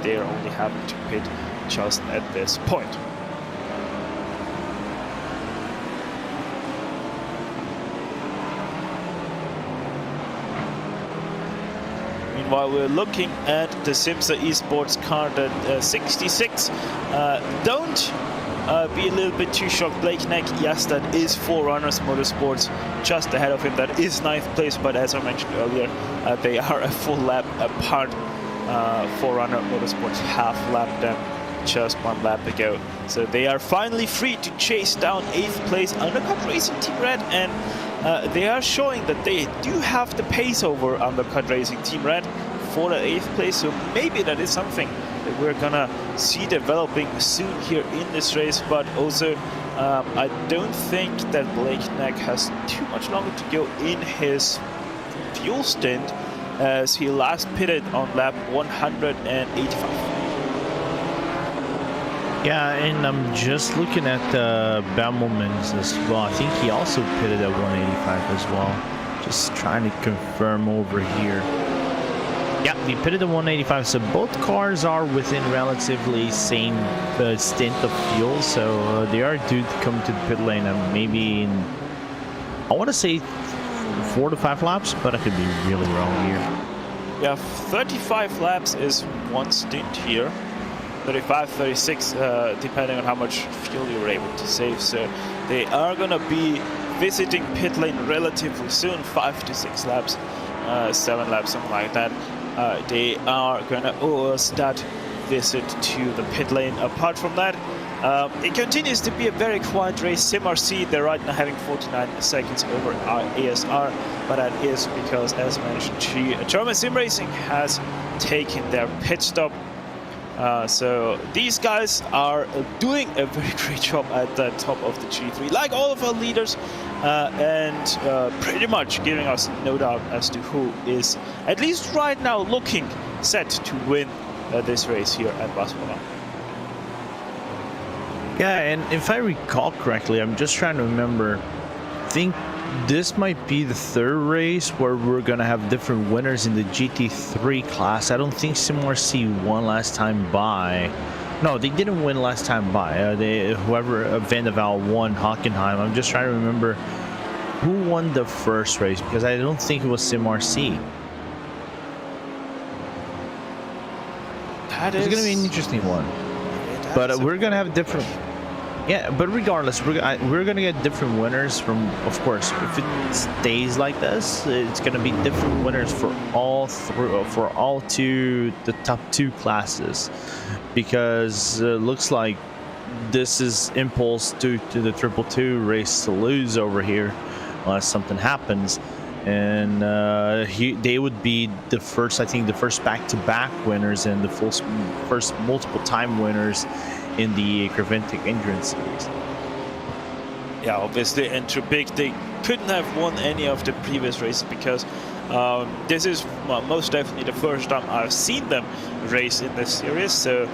they're only having to pit just at this point. Meanwhile, we're looking at the Simsa Esports car at 66. Don't be a little bit too shocked. Blake Neck, yes, that is Forerunners Motorsports just ahead of him. That is 9th place, but as I mentioned earlier, they are a full lap apart. Forerunner Motorsports half lapped them just 1 lap ago. So they are finally free to chase down 8th place Undercut Racing Team Red, and they are showing that they do have the pace over Undercut Racing Team Red for the 8th place. So maybe that is something that we're gonna see developing soon here in this race. But also, I don't think that Blake Neck has too much longer to go in his fuel stint, as he last pitted on lap 185. Yeah, and I'm just looking at Bammelmans as well. I think he also pitted at 185 as well. Just trying to confirm over here. Yeah, he pitted at 185, so both cars are within relatively same stint of fuel, so they are due to come to the pit lane and maybe in, I want to say 4 to 5 laps, but I could be really wrong here. Yeah, 35 laps is one stint here. 35, 36, depending on how much fuel you were able to save. So they are going to be visiting pit lane relatively soon, 5 to 6 laps, 7 laps, something like that. They are going to start visit to the pit lane. Apart from that, it continues to be a very quiet race. SimRC, they're right now having 49 seconds over our ASR, but that is because, as mentioned, German Sim Racing has taken their pit stop. So these guys are doing a very great job at the top of the G3, like all of our leaders, and pretty much giving us no doubt as to who is, at least right now, looking set to win this race here at Barcelona. Yeah, and if I recall correctly, I'm just trying to remember, I think this might be the 3rd race where we're going to have different winners in the GT3 class. I don't think SimRC won last time by. No, they didn't win last time by. Whoever, Van de Waal won Hockenheim. I'm just trying to remember who won the first race, because I don't think it was SimRC. It's going to be an interesting one. But we're going to have different. Yeah, but regardless, we're gonna get different winners from, of course, if it stays like this, it's gonna be different winners for all the top 2 classes, because it looks like this is impulse to the 222 race to lose over here unless something happens, and they would be the first, I think, the first back-to-back winners and the first multiple-time winners in the Creventic Endurance Series. Yeah, obviously, and too big, they couldn't have won any of the previous races, because this is most definitely the first time I've seen them race in this series. So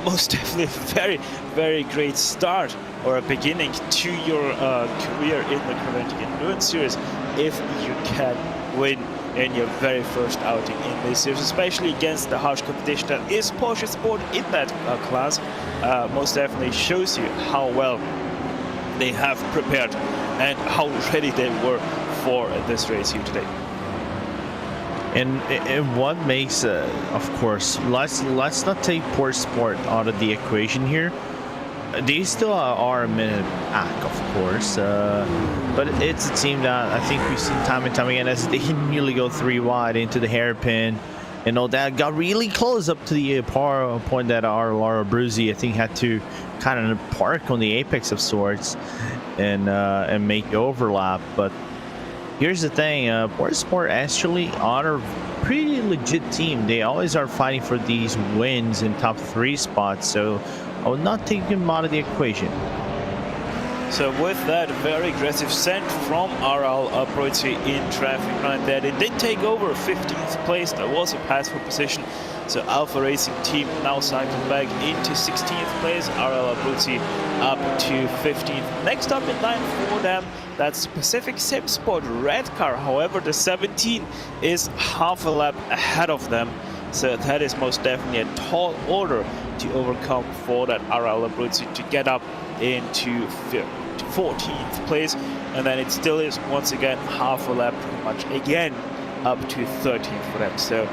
most definitely a very, very great start or a beginning to your career in the Creventic Endurance Series if you can win in your very first outing in this series, especially against the harsh competition that is Porsche Sport in that class. Most definitely shows you how well they have prepared and how ready they were for this race here today. And what makes, of course, let's not take Porsche Sport out of the equation here. They still are a minute back, of course, but it's a team that I think we've seen time and time again as they nearly go 3 wide into the hairpin and all that. Got really close up to the point that our Laura Bruzzi, I think, had to kind of park on the apex of sorts and make the overlap. But here's the thing, Porsche Sport actually are a pretty legit team. They always are fighting for these wins in top 3 spots, so I would not take them out of the equation. So with that very aggressive send from RL Bruzzi in traffic right there, they did take over 15th place. That was a pass for position. So Alpha Racing Team now cycling back into 16th place. RL Bruzzi up to 15th. Next up in line for them, that's Pacific Sim Sport Red car. However, the 17 is half a lap ahead of them. So that is most definitely a tall order to overcome for that RL Abruzzi to get up into 14th place. And then it still is, once again, half a lap pretty much again up to 13th for them. So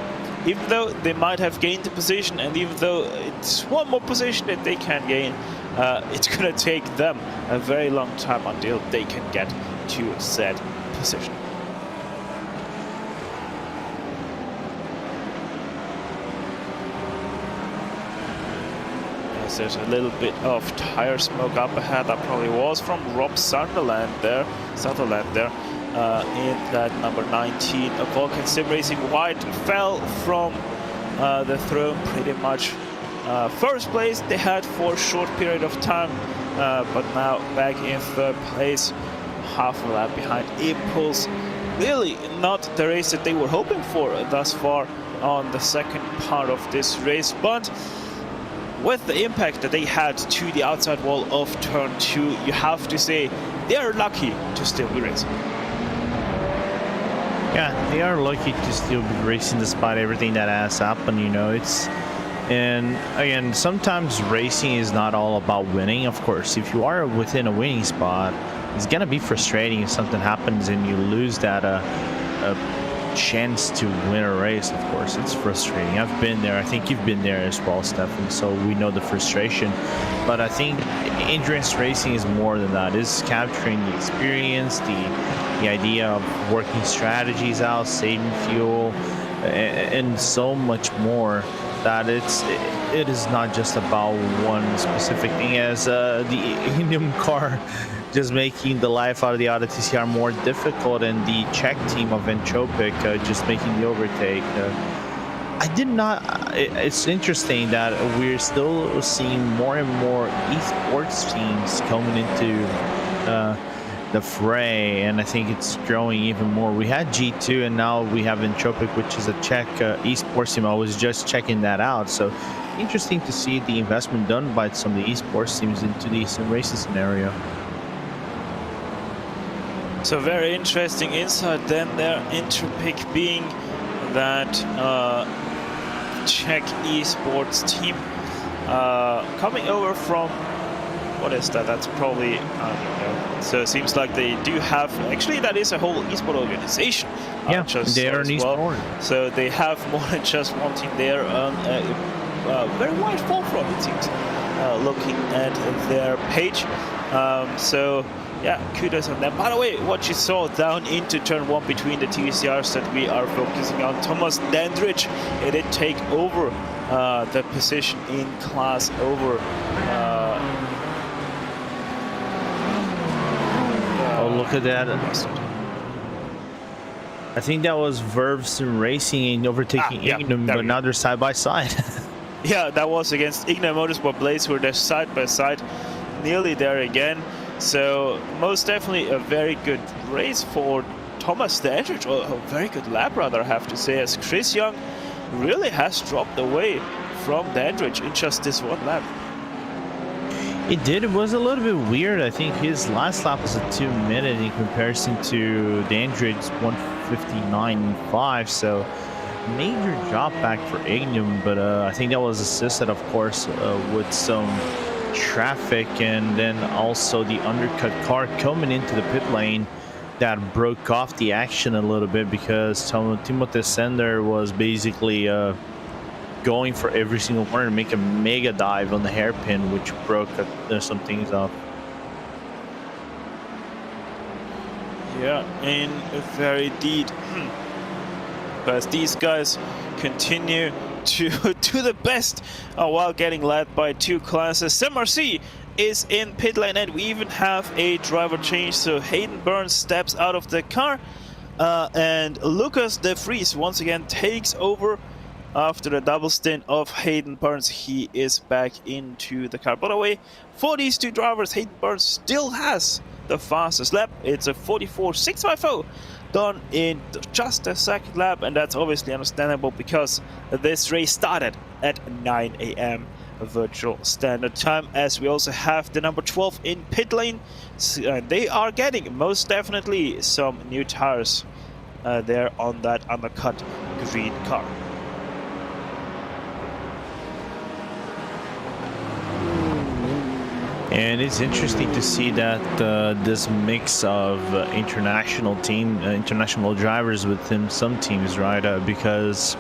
even though they might have gained the position, and even though it's one more position that they can gain, it's going to take them a very long time until they can get to said position. Yes, there's a little bit of tire smoke up ahead. That probably was from Rob Sutherland there. In that number 19, Vulcan Sim Racing White fell from the throne pretty much. First place they had for a short period of time, but now back in third place, half a lap behind Impulse. Really not the race that they were hoping for thus far on the second part of this race, but with the impact that they had to the outside wall of turn 2, you have to say they are lucky to still be racing. Yeah, they are lucky to still be racing despite everything that has happened, you know. And again, sometimes racing is not all about winning. Of course, if you are within a winning spot, it's gonna be frustrating if something happens and you lose that chance to win a race. Of course, it's frustrating. I've been there. I think you've been there as well, Stefan, so we know the frustration. But I think endurance racing is more than that. It's capturing the experience, the idea of working strategies out, saving fuel, and so much more, that it is not just about one specific thing, as the Indium car just making the life out of the Auto TCR more difficult, and the Czech team of Entropic just making the overtake. It's interesting that we're still seeing more and more esports teams coming into the fray, and I think it's growing even more. We had G2 and now we have Entropic, which is a Czech esports team. I was just checking that out, so interesting to see the investment done by some of the esports teams into the sim racing scenario. So very interesting insight then there, Entropic being that Czech esports team coming over from, what is that? That's probably, I don't know. So it seems like they do have, actually that is a whole esport organization. Yeah, they are an esport. So they have more than just one team there on a very wide forefront, it seems, looking at their page. So yeah, kudos on them. By the way, what you saw down into turn 1 between the TCRs that we are focusing on, Thomas Dandridge, it did take over the position in class over oh, look at that. I think that was Verve Sim Racing and overtaking Ignum, but now they're side by side. Yeah, that was against Ignum Motorsport Blaze, who are there side by side, nearly there again. So most definitely a very good race for Thomas Dandridge, or a very good lap rather, I have to say, as Chris Young really has dropped away from Dandridge in just this one lap. It did. It was a little bit weird. I think his last lap was a 2-minute in comparison to Dandridge's 1:59.5, so major drop back for Ignum, but I think that was assisted, of course, with some traffic, and then also the undercut car coming into the pit lane that broke off the action a little bit, because Timothée Sender was basically going for every single corner to make a mega dive on the hairpin, which broke some things off. Yeah, in very deed. But these guys continue to do the best while getting led by two classes. SimRC is in pit lane, and we even have a driver change. So Hayden Burns steps out of the car, and Lucas De Vries once again takes over after a double stint of Hayden Burns. He is back into the car. By the way, for these two drivers, Hayden Burns still has the fastest lap. It's a 44.650 done in just the second lap, and that's obviously understandable because this race started at 9 a.m. virtual standard time, as we also have the number 12 in pit lane. They are getting most definitely some new tires there on that undercut green car. And it's interesting to see that this mix of international drivers within some teams, right? Because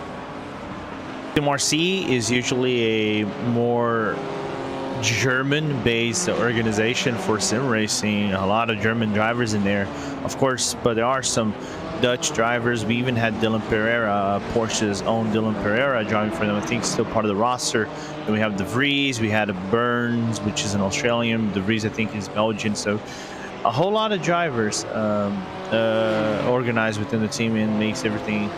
MRC is usually a more German-based organization for sim racing. A lot of German drivers in there, of course, but there are some Dutch drivers. We even had Dylan Pereira, Porsche's own Dylan Pereira, driving for them. I think still part of the roster. And we have De Vries, we had Burns, which is an Australian. De Vries, I think, is Belgian. So a whole lot of drivers organized within the team, and makes everything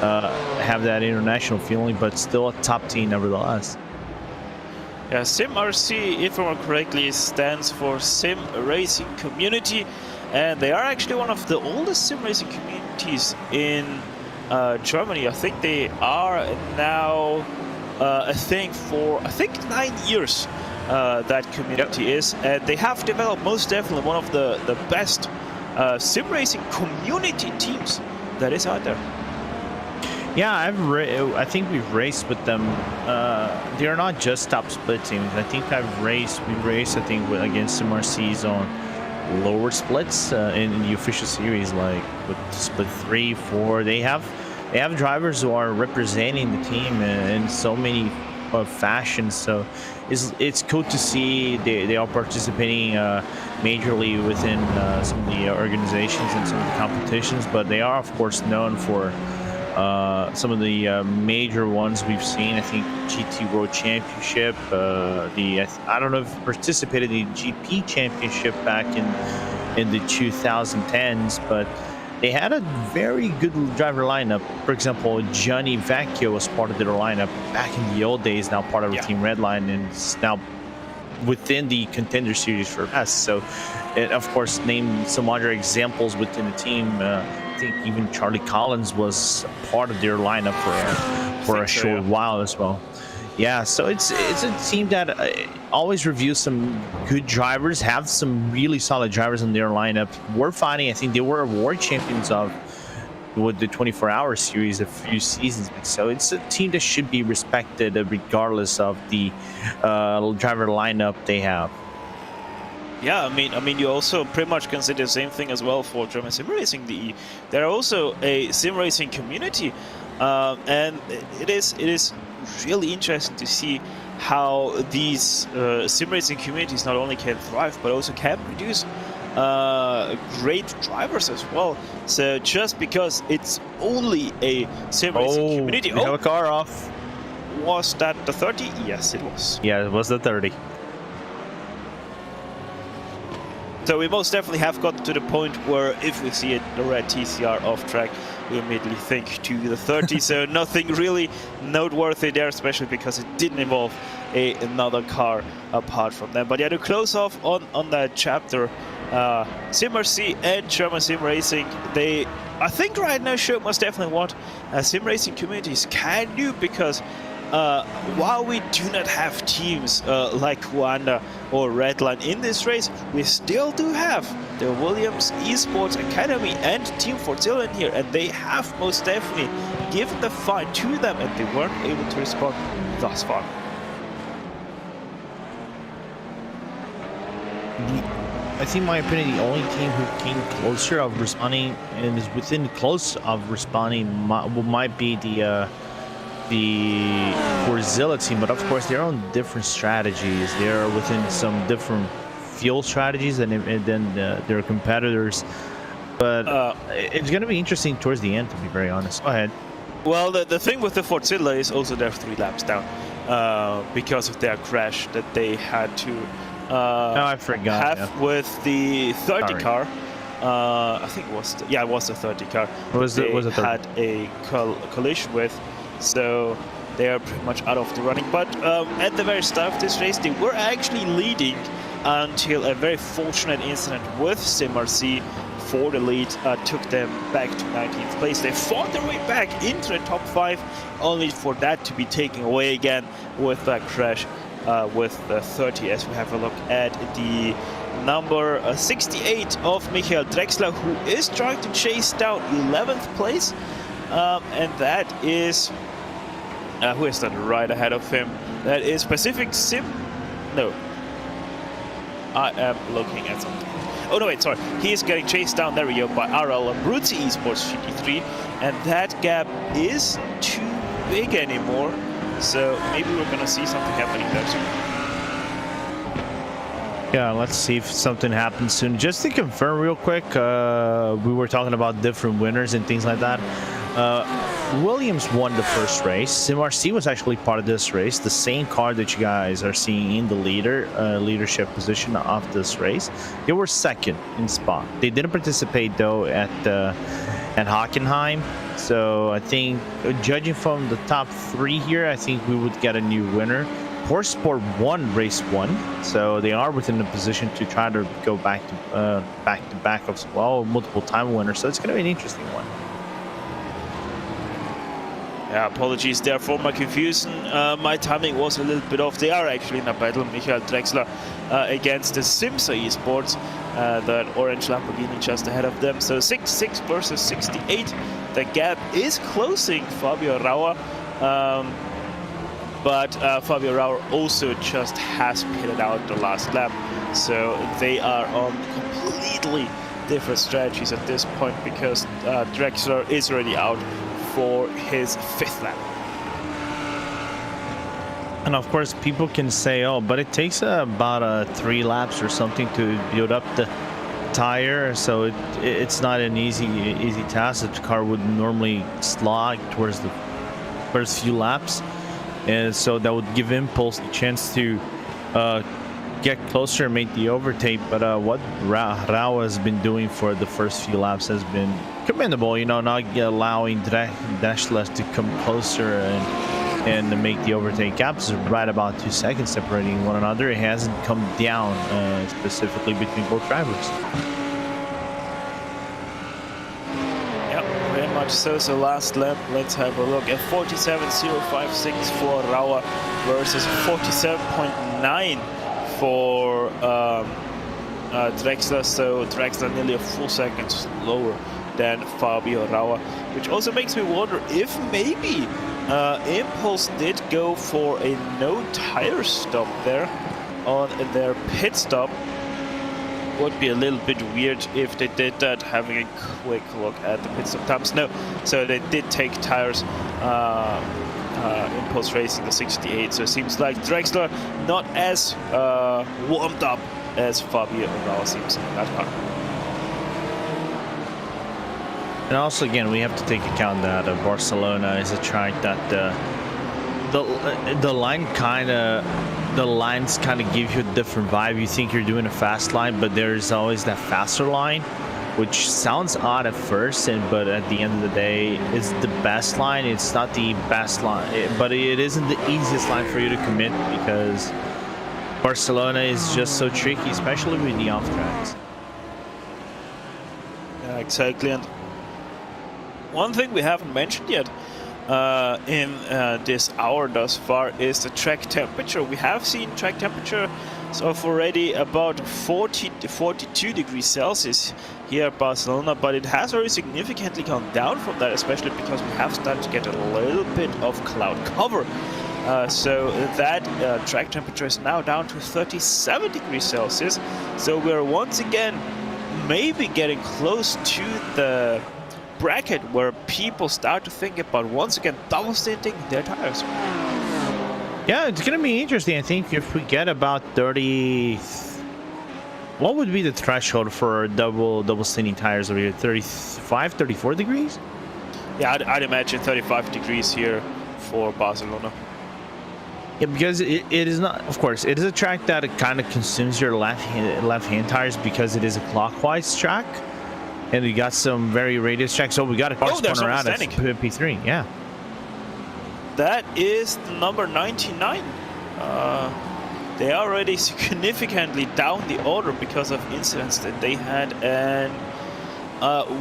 have that international feeling, but still a top team nevertheless. Yeah, SimRC, if I remember correctly, stands for Sim Racing Community, and they are actually one of the oldest sim racing communities in Germany. I think they are now a thing for, I think, 9 years. That community is, and they have developed most definitely one of the best sim racing community teams that is out there. Yeah, I think we've raced with them. They're not just top split teams. I think we raced, I think, against SimRCs on lower splits in the official series, like with split 3, 4. They have drivers who are representing the team in so many fashions. So it's cool to see they are participating majorly within some of the organizations and some of the competitions. But they are, of course, known for some of the major ones we've seen. I think GT World Championship, I don't know if you participated in the GP Championship back in the 2010s, but they had a very good driver lineup. For example, Gianni Vecchio was part of their lineup back in the old days, now part of the Team Redline, and is now within the Contender Series for us. So, it, of course, named some other examples within the team. I think even Charlie Collins was part of their lineup for a short while as well. Yeah, so it's a team that always reviews some good drivers, have some really solid drivers in their lineup. We're finding, I think they were award champions of with the 24-hour series a few seasons back. So it's a team that should be respected regardless of the driver lineup they have. Yeah, I mean, you also pretty much consider the same thing as well for German sim racing. They're also a sim racing community, and it is really interesting to see how these sim racing communities not only can thrive but also can produce great drivers as well. So just because it's only a sim racing community, we have a car off. Was that the 30? Yes, it was. Yeah, it was the 30. So we most definitely have gotten to the point where if we see the red TCR off track, we immediately think to the 30. So nothing really noteworthy there, especially because it didn't involve another car apart from them. But yeah, to close off on that chapter, SimRC and German Sim Racing, they, I think right now, show most definitely what sim racing communities can do, because while we do not have teams like Wanda or Redline in this race, we still do have the Williams Esports Academy and Team Fortzilla in here, and they have most definitely given the fight to them, and they weren't able to respond thus far. I think, in my opinion, the only team who came closer of responding and is within close of responding might be the Fortzilla team, but of course they're on different strategies. They're within some different fuel strategies than their competitors. But it's going to be interesting towards the end, to be very honest. Go ahead. Well, the thing with the Fortzilla is also they're 3 laps down because of their crash that they had to I forgot, have with the 30 car. I think it was it was the 30 car. Was it 30? Had a collision with. So they are pretty much out of the running. But at the very start of this race, they were actually leading until a very fortunate incident with SimRC for the lead took them back to 19th place. They fought their way back into the top 5, only for that to be taken away again with that crash with the 30. As we have a look at the number 68 of Michael Drexler, who is trying to chase down 11th place. And that is who is that right ahead of him? That is Pacific Sim. No. I am looking at something. Oh no, wait, sorry. He is getting chased down, there we go, by RL Abruzzi Esports GT3, and that gap is too big anymore, so maybe we're gonna see something happening there soon. Yeah, let's see if something happens soon. Just to confirm real quick, we were talking about different winners and things like that. Williams won the first race. SimRC was actually part of this race. The same car that you guys are seeing in the leadership position of this race. They were second in spot. They didn't participate though at Hockenheim. So I think, judging from the top 3 here, I think we would get a new winner. Porsche Sport won race 1, so they are within the position to try to go back to back of multiple time winners. So it's going to be an interesting one. Yeah, apologies there for my confusion. My timing was a little bit off. They are actually in a battle, Michael Drexler against the Simsa Esports, that orange Lamborghini just ahead of them. So 66 versus 68. The gap is closing Fabio Rauer, but Fabio Rauer also just has pitted out the last lap. So they are on completely different strategies at this point, because Drexler is already out for his 5th lap. And of course, people can say, oh, but it takes about 3 laps or something to build up the tire, so it's not an easy task. The car would normally slog towards the first few laps, and so that would give Impulse the chance to get closer and make the overtake. But what Rauer has been doing for the first few laps has been commendable, you know, not allowing Drexler to come closer and to make the overtake. Gaps are right about 2 seconds separating one another. It hasn't come down specifically between both drivers. Yep, very much so. So last lap, let's have a look at 47.056 for Rauer versus 47.9 for Drexler. So Drexler nearly a full second slower than Fabio Rauer, which also makes me wonder if maybe Impulse did go for a no tire stop there on their pit stop. Would be a little bit weird if they did that, having a quick look at the pit stop times. No, so they did take tires, Impulse Racing, the 68, so it seems like Drexler not as warmed up as Fabio Rauer seems in that car. And also, again, we have to take account that Barcelona is a track that the lines kind of give you a different vibe. You think you're doing a fast line, but there's always that faster line, which sounds odd at first, but at the end of the day, it's the best line. It's not the best line, but it isn't the easiest line for you to commit, because Barcelona is just so tricky, especially with the off tracks. Yeah, exactly. And one thing we haven't mentioned yet in this hour thus far is the track temperature. We have seen track temperature of already about 40 to 42 degrees Celsius here at Barcelona, but it has already significantly gone down from that, especially because we have started to get a little bit of cloud cover. So that track temperature is now down to 37 degrees Celsius. So we're once again maybe getting close to the bracket where people start to think about once again double stinting their tires. Yeah, it's gonna be interesting. I think if we get about 30, what would be the threshold for double stinting tires over here? 35, 34 degrees? Yeah, I'd imagine 35 degrees here for Barcelona. Yeah, because it is not, of course, it is a track that kind of consumes your left hand tires, because it is a clockwise track. And we got some very radius tracks. So we got a car spawner out at P3. Yeah. That is the number 99. They are already significantly down the order because of incidents that they had, and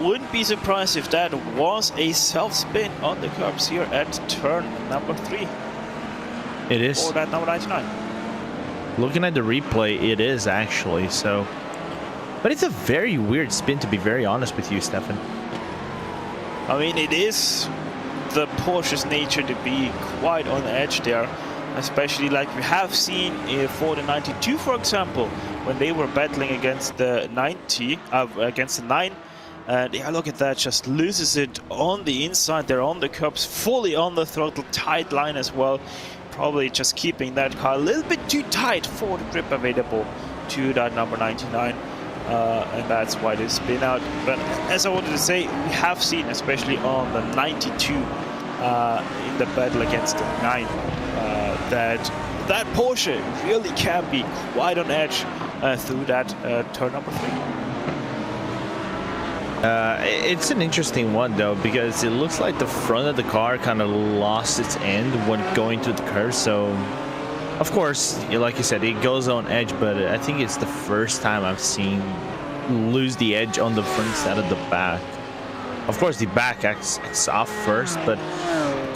wouldn't be surprised if that was a self-spin on the curbs here at turn number 3. It is. Or that number 99. Looking at the replay, it is actually, so. But it's a very weird spin, to be very honest with you, Stefan. I mean, it is the Porsche's nature to be quite on the edge there, especially like we have seen for the 92, for example, when they were battling against the 90, against the 9. And yeah, look at that, just loses it on the inside. They're on the curbs, fully on the throttle, tight line as well. Probably just keeping that car a little bit too tight for the grip available to that number 99. And that's why they spin out. But as I wanted to say, we have seen, especially on the 92 in the battle against the 9, that Porsche really can be quite on edge through that turn number 3. It's an interesting one though, because it looks like the front of the car kind of lost its end when going to the curve. So of course, like you said, it goes on edge, but I think it's the first time I've seen lose the edge on the front instead of the back. Of course, the back acts off first, but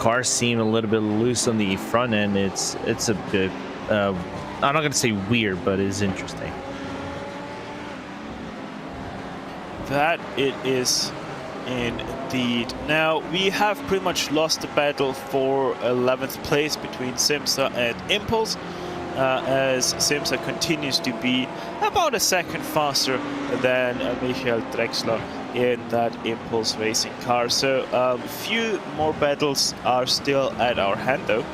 cars seem a little bit loose on the front end. It's a bit, I'm not going to say weird, but it's interesting. That it is indeed. Now, we have pretty much lost the battle for 11th place between Simsa and Impulse, as Simsa continues to be about a second faster than Michael Drexler in that Impulse racing car. So a few more battles are still at our hand though,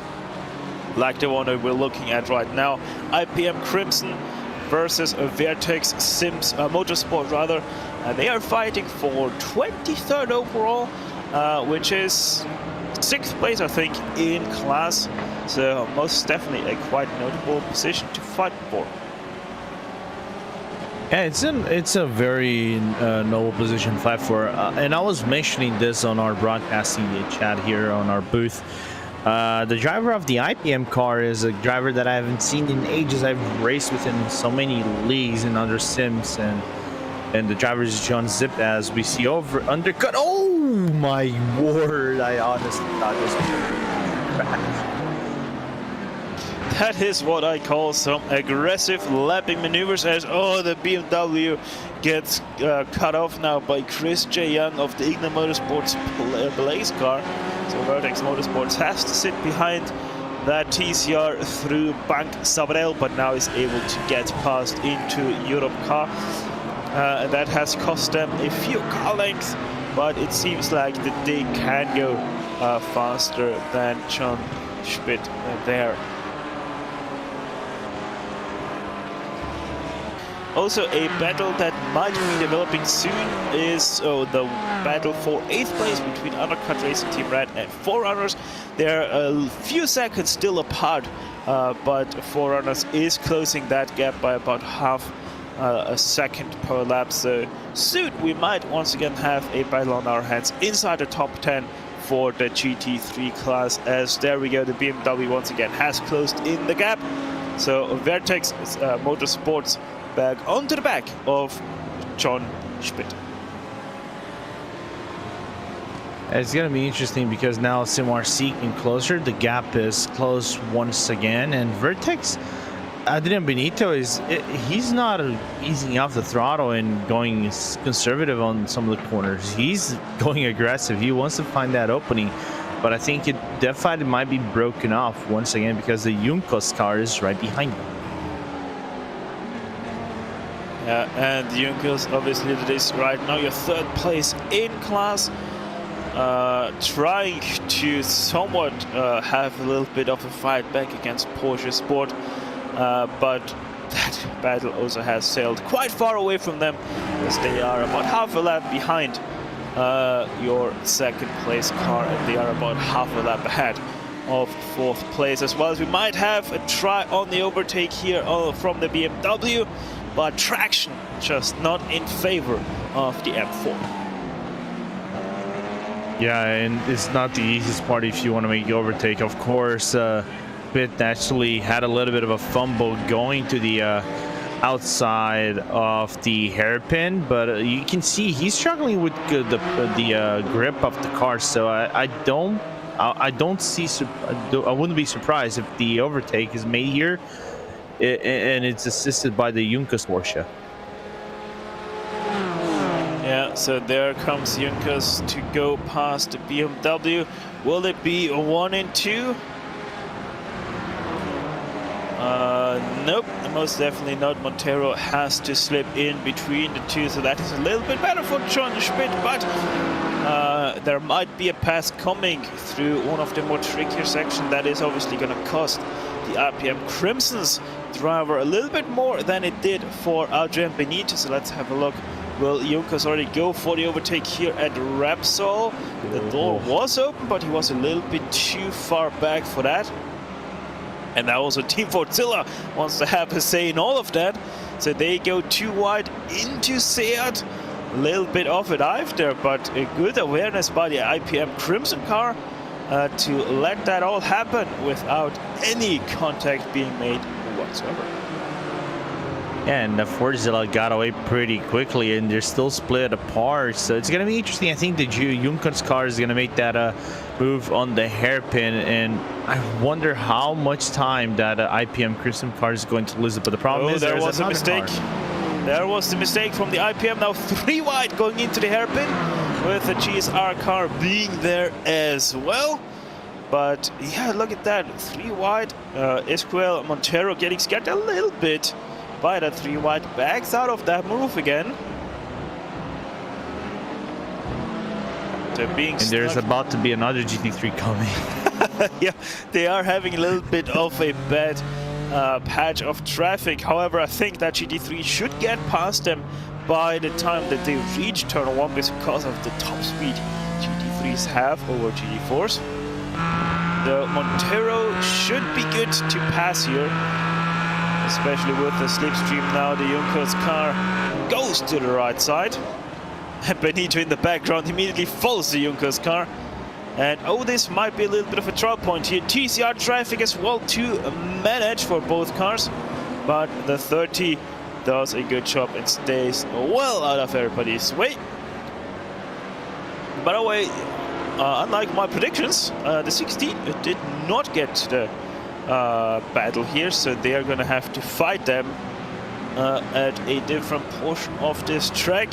like the one that we're looking at right now. IPM Crimson versus Vertex Motorsport rather. They are fighting for 23rd overall, which is 6th place, I think, in class. So most definitely a quite notable position to fight for. Yeah, it's a very noble position to fight for. And I was mentioning this on our broadcasting chat here on our booth. The driver of the IPM car is a driver that I haven't seen in ages. I've raced with him in so many leagues and other sims, and the driver is John Zip, as we see over undercut. Oh my word! I honestly thought this was a crash. That is what I call some aggressive lapping maneuvers, as the BMW gets cut off now by Chris J. Young of the Igna Motorsports Blaze car. So Vertex Motorsports has to sit behind that TCR through Bank Sabrel, but now is able to get past into Europe car. And that has cost them a few car lengths, but it seems like that they can go faster than John Schmidt there. Also, a battle that might be developing soon is the battle for 8th place between Undercut Racing Team Red and Forerunners. They're a few seconds still apart, but Forerunners is closing that gap by about half a second per lap. So soon we might once again have a battle on our hands inside the top 10 for the GT3 class, as there we go, the BMW once again has closed in the gap. So Vertex Motorsports back onto the back of John Schmidt. It's going to be interesting because now SimRC getting closer. The gap is close once again, and Vertex, Adrian Benito, he's not easing off the throttle and going conservative on some of the corners. He's going aggressive. He wants to find that opening, but I think that fight might be broken off once again because the Junkos car is right behind him. Yeah, and Junkers, obviously, that is right now your 3rd place in class, trying to somewhat have a little bit of a fight back against Porsche Sport, but that battle also has sailed quite far away from them, as they are about half a lap behind your 2nd place car, and they are about half a lap ahead of 4th place, as well as we might have a try on the overtake here from the BMW. But traction just not in favor of the M4. Yeah, and it's not the easiest part if you want to make the overtake. Of course, Pitt actually had a little bit of a fumble going to the outside of the hairpin, but you can see he's struggling with the grip of the car. So I wouldn't be surprised if the overtake is made here. And it's assisted by the Junkers Porsche. Yeah, so there comes Junkers to go past the BMW. Will it be a 1 and 2? Nope, most definitely not. Montero has to slip in between the two, so that is a little bit better for John Schmidt, but there might be a pass coming through one of the more trickier sections. That is obviously going to cost the IPM Crimson's driver a little bit more than it did for Adrian Benito. So let's have a look. Will Junkers already go for the overtake here at Repsol? The door was open, but he was a little bit too far back for that. And now also Team Fortzilla wants to have a say in all of that. So they go too wide into Seat. A little bit off a dive there, but a good awareness by the IPM Crimson car to let that all happen without any contact being made whatsoever. And the Fortzilla got away pretty quickly, and they're still split apart. So it's going to be interesting. I think the Junkers car is going to make that move on the hairpin, and I wonder how much time that IPM Crimson car is going to lose. But the problem is there was a mistake. There was the mistake from the IPM. Now 3 wide going into the hairpin, with the GSR car being there as well. But yeah, look at that. 3 wide. Esquiel Montero getting scared a little bit by that 3 wide, backs out of that move again. And there's about to be another GT3 coming. Yeah, they are having a little bit of a bad patch of traffic. However, I think that GT3 should get past them by the time that they reach turn 1 because of the top speed GT3s have over GT4s. The Montero should be good to pass here, especially with the slipstream. Now the Junkers car goes to the right side. And Benito in the background immediately follows the Junkers car. And oh, this might be a little bit of a drop point here. TCR traffic as well to manage for both cars. But the 30 does a good job and stays well out of everybody's way. By the way, unlike my predictions, the 16 did not get to the battle here, so they are going to have to fight them at a different portion of this track.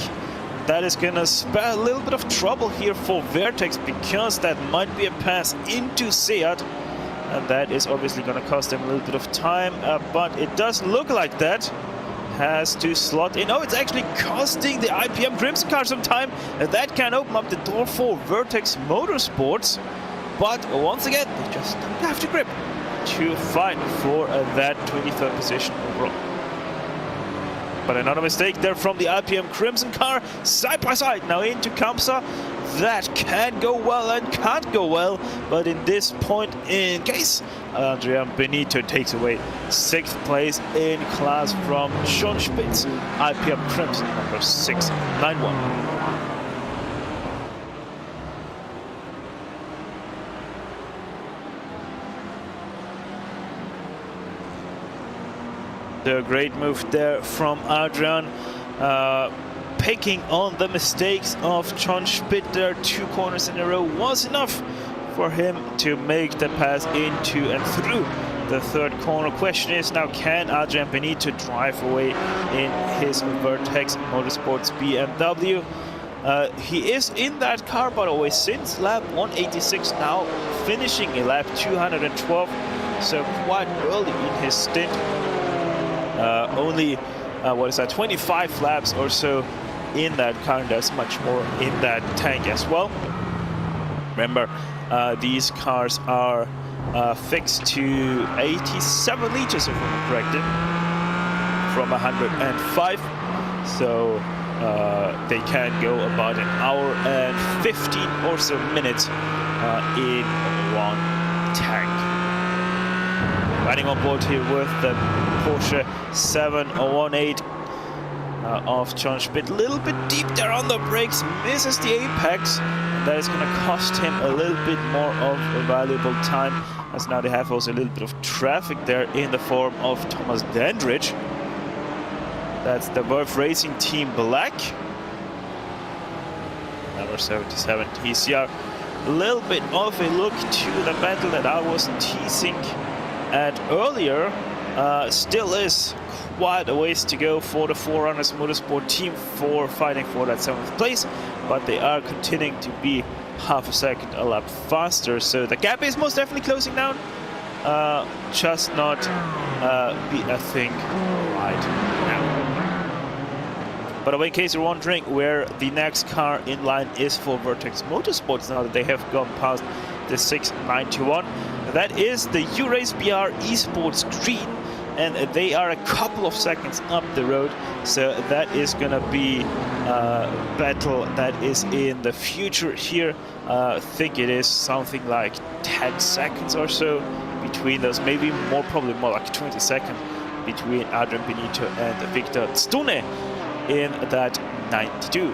That is going to spell a little bit of trouble here for Vertex, because that might be a pass into Seat, and that is obviously going to cost them a little bit of time, but it doesn't look like that. Has to slot in. Oh, it's actually costing the IPM Crimson car some time, and that can open up the door for Vertex Motorsports, but once again they just don't have the grip to fight for that 23rd position overall. But another mistake there from the IPM Crimson car, side by side now into Kamsa. That can go well and can't go well, but in this point in case, Adrian Benito takes away 6th place in class from Sean Spitz, IPM Crimson number 691. The great move there from Adrian, picking on the mistakes of John Schmidt there. 2 corners in a row was enough for him to make the pass into and through the 3rd corner. Question is now, can Adrian Benito drive away in his Vertex Motorsports BMW? He is in that car, by the way, since lap 186, now finishing a lap 212, so quite early in his stint. Only, 25 laps or so in that car, and there's much more in that tank as well. Remember, these cars are fixed to 87 liters, if I'm corrected, from 105. So they can go about an hour and 15 or so minutes in one tank. Riding on board here with the Porsche 718 of John Schmidt. A little bit deep there on the brakes, misses the apex. And that is going to cost him a little bit more of a valuable time, as now they have also a little bit of traffic there in the form of Thomas Dandridge. That's the Verve Racing Team Black. Number 77 TCR. A little bit of a look to the battle that I was teasing at earlier. Still is quite a ways to go for the Forerunners Motorsport team for fighting for that 7th place, but they are continuing to be half a second a lap faster, so the gap is most definitely closing down. just not be a thing right now. By the way, in case you're wondering where the next car in line is for Vertex Motorsports now that they have gone past the 691, that is the iRacing BR Esports Green, and they are a couple of seconds up the road, so that is gonna be a battle that is in the future here. I think it is something like 10 seconds or so between those, maybe more, probably more like 20 seconds between Adrian Benito and Victor Stune in that 92.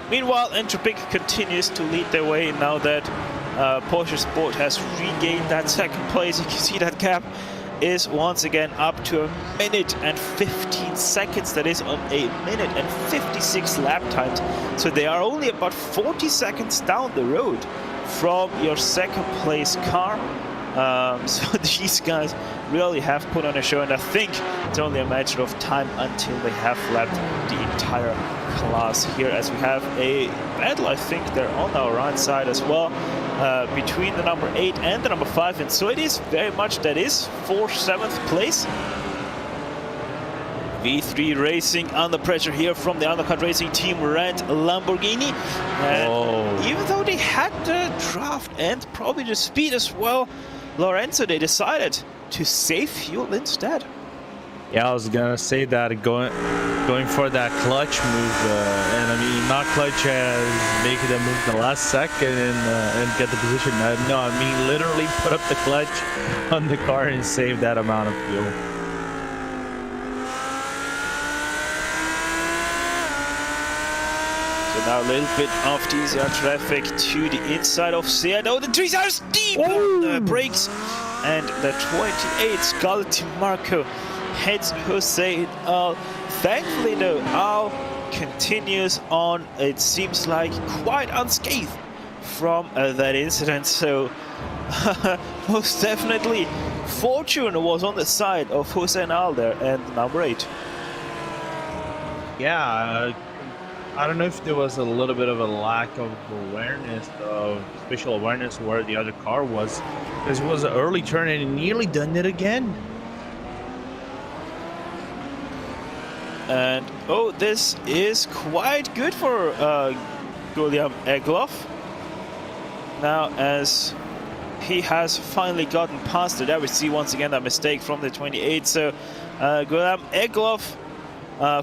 Meanwhile, Entropic continues to lead their way now that Porsche Sport has regained that second place. You can see that gap is once again up to 1 minute and 15 seconds. That is on 1 minute and 56 lap times. So they are only about 40 seconds down the road from your second place car. So these guys really have put on a show, and I think it's only a matter of time until they have lapped the entire class here, as we have a battle, I think they're on our right side as well, between the number 8 and the number 5, and so it is very much that is for 7th place. V3 Racing under pressure here from the undercut racing team Red Lamborghini, and even though they had the draft and probably the speed as well, Lorenzo, they decided to save fuel instead. Yeah, I was gonna say that going for that clutch move, and I mean not clutch as making them move the last second and get the position. No, I mean literally put up the clutch on the car and save that amount of fuel. So now a little bit of DCR traffic to the inside of Seat. Oh, the trees are steep on the brakes, and the 28 Scarlett Marco hits Hussein Al. Thankfully though, Al continues on, it seems like, quite unscathed from that incident, so most definitely fortune was on the side of Hussein Al there and number 8. Yeah, I don't know if there was a little bit of a lack of awareness, of spatial awareness where the other car was, because it was an early turn and it nearly done it again. And oh, this is quite good for Guillaume Egloff. Now, as he has finally gotten past it, there we see once again that mistake from the 28. So Guillaume Egloff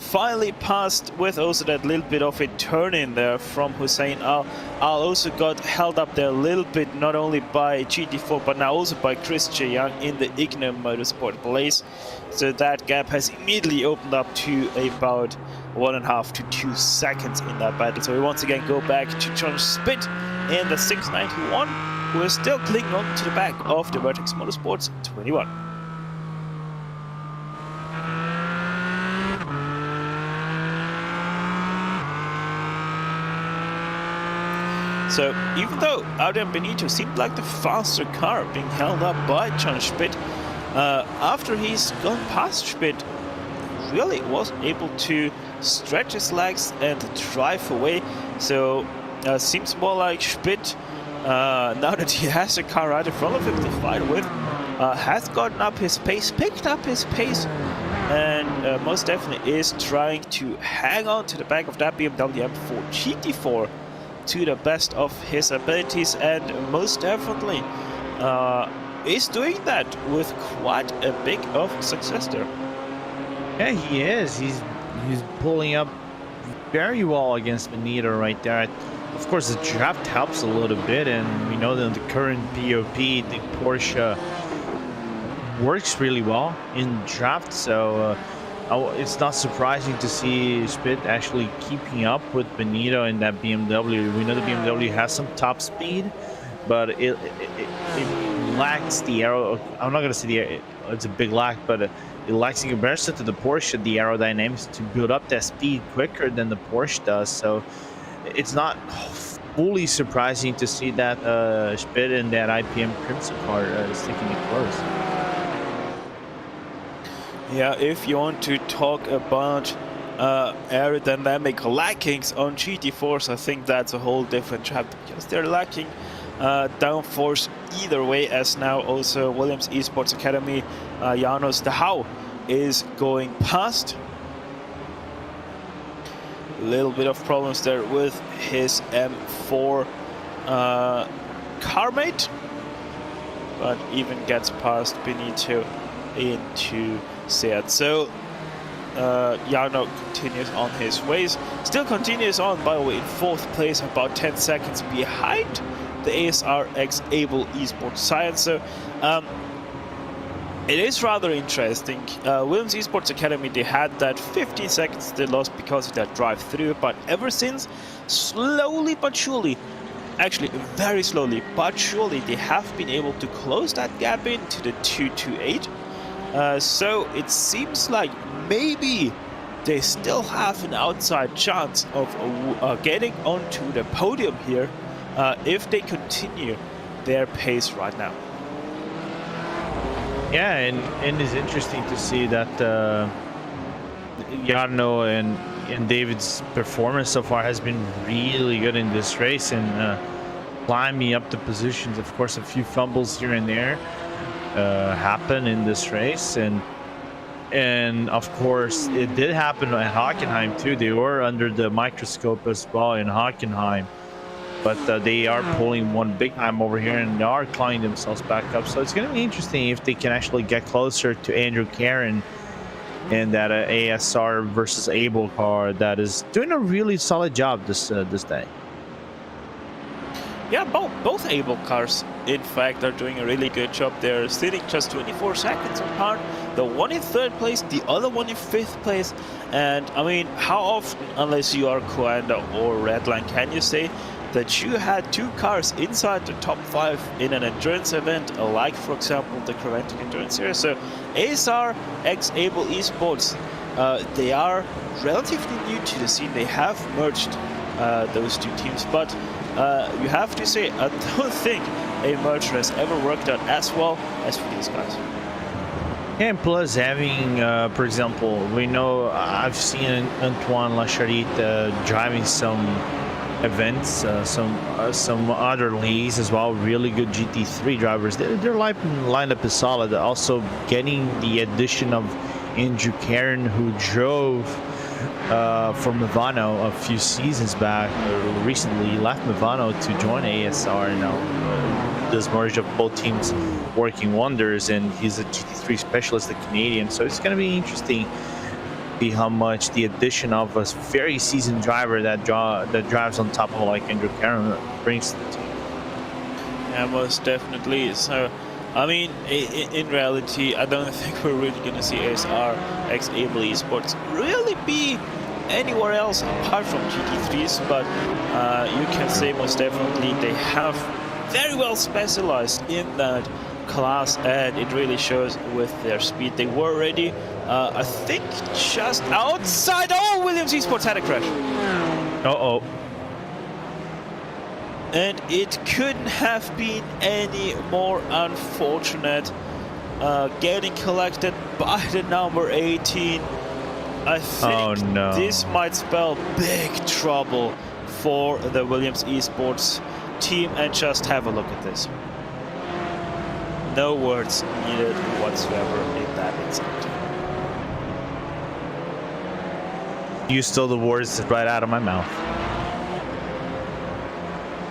finally passed with also that little bit of a turn in there from Hussein Al. Al also got held up there a little bit, not only by GT4 but now also by Chris J. Young in the Igna Motorsport Blaze. So that gap has immediately opened up to about 1.5 to 2 seconds in that battle. So we once again go back to John Spitt in the 691, who is still clinging on to the back of the Vertex Motorsports 21. So even though Adrian Benito seemed like the faster car being held up by John Spitt, after he's gone past Spitt, really wasn't able to stretch his legs and drive away. So seems more like Spitt, now that he has a car right in front of him to fight with, has gotten up his pace, picked up his pace, and most definitely is trying to hang on to the back of that BMW M4 GT4 to the best of his abilities, and most definitely is doing that with quite a bit of success there. Yeah, he is. He's pulling up very well against Benito right there. Of course, the draft helps a little bit, and we know that the current BOP, the Porsche, works really well in draft, so it's not surprising to see Spitt actually keeping up with Benito in that BMW. We know the BMW has some top speed, but it lacks the aero. I'm not going to say it's a big lack, but it lacks in comparison to the Porsche the aerodynamics to build up that speed quicker than the Porsche does. So it's not fully surprising to see that Spitt in that IPM Crimson car sticking it close. Yeah, if you want to talk about aerodynamic lackings on GT4s, I think that's a whole different chapter, because they're lacking downforce either way, as now also Williams Esports Academy, Janos de Houw is going past. A little bit of problems there with his M4 carmate, but even gets past Benito into Seat. So Jarno continues on his ways, still continues on, by the way, in 4th place, about 10 seconds behind the ASR X Able Esports Science. So it is rather interesting. Williams Esports Academy, they had that 15 seconds they lost because of that drive-through, but ever since, slowly but surely, actually very slowly but surely, they have been able to close that gap into the 228. So it seems like maybe they still have an outside chance of getting onto the podium here if they continue their pace right now. Yeah, and it's interesting to see that Jarno and David's performance so far has been really good in this race, and climbing up the positions. Of course, a few fumbles here and there happen in this race, and of course it did happen at Hockenheim too. They were under the microscope as well in Hockenheim, but they are pulling one big time over here, and they are climbing themselves back up. So it's going to be interesting if they can actually get closer to Andrew Karen and that ASR versus Able car that is doing a really solid job this day. Yeah, both Able cars, in fact, are doing a really good job. They're sitting just 24 seconds apart. The one in 3rd place, the other one in 5th place. And I mean, how often, unless you are Coanda or Redline, can you say that you had 2 cars inside the top 5 in an endurance event, like, for example, the Creventic Endurance Series? So ASR X Able Esports, they are relatively new to the scene. They have merged those 2 teams, but you have to say, I don't think a merger has ever worked out as well as for these guys. And plus having, for example, we know I've seen Antoine Lacharit driving some events, some other leagues as well, really good GT3 drivers. Their lineup is solid. Also getting the addition of Andrew Karen, who drove from Movano a few seasons back, recently left Movano to join ASR, and now this merge of both teams working wonders, and he's a GT3 specialist, the Canadian. So it's going to be interesting to see how much the addition of a very seasoned driver that drives on top of like Andrew Karen brings to the team. Yeah, most definitely. So I mean, in reality, I don't think we're really going to see ASR X Able Esports really be anywhere else apart from GT3s, but you can say most definitely they have very well specialized in that class, and it really shows with their speed. They were already, I think, just outside. Oh, Williams Esports had a crash. Uh-oh. And it couldn't have been any more unfortunate. Getting collected by the number 18. I think this might spell big trouble for the Williams Esports team. And just have a look at this. No words needed whatsoever in that incident. You stole the words right out of my mouth.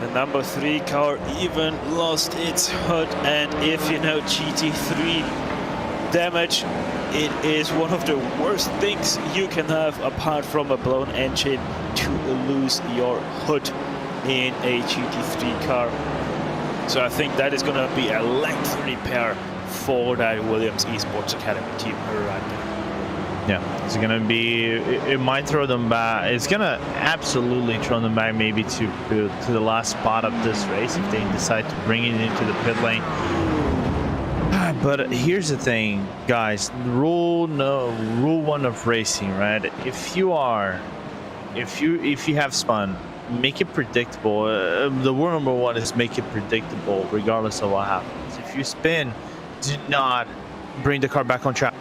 The number 3 car even lost its hood, and if you know GT3 damage, it is one of the worst things you can have apart from a blown engine, to lose your hood in a GT3 car. So I think that is going to be a lengthy repair for that Williams Esports Academy team right now. Yeah, it's gonna be. It might throw them back. It's gonna absolutely throw them back, maybe to the last spot of this race if they decide to bring it into the pit lane. But here's the thing, guys. Rule 1 of racing, right? If you have spun, make it predictable. The rule number 1 is make it predictable, regardless of what happens. If you spin, do not bring the car back on track.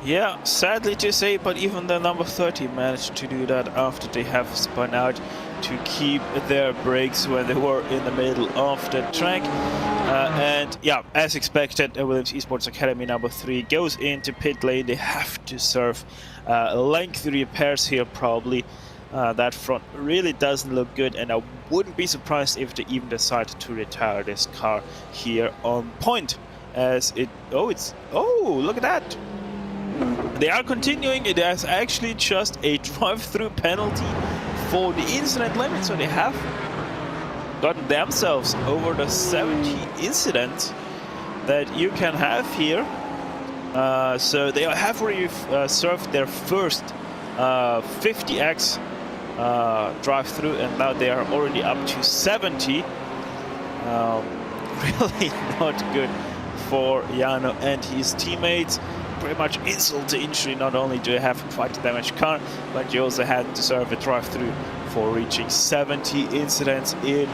Yeah, sadly to say, but even the number 30 managed to do that after they have spun out to keep their brakes when they were in the middle of the track. And yeah, as expected, Williams Esports Academy number 3 goes into pit lane. They have to serve lengthy repairs here probably. That front really doesn't look good, and I wouldn't be surprised if they even decide to retire this car here on point. As it, oh, look at that. They are continuing. It is actually just a drive-through penalty for the incident limit, so they have gotten themselves over the 70 incidents that you can have here. So they have already served their first 50x drive-through, and now they are already up to 70. Really not good for Jano and his teammates. Pretty much insult to injury. Not only do you have quite a damaged car, but you also had to serve a drive-through for reaching 70 incidents in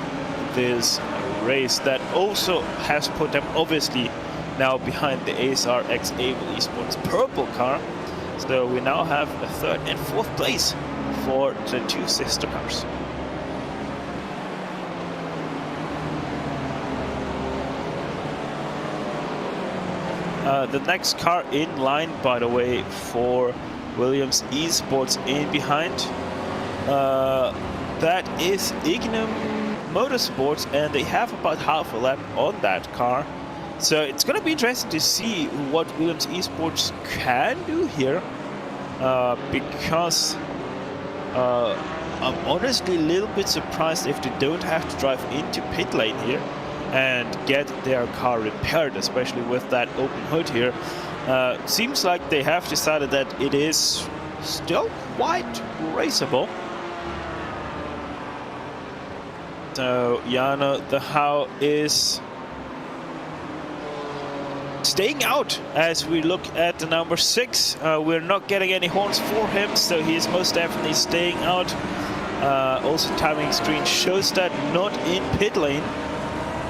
this race. That also has put them obviously now behind the ASRX Able Esports purple car. So we now have a 3rd and 4th place for the two sister cars. The next car in line, by the way, for Williams Esports in behind, that is Ignum Motorsports, and they have about half a lap on that car. So it's going to be interesting to see what Williams Esports can do here, because I'm honestly a little bit surprised if they don't have to drive into pit lane here and get their car repaired, especially with that open hood here. Seems like they have decided that it is still quite raceable. So Jano the How is staying out as we look at the number 6. We're not getting any horns for him, so he is most definitely staying out. Also timing screen shows that not in pit lane.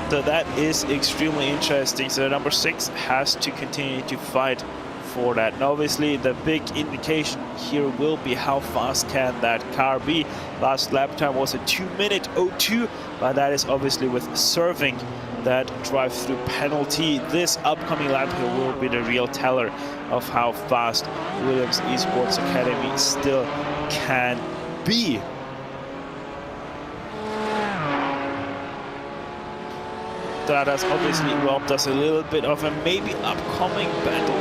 So that is extremely interesting. So number 6 has to continue to fight for that. And obviously the big indication here will be how fast can that car be. Last lap time was a 2:02, but that is obviously with serving that drive-through penalty. This upcoming lap here will be the real teller of how fast Williams Esports Academy still can be. That has obviously robbed us a little bit of a maybe upcoming battle,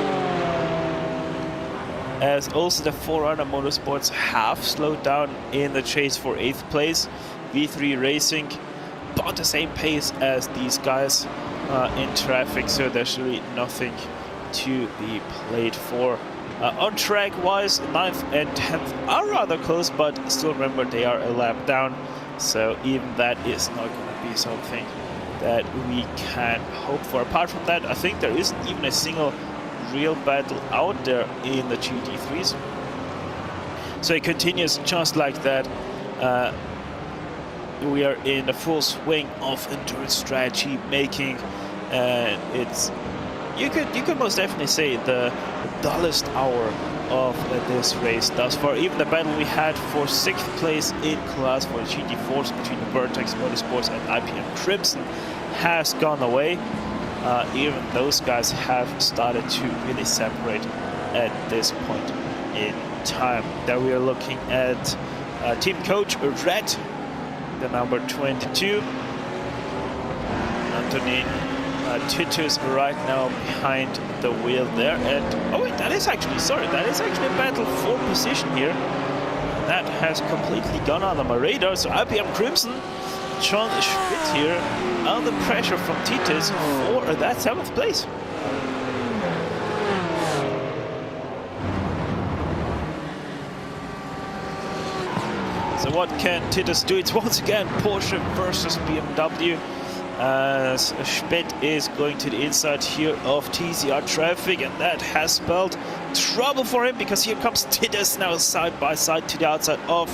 as also the Forerunner Motorsports have slowed down in the chase for 8th place. V3 Racing about the same pace as these guys in traffic, so there's really nothing to be played for. On track wise, 9th and 10th are rather close, but still remember they are a lap down, so even that is not going to be something that we can hope for. Apart from that, I think there isn't even a single real battle out there in the GT3s. So it continues just like that. We are in the full swing of endurance strategy making, and it's you could most definitely say the dullest hour of this race thus far. Even the battle we had for 6th place in class for the GT4s between the Vertex Motorsports and IPM Crimson has gone away. Even those guys have started to really separate at this point in time. There we are looking at team coach Red, the number 22. Anthony Titus right now behind the wheel there, and oh wait, that is actually a battle for position here. That has completely gone under my radar. So IPM Crimson, John Schmidt here under pressure from Titus for that 7th place. So what can Titus do? It's once again Porsche versus BMW. As Schmidt is going to the inside here of TCR traffic, and that has spelled trouble for him, because here comes Titus now side by side to the outside of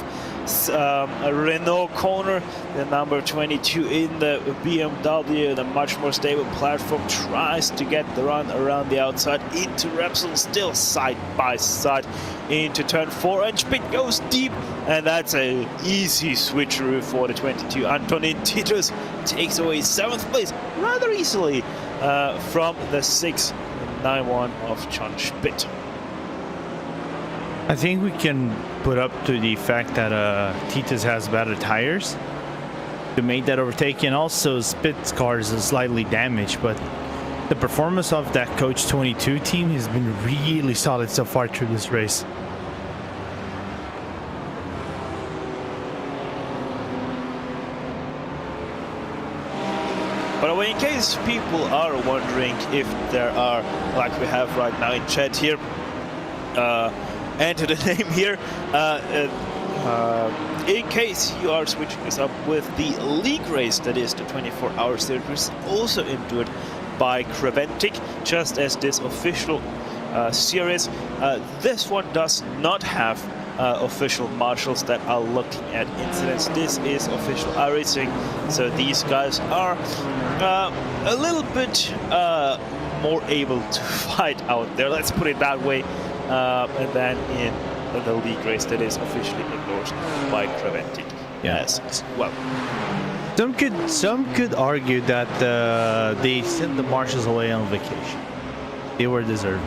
a Renault corner. The number 22 in the BMW, the much more stable platform, tries to get the run around the outside into Repsol, still side by side into turn 4, and Spit goes deep, and that's an easy switcheroo for the 22. Antonin Titus takes away 7th place rather easily from the 691 of John Spit. I think we can put up to the fact that Titus has better tires to make that overtake, and also Spit's car is slightly damaged, but the performance of that Coach 22 team has been really solid so far through this race. By the way, in case people are wondering if there are, like we have right now in chat here, enter the name here. In case you are switching this up with the league race, that is the 24-hour series, also endured by Creventic, just as this official series. This one does not have official marshals that are looking at incidents. This is official iRacing, so these guys are a little bit more able to fight out there, let's put it that way. And then in the league race that is officially endorsed by Creventic. Yes, well. Some could argue that they sent the marshals away on vacation. They were deserved.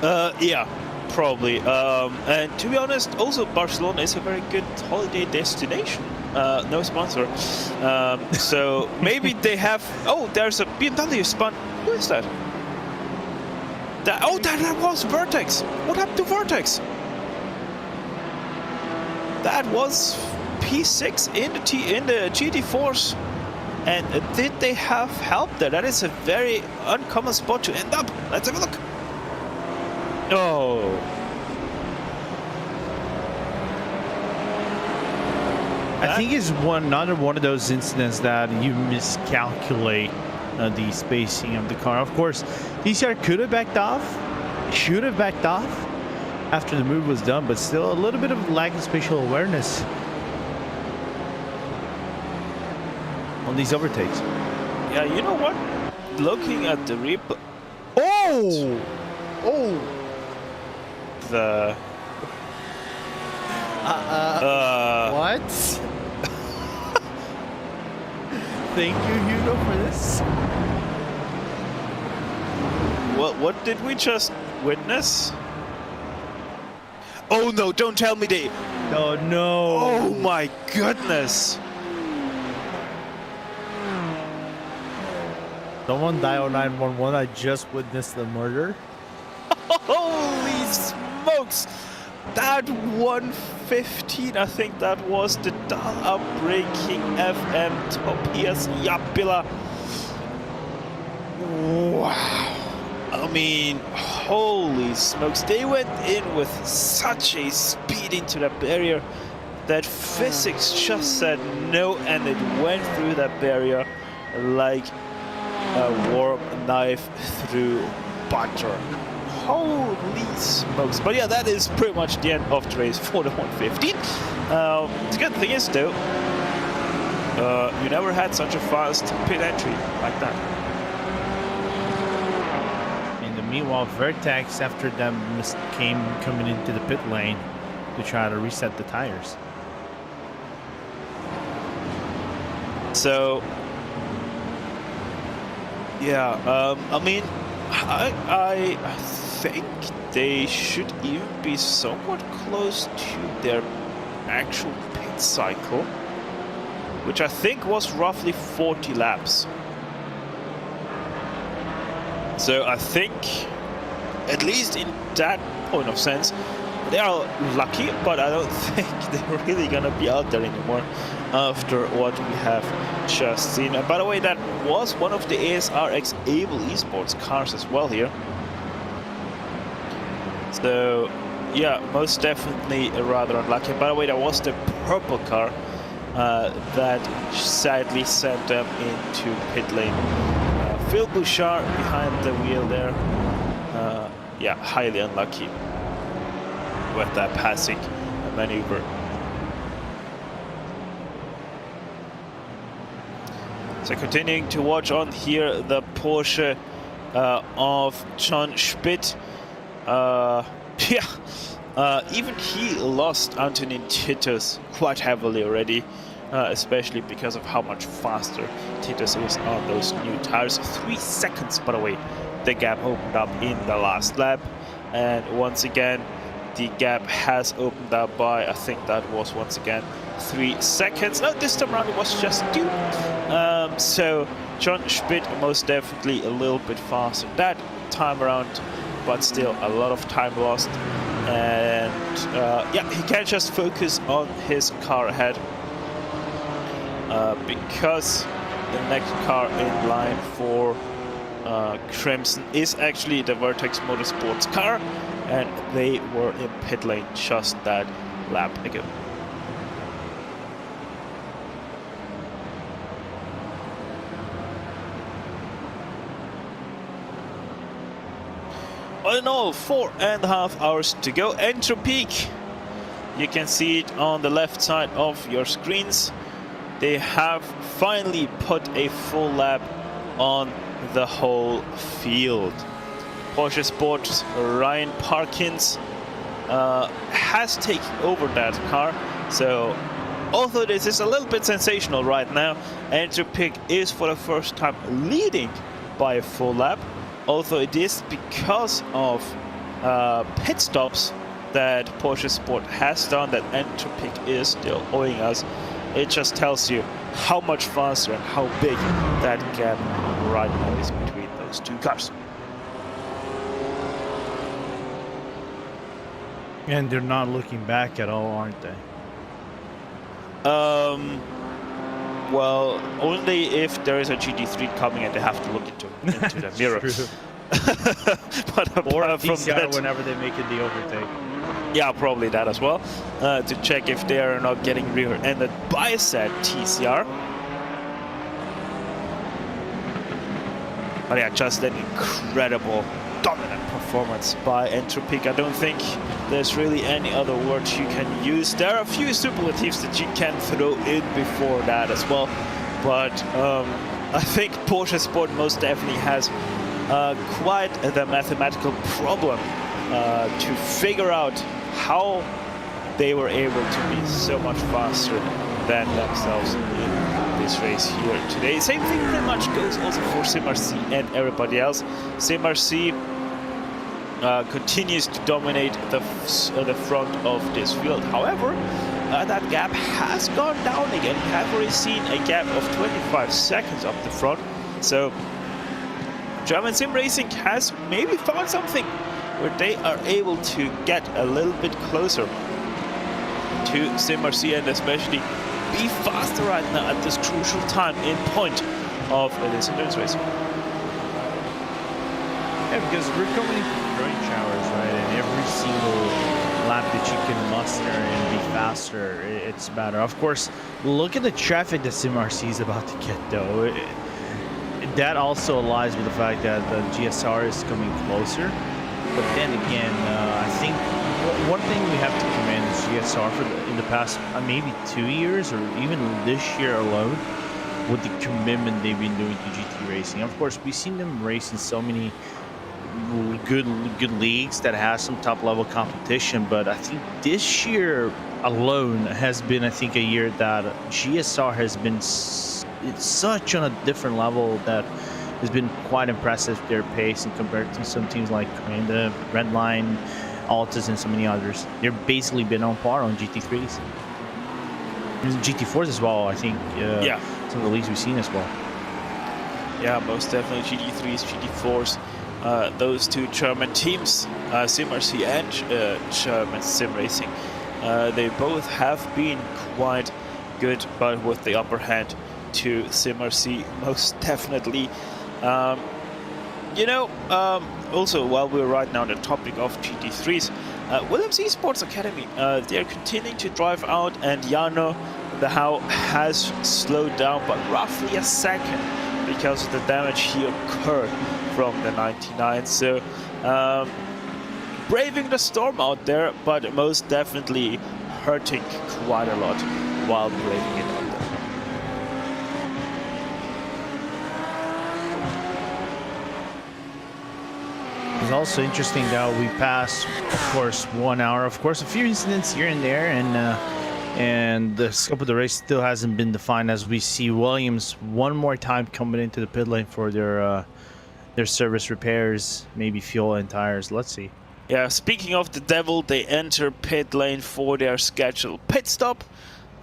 Yeah, probably. And to be honest, also Barcelona is a very good holiday destination. No sponsor. So maybe they have... Oh, there's a BMW spun. Who is that? That was Vertex. What happened to Vertex? That was P6 in the GT4s. And did they have help there? That is a very uncommon spot to end up. Let's have a look. Oh. I think it's another one of those incidents that you miscalculate the spacing of the car. Of course, DCR could have backed off, should have backed off after the move was done, but still a little bit of lack of spatial awareness on these overtakes. Yeah, you know what? Looking at the replay. Oh! The... What? Thank you, Hugo, for this. What did we just witness? Oh no, don't tell me they... Oh no. Oh my goodness. Someone dial 911. I just witnessed the murder. Holy smokes. That 115, I think that was the dial-up braking FM Topias Yapila. Wow. I mean, holy smokes. They went in with such a speed into the barrier that physics just said no, and it went through that barrier like a warm knife through butter. Holy smokes. But yeah, that is pretty much the end of the race for the 115. The good thing is though, you never had such a fast pit entry like that. In the meanwhile, Vertex, after them, came coming into the pit lane to try to reset the tires. So, yeah, I mean, I think they should even be somewhat close to their actual pit cycle, which I think was roughly 40 laps. So I think, at least in that point of sense, they are lucky, but I don't think they're really gonna be out there anymore after what we have just seen. And by the way, that was one of the ASRX Able Esports cars as well here. So yeah, most definitely rather unlucky. By the way, that was the purple car that sadly sent them into pit lane. Phil Bouchard behind the wheel there. Yeah, highly unlucky with that passing maneuver. So continuing to watch on here the Porsche of John Spitt. Even he lost Antonin Titus quite heavily already, especially because of how much faster Titus is on those new tires. 3 seconds, by the way, the gap opened up in the last lap. And once again, the gap has opened up by, I think that was once again 3 seconds. No, this time around it was just 2. So John Spitt most definitely a little bit faster that time around, but still a lot of time lost. And yeah, he can just focus on his car ahead, because the next car in line for Crimson is actually the Vertex Motorsports car, and they were in pit lane just that lap ago. All in all, 4.5 hours to go. Entropique, you can see it on the left side of your screens. They have finally put a full lap on the whole field. Porsche Sports Ryan Parkins has taken over that car. So although this is a little bit sensational right now, Entropique is for the first time leading by a full lap. Although it is because of pit stops that Porsche Sport has done that Entropique is still owing us. It just tells you how much faster and how big that gap right now is between those two cars. And they're not looking back at all, aren't they? Well, only if there is a GT3 coming and they have to look into the mirror. But or apart from that, whenever they make it the overtake. Yeah, probably that as well, to check if they are not getting rear-ended by said TCR. But yeah, just an incredible, dominant performance by Entropique. I don't think there's really any other words you can use. There are a few superlatives that you can throw in before that as well. But I think Porsche Sport most definitely has quite the mathematical problem to figure out how they were able to be so much faster than themselves in this race here today. Same thing pretty much goes also for SimRC and everybody else. SimRC continues to dominate the front of this field. However, that gap has gone down again. We have already seen a gap of 25 seconds up the front. So German Sim Racing has maybe found something where they are able to get a little bit closer to SimRC and especially be faster right now at this crucial time in point of this endurance race. Yeah, because we're coming into rain showers, right? And every single lap that you can muster and be faster, it's better. Of course, look at the traffic that SimRC is about to get, though. That also aligns with the fact that the GSR is coming closer. But then again, I think one thing we have to commend GSR for in the past maybe 2 years or even this year alone, with the commitment they've been doing to GT racing. Of course, we've seen them race in so many good leagues that has some top level competition, but I think this year alone has been, I think, a year that GSR has been such on a different level that has been quite impressive, their pace, and compared to some teams like the Redline, Altus, and so many others. They've basically been on par on GT3s. GT4s as well, I think. Yeah. Some of the leagues we've seen as well. Yeah, most definitely GT3s, GT4s. Those two German teams, SimRC and German Sim Racing, they both have been quite good, but with the upper hand to SimRC most definitely. Also, while we're right now on the topic of GT3s, Williams Esports Academy, they're continuing to drive out, and Jarno the How has slowed down by roughly a second because of the damage he occurred from the 99. So braving the storm out there, but most definitely hurting quite a lot while braving it out there. It's also interesting that we passed, of course, 1 hour. Of course, a few incidents here and there, and the scope of the race still hasn't been defined as we see Williams one more time coming into the pit lane for their service repairs, maybe fuel and tires. Let's see. Yeah, speaking of the devil, they enter pit lane for their scheduled pit stop.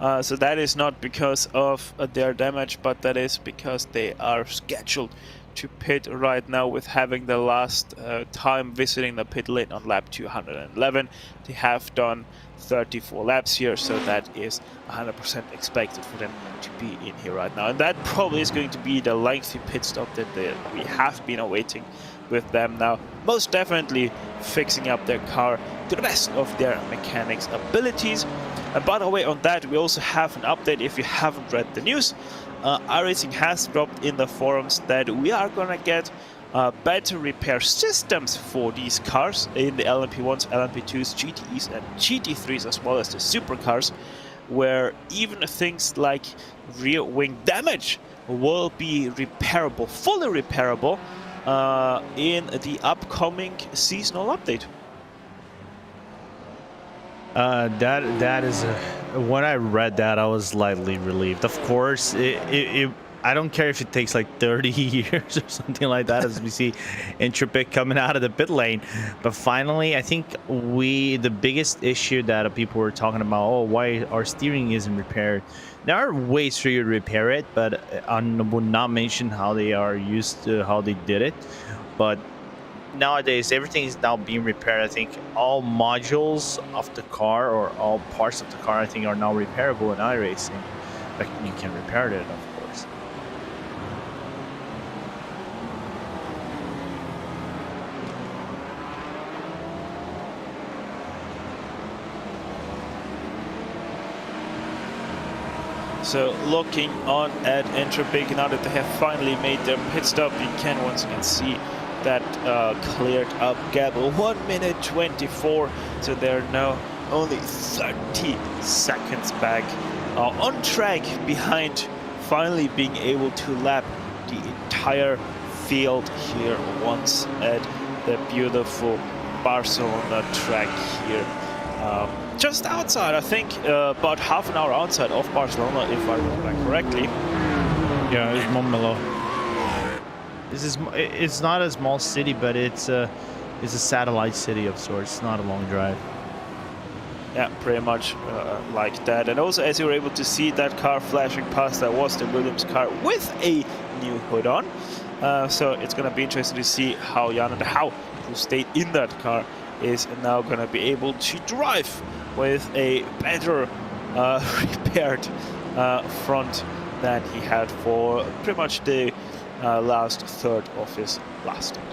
So that is not because of their damage, but that is because they are scheduled to pit right now with having the last time visiting the pit lane on lap 211. They have done 34 laps here, so that is 100% expected for them to be in here right now. And that probably is going to be the lengthy pit stop that we have been awaiting with them now. Most definitely fixing up their car to the best of their mechanics' abilities. And by the way, on that, we also have an update if you haven't read the news. iRacing has dropped in the forums that we are gonna get better repair systems for these cars in the LMP1s, LMP2s, GTEs and GT3s, as well as the supercars, where even things like rear wing damage will be repairable, fully repairable, in the upcoming seasonal update. That is when I read that, I was slightly relieved. Of course, I don't care if it takes like 30 years or something like that, as we see Intrepid coming out of the pit lane. But finally, I think the biggest issue that people were talking about, oh, why our steering isn't repaired. There are ways for you to repair it, but I would not mention how they are used to how they did it. But nowadays, everything is now being repaired. I think all modules of the car or all parts of the car, I think, are now repairable in iRacing. Like, you can repair it, of course. So looking on at Intrepid, now that they have finally made their pit stop, you can once again see that cleared up gap, 1 minute 24, so they're now only 30 seconds back, on track behind finally being able to lap the entire field here once at the beautiful Barcelona track here. Just outside, I think, about half an hour outside of Barcelona, if I remember correctly. Yeah, it's Montmeló. It's not a small city, but it's a satellite city of sorts. It's not a long drive. Yeah, pretty much like that. And also, as you were able to see, that car flashing past, that was the Williams car with a new hood on. So it's going to be interesting to see how Jan de Houw, who stayed in that car, is now going to be able to drive with a better repaired front than he had for pretty much the last third of his last stint.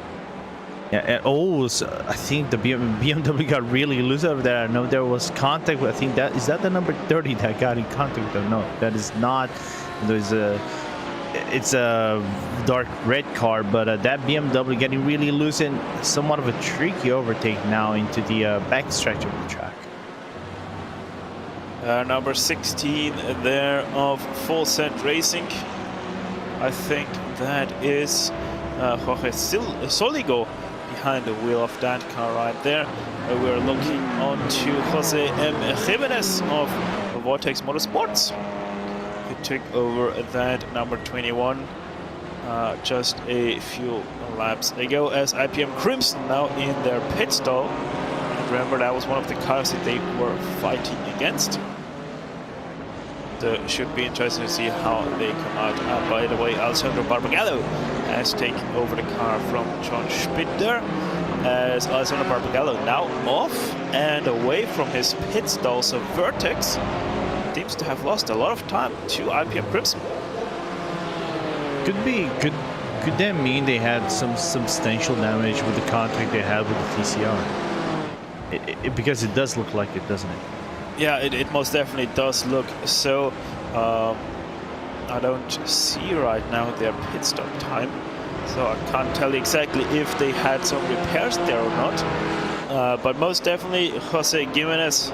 Yeah, and so I think the BMW got really loose over there. I know there was contact. I think is that the number 30 that got in contact with them? No, that is not. It's a dark red car, but that BMW getting really loose and somewhat of a tricky overtake now into the back stretch of the track. Number 16 there of Full Send Racing. I think that is Jorge Soligo behind the wheel of that car right there. We're looking on to Jose M. Jimenez of Vortex Motorsports, who took over that number 21 just a few laps ago, as IPM Crimson now in their pit stall. And remember, that was one of the cars that they were fighting against. Should be interesting to see how they come out. By the way, Alessandro Barbagallo has taken over the car from John Spitter, as Alessandro Barbagallo now off and away from his pit stall. So Vertex seems to have lost a lot of time to IPM Crimson. Could that mean they had some substantial damage with the contact they had with the TCR? Because it does look like it, doesn't it? Yeah, it most definitely does look so. I don't see right now their pit stop time, so I can't tell exactly if they had some repairs there or not. But most definitely, Jose Jimenez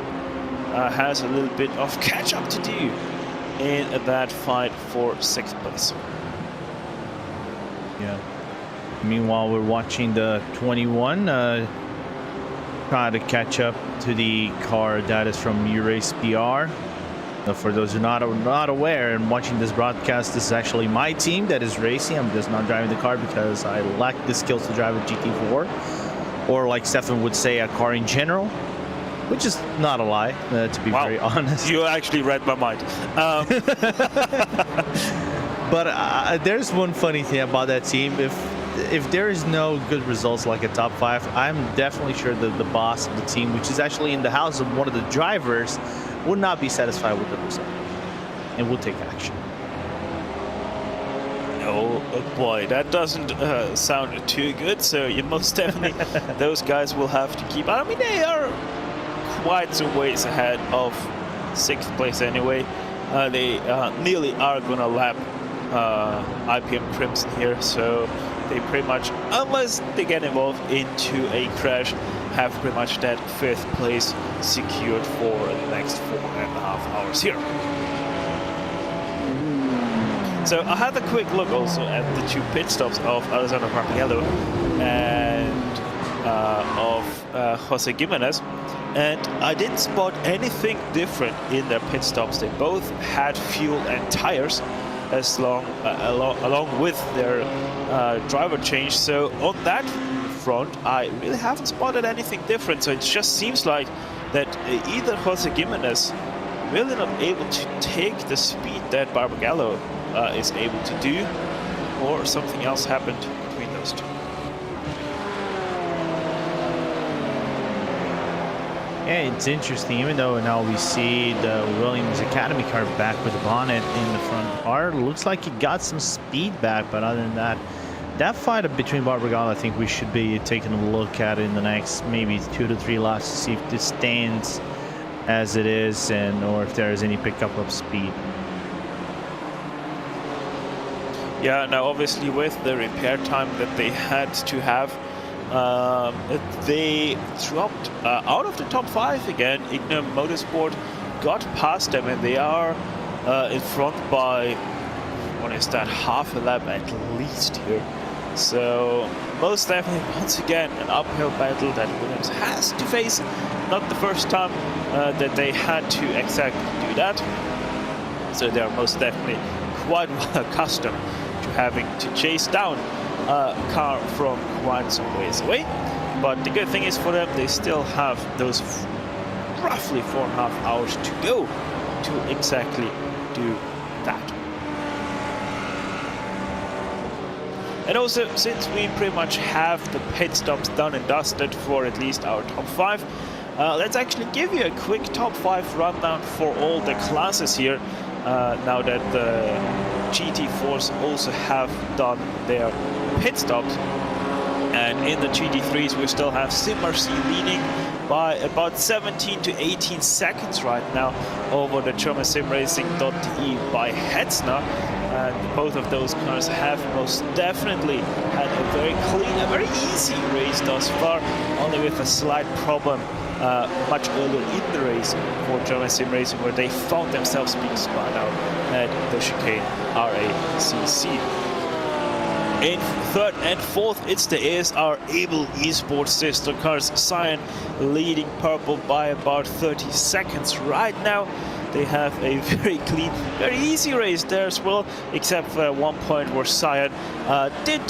has a little bit of catch-up to do in that fight for 6th place. Yeah. Meanwhile, we're watching the 21 try to catch up to the car that is from iRacing PR. For those who are not aware and watching this broadcast, this is actually my team that is racing. I'm just not driving the car because I lack the skills to drive a GT4, or like Stefan would say, a car in general, which is not a lie, to be very honest. You actually read my mind. But there's one funny thing about that team. If there is no good results like a top 5, I'm definitely sure that the boss of the team, which is actually in the house of one of the drivers, would not be satisfied with the result and will take action. Oh boy, that doesn't sound too good. So you most definitely, those guys will have to keep. I mean, they are quite some ways ahead of 6th place anyway. They nearly are gonna lap IPM Crimson here, so they pretty much, unless they get involved into a crash, have pretty much that 5th place secured for the next 4.5 hours here. So I had a quick look also at the 2 pit stops of Alessandro Barbagallo and of Jose Gimenez, and I didn't spot anything different in their pit stops. They both had fuel and tires along with their driver change. So on that front, I really haven't spotted anything different. So it just seems like that either Jose Gimenez really not able to take the speed that Barbagallo is able to do, or something else happened between those two. Yeah, it's interesting. Even though now we see the Williams Academy car back with the bonnet in the front car, looks like it got some speed back. But other than that, that fight between Barbagallo, I think we should be taking a look at it in the next maybe 2 to 3 laps to see if this stands as it is, and or if there is any pickup of speed. Yeah, now obviously with the repair time that they had to have, they dropped out of the top 5 again. Ignum Motorsport got past them, and they are in front by, what is that, half a lap at least here. So most definitely, once again, an uphill battle that Williams has to face. Not the first time that they had to exactly do that. So they are most definitely quite well accustomed to having to chase down a car from quite some ways away. But the good thing is for them, they still have those roughly 4.5 hours to go to exactly do that. And also, since we pretty much have the pit stops done and dusted for at least our top 5, let's actually give you a quick top 5 rundown for all the classes here, now that the GT4s also have done their pit stops. And in the GT3s, we still have SimRC leading by about 17 to 18 seconds right now over the German SimRacing.de by Hetzner. And both of those cars have most definitely had a very clean, a very easy race thus far, only with a slight problem much earlier in the race for German SimRacing, where they found themselves being spun out at the chicane RACC. In 3rd and 4th, it's the ASR Able Esports sister cars. Cyan leading purple by about 30 seconds right now. They have a very clean, very easy race there as well, except for one point where Cyan did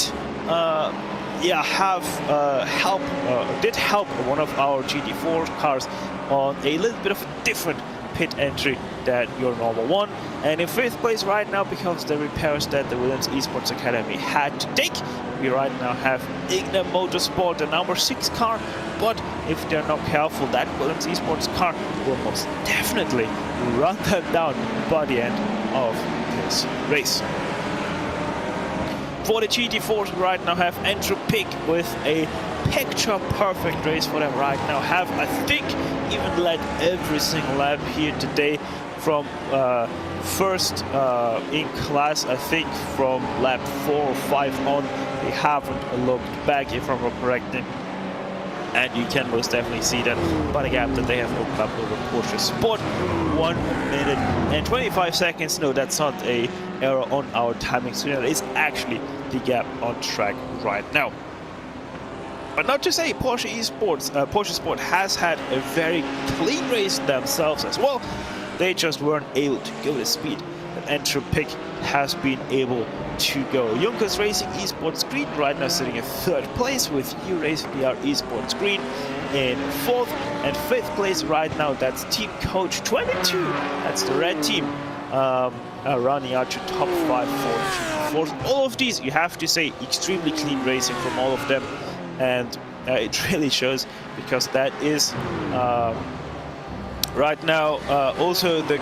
help one of our GT4 cars on a little bit of a different pit entry than your normal one. And in 5th place right now, because the repairs that the Williams Esports Academy had to take, we right now have Ignum Motorsport, the number 6 car. But if they're not careful, that Williams Esports car will most definitely run them down by the end of this race. For the GT4s, we right now have Entropic with a picture-perfect race for them right now. Have, I think, even led every single lap here today from first in class. I think from lap 4 or 5 on, they haven't looked back, if I'm correct. And you can most definitely see that by the gap that they have opened up over Porsche Sport. 1 minute and 25 seconds. No, that's not a error on our timing. So that is actually the gap on track right now. But not to say Porsche Esports, Porsche Sport has had a very clean race themselves as well. They just weren't able to go the speed that Entropic has been able to go. Junkers Racing Esports Green right now sitting in 3rd place, with U-Race BR Esports Green in 4th, and 5th place right now. That's Team Coach 22. That's the red team, running out to top 5 for all of these. You have to say extremely clean racing from all of them, and it really shows, because that is right now also the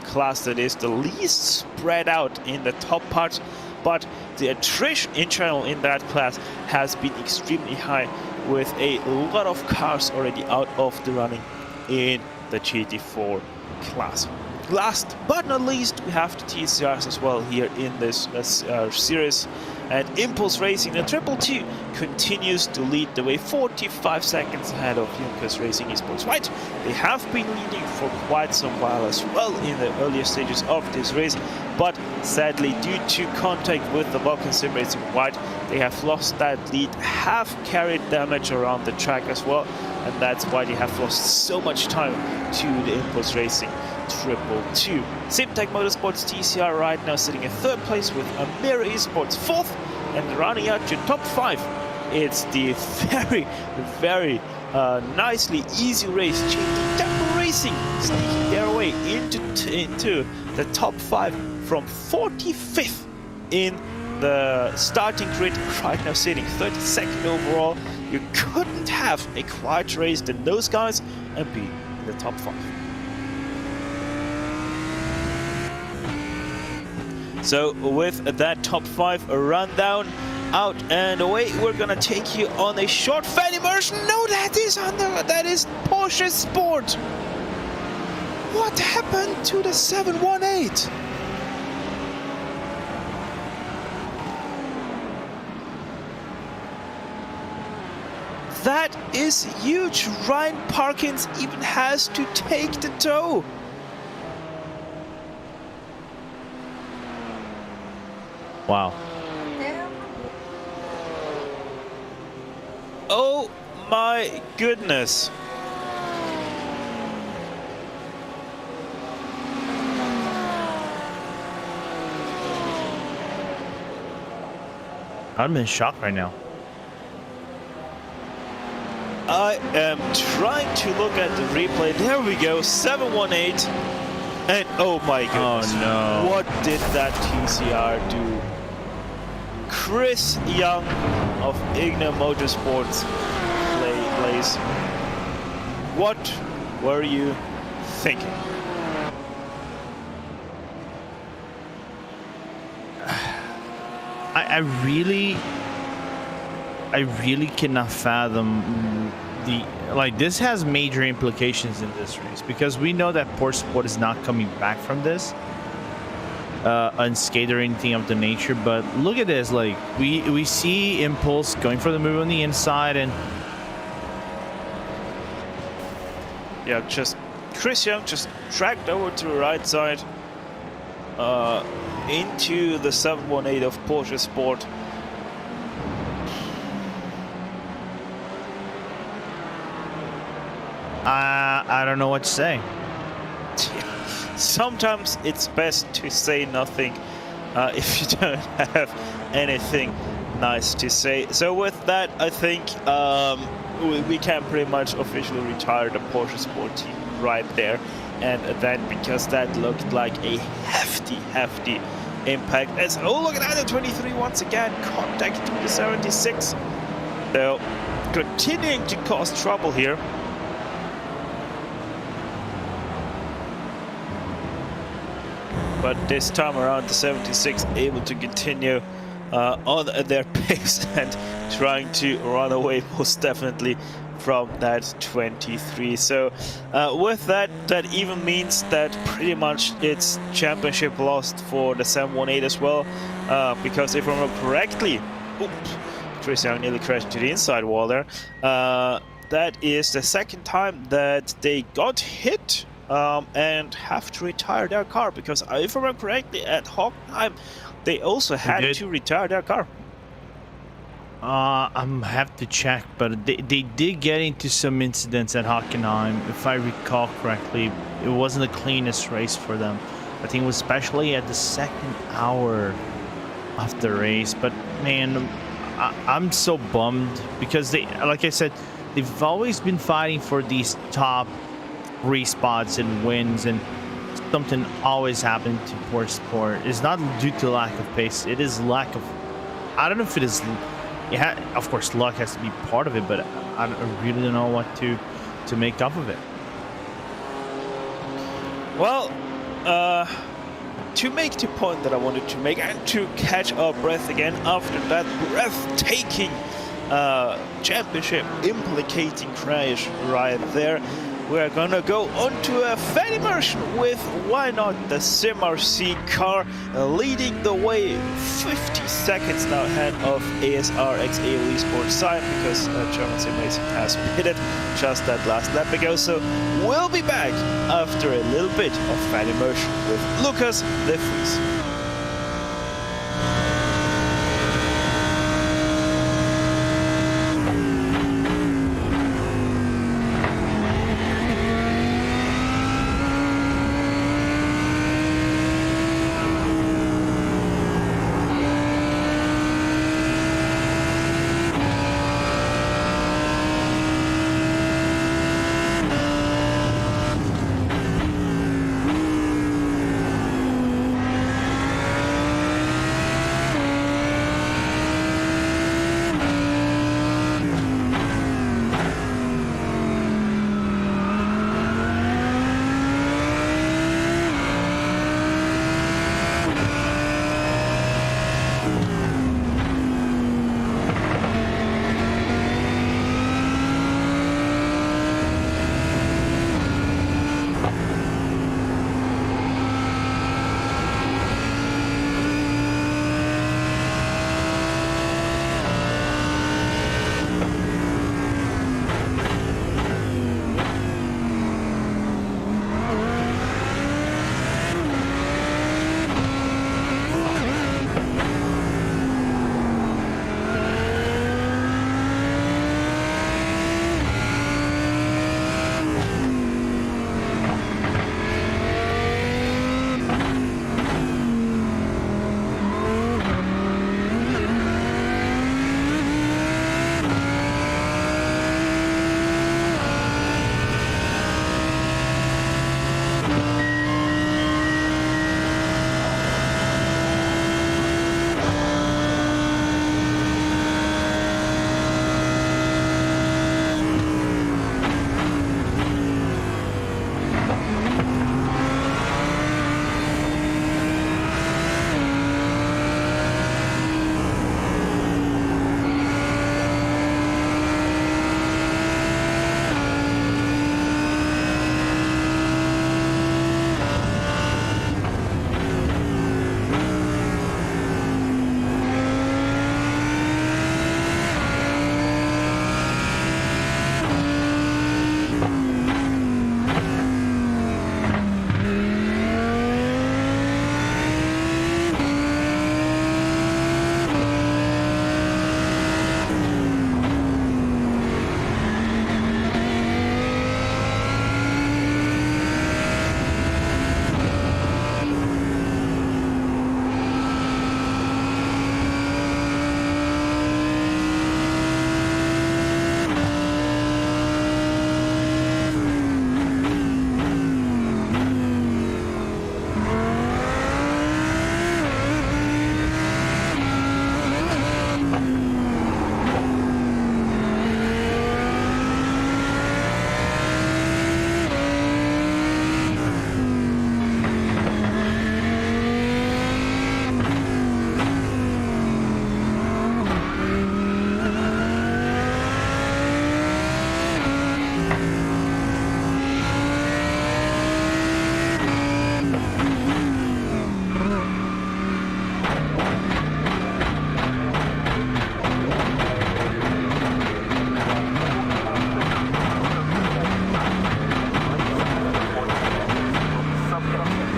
class that is the least spread out in the top part, but the attrition in general in that class has been extremely high, with a lot of cars already out of the running in the GT4 class. Last but not least, we have the TCRs as well here in this series, and Impulse Racing, the 222, continues to lead the way, 45 seconds ahead of Junkers Racing Esports White. They have been leading for quite some while as well in the earlier stages of this race, but sadly, due to contact with the Vulcan Sim Racing White, they have lost that lead, have carried damage around the track as well, and that's why they have lost so much time to the Impulse Racing 222. Simtech Motorsports TCR right now sitting in 3rd place, with Amira Esports 4th, and running out to top 5. It's the very nicely easy race. GT Temple Racing sneaking their way into the top 5 from 45th in the starting grid, right now sitting 32nd overall. You couldn't have a quieter race than those guys and be in the top 5. So with that top 5 rundown out and away, we're gonna take you on a short fan immersion. No, that is Porsche Sport. What happened to the 718? That is huge. Ryan Parkins even has to take the tow. Wow. Oh my goodness. I'm in shock right now. I am trying to look at the replay. There we go, 718. And oh my goodness. Oh no. What did that TCR do? Chris Young of Igna Motorsports plays. What were you thinking? I really cannot fathom this has major implications in this race, because we know that Porsche Sport is not coming back from this unscathed or anything of the nature. But look at this, like we see Impulse going for the move on the inside, and yeah, just Chris Young just dragged over to the right side into the 718 of Porsche Sport. I don't know what to say. Sometimes it's best to say nothing if you don't have anything nice to say. So with that, I think we can pretty much officially retire the Porsche Sport team right there. And then, because that looked like a hefty impact. As, oh, look at that, the 23 once again contacting the 76. So continuing to cause trouble here. But this time around, the 76 able to continue on their pace and trying to run away most definitely from that 23. So with that, that even means that pretty much it's championship lost for the 718 as well, because if I remember correctly, oops, Chris Young nearly crashed into the inside wall there. That is the second time that they got hit and have to retire their car, because if I remember correctly, at Hockenheim they also had to retire their car. I'm have to check, but they did get into some incidents at Hockenheim. If I recall correctly, it wasn't the cleanest race for them. I think it was especially at the second hour of the race. But man, I'm so bummed because they, like I said, they've always been fighting for these top 3 spots and wins, and something always happened to Porsche Sport. It's not due to lack of pace. It is lack of, I don't know if it is, yeah, of course luck has to be part of it, but I really don't know what to make up of it. Well, to make the point that I wanted to make and to catch our breath again after that breathtaking championship implicating crash right there, we're gonna go on to a fan immersion with, why not, the SimRC car leading the way 50 seconds now ahead of ASRXA Esports side, because German Sim Racing has pitted just that last lap ago. So we'll be back after a little bit of fan immersion with Lucas De Vries.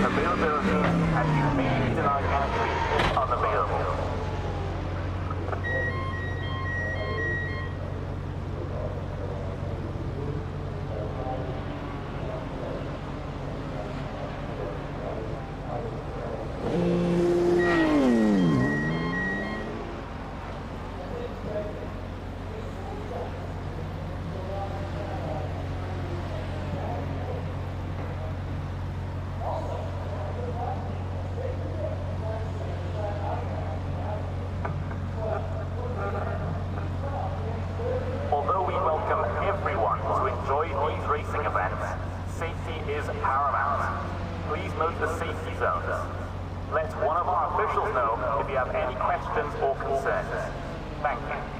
availability and you may deny entry on the Although we welcome everyone to enjoy these racing events, safety is paramount. Please note the safety zones. Let one of our officials know if you have any questions or concerns. Thank you.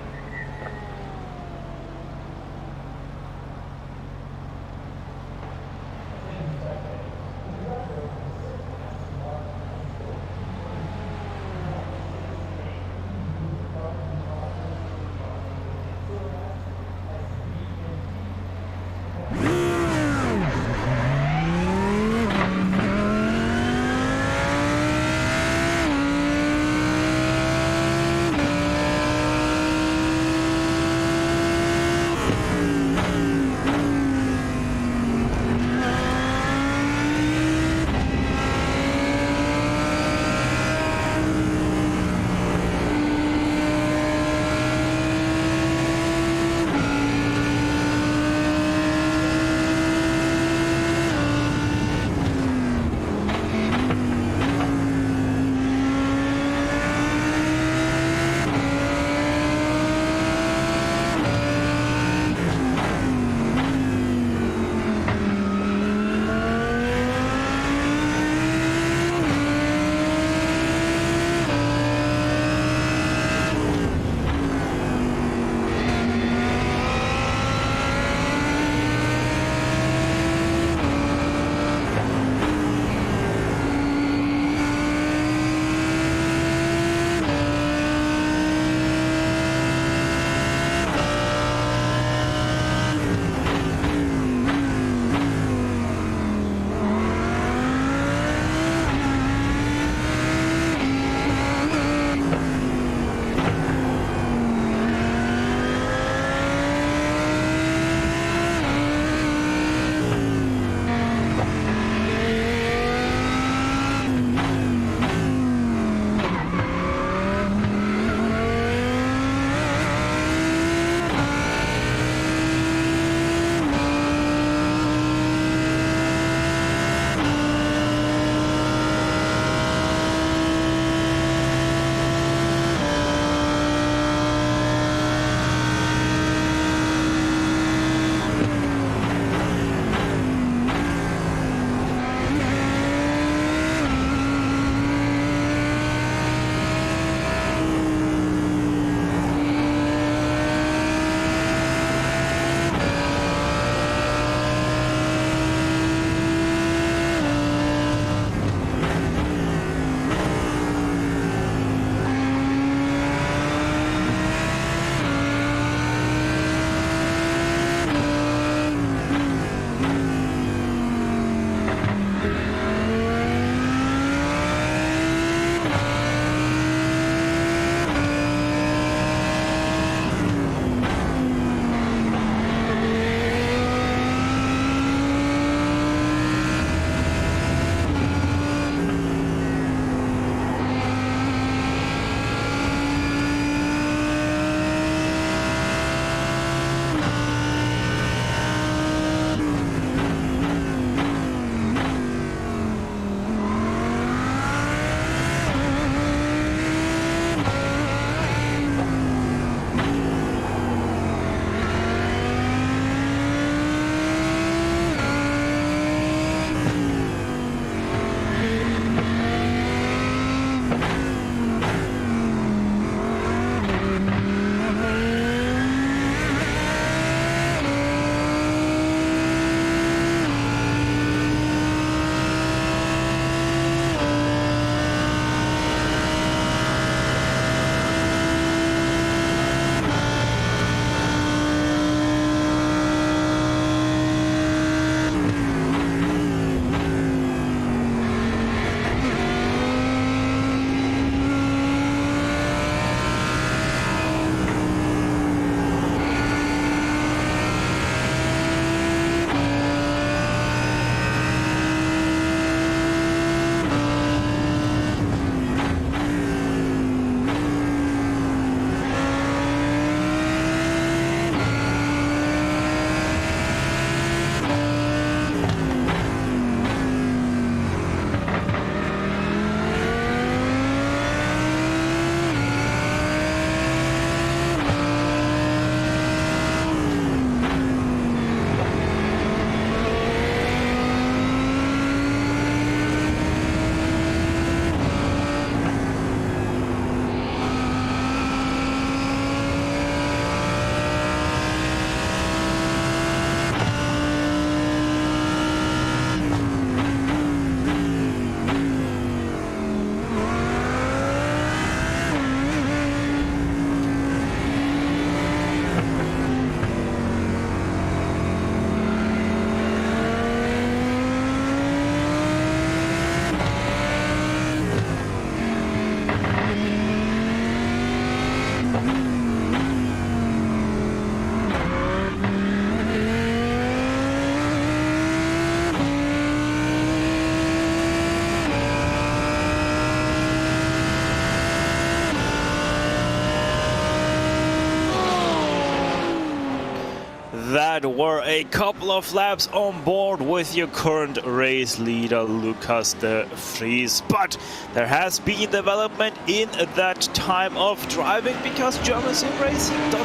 that were a couple of laps on board with your current race leader, Lucas de Vries. But there has been development in that time of driving, because German Sim Racing.de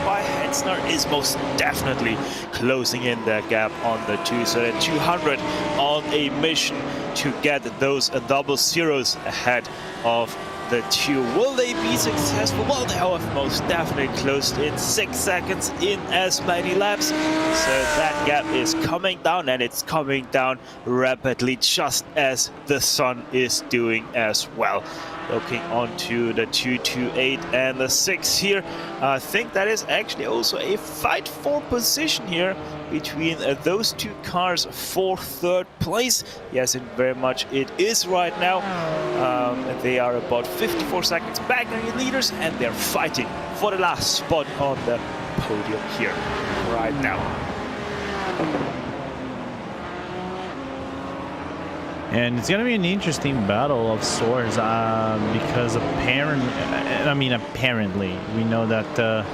by Hetzner is most definitely closing in their gap on the 2. So the 200 on a mission to get those double zeros ahead of the 2. Will they be successful? Well, they have most definitely closed in 6 seconds in as many laps. So that gap is coming down, and it's coming down rapidly, just as the sun is doing as well. Looking onto the 228 and the 6 here, I think that is actually also a fight for position here between those two cars for third place. Yes, and very much it is right now. They are about 54 seconds back on your leaders, and they're fighting for the last spot on the podium here right now. And it's going to be an interesting battle of sorts, because apparently we know that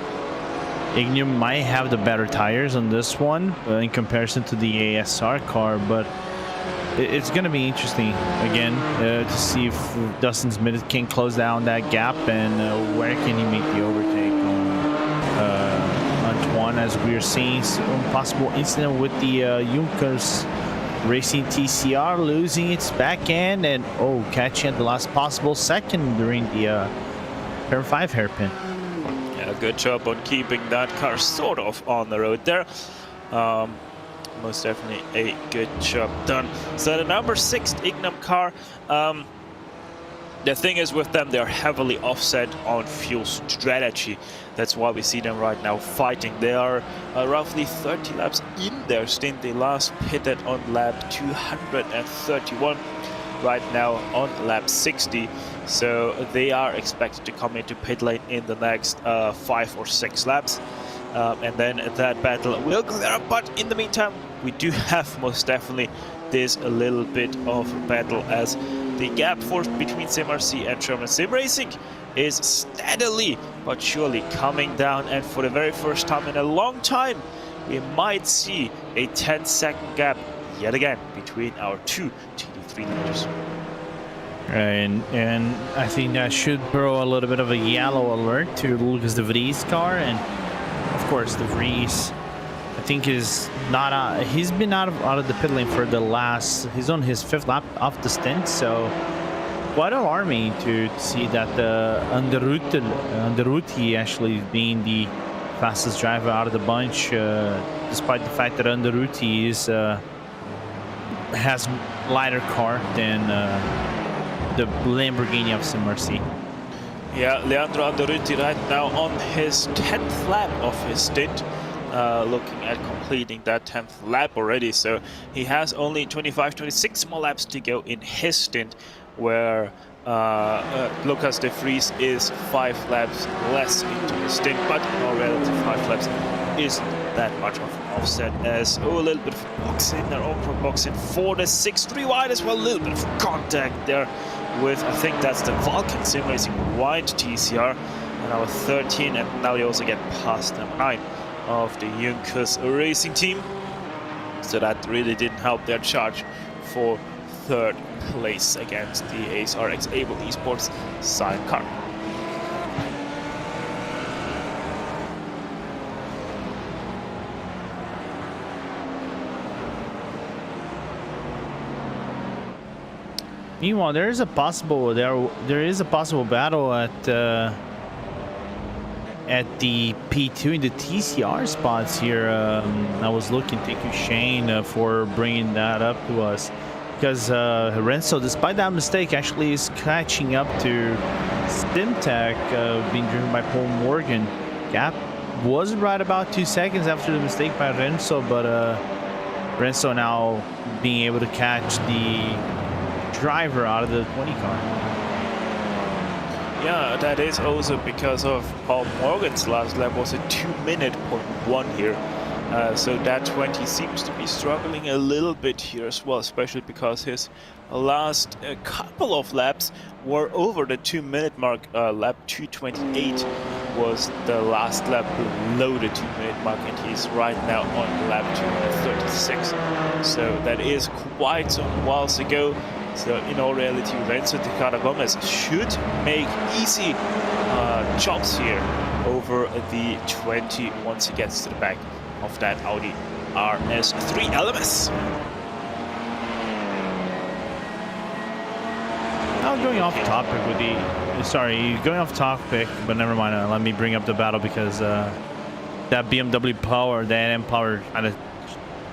Ignium might have the better tires on this one in comparison to the ASR car, but it's going to be interesting again to see if Dustin Smith can close down that gap, and where can he make the overtake on Antoine, as we're seeing some possible incident with the Junkers Racing TCR losing its back end, and catching at the last possible second during the turn 5 hairpin. Yeah, good job on keeping that car sort of on the road there. Most definitely a good job done. So the number 6 Ignum car, the thing is with them, they're heavily offset on fuel strategy. That's why we see them right now fighting. They are roughly 30 laps in their stint. They last pitted on lap 231, right now on lap 60. So they are expected to come into pit lane in the next 5 or 6 laps. And then that battle will go there. But in the meantime, we do have most definitely this a little bit of battle, as the gap between SimRC and German Sim Racing is steadily but surely coming down, and for the very first time in a long time we might see a 10-second gap yet again between our two TD3 leaders. And I think that should throw a little bit of a yellow alert to Lucas de Vries' car, and of course de Vries, I think, is not he's been out of the pit lane for the last, he's on his 5th lap of the stint, so quite alarming to see that Underuti actually being the fastest driver out of the bunch, despite the fact that Underuti has lighter car than the Lamborghini of SimRC. Yeah, Leandro Underuti right now on his 10th lap of his stint, looking at completing that 10th lap already. So he has only 25-26 more laps to go in his stint, where Lucas de Vries is 5 laps less into his stint, but in all reality 5 laps isn't that much of an offset, as a little bit of boxing, their own boxing for the 6-3 wide as well, a little bit of contact there with, I think that's the Vulcan Sim Racing wide TCR, and our 13, and now they also get past number 9 of the Junkers Racing team, so that really didn't help their charge for 3rd place against the ASRX Able Esports sidecar. Meanwhile, there is a possible battle at the P2 in the TCR spots here. I was looking, thank you Shane for bringing that up to us, because Renzo, despite that mistake, actually is catching up to StimTech, being driven by Paul Morgan. Gap was right about 2 seconds after the mistake by Renzo, but Renzo now being able to catch the driver out of the 20 car. Yeah, that is also because of Paul Morgan's last lap was a 2-minute.1 here. So that 20 seems to be struggling a little bit here as well, especially because his last couple of laps were over the 2-minute mark, lap 2:28 was the last lap loaded to mid-mark, and he's right now on lap 236. So that is quite some whiles ago. So in all reality, Renzo de Catalunya should make easy jumps here over the 20 once he gets to the back of that Audi RS3 LMS. Now going off topic with the, going off topic, but never mind. Let me bring up the battle because that BMW power, that M power, kind of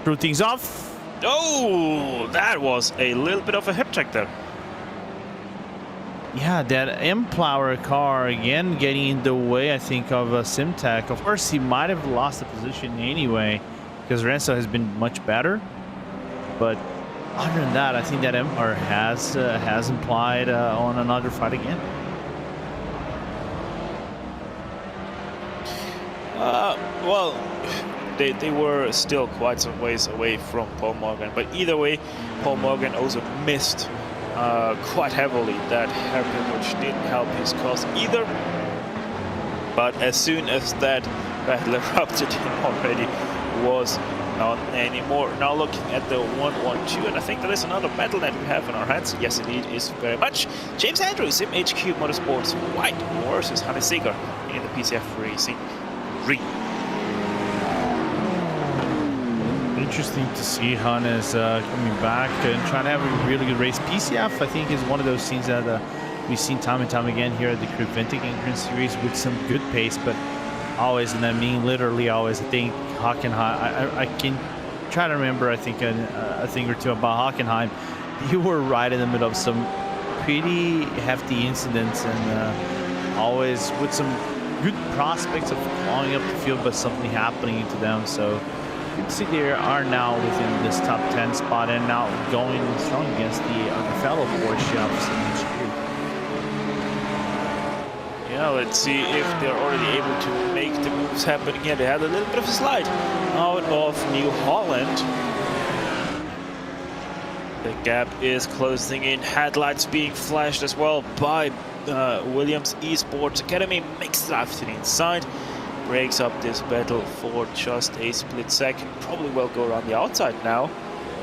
threw things off. Oh, that was a little bit of a hip check there. Yeah, that M-Power car again getting in the way, I think, of Simtek. Of course, he might have lost the position anyway because Renzo has been much better. But other than that, I think that M-Power has implied on another fight again. Well, they were still quite some ways away from Paul Morgan. But either way, Paul Morgan also missed quite heavily that hairpin, which didn't help his cause either. But as soon as that battle erupted, him already was not anymore. Now looking at the 1-1-2, and I think there is another battle that we have in our hands. Yes, indeed, is very much. James Andrews, SimHQ Motorsports White versus Hannes Seeger in the PCF Racing 3. Interesting to see Hannes coming back and trying to have a really good race. PCF, I think, is one of those things that we've seen time and time again here at the Creventic Endurance Series with some good pace, but always, and I mean literally always, I think Hockenheim, I can try to remember, I think, a thing or two about Hockenheim. You were right in the middle of some pretty hefty incidents and always with some good prospects of clawing up the field, but something happening to them. So you can see they are now within this top 10 spot and now going strong against the other fellow Porsche of SimHQ. Yeah, let's see if they're already able to make the moves happen again. They had a little bit of a slide out of New Holland. The gap is closing in. Headlights being flashed as well by Williams Esports Academy. Makes it out to the inside. Breaks up this battle for just a split second. Probably will go around the outside now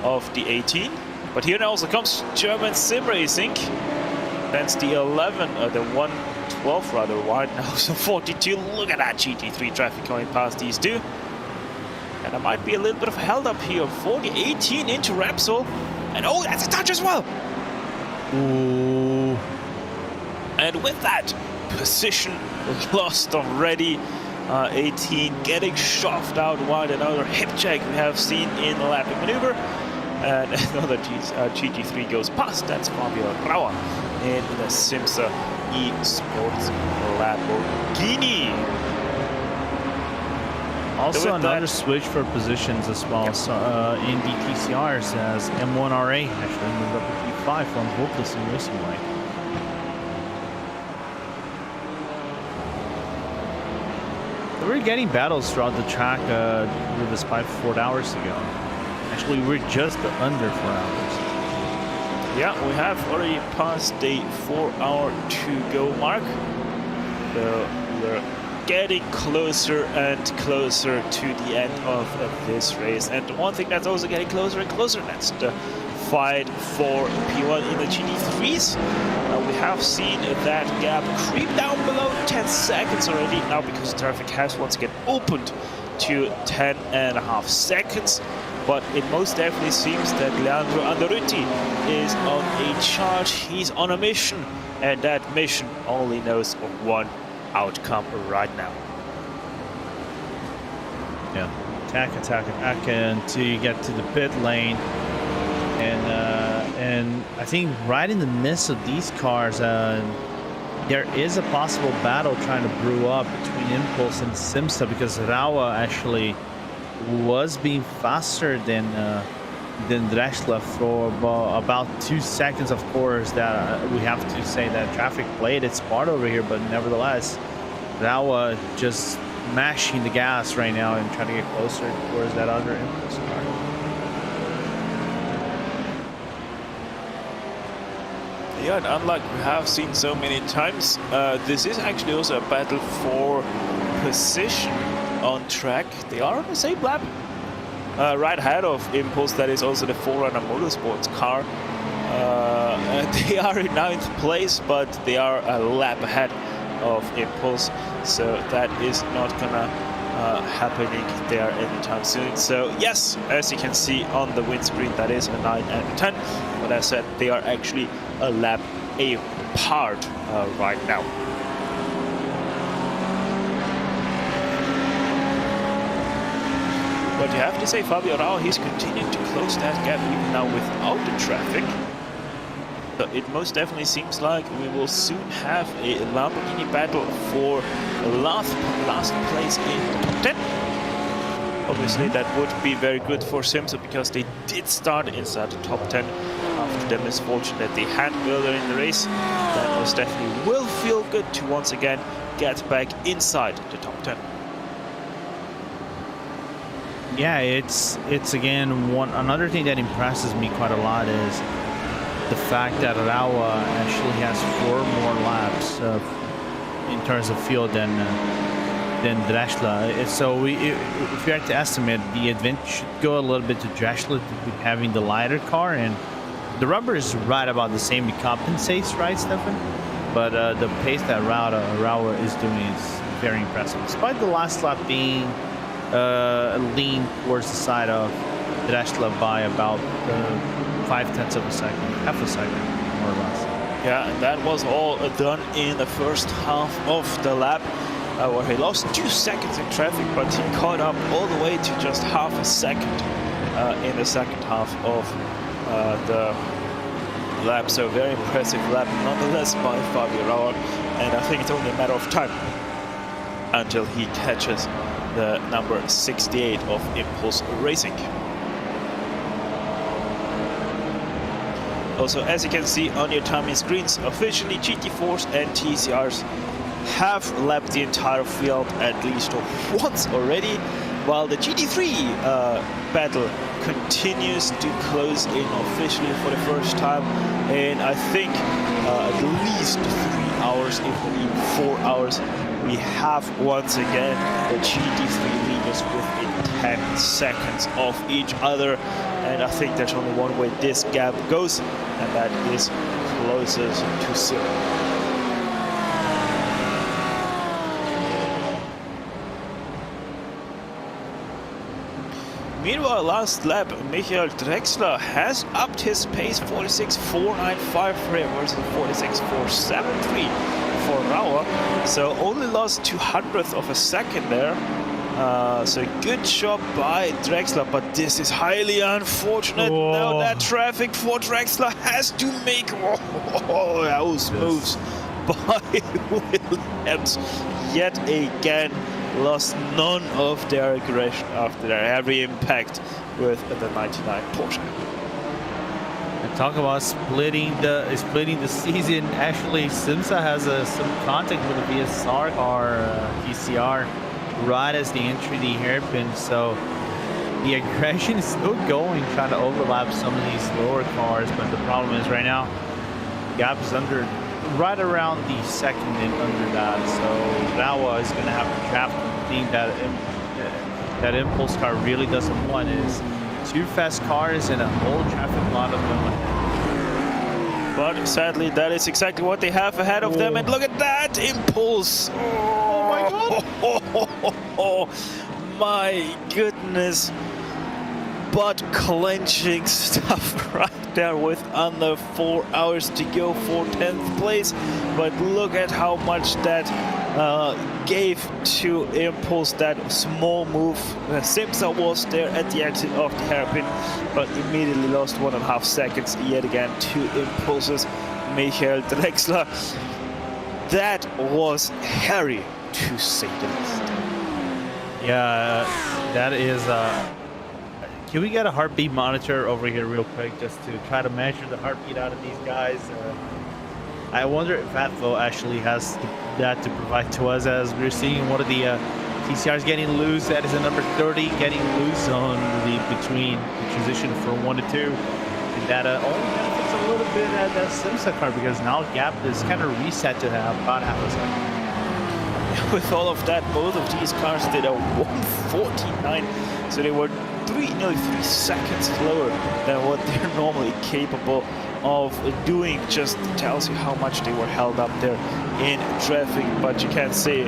of the 18. But here now also comes German Sim Racing. That's the 11, the 112 rather wide now, so 42. Look at that GT3 traffic coming past these two. And there might be a little bit of held up here for the 18 into Repsol. And oh, that's a touch as well. Ooh. And with that, position lost already. 18 getting shoved out wide. Another hip check we have seen in the lapping maneuver. And another GT3 goes past. That's Fabio Rauer in the Simsa Esports Lamborghini. Also another switch for positions as well. So, in the TCRs as M1RA actually moved up to P5 from Hopeless in Racing White. We're getting battles throughout the track with the spy 4 hours ago. Actually, we're just under 4 hours. Yeah, we have already passed the 4-hour to-go mark. So we're getting closer and closer to the end of this race. And one thing that's also getting closer and closer, that's the fight for P1 in the GT3s. We have seen that gap creep down below 10 seconds already now because the traffic has once again opened to 10.5 seconds. But it most definitely seems that Leandro Anderuti is on a charge. He's on a mission, and that mission only knows of one outcome right now. Yeah, attack until you get to the pit lane. And I think right in the midst of these cars, there is a possible battle trying to brew up between Impulse and Simsa because Rawa actually was being faster than Drexler for about 2 seconds. Of course, that we have to say that traffic played its part over here, but nevertheless, Rawa just mashing the gas right now and trying to get closer towards that other Impulse car. Yeah, and unlike we have seen so many times, this is actually also a battle for position on track. They are on the same lap, right ahead of Impulse. That is also the Forerunner Motorsports car. They are in 9th place, but they are a lap ahead of Impulse, so that is not gonna happening there anytime soon. So yes, as you can see on the windscreen, that is a 9 and a 10, but as I said, they are actually a lap apart right now. But you have to say, Fabio Rao, he's continuing to close that gap even now without the traffic. So it most definitely seems like we will soon have a Lamborghini battle for last place in the top 10. Obviously, that would be very good for Simsa because they did start inside the top 10 after the misfortune that they had earlier in the race. That most definitely will feel good to once again get back inside the top 10. Yeah, it's again another thing that impresses me quite a lot is the fact that Rawa actually has 4 more laps in terms of field than Drexler. So if you had to estimate, the advantage should go a little bit to Drexler having the lighter car, and the rubber is right about the same. It compensates, right, Stefan? But the pace that Rawa is doing is very impressive, despite the last lap being lean towards the side of Drexler by about 0.5 of a second, half a second, more or less. Yeah, and that was all done in the first half of the lap, where he lost 2 seconds in traffic, but he caught up all the way to just half a second in the second half of the lap. So very impressive lap nonetheless by Fabio Rauer, and I think it's only a matter of time until he catches the number 68 of Impulse Racing. Also, as you can see on your timing screens, officially GT4s and TCRs have lapped the entire field at least once already, while the GT3 battle continues to close in officially for the first time in, I think, at least 3 hours, if not even 4 hours. We have once again the GT3 leaders within 10 seconds of each other, and I think there's only one way this gap goes, and that is closest to 0. Meanwhile, last lap, Michael Drexler has upped his pace, 46.495 versus 46.473 for Rauer. So only lost 200th of a second there. So good job by Drexler, but this is highly unfortunate. Whoa. Now that traffic for Drexler has to make those moves by Williams yet again. Lost none of their aggression after their heavy impact with the 99 Porsche. And talk about splitting the season. Actually, Simsa has some contact with the VSR car, TCR, right as the entry the hairpin. So the aggression is still going, trying to overlap some of these lower cars. But the problem is right now, the gap is right around the second and under that. So Rawa is going to have to draft the thing that Impulse car really doesn't want is 2 fast cars and a whole traffic lot of them ahead. But sadly, that is exactly what they have ahead of them. And look at that Impulse! Oh my god! Oh my goodness! Butt clenching stuff right there with under 4 hours to go for 10th place. But look at how much that gave to Impulse, that small move. Simsa was there at the exit of the hairpin, but immediately lost 1.5 seconds yet again to Impulse's Michael Drexler. That was hairy, to say the least. Yeah, that is... Can we get a heartbeat monitor over here real quick just to try to measure the heartbeat out of these guys? I wonder if Atvo actually has that to provide to us, as we're seeing one of the TCRs getting loose. That is the number 30 getting loose on the between the transition from 1 to 2. And that only benefits a little bit at that Simsa car because now gap is kind of reset to have about half a second. With all of that, both of these cars did a 149, so they were nearly 3 seconds slower than what they're normally capable of doing. Just tells you how much they were held up there in traffic. But you can say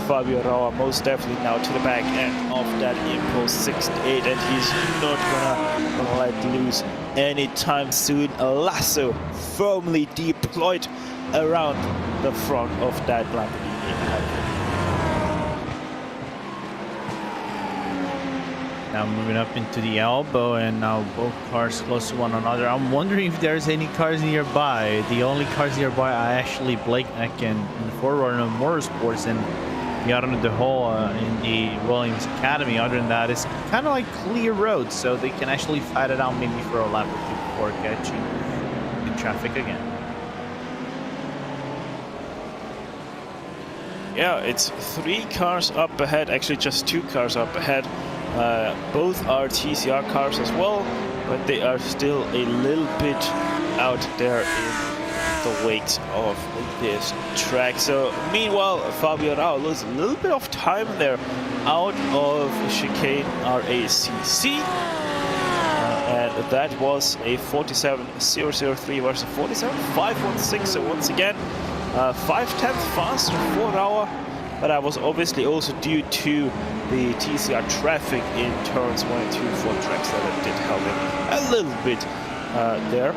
Fabio Rauer most definitely now to the back end of that Impulse 68, and he's not gonna let loose anytime soon. A lasso firmly deployed around the front of that Lamborghini. Now moving up into the elbow, and now both cars close to one another. I'm wondering if there's any cars nearby. The only cars nearby are actually Blake Eck and Forerunner Motorsports and Bjarne de Hall in the Williams Academy. Other than that, it's kind of like clear roads, so they can actually fight it out maybe for a lap or two before catching the traffic again. Yeah, it's 3 cars up ahead, actually just 2 cars up ahead. Both are TCR cars as well, but they are still a little bit out there in the weight of this track. So meanwhile, Fabio Rauer loses a little bit of time there out of chicane RACC. And that was a 47.003 versus 47.516. So once again, 5/10 faster for Rauer. But that was obviously also due to the TCR traffic in turns 1 and 2 for tracks that did help him a little bit there.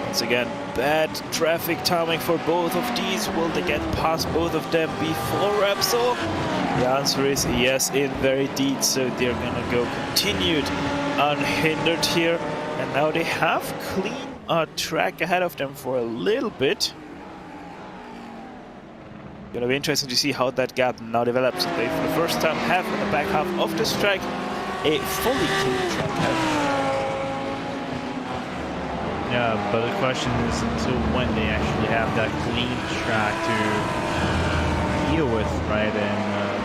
Once again, bad traffic timing for both of these. Will they get past both of them before Repsol? The answer is yes, indeed. So they're gonna go continued unhindered here. And now they have clean track ahead of them for a little bit. Gonna be interesting to see how that gap now develops. They, for the first time, have in the back half of this track a fully clean track ahead. Yeah, but the question is until when they actually have that clean track to deal with, right? And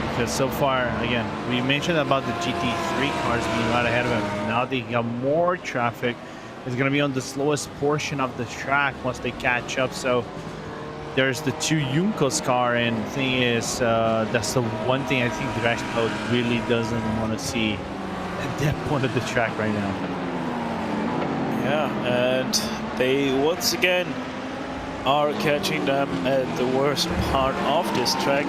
because so far, again, we mentioned about the GT3 cars being right ahead of them. Now they got more traffic. It's gonna be on the slowest portion of the track once they catch up. So there's the 2 Juncos car, and the thing is, that's the one thing I think the race code really doesn't want to see at that point of the track right now. Yeah, and they once again are catching them at the worst part of this track,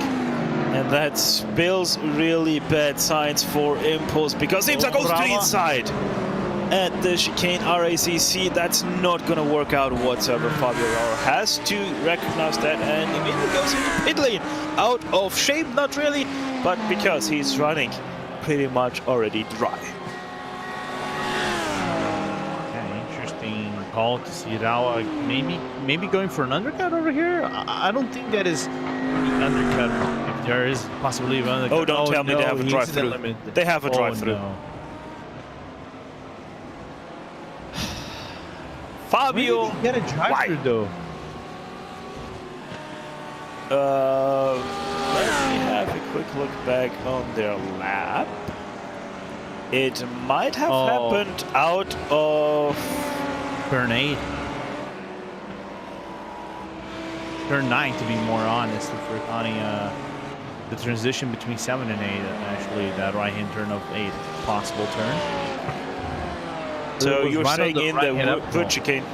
and that spills really bad signs for Impulse because Imsa goes to the inside. At the chicane RACC, that's not gonna work out whatsoever. Fabio Rauer has to recognize that and immediately goes into pit lane. Out of shape, not really, but because he's running pretty much already dry. Yeah, interesting call to see Rauer maybe going for an undercut over here. I don't think that is the undercut. If there is possibly an undercut. Oh, don't tell me they have a drive-through. They have a drive-through. No. Fabio, get a drive-through though. Let me have a quick look back on their lap. It might have happened out of turn 8. Turn 9 to be more honest, if we're counting the transition between 7 and 8, actually that right-hand turn of 8 possible turn. So you're saying in the wood chicane?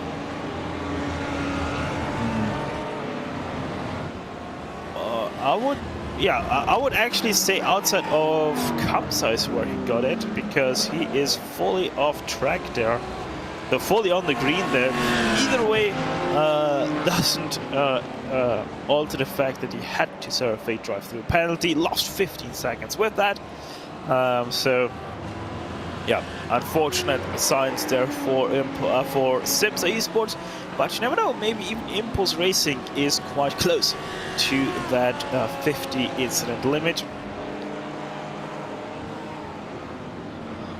I would actually say outside of Kamsa is where he got it, because he is fully off track there. So fully on the green there. Either way, doesn't alter the fact that he had to serve a drive-through penalty. Lost 15 seconds with that. So yeah, unfortunate signs there for Simsa Esports, but you never know, maybe even Impulse Racing is quite close to that 50 incident limit.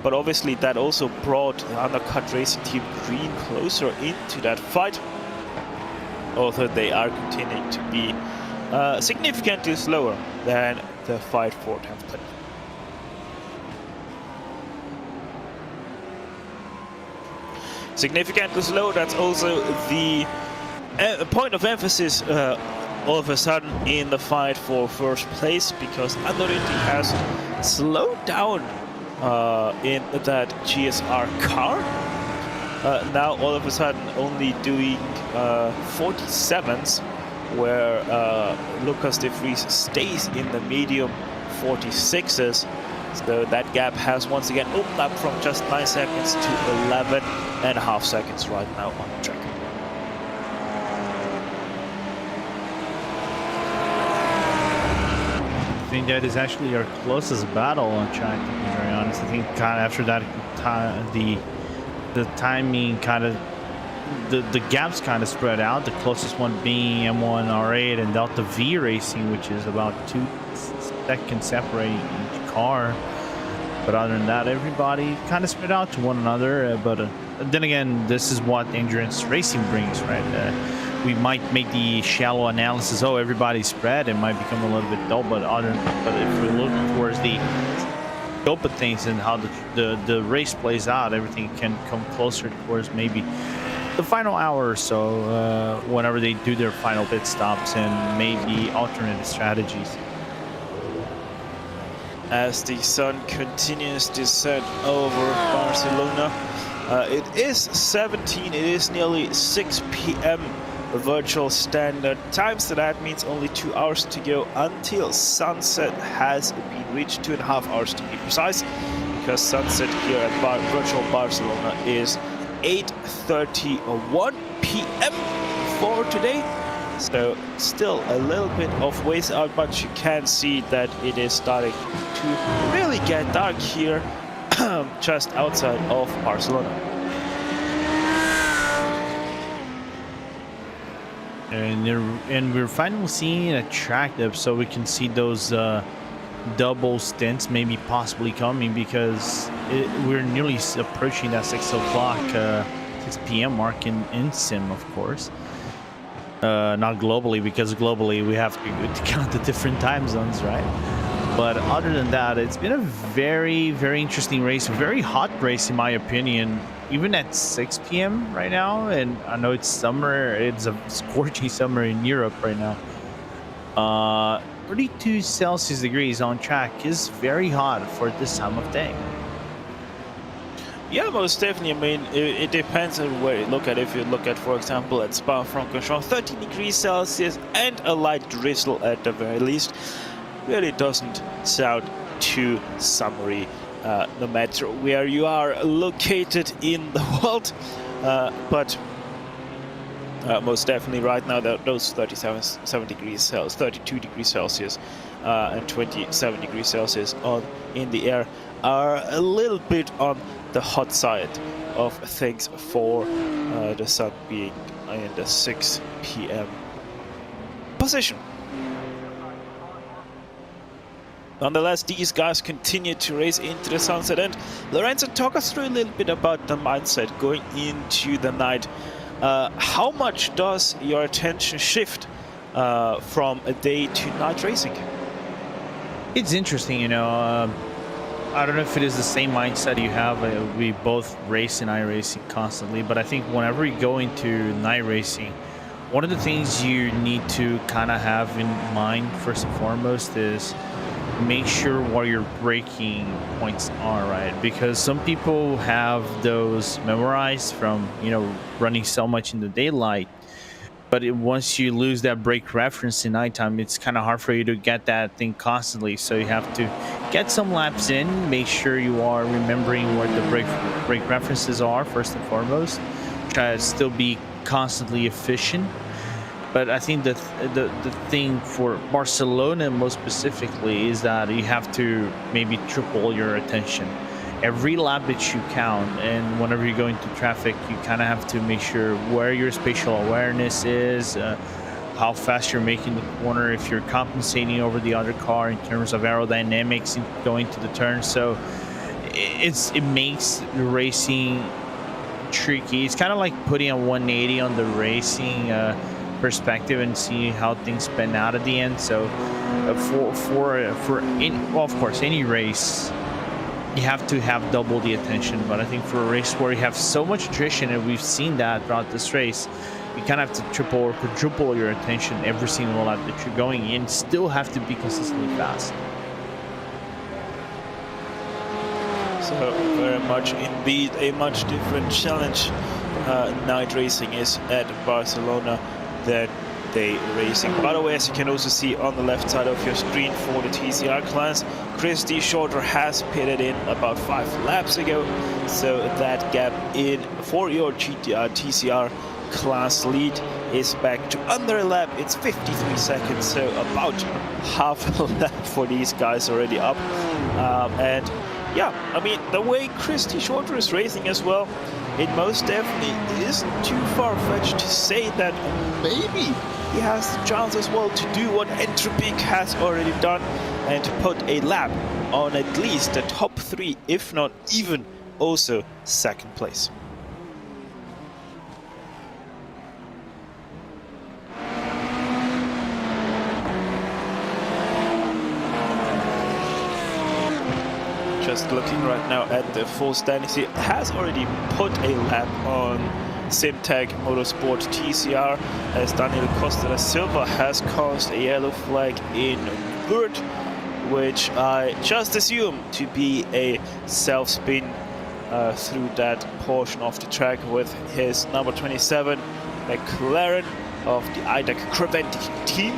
But obviously that also brought the undercut racing team Green closer into that fight, although they are continuing to be significantly slower than the fight for 10th place. significantly slow. That's also the point of emphasis all of a sudden in the fight for first place, because Andoriti has slowed down in that GSR car. Now all of a sudden only doing 47s, where Lucas de Vries stays in the medium 46s. So that gap has once again opened up from just 9 seconds to 11.5 seconds right now on the track. I think that is actually our closest battle on track, to be very honest. I think kind of after that, the timing kind of, the gaps kind of spread out. The closest one being M1 R8 and Delta V Racing, which is about 2 seconds separating each car. But other than that, everybody kind of spread out to one another. But then again, this is what endurance racing brings, right? We might make the shallow analysis, oh, everybody's spread, it might become a little bit dull. But if we look towards the scope of things and how the race plays out, everything can come closer towards maybe the final hour or so, whenever they do their final pit stops and maybe alternate strategies. As the sun continues to set over Barcelona, it is 17, it is nearly 6 p.m. virtual standard time, so that means only 2 hours to go until sunset has been reached, 2.5 hours to be precise, because sunset here at virtual Barcelona is 8:31 p.m. for today. So still a little bit of ways out, but you can see that it is starting to really get dark here just outside of Barcelona. And we're finally seeing a track depth, so we can see those double stints maybe possibly coming, because we're nearly approaching that 6 p.m. mark in sim, of course. Not globally, because globally we have to count the different time zones, right? But other than that, it's been a very, very interesting race, a very hot race in my opinion, even at 6 p.m. right now. And I know it's summer, it's a scorching summer in Europe right now. 32 Celsius degrees on track is very hot for this time of day. Yeah, most definitely. I mean, it depends on where you look at. If you look at, for example, at Spa-Francorchamps, 13 degrees Celsius and a light drizzle at the very least, really doesn't sound too summery, no matter where you are located in the world. But most definitely right now, those 32 degrees Celsius and 27 degrees Celsius in the air are a little bit on the hot side of things for the sun being in the 6 p.m. position. Nonetheless, these guys continue to race into the sunset. And Lorenzo, talk us through a little bit about the mindset going into the night. How much does your attention shift from a day to night racing? It's interesting, you know. I don't know if it is the same mindset you have. We both race in iRacing constantly, but I think whenever you go into night racing, one of the things you need to kind of have in mind first and foremost is make sure where your braking points are, right? Because some people have those memorized from, you know, running so much in the daylight, but once you lose that brake reference in nighttime, it's kind of hard for you to get that thing constantly. So you have to get some laps in, make sure you are remembering where the brake references are first and foremost. Try to still be constantly efficient. But I think the thing for Barcelona most specifically is that you have to maybe triple your attention. Every lap that you count, and whenever you go into traffic, you kind of have to make sure where your spatial awareness is, how fast you're making the corner, if you're compensating over the other car in terms of aerodynamics going to the turn. So it makes the racing tricky. It's kind of like putting a 180 on the racing perspective and see how things pan out at the end. So for any, well, of course, any race, you have to have double the attention. But I think for a race where you have so much attrition, and we've seen that throughout this race, you kind of have to triple or quadruple your attention every single lap that you're going in, still have to be consistently fast. So very much indeed a much different challenge night racing is at Barcelona than day racing. By the way, as you can also see on the left side of your screen for the TCR class, Christy Shorter has pitted in about 5 laps ago, so that gap in for your TCR class lead is back to under a lap. It's 53 seconds, so about half a lap for these guys already up. And yeah, I mean, the way Christy Shorter is racing as well, it most definitely isn't too far-fetched to say that maybe he has the chance as well to do what Entropy has already done and to put a lap on at least the top 3, if not even also second place. Just looking right now at the full standings, he has already put a lap on Simtech Motorsport TCR, as Daniel Costa da Silva has caused a yellow flag in third, which I just assume to be a self-spin through that portion of the track with his number 27 McLaren of the IDAC Creventic team.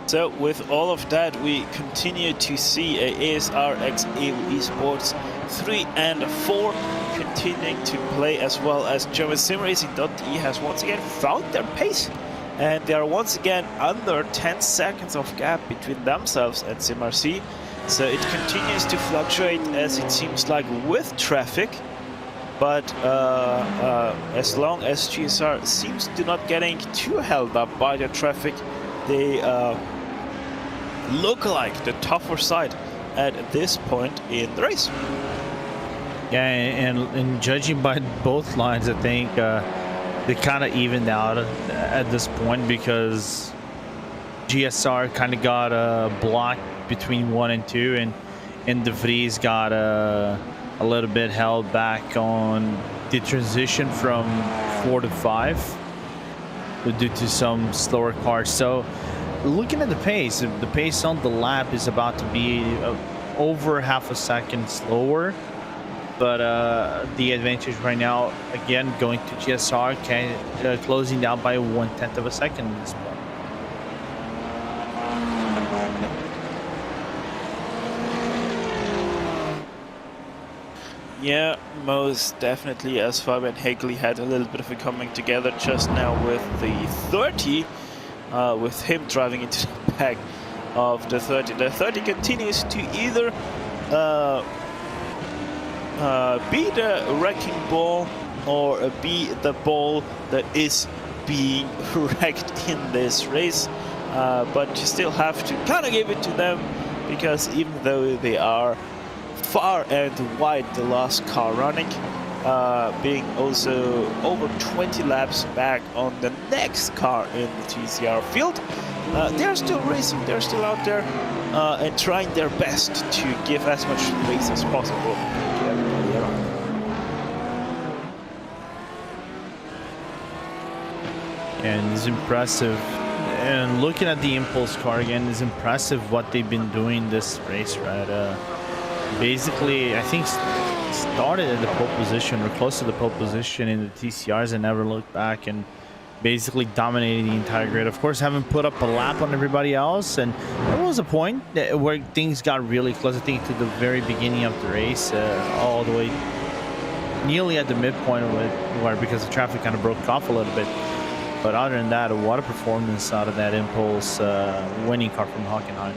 So with all of that, we continue to see a ASRX EU Esports 3 and 4 continuing to play, as well as German SimRacing.de has once again found their pace, and they are once again under 10 seconds of gap between themselves and SimRC. So it continues to fluctuate, as it seems like, with traffic, but as long as GSR seems to not getting too held up by the traffic, they look like the tougher side at this point in the race. Yeah, and judging by both lines, I think they kind of evened out at this point, because GSR kind of got blocked between 1 and 2, and De Vries got a little bit held back on the transition from 4 to 5 due to some slower cars. So looking at the pace on the lap is about to be over half a second slower, but the advantage right now, again, going to GSR, closing down by 1/10 of a second in this point. Yeah, most definitely, as Fabian Hagley had a little bit of a coming together just now with the 30, with him driving into the back of the 30. The 30 continues to either be the wrecking ball or be the ball that is being wrecked in this race, but you still have to kind of give it to them, because even though they are far and wide the last car running, being also over 20 laps back on the next car in the TCR field, they're still racing, they're still out there and trying their best to give as much space as possible to everybody around. And it's impressive, and looking at the Impulse car again, it's impressive what they've been doing this race, right? Basically, I think started at the pole position or close to the pole position in the TCRs and never looked back, and basically dominated the entire grid. Of course, haven't put up a lap on everybody else, and there was a point where things got really close, I think, to the very beginning of the race, all the way nearly at the midpoint of it, where because the traffic kind of broke off a little bit. But other than that, what a performance out of that Impulse winning car from Hockenheim.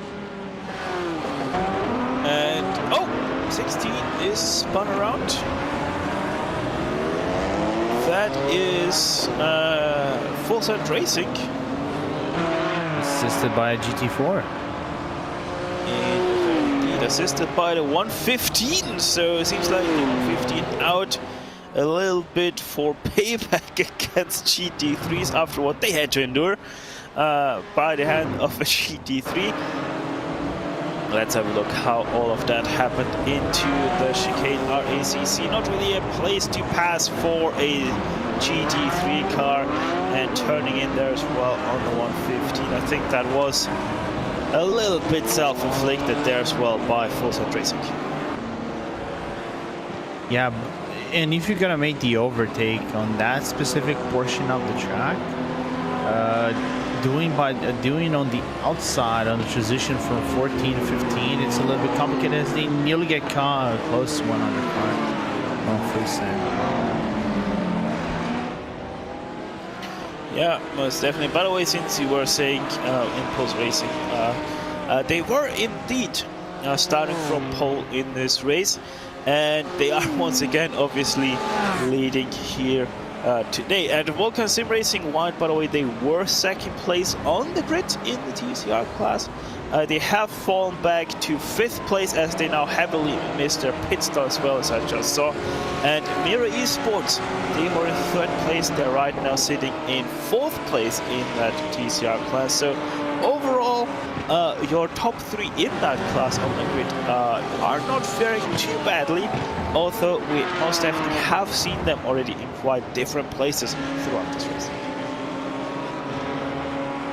And 16 is spun around. That is Full Set Racing, assisted by a GT4. Indeed, assisted by the 115. So it seems like the 115 out a little bit for payback against GT3s after what they had to endure by the hand of a GT3. Let's have a look how all of that happened into the chicane RACC. Not really a place to pass for a GT3 car, and turning in there as well on the 115. I think that was a little bit self-inflicted there as well by Full Set Racing. Yeah, and if you're gonna make the overtake on that specific portion of the track, doing on the outside on the transition from 14 to 15, it's a little bit complicated as they nearly get caught close to 100 car on full send. Yeah, most definitely. By the way, since you were saying Impulse Racing, they were indeed starting from pole in this race, and they are once again obviously leading here today. And Vulcan Sim Racing White, by the way, they were second place on the grid in the TCR class. They have fallen back to 5th place as they now heavily missed their pit stop as well, as I just saw. And Mira Esports, they were in 3rd place. They're right now sitting in 4th place in that TCR class. So overall, your top 3 in that class on the grid are not faring too badly, although we most definitely have seen them already in quite different places throughout this race.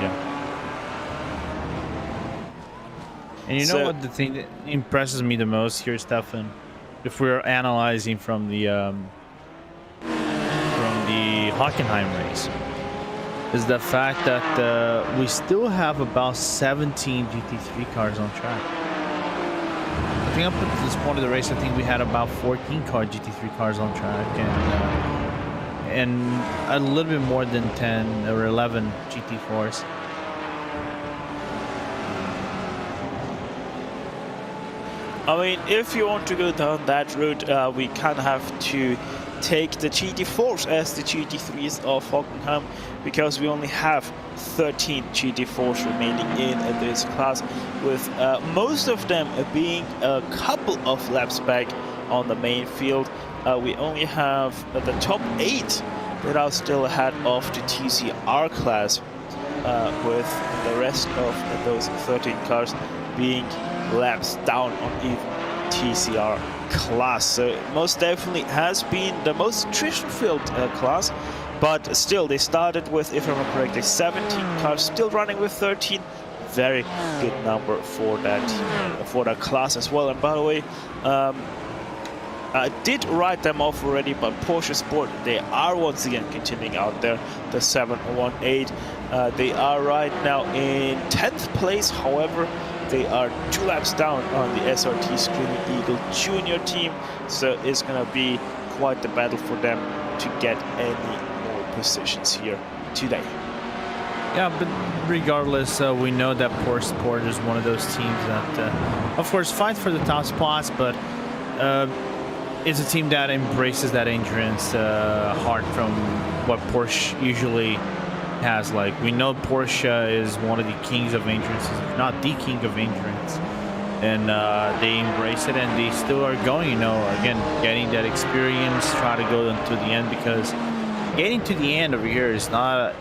Yeah. And you know what the thing that impresses me the most here, Stefan, if we're analyzing from the Hockenheim race, is the fact that we still have about 17 GT3 cars on track. I think up to this point of the race, I think we had about 14 GT3 cars on track, and a little bit more than 10 or 11 GT4s. I mean, if you want to go down that route, we kind of have to take the GT4s as the GT3s of Hockenheim, because we only have 13 GT4s remaining in this class, with most of them being a couple of laps back on the main field. We only have the top 8 that are still ahead of the TCR class, with the rest of those 13 cars being laps down on even TCR class. So it most definitely has been the most attrition-filled class, but still they started with, if I remember correctly, 17 cars, still running with 13. Very good number for that class as well. And by the way, I did write them off already, but Porsche Sport, they are once again continuing out there, the 718. They are right now in 10th place. However, they are 2 laps down on the SRT Screaming Eagle Junior team, so it's going to be quite the battle for them to get any more positions here today. Yeah, but regardless, we know that Porsche Sport is one of those teams that, of course, fight for the top spots, but it's a team that embraces that endurance hard from what Porsche usually has. Like, we know Porsche is one of the kings of endurance, if not the king of endurance, and they embrace it, and they still are going, you know, again, getting that experience, try to go to the end, because getting to the end over here is not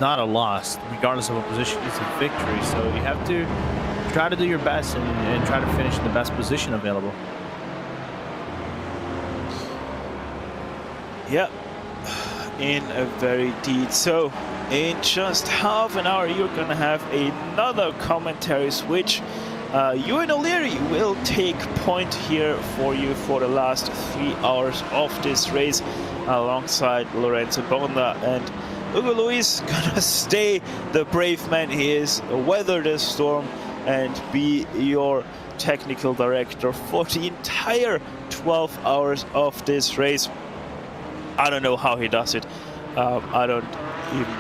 a loss, regardless of a position. It's a victory, so you have to try to do your best and try to finish in the best position available. Yeah, in a very deed. So in just half an hour, you're gonna have another commentary switch. Ewan O'Leary will take point here for you for the last 3 hours of this race, alongside Lorenzo Bonda, and Hugo Luis gonna stay the brave man he is, weather the storm, and be your technical director for the entire 12 hours of this race. I don't know how he does it. I don't even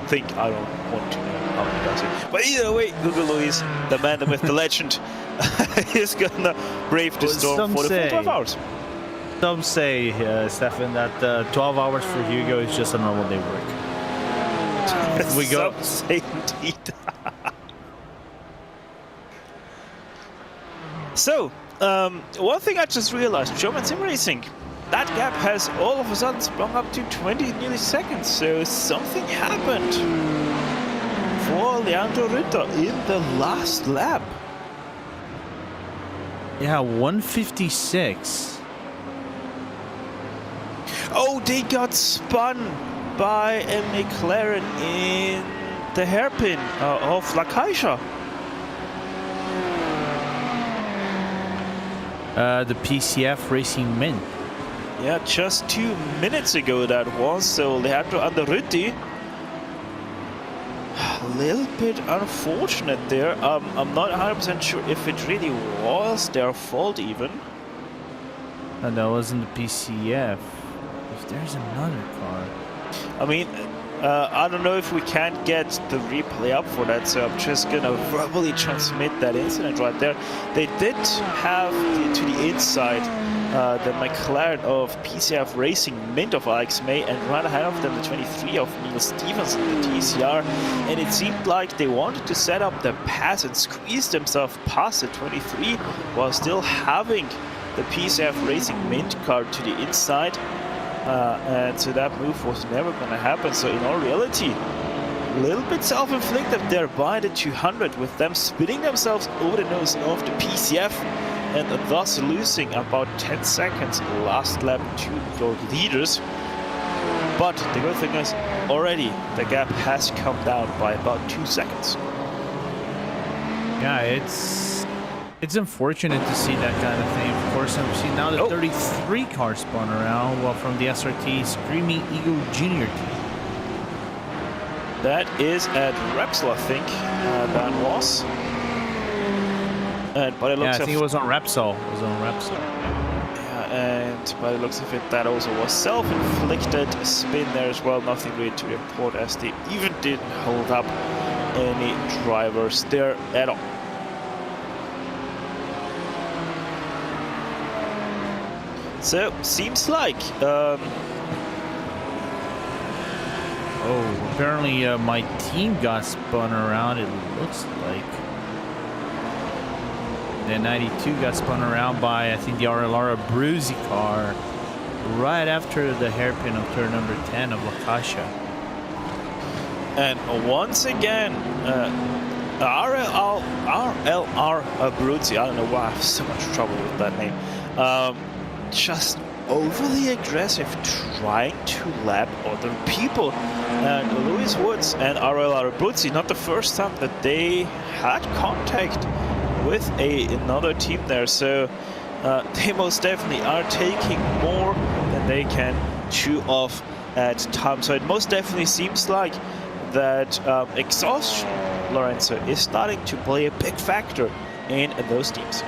think I don't want to know how he does it. But either way, Hugo Luis, the man, the myth, the legend, is gonna brave the storm for the full 12 hours. Some say, Stefan, that 12 hours for Hugo is just a normal day work. We go. Some say indeed. So, one thing I just realized, German Sim Racing, that gap has all of a sudden sprung up to 20 nearly seconds, so something happened for Leandro Ritter in the last lap. Yeah, 156. Oh, they got spun by a McLaren in the hairpin of La Caixa. The PCF Racing Mint. Yeah, just 2 minutes ago that was, so Leandro Anderuti. A little bit unfortunate there. I'm not 100% sure if it really was their fault even. And that wasn't the PCF. If there's another car. I mean, I don't know if we can't get the replay up for that, so I'm just gonna verbally transmit that incident right there. They did have to the inside the McLaren of PCF Racing Mint of Alex May, and right ahead of them the 23 of Neil Stevens in the TCR, and it seemed like they wanted to set up the pass and squeeze themselves past the 23 while still having the PCF Racing Mint car to the inside. And so that move was never going to happen. So in all reality, a little bit self-inflicted there by the 200, with them spinning themselves over the nose of the PCF and thus losing about 10 seconds last lap to your leaders. But the good thing is, already the gap has come down by about 2 seconds. Yeah, it's unfortunate to see that kind of thing. Of course, I'm seeing now the 33 car spun around, well, from the SRT Screaming Eagle Junior team. That is at Repsol, I think. That was. And by the looks I think it was on Repsol. It was on Repsol. Yeah, and by the looks of it, that also was self-inflicted spin there as well. Nothing really to report, as they even didn't hold up any drivers there at all. So, seems like... Oh, apparently my team got spun around, it looks like. The 92 got spun around by, I think, the RLR Abruzzi car right after the hairpin of turn number 10 of La Caixa. And once again, RLR Abruzzi, I don't know why I have so much trouble with that name, just overly aggressive, trying to lap other people. And Lewis Woods and RLR Abruzzi, not the first time that they had contact with another team there, so they most definitely are taking more than they can chew off at times. So it most definitely seems like that exhaustion, Lorenzo, is starting to play a big factor in those teams.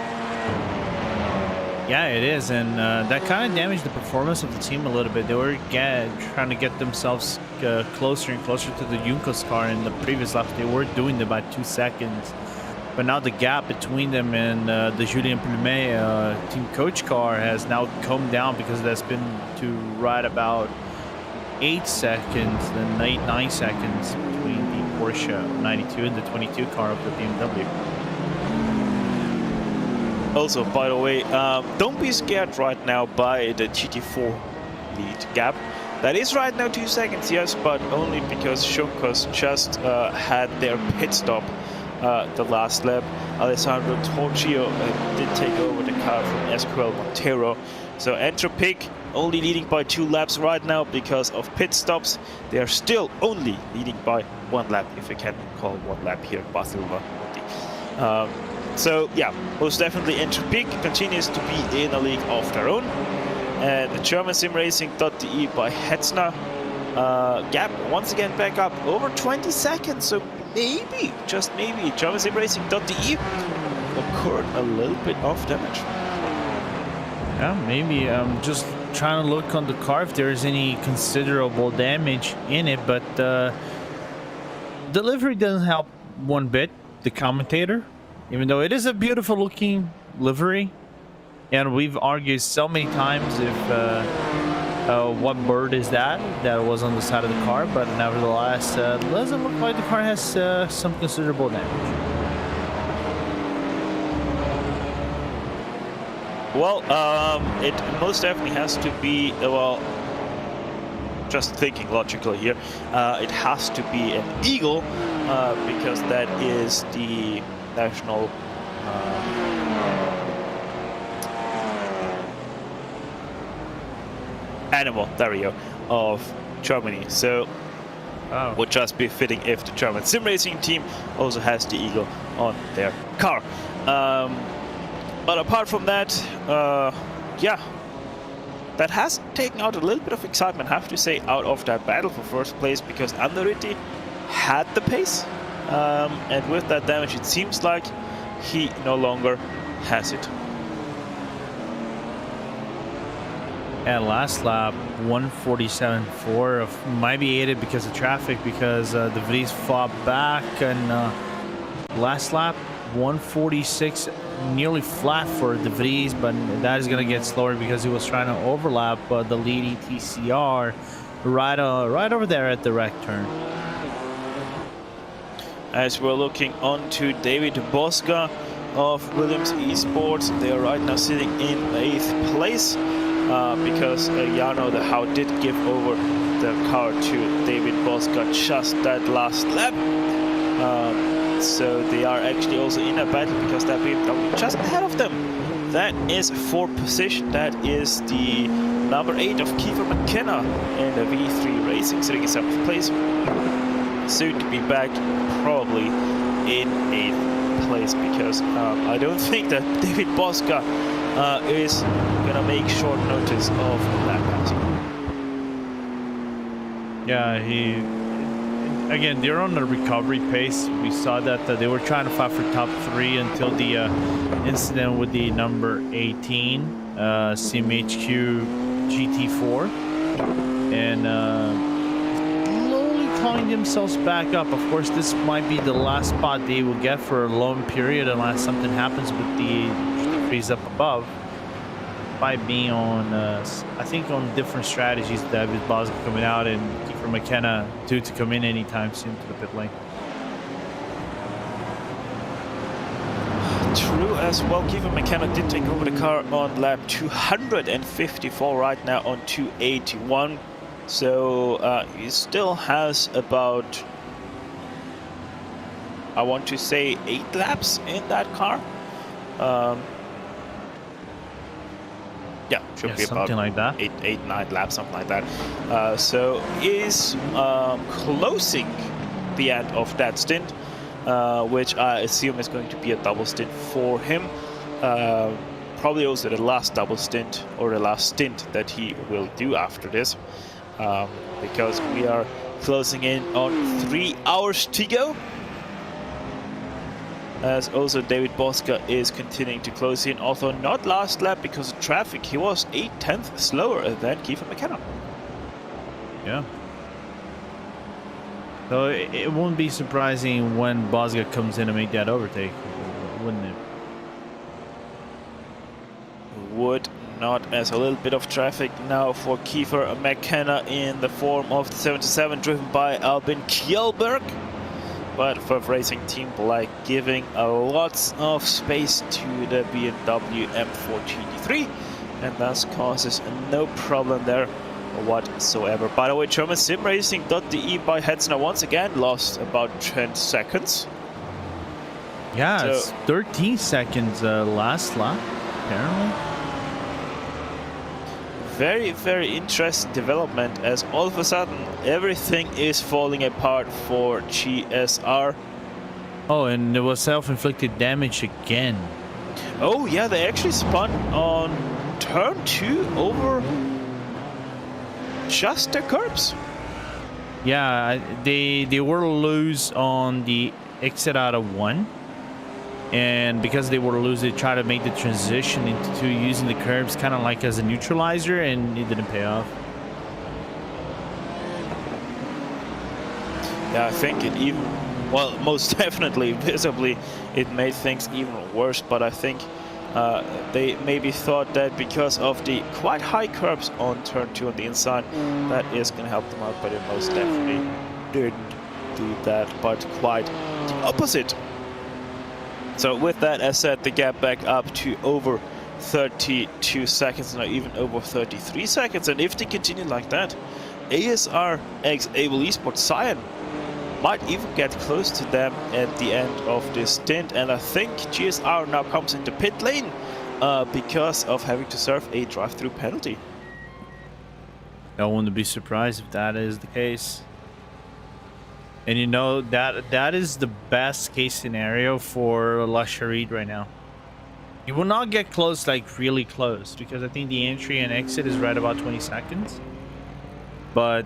Yeah, it is, and that kind of damaged the performance of the team a little bit. They were trying to get themselves closer and closer to the Juncos car in the previous lap. They were doing it by 2 seconds, but now the gap between them and the Julien Plumet team coach car has now come down, because that's been to right about 8 seconds, then 9 seconds between the Porsche 92 and the 22 car of the BMW. Also, by the way, don't be scared right now by the GT4 lead gap. That is right now 2 seconds, yes, but only because Juncos just had their pit stop the last lap. Alessandro Torchio did take over the car from SQL Montero. So Entropic only leading by 2 laps right now because of pit stops. They are still only leading by 1 lap, if you can call 1 lap here in Barcelona. So yeah, most definitely Entropic continues to be in a league of their own. And the German Sim Racing.de by Hetzner gap once again back up over 20 seconds. So maybe, just maybe, German Sim Racing.de occurred a little bit of damage. Yeah, maybe. I'm just trying to look on the car if there's any considerable damage in it, but delivery doesn't help one bit. The commentator, even though it is a beautiful looking livery, and we've argued so many times if what bird is that was on the side of the car, but nevertheless it doesn't look like the car has some considerable damage. Well, it most definitely has to be, well, just thinking logically here, it has to be an eagle, because that is the national animal, there we go, of Germany. So would just be fitting if the German sim racing team also has the eagle on their car. But apart from that, yeah, that has taken out a little bit of excitement, I have to say, out of that battle for first place, because Anderiti had the pace, and with that damage it seems like he no longer has it. And last lap, 147.4, might be aided because of traffic, because De Vries fought back, and last lap, 146, nearly flat for De Vries, but that is going to get slower because he was trying to overlap the leading TCR right over there at the wreck turn. As we're looking on to David Bosca of Williams Esports, they are right now sitting in 8th place. Because Jarno the How did give over the car to David Bosca just that last lap. So they are actually also in a battle because that BMW just ahead of them. That is 4th position. That is the number 8 of Kiefer McKenna in the V3 Racing, sitting in 7th place. Soon to be back, probably in 8th place, because I don't think that David Bosca is gonna make short notice of that passing. Yeah, again, they're on a recovery pace. We saw that they were trying to fight for top 3 until the incident with the number 18 CMHQ GT4, and slowly climbing themselves back up. Of course, this might be the last spot they will get for a long period unless something happens with the freeze up above, by being on I think on different strategies. David Bosca coming out and Kiefer McKenna due to come in anytime soon to the pit lane. True as well. Kiefer McKenna did take over the car on lap 254, right now on 281. So he still has about, I want to say, 8 laps in that car. Yeah, should be about something like that. 8-9 laps, something like that. So is closing the end of that stint, which I assume is going to be a double stint for him. Probably also the last double stint, or the last stint that he will do after this, because we are closing in on 3 hours to go. As also David Bosca is continuing to close in, although not last lap because of traffic. He was 0.8 slower than Kiefer McKenna. Yeah. So it won't be surprising when Bosca comes in and make that overtake, wouldn't it? Would not, as a little bit of traffic now for Kiefer McKenna in the form of the 77 driven by Albin Kjellberg. But for racing team like giving lots of space to the BMW M4 GT3, and thus causes no problem there whatsoever. By the way, German Sim Racing.de by Hetzner once again lost about 10 seconds. Yeah, So, it's 13 seconds last lap, apparently. very, very interesting development, as all of a sudden everything is falling apart for GSR. Oh, and there was self-inflicted damage again. Oh yeah, they actually spun on turn 2 over just the curbs. Yeah, they were loose on the exit out of 1. And because they were loose, they tried to make the transition into using the curbs kind of like as a neutralizer, and it didn't pay off. Yeah, I think it even, well, most definitely, visibly, it made things even worse. But I think they maybe thought that because of the quite high curbs on turn 2 on the inside, that is going to help them out, but it most definitely didn't do that, but quite the opposite. So with that, as said, the gap back up to over 32 seconds, now even over 33 seconds. And if they continue like that, ASR x Able Esports Cyan might even get close to them at the end of this stint. And I think GSR now comes into pit lane because of having to serve a drive-through penalty. I wouldn't be surprised if that is the case. And you know, that is the best case scenario for Lasharid right now. He will not get close, like really close, because I think the entry and exit is right about 20 seconds. But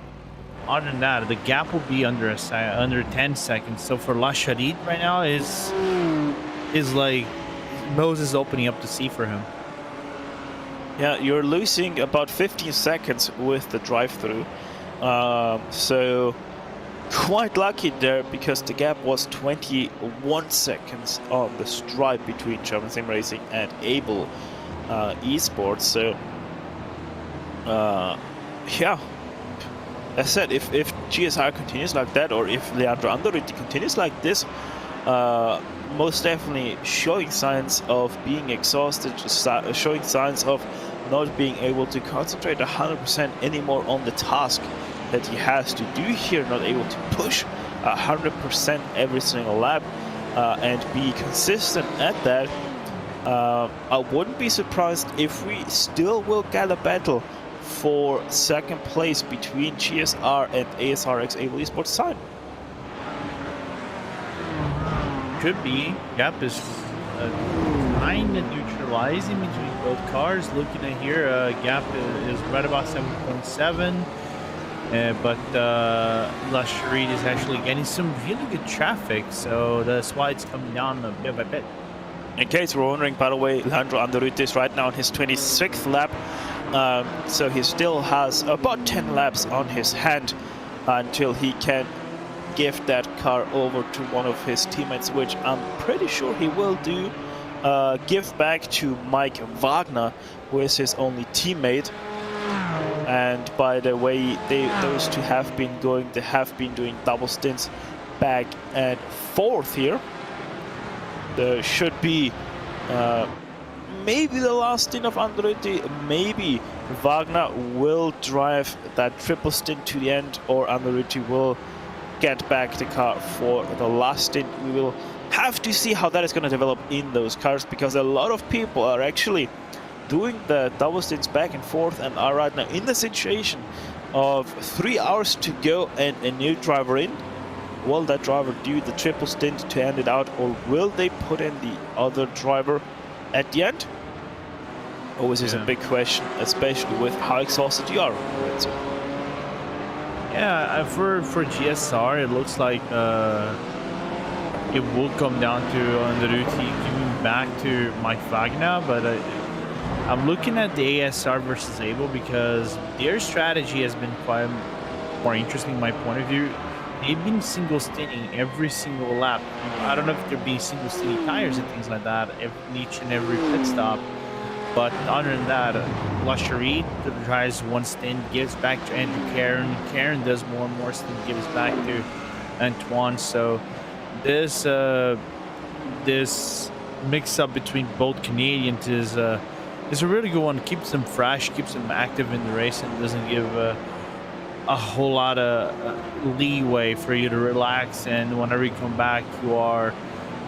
other than that, the gap will be under 10 seconds. So for Lasharid right now is like Moses opening up the sea for him. Yeah, you're losing about 15 seconds with the drive-through. So quite lucky there, because the gap was 21 seconds on the stripe between German Sim Racing and Able Esports. So yeah, as I said, if GSR continues like that, or if Leandro Andoriti continues like this, most definitely showing signs of being exhausted, showing signs of not being able to concentrate 100% anymore on the task that he has to do here, not able to push 100% every single lap and be consistent at that. I wouldn't be surprised if we still will get a battle for second place between GSR and ASRX Able Esports Cyan. Could be. Gap is kind of neutralizing between both cars. Looking at here, gap is right about 7.7. But Lasharid is actually getting some really good traffic, so that's why it's coming down a bit by bit. In case you're wondering, by the way, Leandro Andoriti is right now on his 26th lap, so he still has about 10 laps on his hand until he can give that car over to one of his teammates, which I'm pretty sure he will do. Give back to Mike Wagner, who is his only teammate. And by the way, those two have been going, they have been doing double stints back and forth here. There should be maybe the last stint of Andretti, maybe Wagner will drive that triple stint to the end, or Andretti will get back the car for the last stint. We will have to see how that is going to develop in those cars, because a lot of people are actually doing the double stints back and forth and are right now in the situation of 3 hours to go and a new driver in. Will that driver do the triple stint to end it out, or will they put in the other driver at the end? Always is a big question, especially with how exhausted you are. Yeah, for GSR, it looks like it will come down to Andretti giving back to Mike Wagner, but I'm looking at the ASR versus Able because their strategy has been quite more interesting in my point of view. They've been single stinting every single lap. I don't know if they're being single stinting tires and things like that each and every pit stop. But other than that, Lasharid tries one stint, gives back to Andrew Karen. Karen does more and more stint, gives back to Antoine. So this mix-up between both Canadians is a really good one. Keeps them fresh, keeps them active in the race, and doesn't give a whole lot of leeway for you to relax. And whenever you come back, you are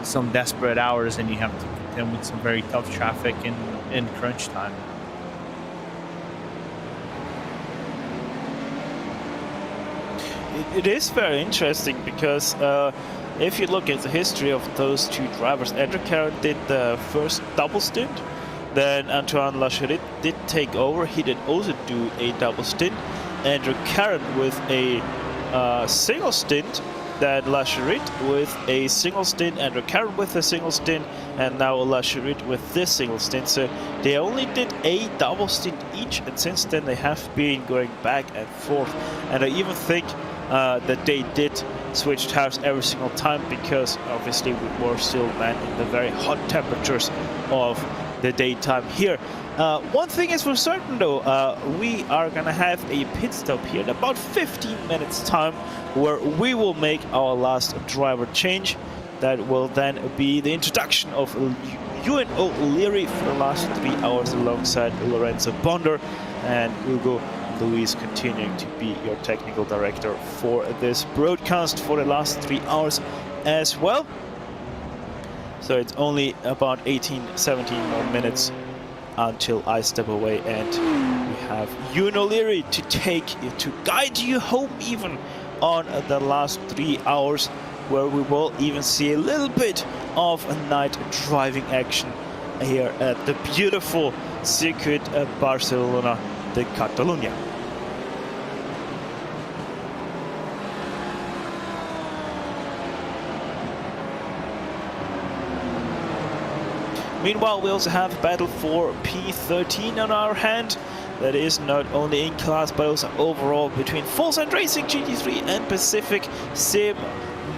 some desperate hours, and you have to contend with some very tough traffic in crunch time. It is very interesting because if you look at the history of those two drivers, Andrew Karen did the first double stint, then Antoine Lasharid did take over. He did also do a double stint. Andrew Karen with a single stint, then Lasharid with a single stint, Andrew Karen with a single stint, and now Lasharid with this single stint. So they only did a double stint each, and since then they have been going back and forth. And I even think that they did switch tires every single time, because obviously we were still in the very hot temperatures of the daytime here. One thing is for certain though, we are gonna have a pit stop here in about 15 minutes time, where we will make our last driver change. That will then be the introduction of Ewan O'Leary for the last 3 hours alongside Lorenzo Bonder, and Hugo Luis continuing to be your technical director for this broadcast for the last 3 hours as well. So it's only about 18-17 more minutes until I step away, and we have Ewan O'Leary to guide you home even on the last 3 hours, where we will even see a little bit of a night driving action here at the beautiful Circuit Barcelona de Catalunya. Meanwhile, we also have a battle for P13 on our hand. That is not only in class but also overall between Full Send Racing GT3 and Pacific Sim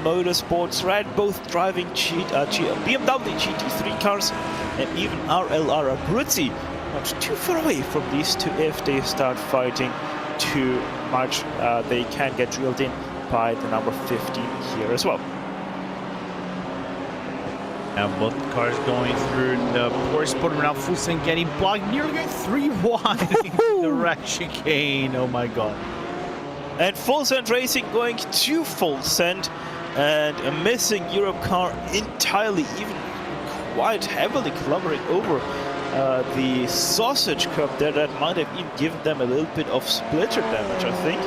Motorsports Red, both driving BMW GT3 cars, and even RLR Abruzzi not too far away from these two. If they start fighting too much, they can get drilled in by the number 15 here as well. Now both cars going through the poor spot. Now Full Send getting blocked, nearly going 3 wide in the red chicane. Oh my god. And Full Send Racing going to Full Send and missing Europe car entirely, even quite heavily clobbering over the sausage curb there. That might have even given them a little bit of splitter damage, I think.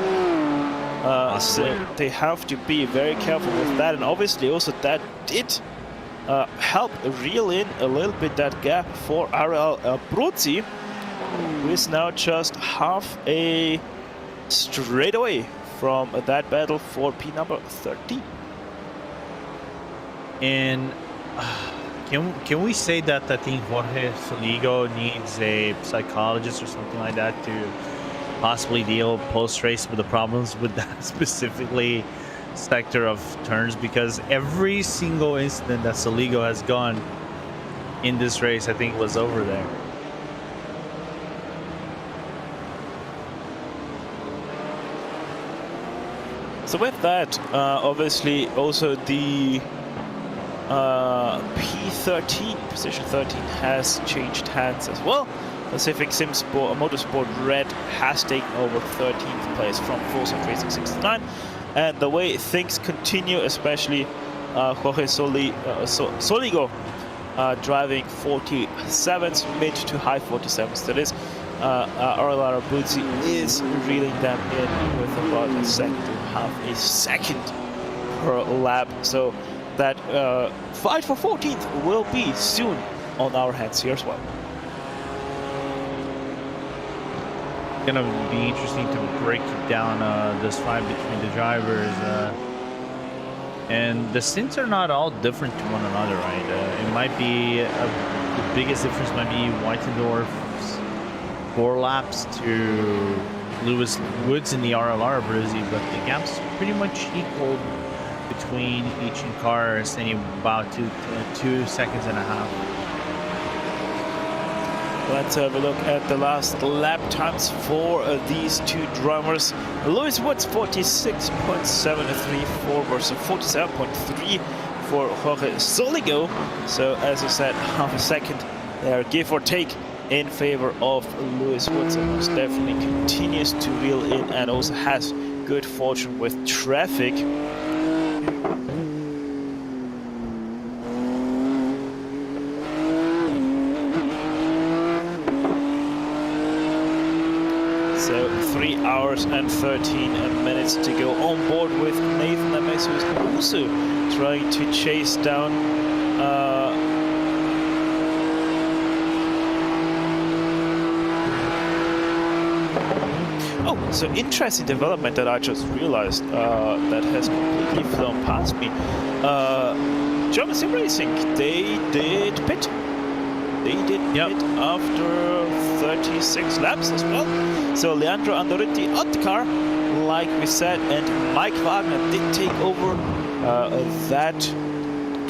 So they have to be very careful with that, and obviously also that did help reel in a little bit that gap for RL Abruzzi, who is now just half a straight away from that battle for P number 13. And can we say that I think Jorge Soligo needs a psychologist or something like that to possibly deal post-race with the problems with that specifically sector of turns, because every single incident that Soligo has gone in this race I think was over there. So with that, obviously also the P13, position 13, has changed hands as well. Pacific Sim Motorsport Red has taken over 13th place from Full Send Racing 69. And the way things continue, especially Jorge Soligo driving 47s, mid to high 47s, that is. RLR Abruzzi is reeling them in with about a second to half a second per lap. So that fight for 14th will be soon on our hands here as well. Gonna be interesting to break down this fight between the drivers, and the stints are not all different to one another, right? It might be the biggest difference might be Whitendorf's 4 laps to Lewis Woods in the RLR Abruzzi, but the gap's pretty much equal between each car, standing about 2 seconds and a half. Let's have a look at the last lap times for these two drivers. Lewis Woods 46.734 versus 47.3 for Jorge Soligo. So as I said, half a second there, give or take, in favor of Lewis Woods, and most definitely continues to reel in and also has good fortune with traffic. So 3 hours and 13 minutes to go on board with Nathan Ames, who's also trying to chase down so interesting development that I just realized that has completely flown past me. German Sim Racing, they did pit. They did pit after 36 laps as well. So Leandro Andoriti on the car, like we said, and Mike Wagner did take over that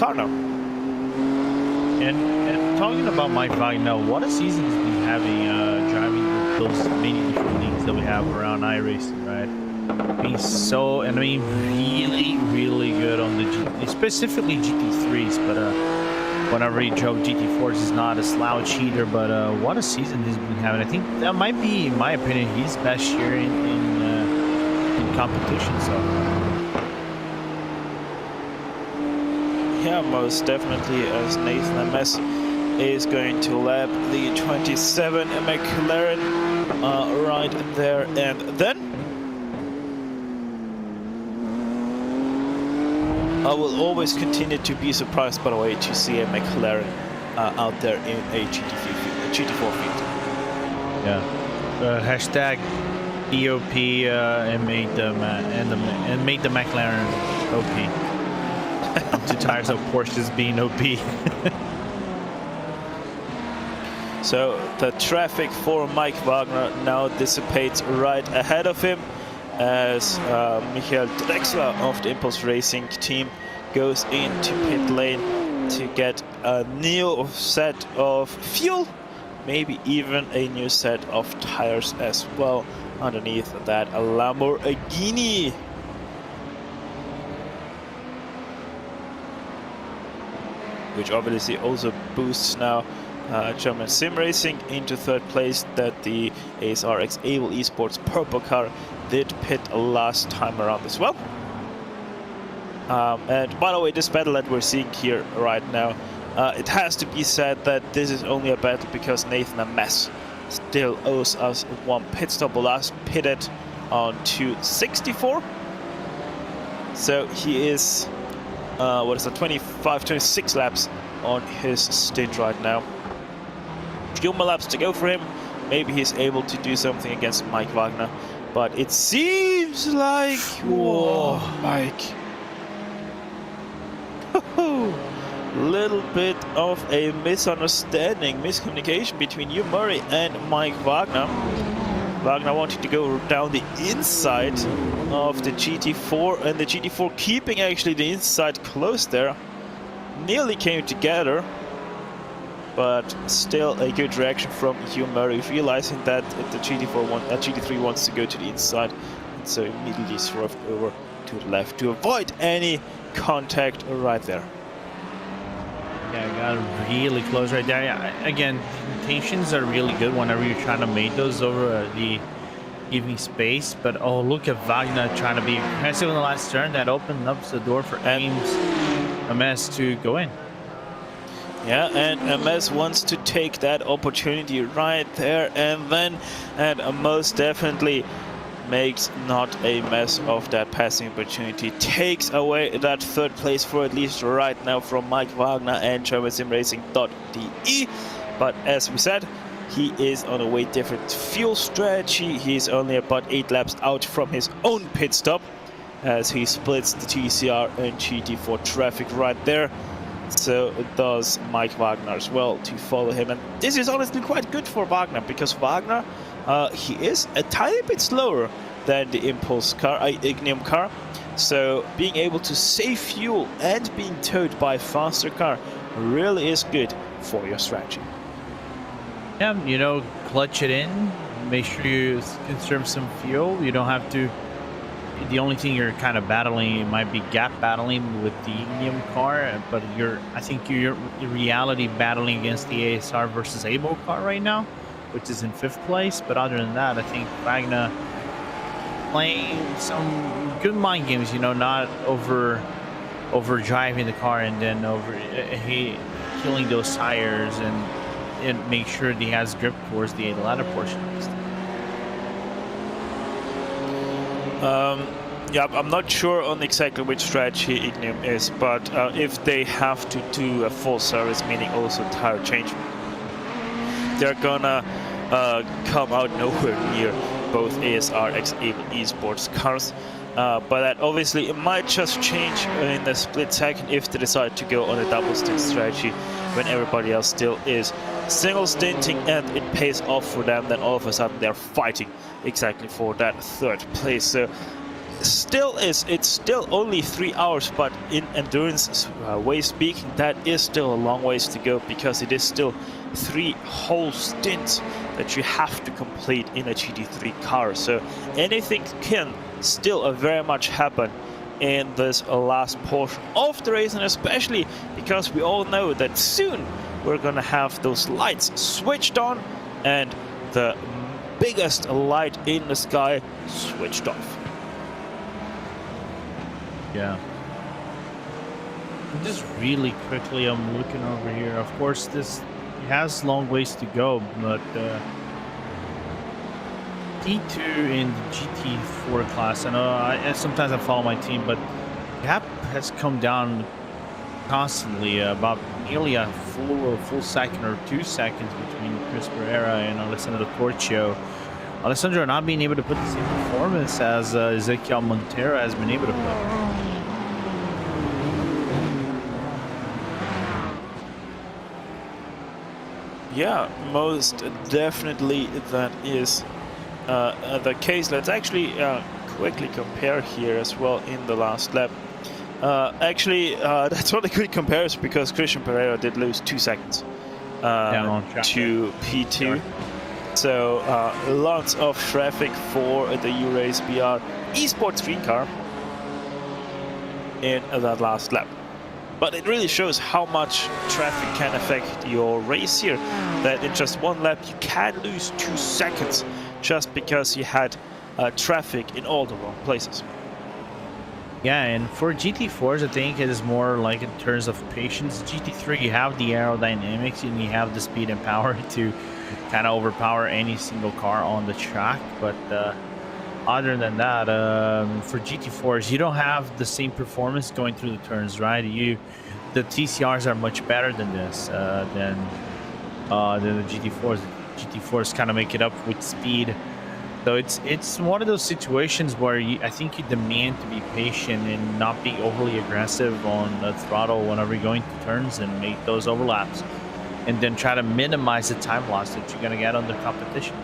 car now. And talking about Mike Wagner, what a season he's been having, driving those many different leagues that we have around iRacing, right? Being so, and I mean, really, really good on the specifically GT3s, but whenever he drove GT4s. He's not a slouch either, but what a season he's been having. I think that might be, in my opinion, his best year in competition. So yeah, most definitely, as Nathan MS is going to lap the 27 McLaren right there, and then I will always continue to be surprised, by the way, to see a McLaren out there in a GT4 field. yeah, hashtag EOP and made the McLaren OP. I'm too tired of Porsches being OP. So the traffic for Mike Wagner now dissipates right ahead of him as Michael Drexler of the Impulse Racing team goes into pit lane to get a new set of fuel, maybe even a new set of tires as well underneath that Lamborghini. Which obviously also boosts now German Sim Racing into third place, that the ASRX Able Esports purple car did pit last time around as well. And by the way, this battle that we're seeing here right now, it has to be said that this is only a battle because Nathan MS still owes us one pit stop. Last pitted on 264. So he is, 26 laps on his stint right now. Few more laps to go for him. Maybe he's able to do something against Mike Wagner, but it seems like, whoa, Mike. Little bit of a misunderstanding, miscommunication between you, Murray, and Mike Wagner. Wagner wanted to go down the inside of the GT4, and the GT4 keeping actually the inside close there. Nearly came together, but still a good reaction from Hugh Murray, realizing that the GT3 wants to go to the inside, and so immediately swerved over to the left to avoid any contact right there. Yeah, got really close right there. Yeah, again, intentions are really good whenever you're trying to make those over the evening space. But oh, look at Wagner trying to be aggressive in the last turn. That opened up the door for MS to go in. Yeah, and MS wants to take that opportunity right there, and then, most definitely makes not a mess of that passing opportunity, takes away that third place for at least right now from Mike Wagner and GermanSimRacing.de. But as we said, he is on a way different fuel strategy. He's only about 8 laps out from his own pit stop as he splits the TCR and GT4 traffic right there. So does Mike Wagner as well to follow him, and this is honestly quite good for Wagner, because Wagner, he is a tiny bit slower than the Impulse car, Ignium car, so being able to save fuel and being towed by a faster car really is good for your strategy. Yeah, you know, clutch it in, make sure you conserve some fuel. You don't have to. The only thing you're kind of battling might be gap battling with the Ignium car, but I think you're in reality battling against the ASR versus Able car right now, which is in 5th place. But other than that, I think Wagner playing some good mind games, you know, not over driving the car and then killing those tires and make sure that he has grip towards the latter portion. Yeah, I'm not sure on exactly which strategy Ignium is, but if they have to do a full service, meaning also tire change, they're gonna come out nowhere near both ASRX Able Esports cars. But that obviously it might just change in a split second if they decide to go on a double stint strategy when everybody else still is single stinting and it pays off for them. Then all of a sudden they're fighting exactly for that third place. So it's still only 3 hours, but in endurance way speaking, that is still a long ways to go, because it is still 3 whole stints that you have to complete in a GT3 car. So anything can still very much happen in this last portion of the race, and especially because we all know that soon we're gonna have those lights switched on and the biggest light in the sky switched off. Yeah. Just really quickly, I'm looking over here. Of course, this has long ways to go, but P2 in the GT4 class, I know sometimes I follow my team, but gap has come down constantly, about nearly a full second or 2 seconds between Chris Pereira and Alessandro Torchio. Alessandro not being able to put the same performance as Ezequiel Montero has been able to put. Yeah, most definitely that is the case. Let's actually quickly compare here as well in the last lap. That's not a good comparison because Christian Pereira did lose 2 seconds to P2. Sure. So lots of traffic for the U-Race BR Esports green car in that last lap. But it really shows how much traffic can affect your race here, that in just 1 lap you can lose 2 seconds just because you had traffic in all the wrong places. Yeah, and for GT4s, I think it is more like in terms of patience. GT3, you have the aerodynamics and you have the speed and power to kind of overpower any single car on the track, but other than that, for GT4s, you don't have the same performance going through the turns, right? The TCRs are much better than this, than the GT4s. The GT4s kind of make it up with speed. So it's one of those situations where I think you demand to be patient and not be overly aggressive on the throttle whenever you're going to turns and make those overlaps, and then try to minimize the time loss that you're gonna get on the competition.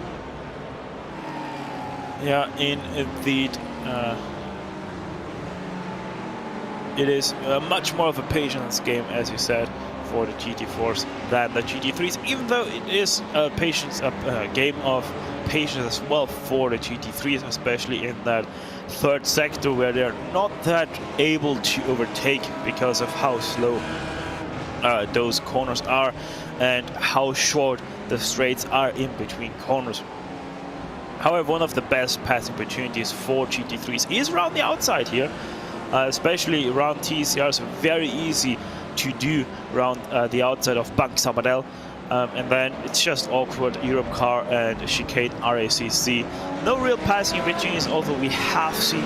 Yeah, indeed. It is much more of a patience game, as you said, for the GT4s than the GT3s, even though it is a game of patience as well for the GT3s, especially in that third sector where they're not that able to overtake because of how slow those corners are and how short the straights are in between corners. However, one of the best passing opportunities for GT3s is around the outside here, especially around TCRs. Very easy to do around the outside of Bank Sabadell. And then it's just awkward Europe car and chicane RACC. No real passing opportunities, although we have seen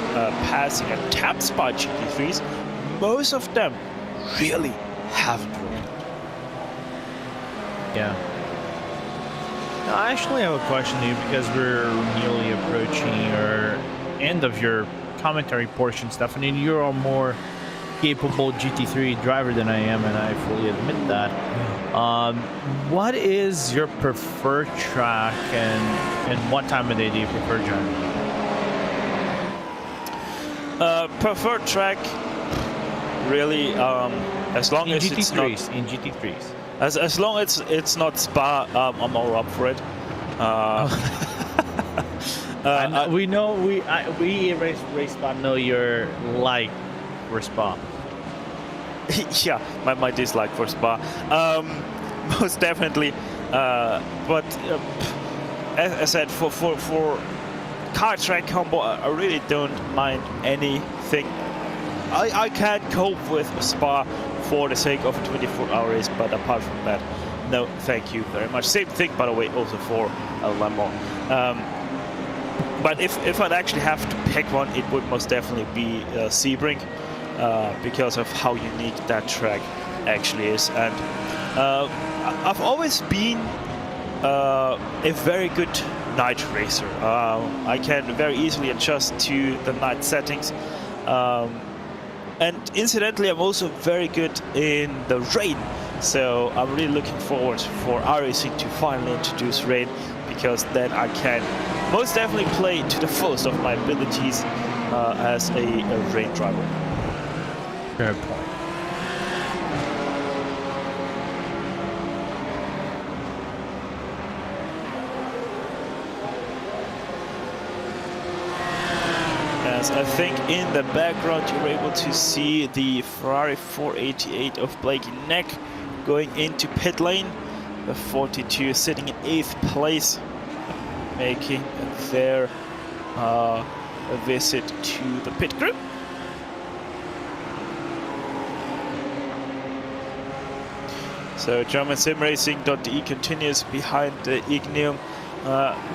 passing attempts by GT3s. Most of them really haven't worked. Yeah. Now, I actually have a question to you because we're nearly approaching your end of your commentary portion, Stephanie. You're a more capable GT3 driver than I am, and I fully admit that. What is your preferred track, and what time of day do you prefer driving? Preferred track, really, as long as it's not in GT3s. As long as it's not Spa, I'm all up for it. We race Spa. Know you're like for Spa. Yeah, my dislike for Spa, most definitely. But as I said, for car track combo, I really don't mind anything. I can cope with Spa for the sake of a 24-hour race, but apart from that, no, thank you very much. Same thing, by the way, also for Le Mans. But if I'd actually have to pick one, it would most definitely be Sebring, because of how unique that track actually is. And I've always been a very good night racer. I can very easily adjust to the night settings. And incidentally, I'm also very good in the rain. So I'm really looking forward for iRacing to finally introduce rain, because then I can most definitely play to the fullest of my abilities as a rain driver. Fair point. I think in the background you're able to see the Ferrari 488 of Blakey Neck going into pit lane. The 42 sitting in 8th place, making their visit to the pit crew. So GermanSimRacing.de continues behind the Ignium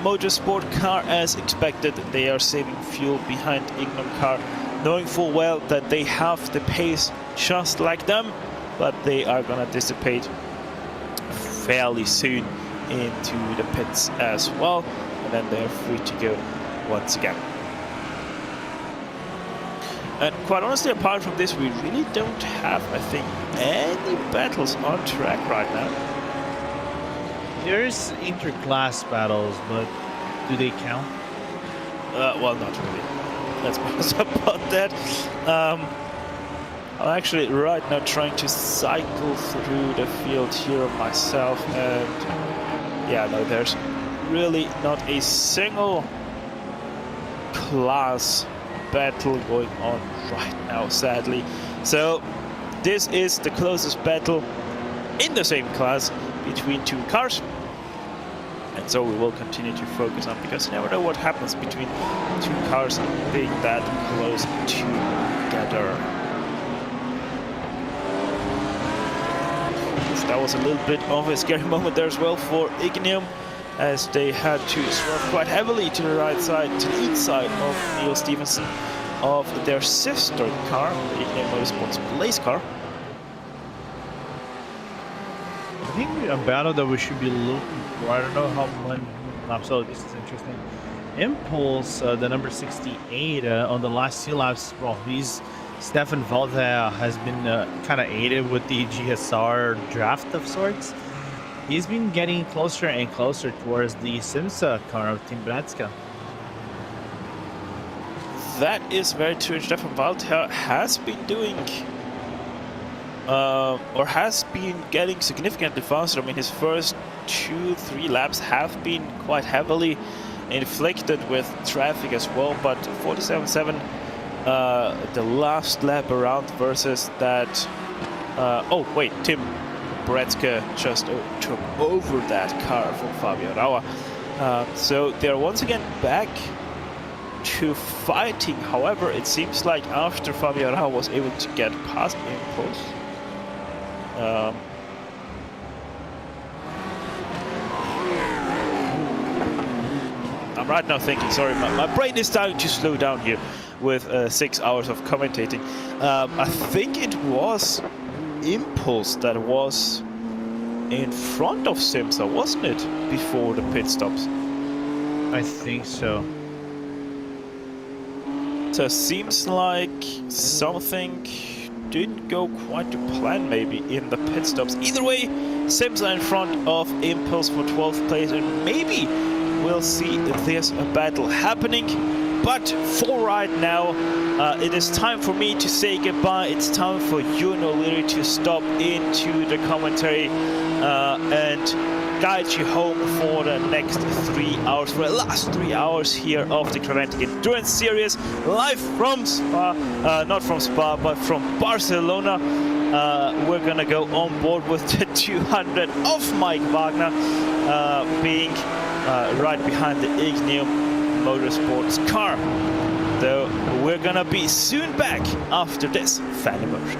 Motorsport car as expected. They are saving fuel behind Ignium car, knowing full well that they have the pace just like them, but they are gonna dissipate fairly soon into the pits as well, and then they're free to go once again. And quite honestly, apart from this, we really don't have, I think, any battles on track right now. There's interclass battles, but do they count? Well, not really. Let's be honest about that. I'm actually right now trying to cycle through the field here myself, and yeah, no, there's really not a single class battle going on right now, sadly. So this is the closest battle in the same class between two cars, and so we will continue to focus on, because you never know what happens between two cars being that close together. That was a little bit of a scary moment there as well for Ignium, as they had to swerve quite heavily to the right side, to the east side of Neil Stevenson, of their sister car, the Ignium Motorsports Blaze car. I think a battle that we should be looking for, I don't know how many laps, so this is interesting. Impulse, the number 68 on the last 2 laps, well, Stefan Valda has been kind of aided with the GSR draft of sorts. He's been getting closer and closer towards the Simsa car of Team Bratska. That is very true. Stefan Valda has been doing, or has been getting significantly faster. I mean, his first 2-3 laps have been quite heavily inflicted with traffic as well, but 47.7 the last lap around versus that. Oh wait, Tim Bratska just took over that car from Fabio Rauer. So they're once again back to fighting. However, it seems like after Fabio Rauer was able to get past Impulse, I'm right now thinking, sorry, my brain is starting to slow down here with 6 hours of commentating. I think it was Impulse that was in front of Simsa, wasn't it, before the pit stops? I think so. So it seems like something didn't go quite to plan maybe in the pit stops. Either way, Simsa in front of Impulse for 12th place, and maybe we'll see if there's a battle happening. But for right now, it is time for me to say goodbye. It's time for you and O'Leary to stop into the commentary and guide you home for the next 3 hours, for the last 3 hours here of the Creventic Endurance Series, live from Spa, not from Spa, but from Barcelona. We're gonna go on board with the 200 of Mike Wagner, being right behind the Ignium Motorsports car. Though we're gonna be soon back after this fan emotion.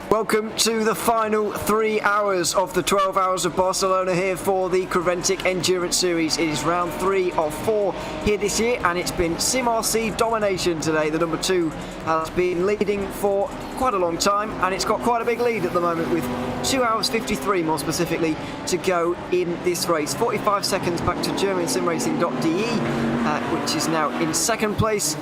Welcome to the final 3 hours of the 12 hours of Barcelona here for the Creventic Endurance Series. It is round 3 of 4 here this year, and it's been Sim RC domination today. The number 2 has been leading for quite a long time, and it's got quite a big lead at the moment with 2 hours 53 more specifically to go in this race. 45 seconds back to GermanSimRacing.de, which is now in second place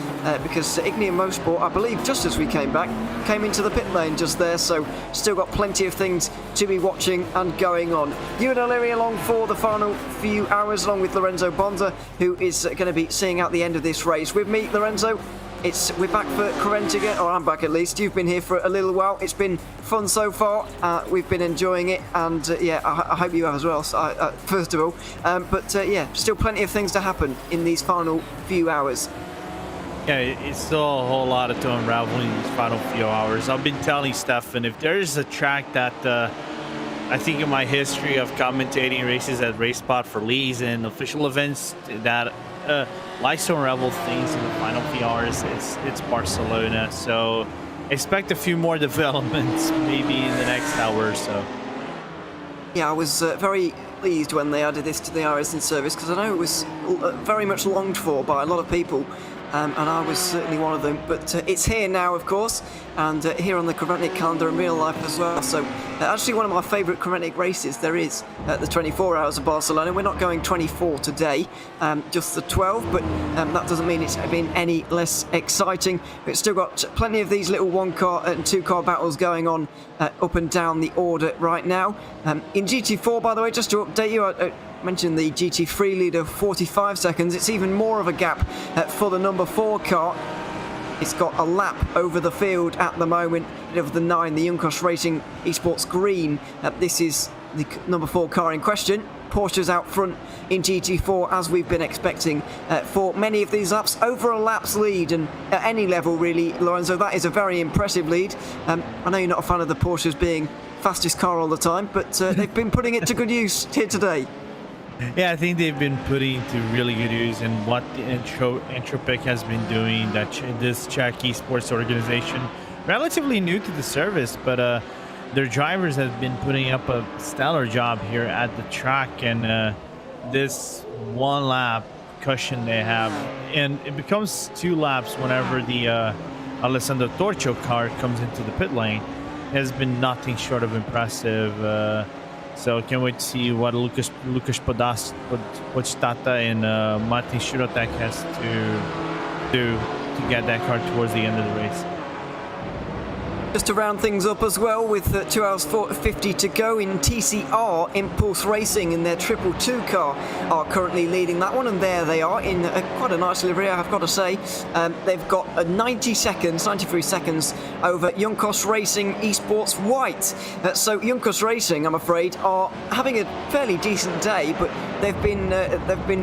because Ignium Motorsport, I believe just as we came back, came into the pit lane just there, so still got plenty of things to be watching and going on. Ewan O'Leary along for the final few hours, along with Lorenzo Bonza, who is going to be seeing out the end of this race. With me, Lorenzo, we're back for Creventic, or I'm back at least. You've been here for a little while. It's been fun so far. We've been enjoying it, and yeah, I hope you have as well, so, first of all. Yeah, still plenty of things to happen in these final few hours. Yeah, it's still a whole lot to unravel in these final few hours. I've been telling Stefan, if there is a track that I think in my history of commentating races at RaceSpot for leagues and official events that likes to unravel things in the final few hours, it's Barcelona. So expect a few more developments maybe in the next hour or so. Yeah, I was very pleased when they added this to the iRacing service, because I know it was very much longed for by a lot of people. And I was certainly one of them, but it's here now, of course, and here on the Creventic calendar in real life as well. So actually one of my favourite Creventic races there is at the 24 hours of Barcelona. We're not going 24 today, just the 12, but that doesn't mean it's been any less exciting. It's still got plenty of these little 1-car and 2-car battles going on up and down the order right now. In GT4, by the way, just to update you, I mentioned the GT3 lead of 45 seconds. It's even more of a gap for the number 4 car. It's got a lap over the field at the moment of the 9, the Junkos Racing Esports Green. This is the number 4 car in question. Porsche's out front in GT4 as we've been expecting for many of these laps, over a lap's lead, and at any level really, Lorenzo, that is a very impressive lead. I know you're not a fan of the Porsches being fastest car all the time, but they've been putting it to good use here today. Yeah, I think they've been putting to really good use in what the Entropic has been doing, this Czech esports organization. Relatively new to the service, but their drivers have been putting up a stellar job here at the track, and this 1 lap cushion they have, and it becomes 2 laps whenever the Alessandro Torcio car comes into the pit lane, has been nothing short of impressive. So can't wait to see what Lucas Podstata and Martin Shirotek has to do to get that car towards the end of the race. Just to round things up as well, with 2 hours 50 to go in TCR, Impulse Racing in their 222 car are currently leading that one, and there they are in quite a nice livery, I have got to say. They've got 93 seconds over Junkos Racing Esports White. So Junkos Racing, I'm afraid, are having a fairly decent day, but they've been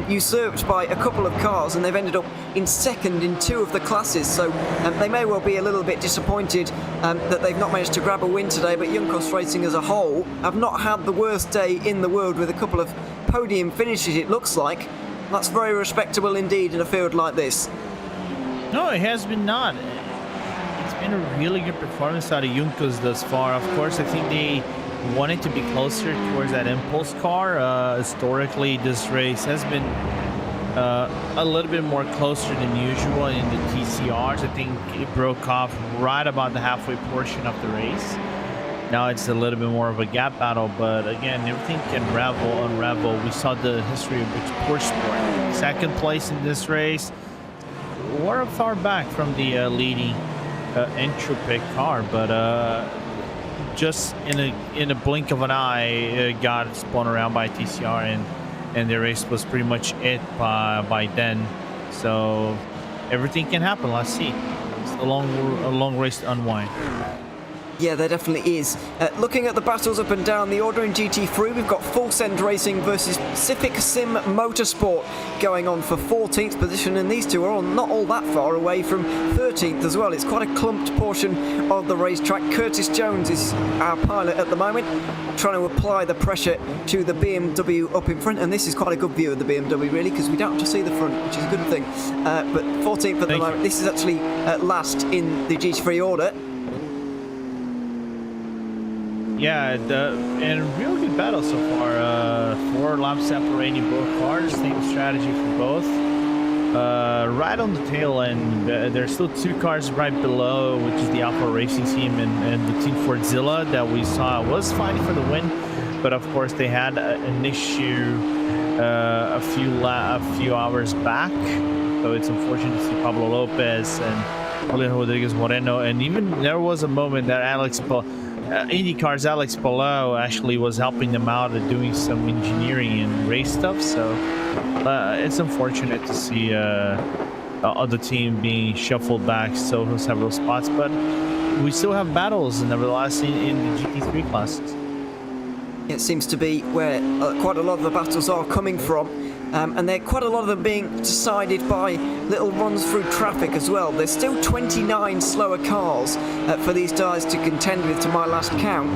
usurped by a couple of cars, and they've ended up in second in 2 of the classes. So they may well be a little bit disappointed that they've not managed to grab a win today, but Junkos Racing as a whole have not had the worst day in the world, with a couple of podium finishes, it looks like. That's very respectable indeed in a field like this. No, it has been not. It's been a really good performance out of Junkos thus far. Of course, I think they wanted to be closer towards that Impulse car. Historically, this race has been a little bit more closer than usual in the TCRs. I think it broke off right about the halfway portion of the race. Now it's a little bit more of a gap battle, but again, everything can unravel. We saw the history of Porsche Sport. Second place in this race. We're far back from the leading Entropic car, but just in a blink of an eye, got spun around by TCR, and the race was pretty much it by then. So everything can happen. Let's see. It's a long race to unwind. Yeah, there definitely is. Looking at the battles up and down the order in GT3, we've got Full Send Racing versus Pacific Sim Motorsport going on for 14th position, and these two are not all that far away from 13th as well. It's quite a clumped portion of the racetrack. Curtis Jones is our pilot at the moment, trying to apply the pressure to the BMW up in front, and this is quite a good view of the BMW really, because we don't have to see the front, which is a good thing. But 14th at the moment. This is actually last in the GT3 order. Yeah, and real good battle so far. 4 laps separating both cars. Same strategy for both. Right on the tail end, there's still 2 cars right below, which is the Alpha Racing team and the Team Fordzilla that we saw was fighting for the win. But of course, they had an issue a few hours back. So it's unfortunate to see Pablo Lopez and Julian Rodriguez Moreno. And even there was a moment that IndyCar's Alex Palou actually was helping them out and doing some engineering and race stuff. So it's unfortunate to see the team being shuffled back several spots, but we still have battles nevertheless in the GT3 classes. It seems to be where quite a lot of the battles are coming from. And quite a lot of them being decided by little runs through traffic as well. There's still 29 slower cars for these guys to contend with, to my last count.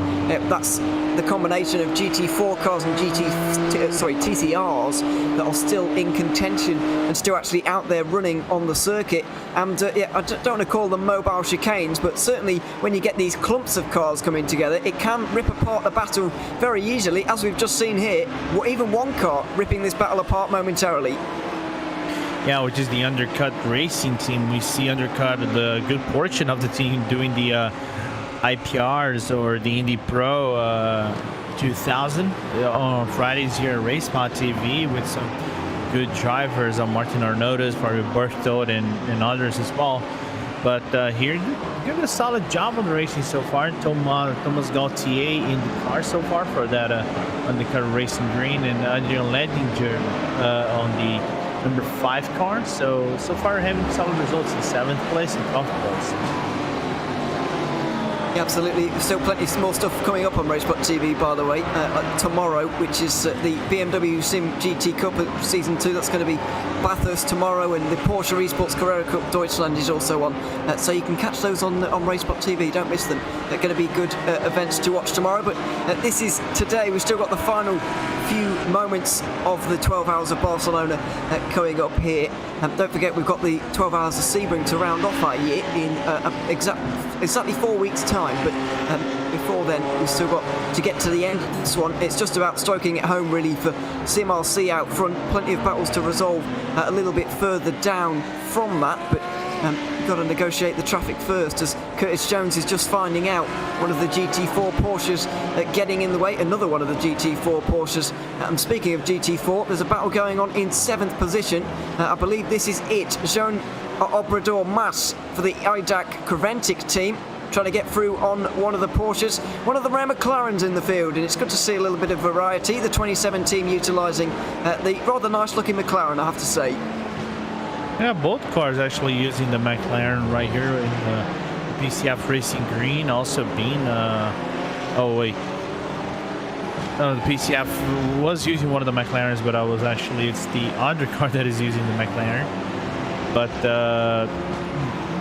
That's the combination of GT4 cars and TCRs that are still in contention and still actually out there running on the circuit. And yeah, I don't want to call them mobile chicanes, but certainly when you get these clumps of cars coming together, it can rip apart a battle very easily, as we've just seen here. Even one car ripping this battle apart momentarily. Yeah, which is the Undercut Racing team. We see Undercut, the good portion of the team doing the IPRs or the Indy Pro 2000 on Fridays here at RacePod TV with some good drivers on Martin Arnaudes, Fabio Berthold, and others as well. But here, you're doing a solid job on the racing so far. Thomas Gaultier in the car so far for that Undercut Racing Green, and Adrian Ledinger on the number 5 car. So far having solid results in 7th place and 12th place. Yeah, absolutely. Still plenty more stuff coming up on Racebot TV, by the way, tomorrow, which is the BMW Sim GT Cup Season 2. That's going to be Bathurst tomorrow, and the Porsche Esports Carrera Cup Deutschland is also on. So you can catch those on Racebot TV. Don't miss them. They're going to be good events to watch tomorrow. But this is today. We've still got the final few moments of the 12 Hours of Barcelona coming up here. Don't forget, we've got the 12 Hours of Sebring to round off our year in exactly 4 weeks' time. But before then, we've still got to get to the end of this one. It's just about striking it home, really, for CMRC out front. Plenty of battles to resolve a little bit further down from that, but you've got to negotiate the traffic first, as Curtis Jones is just finding out one of the GT4 Porsches getting in the way, another one of the GT4 Porsches. Speaking of GT4, there's a battle going on in 7th position. I believe this is it. Jean Obrador Mas for the IDAC Creventic team, trying to get through on one of the Porsches, one of the rare McLarens in the field, and it's good to see a little bit of variety. The 2017 utilising the rather nice looking McLaren, I have to say. Yeah, both cars actually using the McLaren right here in the PCF Racing Green, also being the PCF was using one of the McLarens, but it's the undercar that is using the McLaren. But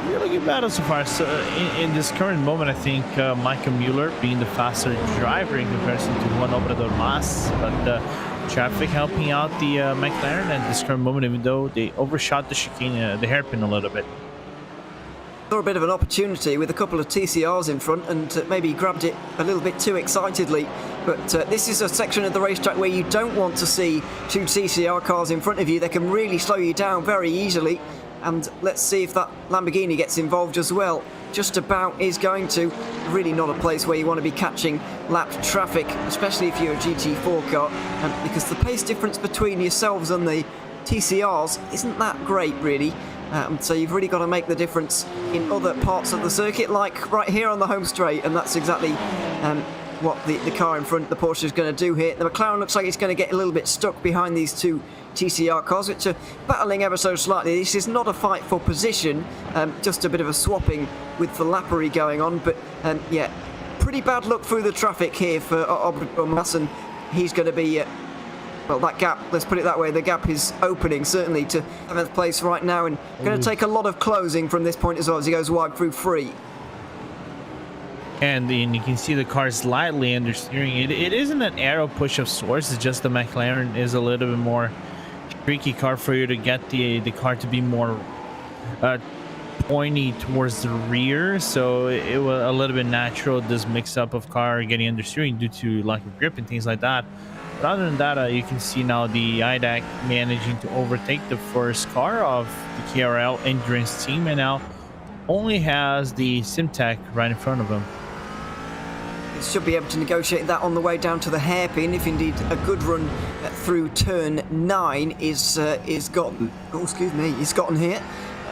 really good battle so far. So in this current moment, I think Michael Mueller being the faster driver in comparison to Juan Obrador Mas, but traffic helping out the McLaren at this current moment, even though they overshot the chicane, the hairpin a little bit. Saw a bit of an opportunity with a couple of TCRs in front and maybe grabbed it a little bit too excitedly. But this is a section of the racetrack where you don't want to see 2 TCR cars in front of you. They can really slow you down very easily. And let's see if that Lamborghini gets involved as well. Just about is going to. Really not a place where you want to be catching lapped traffic, especially if you're a GT4 car, because the pace difference between yourselves and the TCRs isn't that great, really. So you've really got to make the difference in other parts of the circuit, like right here on the home straight, and that's exactly what the car in front, the Porsche, is going to do here. The McLaren looks like it's going to get a little bit stuck behind these 2 TCR cars, which are battling ever so slightly. This is not a fight for position, just a bit of a swapping with the lappery going on, but yeah, pretty bad luck through the traffic here for Obrador Mas, and he's going to be well, that gap, let's put it that way, the gap is opening certainly to 7th place right now, and going to take a lot of closing from this point as well as he goes wide through 3. And you can see the car slightly understeering. It isn't an aero push of sorts, it's just the McLaren is a little bit more tricky car for you to get the car to be more pointy towards the rear, so it was a little bit natural, this mix-up of car getting understeering due to lack of grip and things like that. But other than that, you can see now the IDAC managing to overtake the first car of the KRL Endurance team, and now only has the Simtech right in front of him. It should be able to negotiate that on the way down to the hairpin, if indeed a good run through turn 9 is gotten. Oh, excuse me, is gotten here.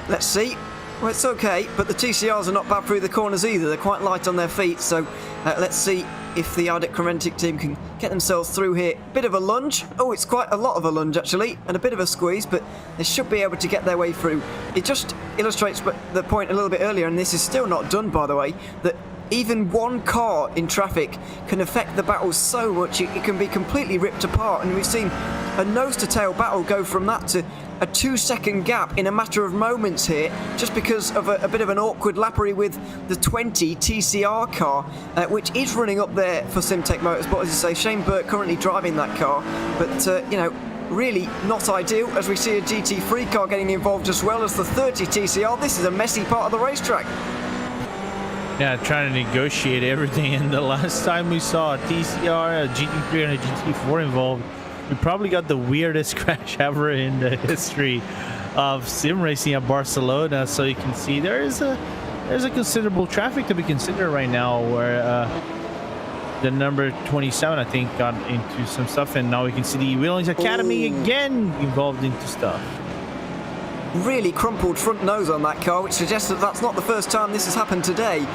Let's see. Well, it's okay, but the TCRs are not bad through the corners either. They're quite light on their feet, so let's see if the Ardec Creventic team can get themselves through here. Bit of a lunge. Oh, it's quite a lot of a lunge, actually, and a bit of a squeeze, but they should be able to get their way through. It just illustrates the point a little bit earlier, and this is still not done, by the way, that even one car in traffic can affect the battle so much it can be completely ripped apart, and we've seen a nose-to-tail battle go from that to a 2-second gap in a matter of moments here, just because of a bit of an awkward lappery with the 20 TCR car, which is running up there for Simtech Motorsport. As you say, Shane Burke currently driving that car, but you know, really not ideal, as we see a GT3 car getting involved as well as the 30 TCR. This is a messy part of the racetrack. Yeah, trying to negotiate everything, and the last time we saw a TCR, a GT3 and a GT4 involved, we probably got the weirdest crash ever in the history of sim racing at Barcelona. So you can see there's a considerable traffic to be considered right now, where the number 27 I think got into some stuff, and now we can see the Williams Academy again involved into stuff. Really crumpled front nose on that car, which suggests that that's not the first time this has happened today.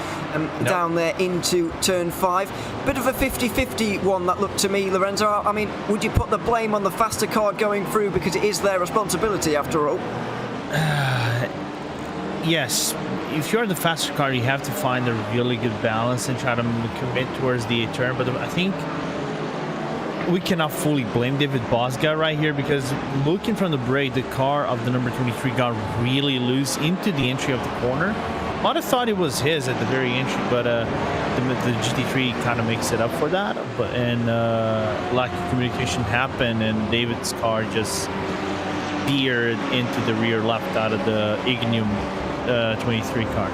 Down there into turn 5. Bit of a 50-50 one, that looked to me, Lorenzo. I mean, would you put the blame on the faster car going through because it is their responsibility after all? Yes. If you're the faster car, you have to find a really good balance and try to commit towards the turn. But I think we cannot fully blame David Bosga right here, because looking from the brake, the car of the number 23 got really loose into the entry of the corner. A lot of thought it was his at the very entry, but the GT3 kind of makes it up for that. And lack of communication happened, and David's car just veered into the rear left out of the Ignium 23 car.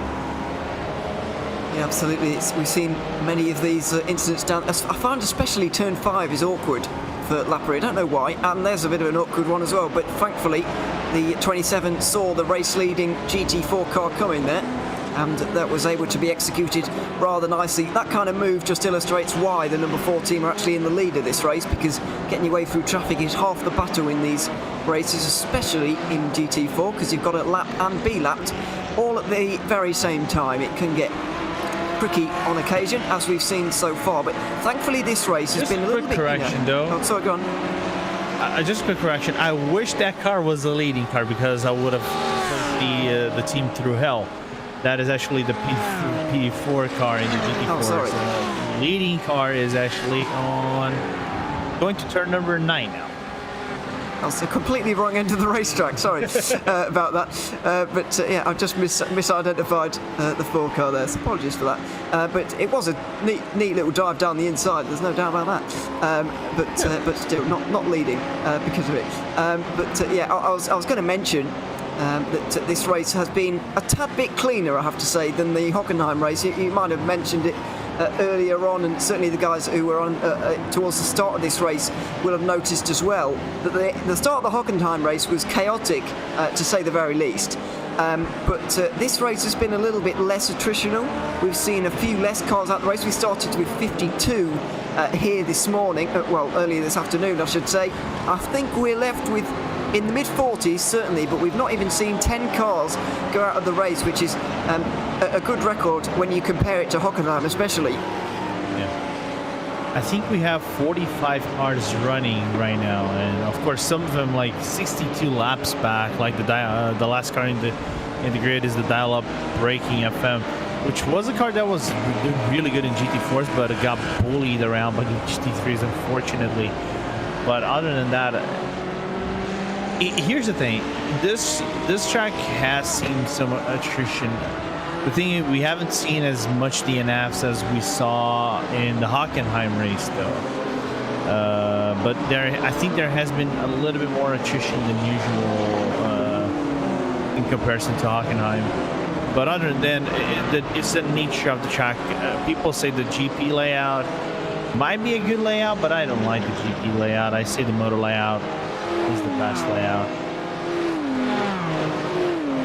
Yeah, absolutely. We've seen many of these incidents down. I find especially turn 5 is awkward for Lappery. I don't know why, and there's a bit of an awkward one as well, but thankfully the 27 saw the race-leading GT4 car coming there, and that was able to be executed rather nicely. That kind of move just illustrates why the number 4 team are actually in the lead of this race, because getting your way through traffic is half the battle in these races, especially in GT4, because you've got to lap and be lapped all at the very same time. It can get tricky on occasion, as we've seen so far, but thankfully this race has been a little bit... Just a quick correction, though. Oh, sorry, go on. Just a quick correction. I wish that car was the leading car, because I would have put the team through hell. That is actually the P4 car in the GT4. Oh, sorry. So the leading car is actually on going to turn number 9 now. I was the completely wrong end of the racetrack, sorry about that. But yeah, I just misidentified the 4 car there, so apologies for that. But it was a neat little dive down the inside, there's no doubt about that. But still, not leading because of it. Yeah, I was going to mention that this race has been a tad bit cleaner, I have to say, than the Hockenheim race. You might have mentioned it earlier on, and certainly the guys who were on towards the start of this race will have noticed as well that the start of the Hockenheim race was chaotic, to say the very least. But this race has been a little bit less attritional. We've seen a few less cars out the race. We started with 52 here this morning, well, earlier this afternoon, I should say. I think we're left with in the mid-40s, certainly, but we've not even seen 10 cars go out of the race, which is a good record when you compare it to Hockenheim, especially. Yeah. I think we have 45 cars running right now, and of course some of them like 62 laps back, like the last car in the grid is the dial-up braking FM, which was a car that was really good in GT4s, but it got bullied around by the GT3s, unfortunately. But other than that, here's the thing, this track has seen some attrition. The thing is, we haven't seen as much DNFs as we saw in the Hockenheim race, though. But I think there has been a little bit more attrition than usual in comparison to Hockenheim. But other than it's the nature of the track. People say the GP layout might be a good layout, but I don't like the GP layout. I say the motor layout is the best layout.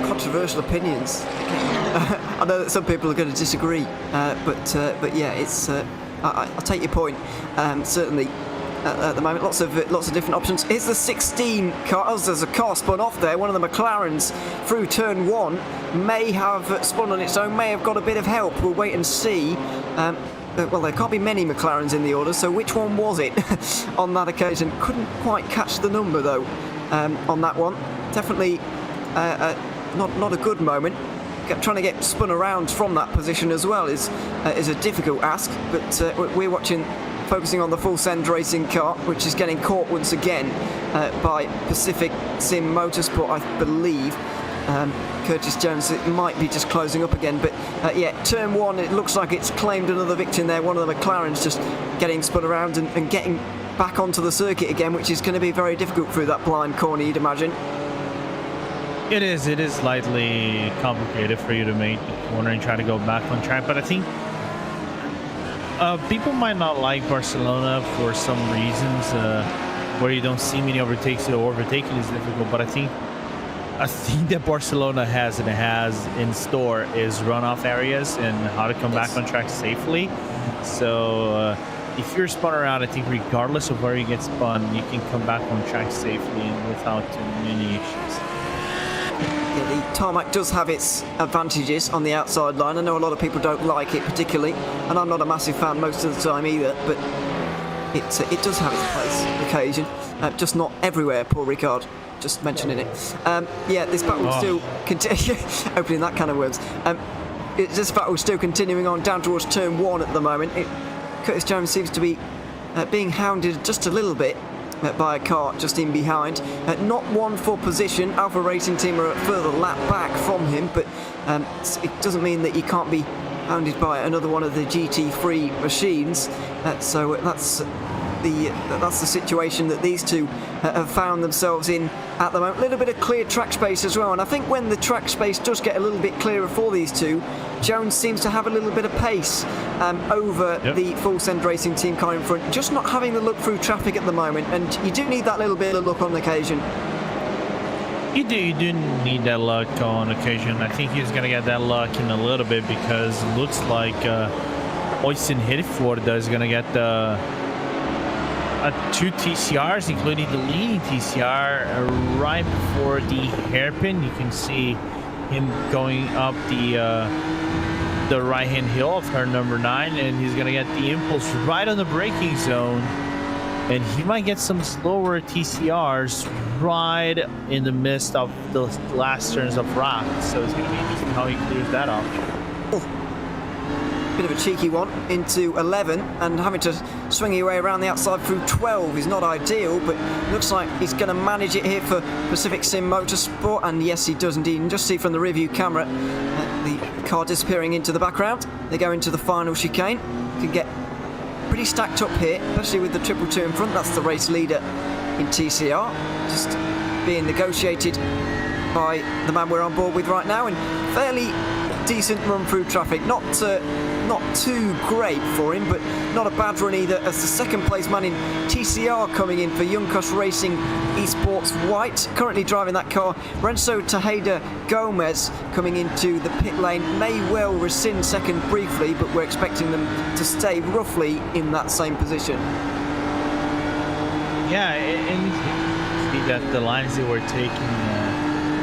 Controversial opinions. I know that some people are going to disagree, but yeah, it's. I'll take your point. Certainly, at the moment, lots of different options. Here's the 16 car. Oh, there's a car spun off there. One of the McLarens through turn 1 may have spun on its own. May have got a bit of help. We'll wait and see. Well, there can't be many McLarens in the order, so which one was it on that occasion? Couldn't quite catch the number though on that one. Definitely not a good moment. Trying to get spun around from that position as well is a difficult ask, but we're focusing on the Full Send Racing car, which is getting caught once again by Pacific Sim Motorsport, I believe. Curtis Jones, it might be just closing up again, but yeah, turn 1, it looks like it's claimed another victim there. One of the McLarens just getting spun around and getting back onto the circuit again, which is going to be very difficult through that blind corner, you'd imagine. It is slightly complicated for you to make the corner and try to go back on track, but I think people might not like Barcelona for some reasons, where you don't see many overtakes, so overtaking is difficult, but I think that Barcelona has in store is runoff areas and how to come back on track safely. So if you're spun around, I think regardless of where you get spun, you can come back on track safely and without too many issues. Yeah, the tarmac does have its advantages on the outside line. I know a lot of people don't like it particularly, and I'm not a massive fan most of the time either, but it does have its place occasion, just not everywhere, Paul Ricard. Just mentioning it. Yeah, this battle still opening that kind of worms. This battle still continuing on down towards turn 1 at the moment. Curtis Jones seems to be being hounded just a little bit by a car just in behind. Not one for position. Alpha Racing Team are a further lap back from him, but it doesn't mean that you can't be hounded by another one of the GT3 machines. So that's the situation that these two have found themselves in at the moment. A little bit of clear track space as well, and I think when the track space does get a little bit clearer for these two, Jones seems to have a little bit of pace over the Full Send Racing Team car in front, just not having the look through traffic at the moment, and you do need that little bit of luck on occasion. You do need that luck on occasion. I think he's going to get that luck in a little bit, because it looks like Oysten Hereford is going to get 2 TCRs, including the leading TCR right before the hairpin. You can see him going up the right-hand hill of turn number 9, and he's going to get the impulse right on the braking zone, and he might get some slower TCRs right in the midst of the last turns of rock. So it's going to be interesting how he clears that off. Bit of a cheeky one into 11, and having to swing your way around the outside through 12 is not ideal, but looks like he's going to manage it here for Pacific Sim Motorsport, and yes, he does indeed. And just see from the review camera the car disappearing into the background. They go into the final chicane. Can get pretty stacked up here, especially with the 222 in front. That's the race leader in TCR, just being negotiated by the man we're on board with right now, and fairly decent run through traffic. Not too great for him, but not a bad run either, as the second place man in TCR coming in for Juncos Racing Esports White, currently driving that car. Renzo Tejeda Gomez coming into the pit lane, may well rescind second briefly, but we're expecting them to stay roughly in that same position. Yeah, and you see that the lines they were taking,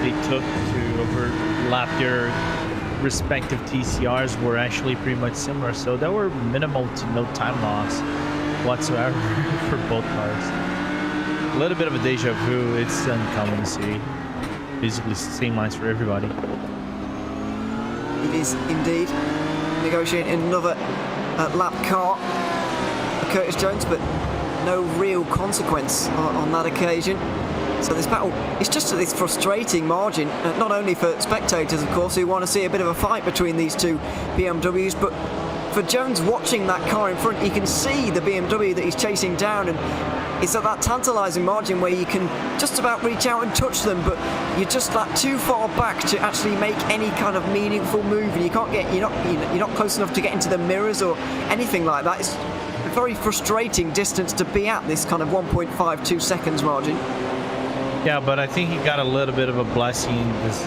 they took to overlap their respective TCRs were actually pretty much similar, so there were minimal to no time loss whatsoever for both cars. A little bit of a deja vu. It's uncommon to see basically same lines for everybody. It is indeed. Negotiating another lap car for Curtis Jones, but no real consequence on that occasion. So this battle, it's just this frustrating margin, not only for spectators, of course, who want to see a bit of a fight between these two BMWs, but for Jones watching that car in front, he can see the BMW that he's chasing down, and it's at that tantalising margin where you can just about reach out and touch them, but you're just like too far back to actually make any kind of meaningful move, and you're not close enough to get into the mirrors or anything like that. It's a very frustrating distance to be at, this kind of 1.52 seconds margin. Yeah, but I think he got a little bit of a blessing.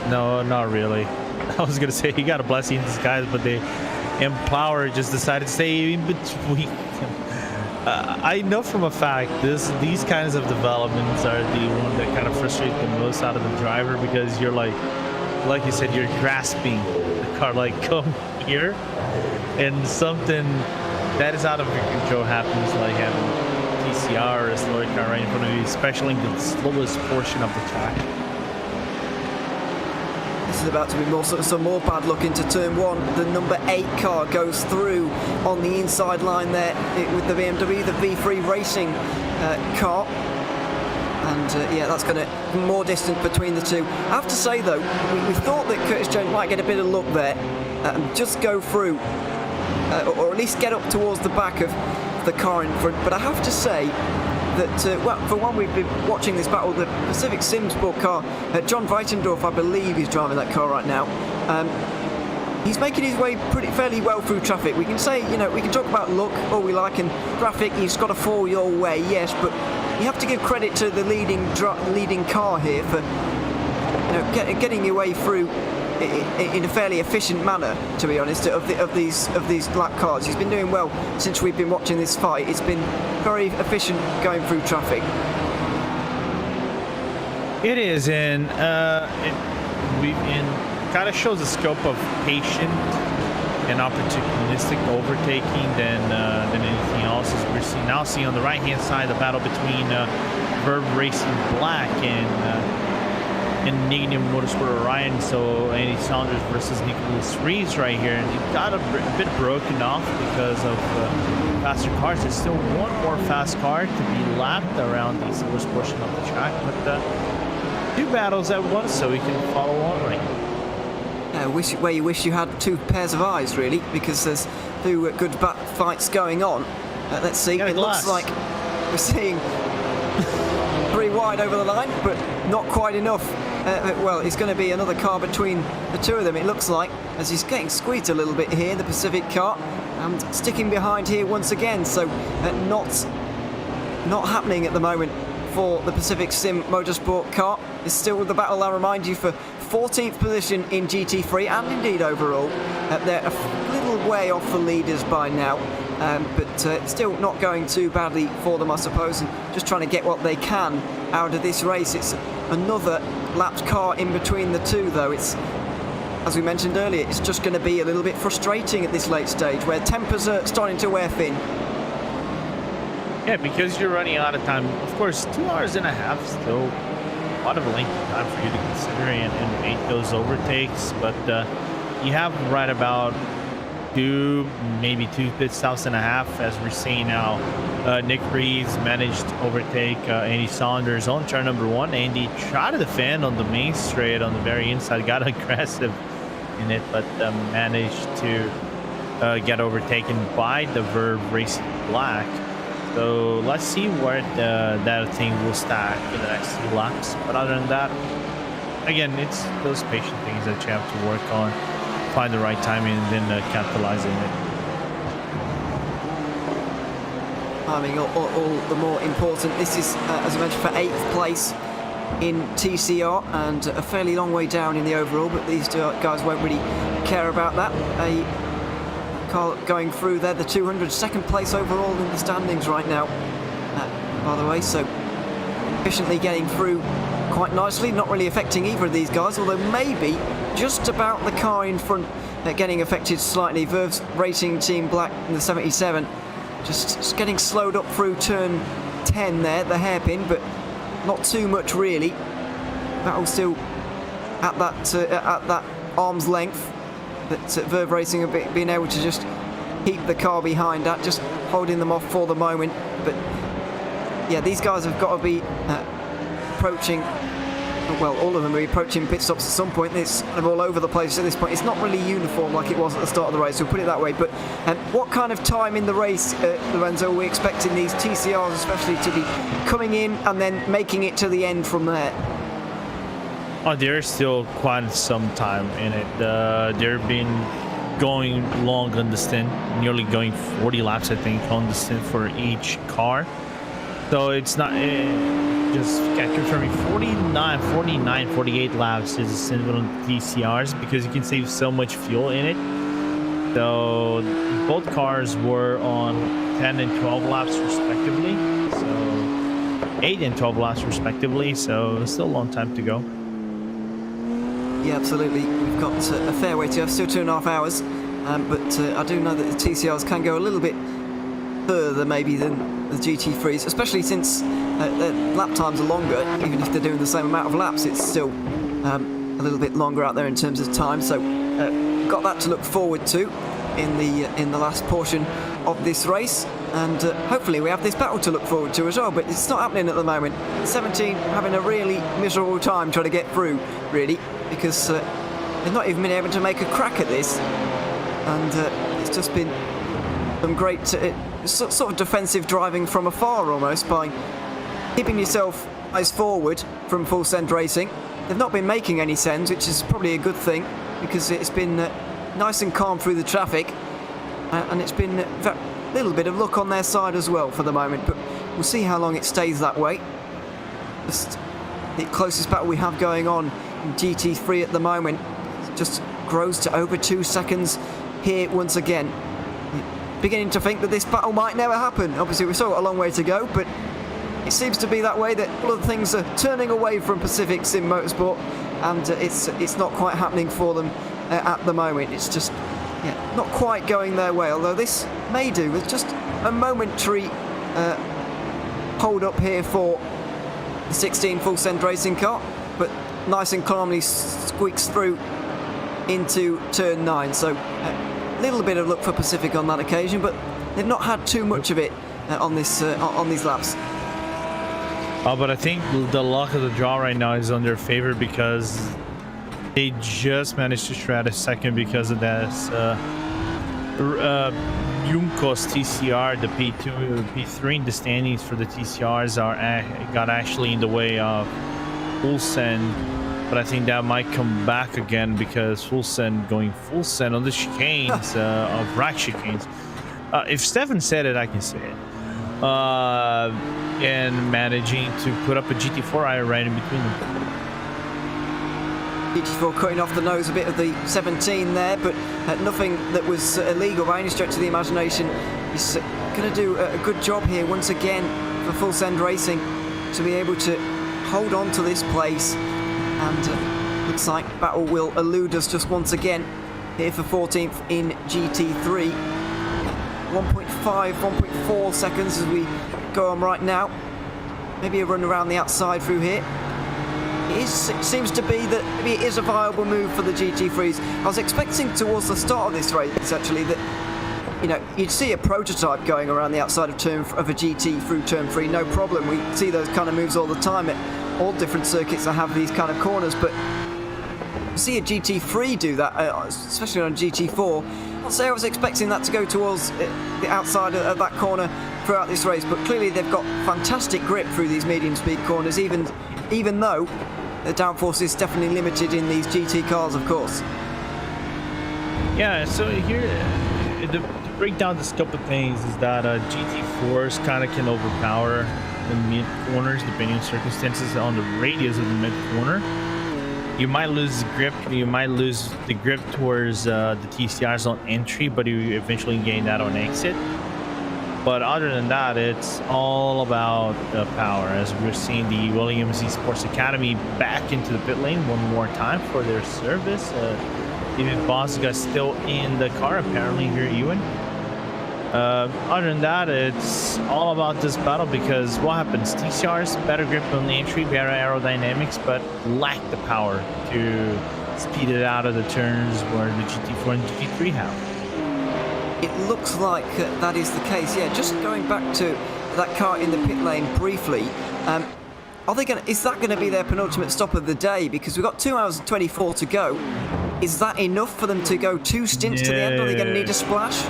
No, not really. I was gonna say he got a blessing in disguise, but the Empower just decided to stay in between. I know from a fact these kinds of developments are the one that kind of frustrate the most out of the driver, because you're like you said, you're grasping the car, like, come here, and something that is out of your control happens, like having TCR or a slower car right in front of you, especially in the slowest portion of the track. This is about to be some more bad luck into turn 1. The number 8 car goes through on the inside line there with the BMW, the V3 Racing car. And yeah, that's going to more distance between the two. I have to say though, we thought that Curtis Jones might get a bit of luck there and just go through, or at least get up towards the back of the car in front. But I have to say that, well, for one, we've been watching this battle. The Pacific Sim Sport car, John Weitendorf, I believe, is driving that car right now. He's making his way fairly well through traffic. We can say, we can talk about luck all we like, and traffic, he's got to fall your way, yes, but you have to give credit to the leading car here for getting your way through in a fairly efficient manner, to be honest, of these black cars. He's been doing well since we've been watching this fight. It's been very efficient going through traffic. It is, and it kind of shows the scope of patient and opportunistic overtaking than anything else. As we're now seeing on the right-hand side the battle between Verve Racing Black and Ignatium Motorsport Orion. So Andy Saunders versus Nicholas Reeves right here, and it got a bit broken off because of faster cars. There's still one more fast car to be lapped around the slowest portion of the track, but two battles at once, so we can follow on right now. Where you wish you had two pairs of eyes, really, because there's two good fights going on. Let's see. It looks like we're seeing 3 wide over the line, but not quite enough. Well, it's going to be another car between the two of them, it looks like, as he's getting squeezed a little bit here, the Pacific car, and sticking behind here once again. So not happening at the moment for the Pacific Sim Motorsport car. It's still with the battle, I remind you, for 14th position in GT3 and indeed overall. They're a little way off the leaders by now, but still not going too badly for them, I suppose, and just trying to get what they can out of this race. It's another lapped car in between the two, though. It's, as we mentioned earlier, it's just going to be a little bit frustrating at this late stage where tempers are starting to wear thin. Yeah, because you're running out of time. Of course, 2 hours and a half still a lot of length of time for you to consider and make those overtakes, but you have right about maybe two pit stops and a half, as we're seeing now. Nick Reeves managed to overtake Andy Saunders on turn number 1. Andy tried to defend on the main straight on the very inside, got aggressive in it, but managed to get overtaken by the Verve Racing Black. So let's see where that thing will stack in the next few laps. But other than that, again, it's those patient things that you have to work on, find the right timing, and then capitalize on it. I mean, all the more important. This is, as I mentioned, for 8th place in TCR and a fairly long way down in the overall, but these two guys won't really care about that. Car going through there, the 202nd place overall in the standings right now, by the way, so efficiently getting through quite nicely, not really affecting either of these guys, although maybe just about the car in front getting affected slightly. Verve's Racing Team Black in the 77 just getting slowed up through turn 10 there, the hairpin, but not too much really. Battle still at that arm's length that Verve Racing have been able to just keep the car behind that, just holding them off for the moment. But yeah, these guys have got to be approaching well, all of them are approaching pit stops at some point. It's kind of all over the place at this point. It's not really uniform like it was at the start of the race, we'll put it that way. But what kind of time in the race, Lorenzo, are we expecting these TCRs especially to be coming in and then making it to the end from there? Oh, there's still quite some time in it. They've been going long on the stint, nearly going 40 laps, I think, on the stint for each car. So it's not... just confirming 49, 48 laps is a stint on TCRs because you can save so much fuel in it. So both cars were on 10 and 12 laps respectively. So 8 and 12 laps respectively. So still a long time to go. Yeah, absolutely. We've got a fair way to go, still 2.5 hours. But I do know that the TCRs can go a little bit further maybe than the GT3s, especially since their lap times are longer. Even if they're doing the same amount of laps, it's still a little bit longer out there in terms of time. So got that to look forward to in the last portion of this race, and hopefully we have this battle to look forward to as well. But it's not happening at the moment. 17 having a really miserable time trying to get through, really, because they've not even been able to make a crack at this, and it's just been some great sort of defensive driving from afar almost, by keeping yourself eyes forward from full send racing. They've not been making any sends, which is probably a good thing because it's been nice and calm through the traffic, and it's been a little bit of luck on their side as well for the moment, but we'll see how long it stays that way. Just the closest battle we have going on in GT3 at the moment just grows to over 2 seconds here once again. Beginning to think that this battle might never happen. Obviously we've still got a long way to go, but it seems to be that way, that all of the things are turning away from Pacific Sim Motorsport, and it's not quite happening for them at the moment. It's just not quite going their way, although this may do with just a momentary hold up here for the 16 full send racing car, but nice and calmly squeaks through into turn 9. So little bit of luck for Pacific on that occasion, but they've not had too much of it on these laps. But I think the luck of the draw right now is on their favor because they just managed to shred a second because of that Juncos TCR, the P2, P3 in the standings for the TCRs got actually in the way of full send. But I think that might come back again because going full send on the chicanes of rack chicanes. If Stefan said it, I can say it. And managing to put up a GT4 IR right in between them. GT4 cutting off the nose a bit of the 17 there, but nothing that was illegal by any stretch of the imagination. He's going to do a good job here once again for full send racing to be able to hold on to this place. And looks like battle will elude us just once again here for 14th in GT3. 1.5, 1.4 seconds as we go on right now. Maybe a run around the outside through here. It seems to be that maybe it is a viable move for the GT3s. I was expecting towards the start of this race actually that you'd see a prototype going around the outside of a GT through turn 3, no problem. We see those kind of moves all the time at all different circuits that have these kind of corners, but to see a GT3 do that, especially on a GT4, I'll say I was expecting that to go towards the outside of that corner throughout this race, but clearly they've got fantastic grip through these medium speed corners, even though the downforce is definitely limited in these GT cars, of course. Yeah, so here, to break down the scope of things is that GT4s kind of can overpower the mid corners depending on circumstances on the radius of the mid corner. You might lose the grip. You might lose the grip towards the TCRs on entry, but you eventually gain that on exit. But other than that, it's all about the power. As we're seeing the Williams Esports Academy back into the pit lane one more time for their service. David Bosga still in the car apparently here, Ewan. Other than that, it's all about this battle because what happens? TCRs, better grip on the entry, better aerodynamics, but lack the power to speed it out of the turns where the GT4 and GT3 have. It looks like that is the case, yeah. Just going back to that car in the pit lane briefly, Are they going? Is that going to be their penultimate stop of the day? Because we've got 2 hours and 24 to go. Is that enough for them to go 2 stints to the end? Or are they going to need a splash?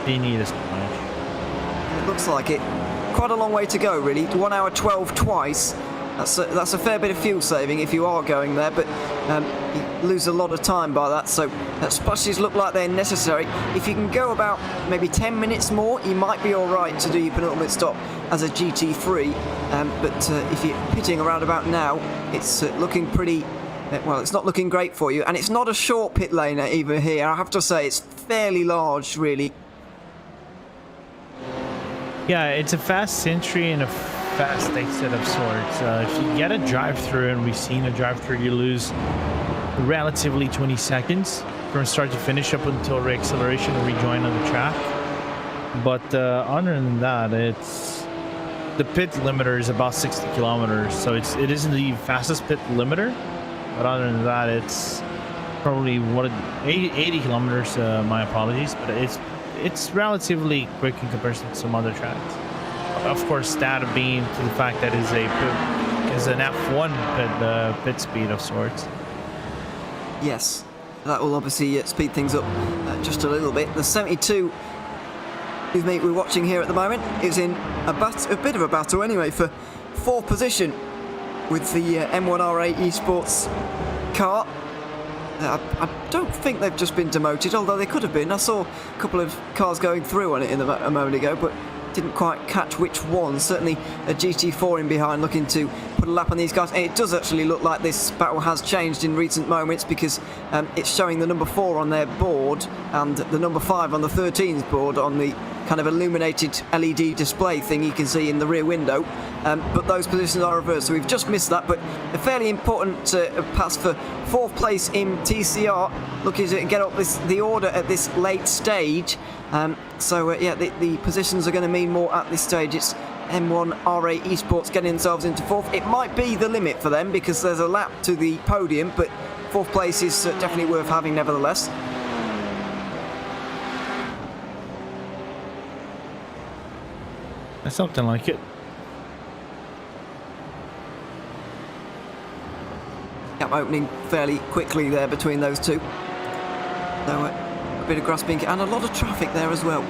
They need a splash. It looks like it. Quite a long way to go, really. 1 hour 12 twice. That's a fair bit of fuel saving if you are going there, but you lose a lot of time by that, so splashes look like they're necessary. If you can go about maybe 10 minutes more, you might be alright to do your penultimate stop as a GT3, but if you're pitting around about now, it's looking pretty... well, it's not looking great for you, and it's not a short pit lane even here. I have to say, it's fairly large, really. Yeah, it's a fast entry and a fast exit of sorts. If you get a drive-through, and we've seen a drive-through, you lose relatively 20 seconds from start to finish up until reacceleration and rejoin on the track. But other than that, it's the pit limiter is about 60 kilometers, so it isn't the fastest pit limiter. But other than that, it's probably 80 kilometers. My apologies, but it's relatively quick in comparison to some other tracks. Of course, that being to the fact that is an F1 pit speed of sorts. Yes, that will obviously speed things up just a little bit. The 72, whose mate we're watching here at the moment, is in a bit of a battle anyway for 4th position with the M1R8 Esports car. I don't think they've just been demoted, although they could have been. I saw a couple of cars going through on it a moment ago, but didn't quite catch which one. Certainly a GT4 in behind looking to put a lap on these guys. And it does actually look like this battle has changed in recent moments, because it's showing the number 4 on their board and the number 5 on the 13's board on the kind of illuminated LED display thing you can see in the rear window. But those positions are reversed, so we've just missed that. But a fairly important pass for 4th place in TCR, looking to get up the order at this late stage. Yeah, the positions are going to mean more at this stage. It's M1R8 Esports getting themselves into 4th. It might be the limit for them because there's a lap to the podium, but 4th place is definitely worth having nevertheless. Something like it. Gap opening fairly quickly there between those two. So a bit of grasping and a lot of traffic there as well,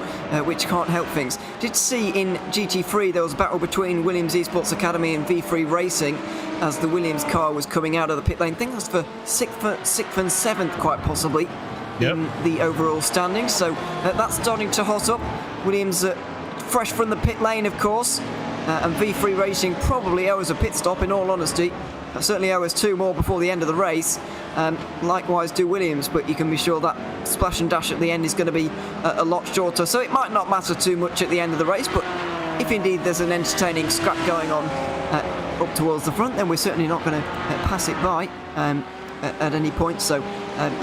which can't help things. Did see in GT3 there was a battle between Williams Esports Academy and V3 Racing as the Williams car was coming out of the pit lane. I think that's for 6th and 7th quite possibly in the overall standings. So that's starting to hot up. Williams fresh from the pit lane, of course, and V3 Racing probably owe us a pit stop, in all honesty. Certainly owe us 2 more before the end of the race. Likewise do Williams, but you can be sure that splash and dash at the end is going to be a lot shorter, so it might not matter too much at the end of the race. But if indeed there's an entertaining scrap going on up towards the front, then we're certainly not going to pass it by at any point. So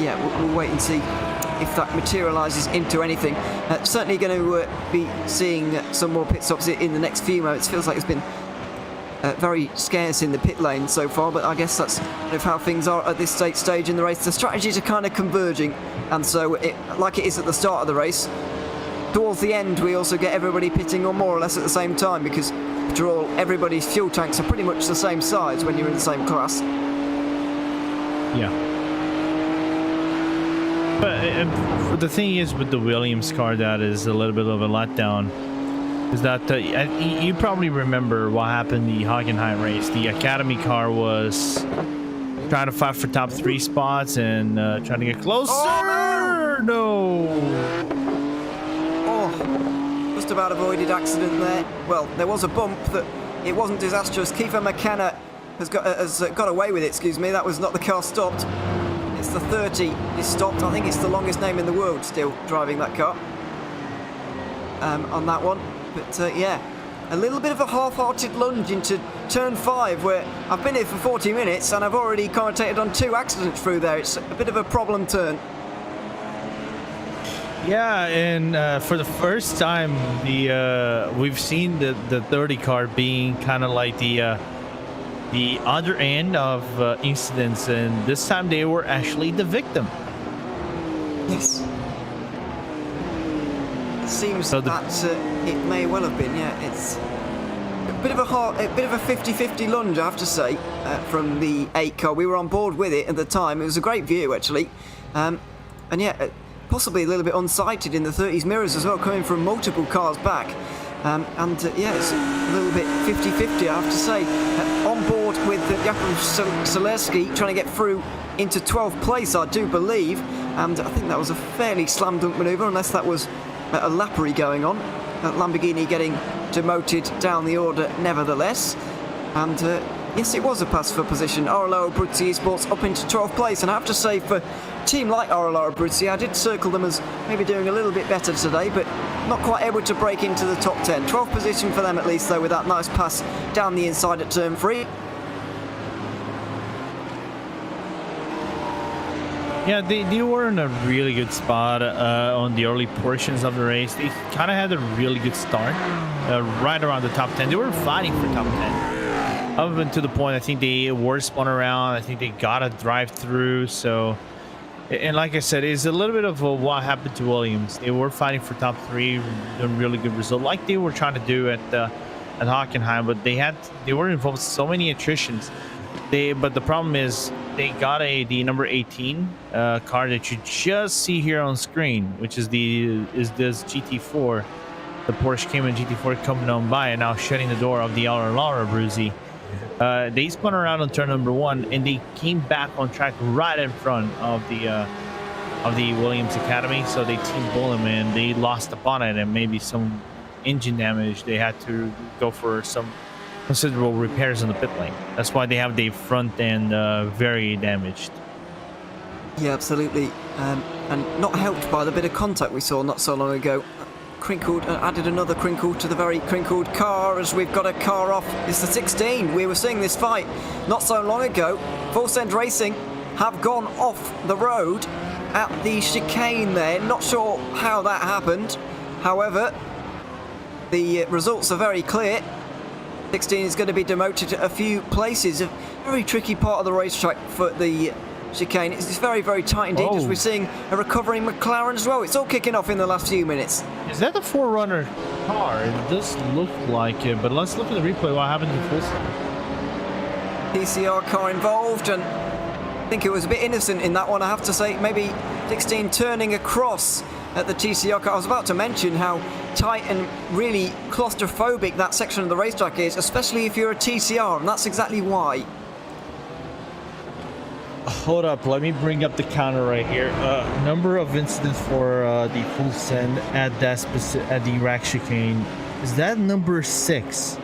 yeah, we'll wait and see if that materialises into anything. Certainly going to be seeing some more pit stops in the next few moments. Feels like it's been very scarce in the pit lane so far, but I guess that's kind of how things are at this stage in the race. The strategies are kind of converging, and so like it is at the start of the race, towards the end we also get everybody pitting on more or less at the same time, because after all, everybody's fuel tanks are pretty much the same size when you're in the same class. Yeah. But the thing is with the Williams car that is a little bit of a letdown is that you probably remember what happened in the Hockenheim race. The Academy car was trying to fight for top 3 spots and trying to get closer. Oh, no! Oh, just about avoided accident there. Well, there was a bump that it wasn't disastrous. Kiefer McKenna has got away with it, excuse me. That was not the car stopped. It's the 30 is stopped. I think it's the longest name in the world still driving that car on that one. But yeah, a little bit of a half-hearted lunge into turn 5, where I've been here for 40 minutes and I've already commentated on 2 accidents through there. It's a bit of a problem turn. Yeah, and for the first time, we've seen the 30 car being kind of like the other end of incidents, and this time they were actually the victim. Yes. It seems so that it may well have been, yeah. It's bit of a 50-50 lunge, I have to say, from the 8 car. We were on board with it at the time. It was a great view, actually, and yeah, possibly a little bit unsighted in the 30s mirrors as well, coming from multiple cars back. Yeah, it's a little bit 50-50, I have to say. On board with Jakub Solerski trying to get through into 12th place, I do believe, and I think that was a fairly slam dunk manoeuvre, unless that was a lappery going on. Lamborghini getting demoted down the order nevertheless, and yes, it was a pass for position. Orlero Abruzzi Esports up into 12th place, and I have to say, for a team like Orlero Abruzzi, I did circle them as maybe doing a little bit better today, but not quite able to break into the top 10. 12th position for them at least, though, with that nice pass down the inside at turn 3. Yeah, they were in a really good spot on the early portions of the race. They kind of had a really good start, right around the top 10. They were fighting for top 10. Up to the point, I think they were spun around. I think they got a drive through. So, and like I said, it's a little bit of what happened to Williams. They were fighting for top 3, a really good result, like they were trying to do at Hockenheim. But they were involved in so many attritions. But the problem is they got the number 18 car that you just see here on screen, which is this GT4, the Porsche Cayman GT4 coming on by and now shutting the door of the Orlero Abruzzi. They spun around on turn number 1 and they came back on track right in front of the Williams Academy. So they team bowled them and they lost the bonnet and maybe some engine damage. They had to go for some considerable repairs in the pit lane. That's why they have the front end very damaged. Yeah, absolutely, and not helped by the bit of contact we saw not so long ago. Added another crinkle to the very crinkled car as we've got a car off. It's the 16. We were seeing this fight not so long ago. Full Send Racing have gone off the road at the chicane there. Not sure how that happened. However, the results are very clear. 16 is going to be demoted a few places. A very tricky part of the racetrack for the chicane. It's very, very tight indeed, as we're seeing a recovering McLaren as well. It's all kicking off in the last few minutes. Is that the 4Runner car? It does look like it, but let's look at the replay. What happened to Full Send? PCR car involved, and I think it was a bit innocent in that one, I have to say. Maybe 16 turning across at the TCR car. I was about to mention how tight and really claustrophobic that section of the racetrack is, especially if you're a TCR, and that's exactly why. Hold up, let me bring up the counter right here. Number of incidents for the Full Send at the rack chicane. Is that number 6?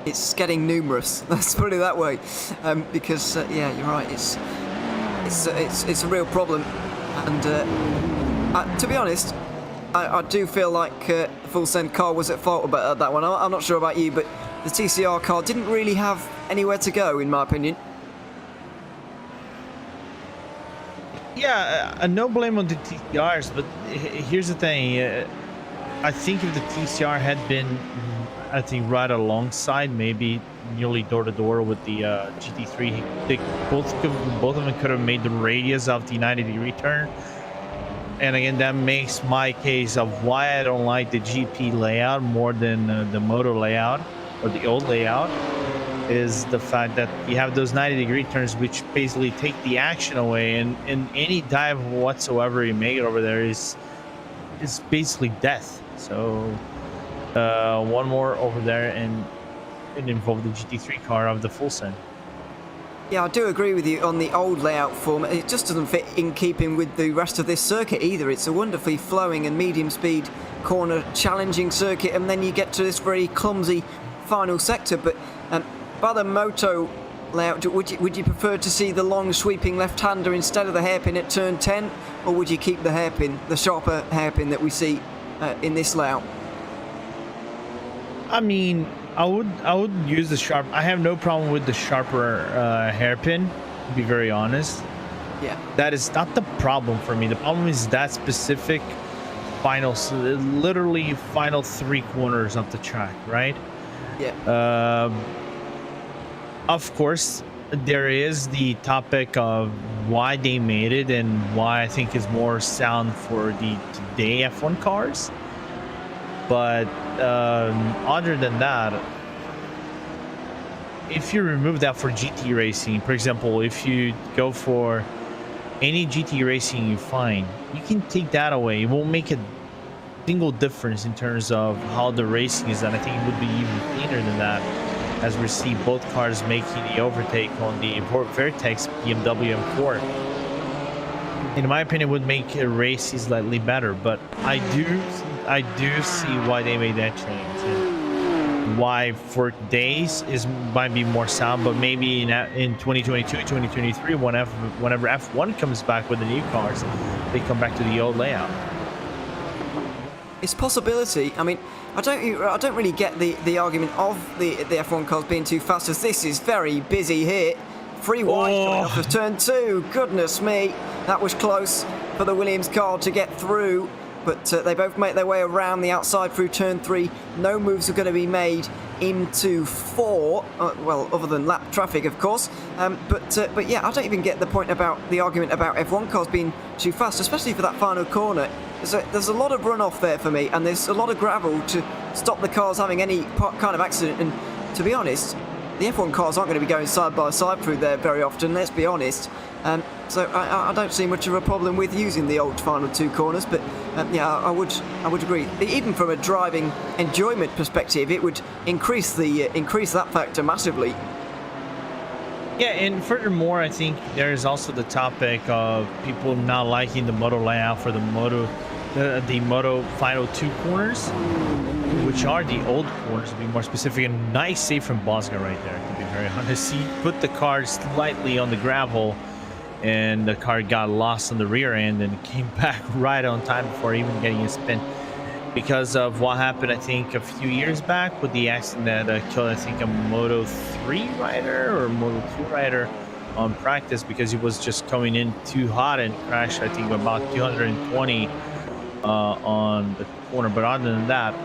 It's getting numerous. Let's put it that way, because yeah, you're right. It's a real problem, and to be honest, I do feel like the Full Send car was at fault about that one. I'm not sure about you, but the TCR car didn't really have anywhere to go, in my opinion. Yeah, no blame on the TCRs, but here's the thing. I think if the TCR had been, I think, right alongside, maybe nearly door to door with the GT3, both of them could have made the radius of the 90-degree turn. And again, that makes my case of why I don't like the GP layout more than the Moto layout or the old layout, is the fact that you have those 90-degree turns which basically take the action away, and any dive whatsoever you make it over there is basically death. So one more over there, and it involved the GT3 car of the Full Send. Yeah, I do agree with you on the old layout form. It just doesn't fit in keeping with the rest of this circuit either. It's a wonderfully flowing and medium speed corner challenging circuit, and then you get to this very clumsy final sector. But by the Moto layout, would you prefer to see the long sweeping left-hander instead of the hairpin at turn 10, or would you keep the hairpin, the sharper hairpin that we see in this layout? I mean, I would use the sharp. I have no problem with the sharper hairpin, to be very honest. Yeah. That is not the problem for me. The problem is that specific literally final 3 corners of the track, right? Yeah. Of course, there is the topic of why they made it and why I think is more sound for the today F1 cars. But other than that, if you remove that for GT racing, for example, if you go for any GT racing you find, you can take that away. It won't make a single difference in terms of how the racing is done. I think it would be even cleaner than that, as we see both cars making the overtake on the Vertex BMW M4. In my opinion, it would make a race slightly better, but I do see why they made that change, and why for days might be more sound, but maybe in 2022, 2023, whenever F1 comes back with the new cars, they come back to the old layout. It's a possibility. I mean, I don't really get the argument of the F1 cars being too fast, as this is very busy here. Free wide coming off of turn 2. Goodness me, that was close for the Williams car to get through. But they both make their way around the outside through turn 3. No moves are going to be made into 4. Well, other than lap traffic, of course. But yeah, I don't even get the point about the argument about F1 cars being too fast, especially for that final corner. There's a lot of runoff there for me, and there's a lot of gravel to stop the cars having any kind of accident. And to be honest, the F1 cars aren't going to be going side by side through there very often, let's be honest. So I don't see much of a problem with using the old final 2 corners, but yeah, I would agree. Even from a driving enjoyment perspective, it would increase that factor massively. Yeah, and furthermore, I think there's also the topic of people not liking the moto layout for the moto final 2 corners, which are the old corners, to be more specific. And nice save from Bosga right there, to be very honest. He put the car slightly on the gravel, and the car got lost on the rear end and came back right on time before even getting a spin, because of what happened, I think, a few years back with the accident that killed, I think, a Moto 3 rider or Moto 2 rider on practice, because he was just coming in too hot and crashed, I think, about 220 on the corner. But other than that,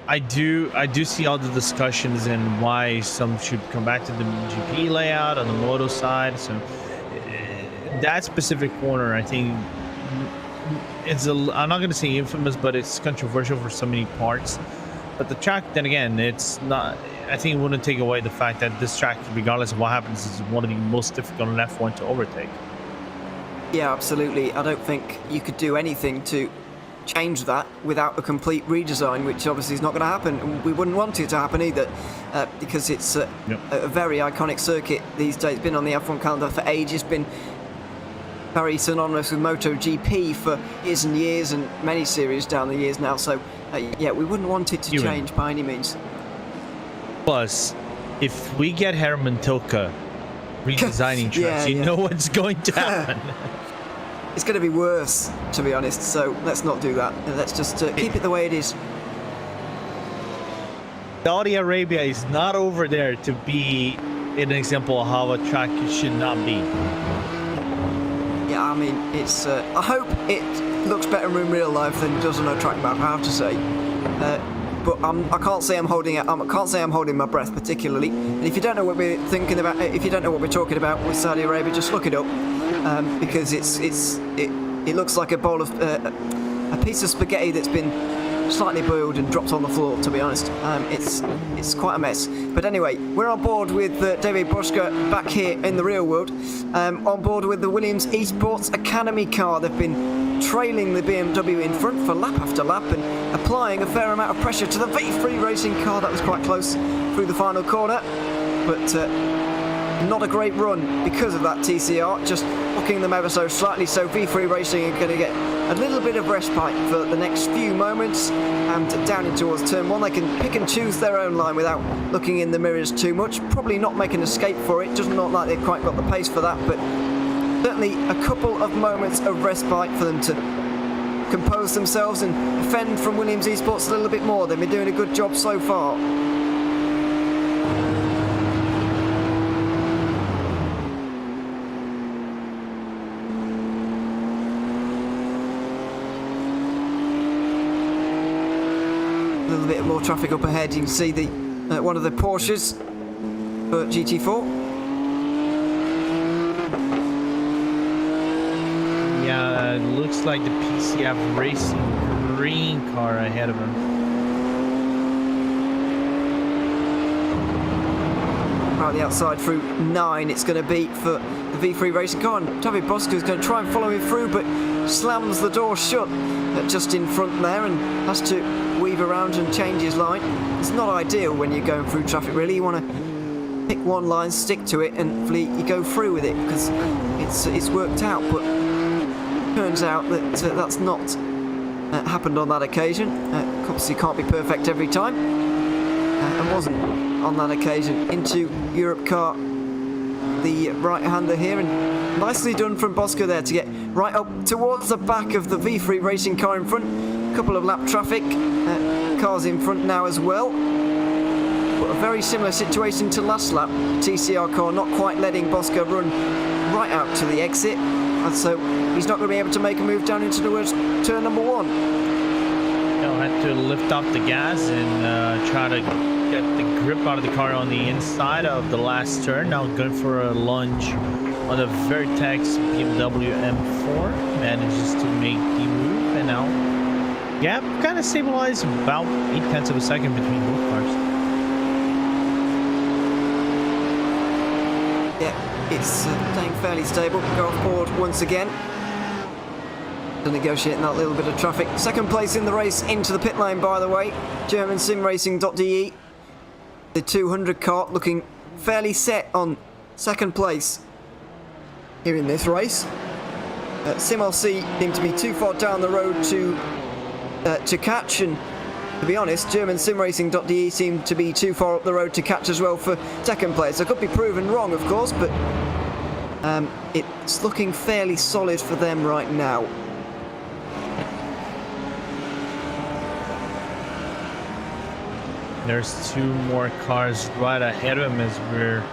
I do see all the discussions and why some should come back to the GP layout on the moto side. So that specific corner, I think, it's I'm not going to say infamous, but it's controversial for so many parts. But the track, then again, it's not. I think it wouldn't take away the fact that this track, regardless of what happens, is one of the most difficult in F1 to overtake. Yeah, absolutely. I don't think you could do anything to change that without a complete redesign, which obviously is not going to happen, and we wouldn't want it to happen either, because it's a very iconic circuit these days. Been on the F1 calendar for ages, been very synonymous with MotoGP for years and years, and many series down the years now. So yeah, we wouldn't want it to change by any means. Plus, if we get Herman Tilke redesigning tracks, you know what's going to happen. It's going to be worse, to be honest, so let's not do that. Let's just keep it the way it is. Saudi Arabia is not over there to be an example of how a track should not be. Yeah, I mean, it's. I hope it looks better in real life than it does on a track map, I have to say. But I can't say I'm holding it. I can't say I'm holding my breath particularly. And if you don't know what we're thinking about, if you don't know what we're talking about with Saudi Arabia, just look it up, because it looks like a bowl of a piece of spaghetti that's been slightly boiled and dropped on the floor. To be honest, it's quite a mess. But anyway, we're on board with David Boschke back here in the real world, on board with the Williams Esports Academy car. They've been trailing the BMW in front for lap after lap and applying a fair amount of pressure to the V3 Racing car. That was quite close through the final corner, but not a great run because of that TCR, just knocking them ever so slightly. So V3 Racing are going to get a little bit of respite for the next few moments, and down in towards turn 1 they can pick and choose their own line without looking in the mirrors too much. Probably not make an escape for it, doesn't look like they've quite got the pace for that, but certainly a couple of moments of respite for them to compose themselves and defend from Williams Esports a little bit more. They've been doing a good job so far. A little bit more traffic up ahead. You can see the one of the Porsches for GT4. Yeah, it looks like the PCF Racing green car ahead of him. Right, the outside through 9 it's going to be for the V3 racing car, and David Bosco is going to try and follow him through, but slams the door shut just in front there and has to weave around and change his line. It's not ideal when you're going through traffic, really. You want to pick one line, stick to it, and hopefully you go through with it, because it's worked out. But turns out that that's not happened on that occasion. Obviously can't be perfect every time, and wasn't on that occasion. Into Europe car, the right-hander here, and nicely done from Bosco there to get right up towards the back of the V3 racing car in front. A couple of lap traffic, cars in front now as well. But a very similar situation to last lap. TCR car not quite letting Bosco run right out to the exit, and so he's not going to be able to make a move down into towards turn number 1. He'll have to lift off the gas and try to get the grip out of the car on the inside of the last turn. Now going for a lunge on the Vertex BMW M4. Manages to make the move, and now gap kind of stabilized about 0.8 of a second between both cars. Yeah, it's staying fairly stable. Go off board once again to negotiate that little bit of traffic. Second place in the race into the pit lane, by the way. German simracing.de. The 200 car looking fairly set on second place here in this race. SimLC seemed to be too far down the road to catch, and to be honest, German simracing.de seemed to be too far up the road to catch as well for second place. I could be proven wrong, of course, but it's looking fairly solid for them right now. There's 2 more cars right ahead of him as we're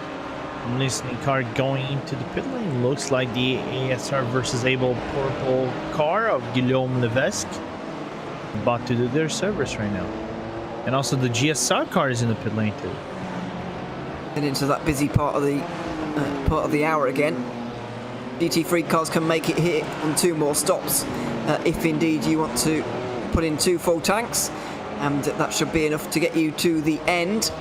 listening car going into the pit lane. Looks like the ASR versus Able purple car of Guillaume Levesque about to do their service right now. And also the GSR car is in the pit lane too. And into that busy part of the hour again. GT3 cars can make it here on 2 more stops if indeed you want to put in 2 full tanks, and that should be enough to get you to the end.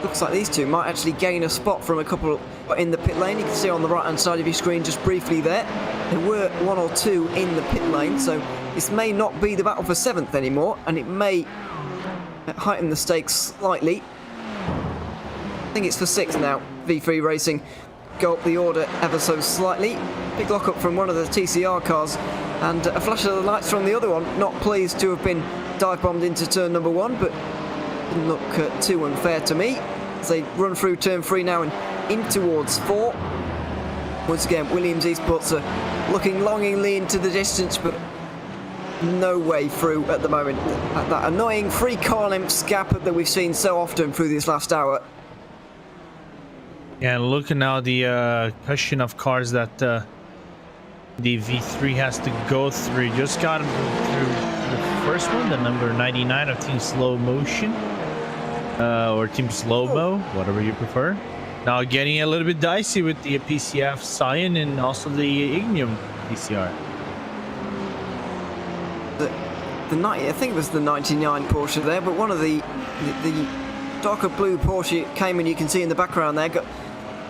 Looks like these 2 might actually gain a spot from a couple in the pit lane. You can see on the right hand side of your screen just briefly there were 1 or 2 in the pit lane, so this may not be the battle for 7th anymore, and it may heighten the stakes slightly. I think it's for 6th now. V3 Racing go up the order ever so slightly. Big lock up from one of the TCR cars, and a flash of the lights from the other one. Not pleased to have been dive bombed into turn number 1, but didn't look too unfair to me as they run through turn 3 now and in towards 4. Once again, Williams Esports are looking longingly into the distance, but no way through at the moment. That annoying 3 car lengths gap that we've seen so often through this last hour. Yeah, and looking now the cushion of cars that the V3 has to go through. Just got through the first one, the number 99 of Team Slow Motion, or Team Slow-Mo, whatever you prefer. Now getting a little bit dicey with the PCF Cyan and also the Ignium PCR. I think it was the 99 Porsche there, but one of the darker blue Porsche came, and you can see in the background there, got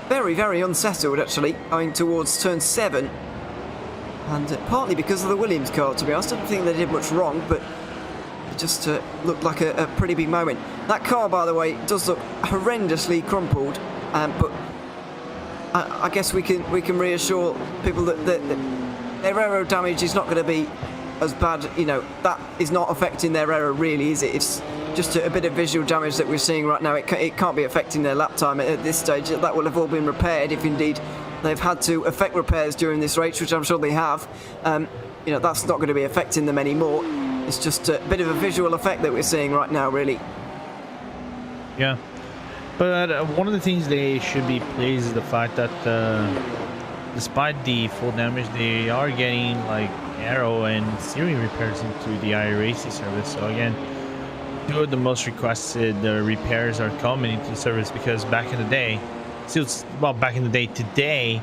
very, very unsettled actually, going towards turn 7. And partly because of the Williams car, to be honest. I don't think they did much wrong, but it just looked like a pretty big moment. That car, by the way, does look horrendously crumpled, but I guess we can reassure people that their aero damage is not going to be as bad. You know, that is not affecting their aero really, is it? It's just a bit of visual damage that we're seeing right now. It can't be affecting their lap time at this stage. That will have all been repaired if indeed they've had to effect repairs during this race, which I'm sure they have. You know, that's not going to be affecting them anymore. It's just a bit of a visual effect that we're seeing right now, really. Yeah, but one of the things they should be pleased is the fact that despite the full damage, they are getting like aero and steering repairs into the iRacing service. So again, 2 of the most requested repairs are coming into the service, because back in the day, today,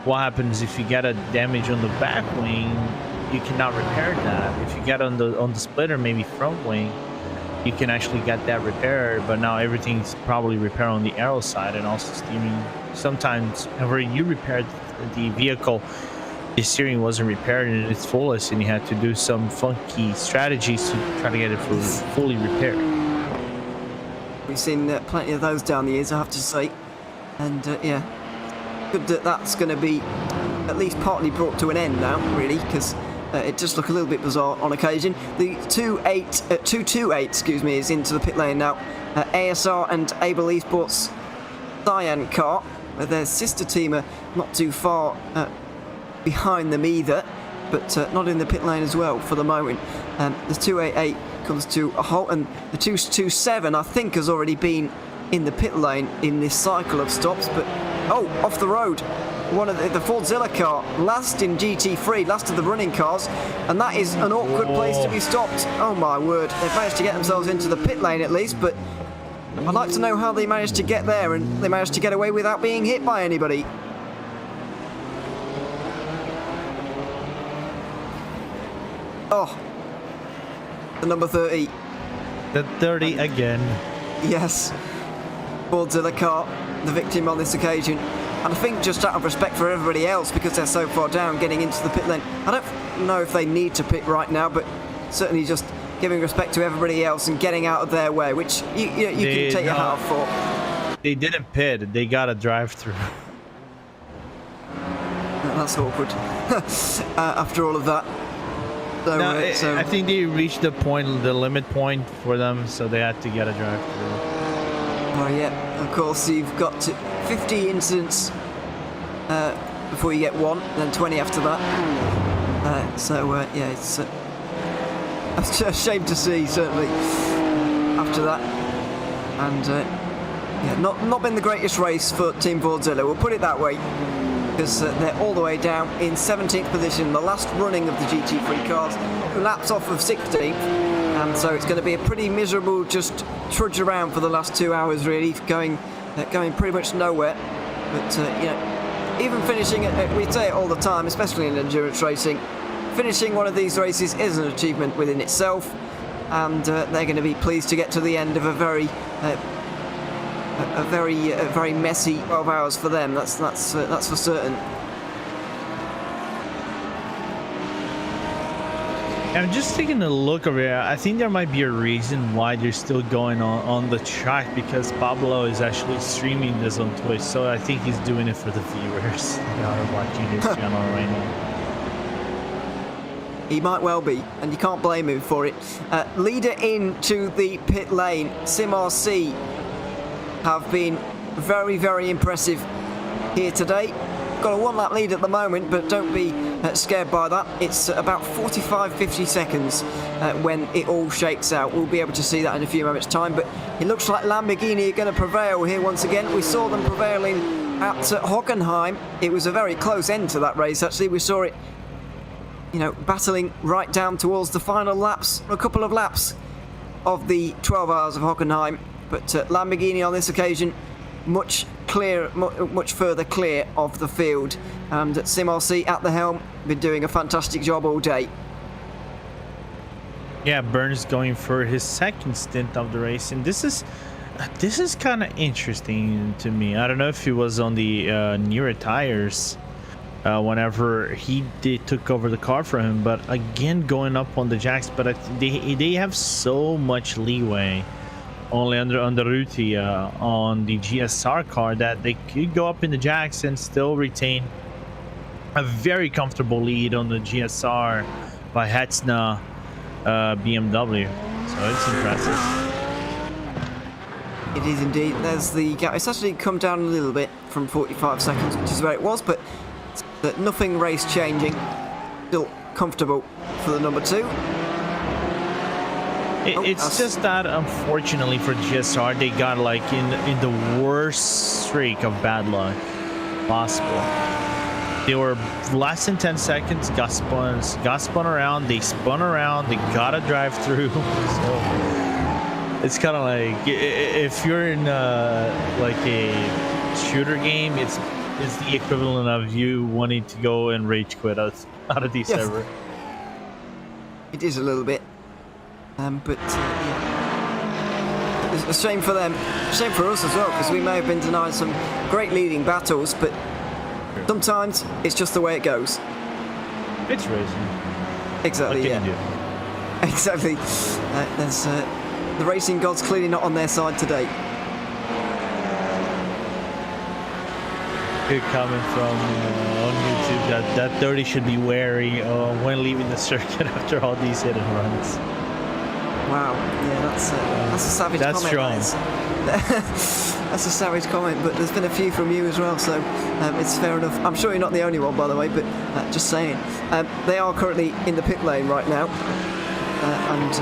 what happens if you get a damage on the back wing? you cannot repair that. If you get on the splitter, maybe front wing, you can actually get that repaired. But now everything's probably repaired on the aero side and also steering. Sometimes whenever you repaired the vehicle, the steering wasn't repaired in its fullest, and you had to do some funky strategies to try to get it fully repaired. We've seen plenty of those down the years, I have to say. And yeah, good that that's going to be at least partly brought to an end now, really, because it does look a little bit bizarre on occasion. The 228, excuse me, is into the pit lane now. ASR and Able Esports Cyan car, their sister team are not too far behind them either, but not in the pit lane as well for the moment. The 288 comes to a halt, and the 227 I think has already been in the pit lane in this cycle of stops, but off the road. One of the Fordzilla car, last in GT3, last of the running cars, and that is an awkward place to be stopped. Oh my word, they've managed to get themselves into the pit lane at least, but I'd like to know how they managed to get there, and they managed to get away without being hit by anybody. Oh, the number 30. The 30 again. Yes, Fordzilla car, the victim on this occasion. And I think just out of respect for everybody else, because they're so far down getting into the pit lane, I don't know if they need to pit right now, but certainly just giving respect to everybody else and getting out of their way, which you can take your hat off for. They didn't pit, they got a drive-through. That's awkward. After all of that. So, I think they reached the limit point for them, so they had to get a drive-through. Oh yeah, of course you've got 50 incidents before you get one, then 20 after that. Yeah, it's a shame to see, certainly, after that. And yeah, not been the greatest race for Team Fordzilla, we'll put it that way, because they're all the way down in 17th position, the last running of the GT3 cars, laps off of 16th, and so it's going to be a pretty miserable just trudge around for the last 2 hours, really, going pretty much nowhere. But you know, even finishing it, we say it all the time, especially in endurance racing, finishing one of these races is an achievement within itself, and they're going to be pleased to get to the end of a very messy 12 hours for them. That's for certain. I'm just taking a look over here. I think there might be a reason why they're still going on the track, because Pablo is actually streaming this on Twitch, so I think he's doing it for the viewers that are watching his channel right now. He might well be, and you can't blame him for it. Leader into the pit lane, SimRC have been very, very impressive here today. Got a one-lap lead at the moment, but don't be scared by that. It's about 45-50 seconds when it all shakes out. We'll be able to see that in a few moments' time, but it looks like Lamborghini are going to prevail here once again. We saw them prevailing at Hockenheim. It was a very close end to that race, actually. We saw it, you know, battling right down towards the final laps, a couple of laps of the 12 hours of Hockenheim. But Lamborghini on this occasion much further clear of the field, and SimRC at the helm been doing a fantastic job all day. Yeah, Burns going for his second stint of the race, and this is kind of interesting to me. I don't know if he was on the newer tires whenever he took over the car from him, but again going up on the jacks, but they have so much leeway only under Ruti on the GSR car that they could go up in the jacks and still retain a very comfortable lead on the GSR by Hetzner BMW. So it's impressive. It is indeed. There's the gap. It's actually come down a little bit from 45 seconds, which is where it was, but nothing race changing. Still comfortable for the number 2. It's just that, unfortunately for GSR, they got like in the worst streak of bad luck possible. They were less than 10 seconds, got spun around, they spun around, they got a drive-through. So it's kind of like, if you're in like a shooter game, it's the equivalent of you wanting to go and rage quit out of the server. It is a little bit. But yeah. It's a shame for them. A shame for us as well, because we may have been denied some great leading battles, but sometimes it's just the way it goes. It's racing. Exactly, What can you do? Exactly. There's the racing gods clearly not on their side today. Good comment from on YouTube that 30 should be wary when leaving the circuit after all these hit and runs. Wow, yeah, that's a savage that's comment. Strong. That's a savage comment, but there's been a few from you as well, so it's fair enough. I'm sure you're not the only one, by the way, but just saying. They are currently in the pit lane right now, and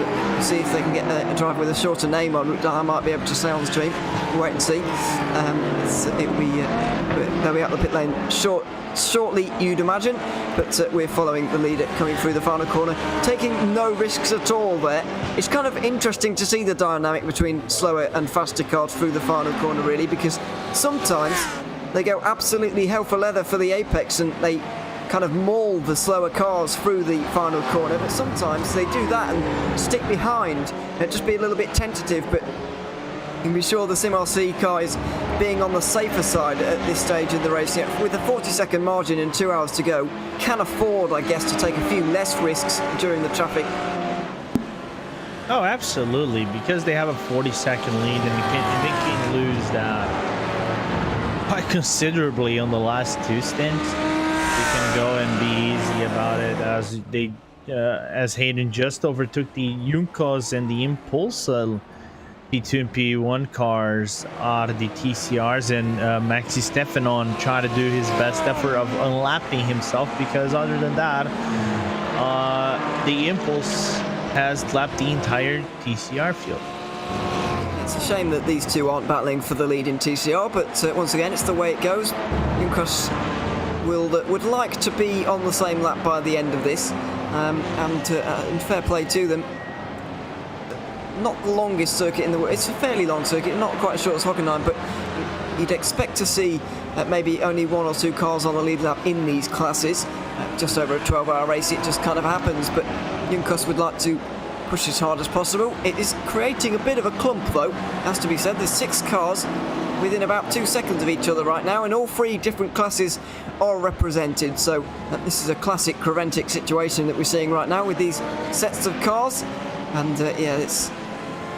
see if they can get a driver with a shorter name on, which I might be able to say on the stream. We'll wait and see. They'll be out the pit lane shortly, you'd imagine, but we're following the leader coming through the final corner, taking no risks at all there. It's kind of interesting to see the dynamic between slower and faster cars through the final corner, really, because sometimes they go absolutely hell for leather for the apex and they kind of maul the slower cars through the final corner, but sometimes they do that and stick behind and just be a little bit tentative, but you can be sure the SimRC car is being on the safer side at this stage in the race. With a 40-second margin and 2 hours to go, can afford, I guess, to take a few less risks during the traffic. Oh, absolutely, because they have a 40-second lead and they can lose that quite considerably on the last two stints. They can go and be easy about it as Hayden just overtook the Junkos and the Impulse P2 and P1 cars out of the TCRs, and Maxi Stefanon tried to do his best effort of unlapping himself, because other than that, the Impulse has lapped the entire TCR field. It's a shame that these two aren't battling for the lead in TCR, but once again, it's the way it goes. Junkos would like to be on the same lap by the end of this, and fair play to them. Not the longest circuit in the world. It's a fairly long circuit, not quite as short as Hockenheim, but you'd expect to see maybe only one or two cars on the lead lap in these classes. Just over a 12-hour race, it just kind of happens, but Junkos would like to push as hard as possible. It is creating a bit of a clump, though, has to be said. There's 6 cars within about 2 seconds of each other right now, and all 3 different classes are represented. So this is a classic Creventic situation that we're seeing right now with these sets of cars, and yeah, it's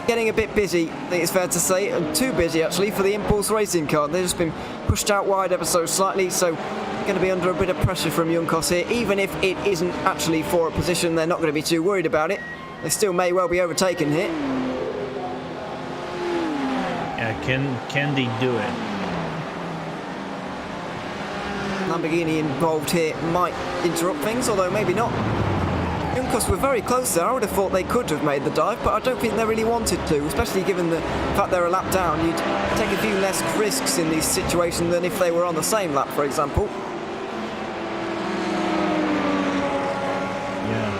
getting a bit busy, I think it's fair to say, and too busy actually for the Impulse racing car. They've just been pushed out wide ever so slightly, so going to be under a bit of pressure from Junkos here. Even if it isn't actually for a position, they're not going to be too worried about it. They still may well be overtaken here. Yeah, can they do it? Lamborghini involved here might interrupt things, although maybe not. Junkos were very close there. I would have thought they could have made the dive, but I don't think they really wanted to, especially given the fact they're a lap down. You'd take a few less risks in these situations than if they were on the same lap, for example. Yeah.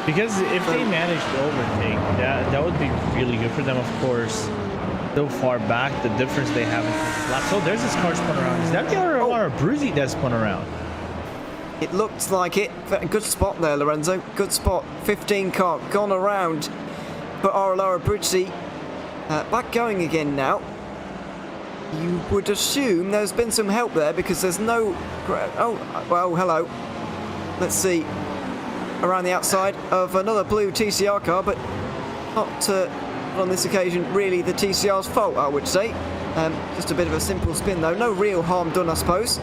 Because if they manage to overtake, that would be really good for them, of course. So far back, the difference they have in laps. Oh, there's this car spun around. Is that the other Bruzy that spun around? It looks like it. Good spot there, Lorenzo. Good spot. 15 car gone around. But Laura Bruzzi back going again now. You would assume there's been some help there because there's no... Oh, well, hello. Let's see. Around the outside of another blue TCR car, but not on this occasion really the TCR's fault, I would say. Just a bit of a simple spin though. No real harm done, I suppose.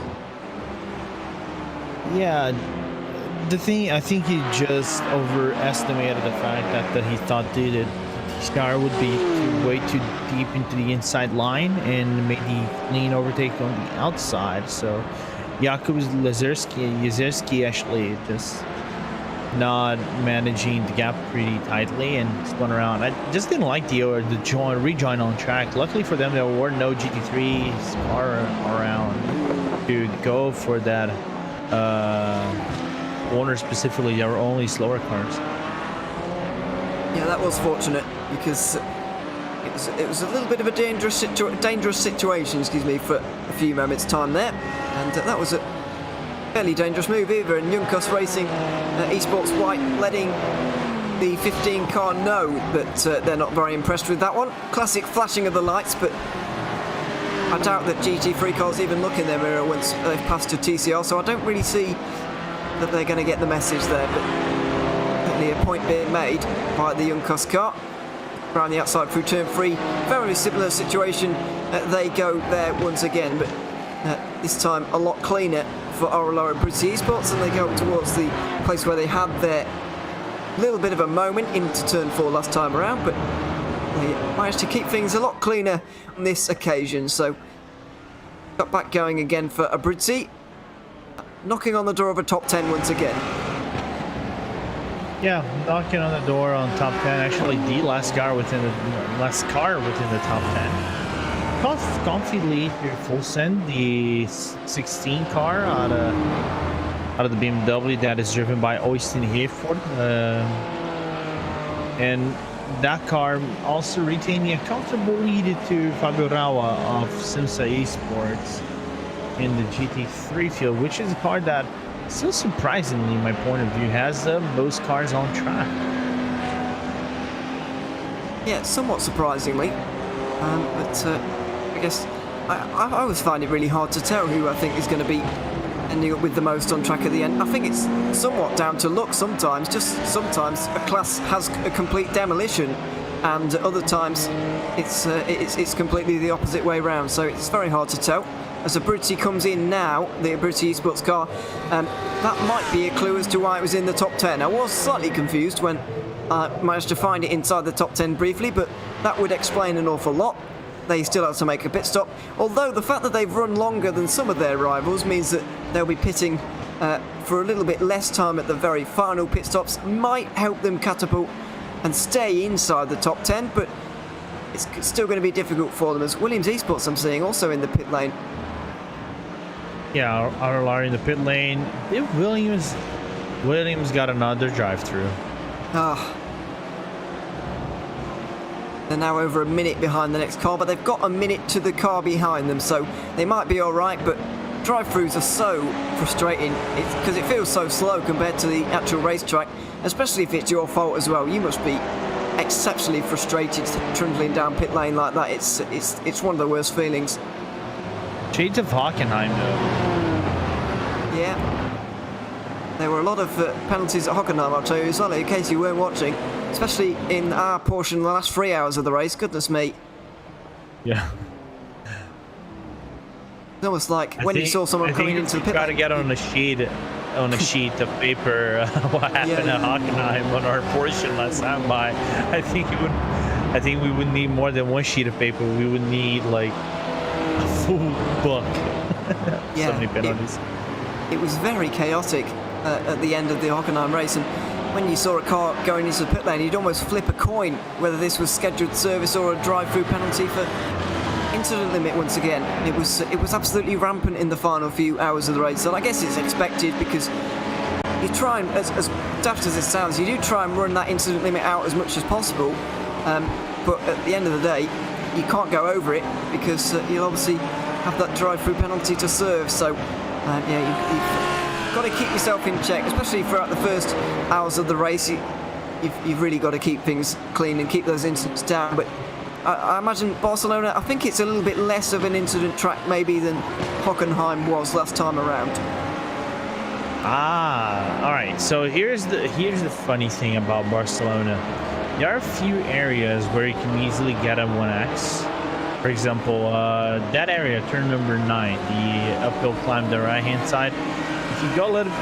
Yeah, the thing, I think he just overestimated the fact that he thought the TCR would be way too deep into the inside line and made the clean overtake on the outside. So Jakub Jezierski actually just not managing the gap pretty tightly and spun around. I just didn't like the rejoin on track. Luckily for them, there were no GT3s around to go for that corner specifically. There were only slower cars. Yeah, that was fortunate because it was a little bit of a dangerous situation, excuse me, for a few moments' time there, and that was fairly dangerous move either, and Junkos Racing, Esports White, letting the 15 car know that they're not very impressed with that one. Classic flashing of the lights, but I doubt that GT3 cars even look in their mirror once they've passed to TCR, so I don't really see that they're going to get the message there, but certainly a point being made by the Junkos car. Around the outside through turn 3, very similar situation, they go there once again, but this time a lot cleaner for Aurora British Esports, and they go towards the place where they had their little bit of a moment into turn 4 last time around, but they managed to keep things a lot cleaner on this occasion. So got back going again for Abruzzi, knocking on the door of a top 10 once again. Yeah, knocking on the door on top 10. Actually, the last car within the top 10. Comfy lead here, full send. The 16 car out of the BMW that is driven by Oystein Heeford, and that car also retaining a comfortable lead to Fabio Rawa of Simsa Esports in the GT3 field, which is a car that still surprisingly, in my point of view, has most cars on track. Yeah, somewhat surprisingly, but I guess I always find it really hard to tell who I think is going to be ending up with the most on track at the end. I think it's somewhat down to luck sometimes. Just sometimes a class has a complete demolition, and other times it's completely the opposite way round. So it's very hard to tell. As Abruzzi comes in now, the Abruzzi Esports car, that might be a clue as to why it was in the top 10. I was slightly confused when I managed to find it inside the top 10 briefly, but that would explain an awful lot. They still have to make a pit stop, although the fact that they've run longer than some of their rivals means that they'll be pitting for a little bit less time at the very final pit stops might help them catapult and stay inside the top 10, but it's still going to be difficult for them, as Williams Esports I'm seeing also in the pit lane. Yeah, RLR in the pit lane. If Williams got another drive-through. They're now over a minute behind the next car, but they've got a minute to the car behind them, so they might be all right, but drive-throughs are so frustrating because it feels so slow compared to the actual racetrack, especially if it's your fault as well. You must be exceptionally frustrated trundling down pit lane like that. It's one of the worst feelings. Shades of Hockenheim, though. Yeah. There were a lot of penalties at Hockenheim, I'll tell you as well, in case you weren't watching, especially in our portion of the last 3 hours of the race. Goodness me. Yeah. It's almost like when you saw someone coming into the pit. Got to get on a sheet of paper what happened at Hockenheim on our portion last time by. I think we would need more than one sheet of paper. We would need like a full book. Yeah, so many penalties. It was very chaotic at the end of the Hockenheim race, and when you saw a car going into the pit lane, you'd almost flip a coin whether this was scheduled service or a drive-through penalty for incident limit once again. It was absolutely rampant in the final few hours of the race, and I guess it's expected because you try and, as daft as it sounds, you do try and run that incident limit out as much as possible, but at the end of the day, you can't go over it because you'll obviously have that drive-through penalty to serve. So you've got to keep yourself in check, especially throughout the first hours of the race. You've really got to keep things clean and keep those incidents down. But I imagine Barcelona, I think it's a little bit less of an incident track maybe than Hockenheim was last time around. All right. So here's the funny thing about Barcelona. There are a few areas where you can easily get a 1X. For example, that area, turn number 9, the uphill climb, the right-hand side. If you go a little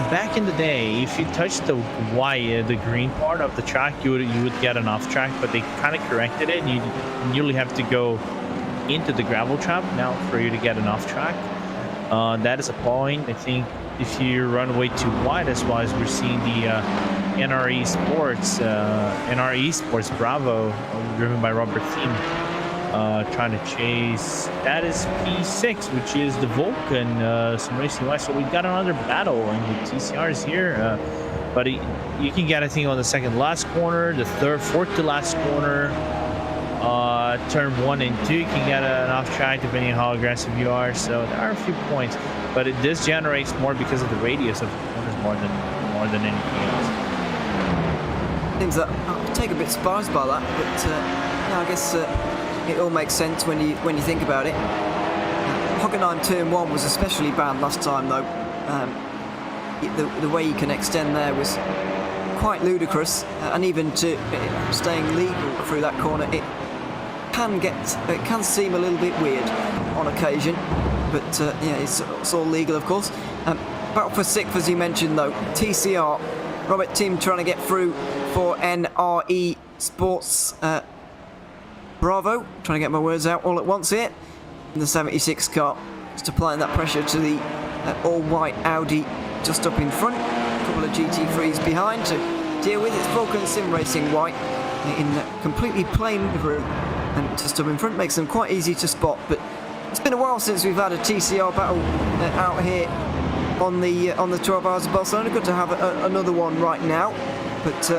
back in the day, if you touch the the green part of the track, you would get an off track, but they kind of corrected it, and you nearly have to go into the gravel trap now for you to get an off track. That is a point. I think if you run way too wide, as well as we're seeing the NR Esports Bravo, driven by Robert Thiem, trying to chase. That is P6, which is the Vulcan, some Racing West. So we got another battle, and the TCRs here. But you can get, I think, on the second last corner, the fourth to last corner, turn 1 and 2, you can get an off track depending on how aggressive you are. So there are a few points. but this generates more because of the radius of the corners more than anything else. Seems that I'm taken a bit surprised by that, but yeah, I guess it all makes sense when you think about it. Hockenheim Turn 1 was especially bad last time, though. The way you can extend there was quite ludicrous, and even to staying legal through that corner, it can seem a little bit weird on occasion, but yeah, it's all legal, of course. Battle for 6th, as you mentioned, though. TCR, Robert Team trying to get through for NRE Sports. Bravo, trying to get my words out all at once here. In the 76 car, just applying that pressure to the all-white Audi just up in front. A couple of GT3s behind to deal with. It's Vulcan Sim Racing white in completely plain livery, and just up in front makes them quite easy to spot. But it's been a while since we've had a TCR battle out here on the 12 Hours of Barcelona. Good to have another one right now, but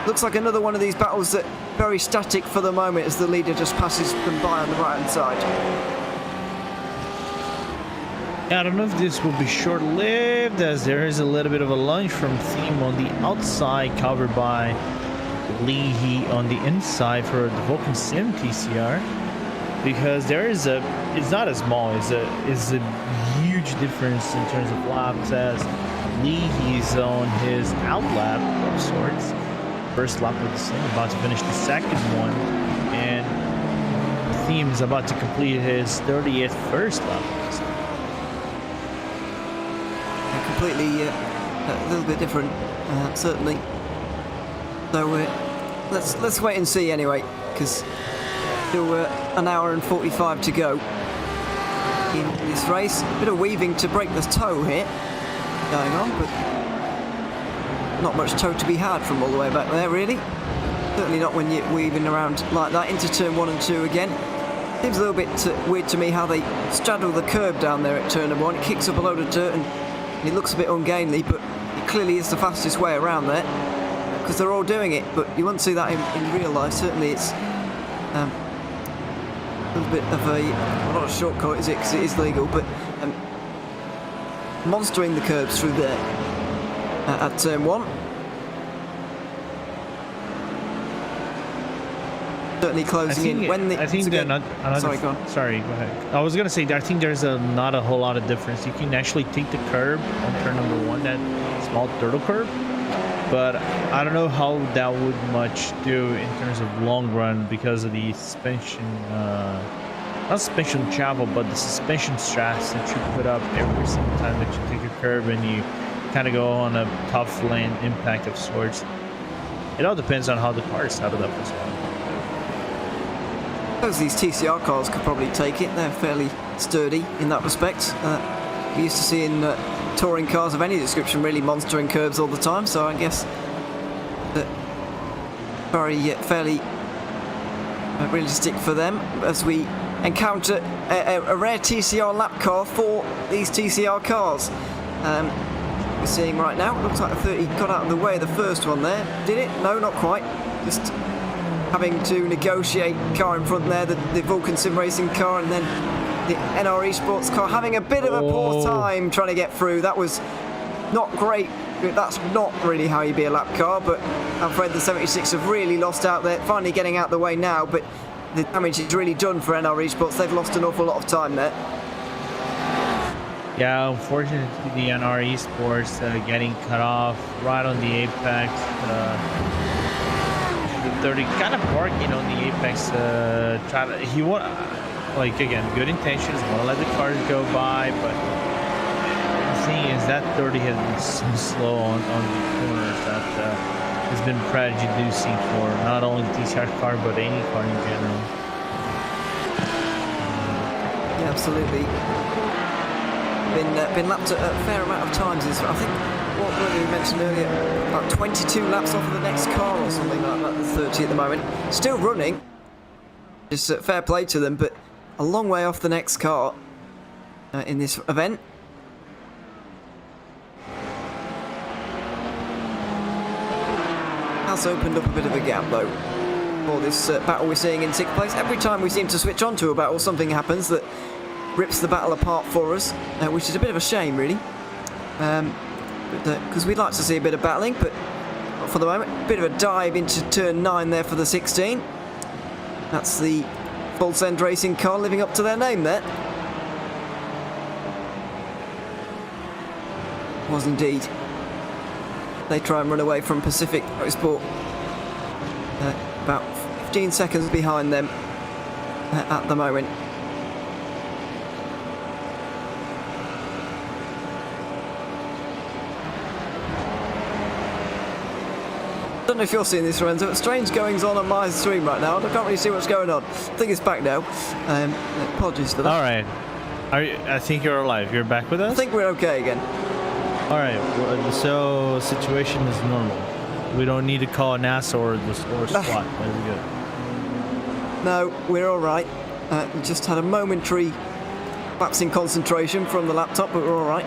looks like another one of these battles that very static for the moment as the leader just passes them by on the right hand side. I don't know if this will be short-lived, as there is a little bit of a lunge from Thiem on the outside, covered by Leahy on the inside for the Vulcan Sim TCR. Because there is it's not as small, it's a huge difference in terms of laps, as Leahy's on his out lap of sorts. First lap of the sim, about to finish the second one, and Thiem is about to complete his 30th first lap of the sim. Completely a little bit different, certainly. So let's wait and see anyway, because still an hour and 45 to go in this race. A bit of weaving to break the toe here going on, but not much toe to be had from all the way back there, really. Certainly not when you're weaving around like that into turn 1 and 2 again. Seems a little bit weird to me how they straddle the curb down there at turn 1. It kicks up a load of dirt and it looks a bit ungainly, but it clearly is the fastest way around there, because they're all doing it. But you won't see that in real life. Certainly it's a little bit of well, not a shortcut, is it, because it is legal, but monstering the curbs through there at turn 1. Certainly closing in. I think they're not. Sorry, go on. Sorry, go ahead. I was gonna say, I think there's not a whole lot of difference. You can actually take the curb on turn number 1, that small turtle curb, but I don't know how that would much do in terms of long run, because of the suspension, not suspension travel, but the suspension straps that you put up every single time that you take a curb and you kind of go on a tough lane impact of sorts. It all depends on how the car is saddled up as well. I suppose these TCR cars could probably take it. They're fairly sturdy in that respect. We used to see in touring cars of any description really monstering curbs all the time, so I guess that fairly realistic for them as we encounter a rare TCR lap car for these TCR cars. We're seeing right now, it looks like a 30 got out of the way of the first one there. Did it? No, not quite. Just having to negotiate car in front there, the Vulcan Sim Racing car, and then the NRE Sports car having a bit of a poor time trying to get through. That was not great. That's not really how you be a lap car, but I'm afraid the 76 have really lost out there. Finally getting out the way now, but the damage is really done for NRE Sports. They've lost an awful lot of time there. Yeah, unfortunately, the NRE Sports getting cut off right on the apex. The 30 kind of barking on the apex. Again, good intentions, want to let the cars go by, but the thing is that 30 has been so slow on the corners that has been prejudicing for not only the TCR car, but any car in general. Yeah, absolutely. Been lapped a fair amount of times. I think what we mentioned earlier, about 22 laps off of the next car or something like that. The 30 at the moment, still running. Just fair play to them, but a long way off the next car in this event. Has opened up a bit of a gap though for this battle we're seeing in 6th place. Every time we seem to switch on to a battle, something happens that rips the battle apart for us, which is a bit of a shame, really. Because we'd like to see a bit of battling, but for the moment, a bit of a dive into turn 9 there for the 16. That's the Full Send Racing car living up to their name there. Was indeed. They try and run away from Pacific Motorsport. About 15 seconds behind them at the moment. I don't know if you're seeing this, Lorenzo, but strange goings on my stream right now. I can't really see what's going on. I think it's back now. Apologies for that. All right. I think you're alive. You're back with us? I think we're okay again. All right. So situation is normal. We don't need to call NASA or the SWAT. There we go. No, we're all right. We just had a momentary lapse in concentration from the laptop, but we're all right.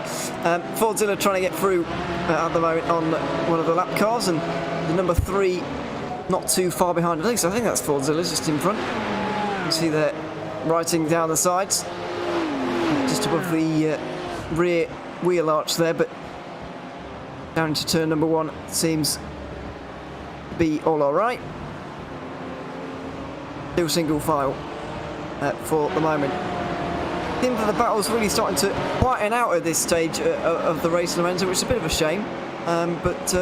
Fordzilla trying to get through at the moment on one of the lap cars, and the number 3 not too far behind. I think that's Fordzilla just in front. You can see they're writing down the sides, just above the rear wheel arch there, but down into turn number 1 seems to be all right. Still single file for the moment. I think that the battle's really starting to quieten out at this stage of the race, Lorenzo, which is a bit of a shame, but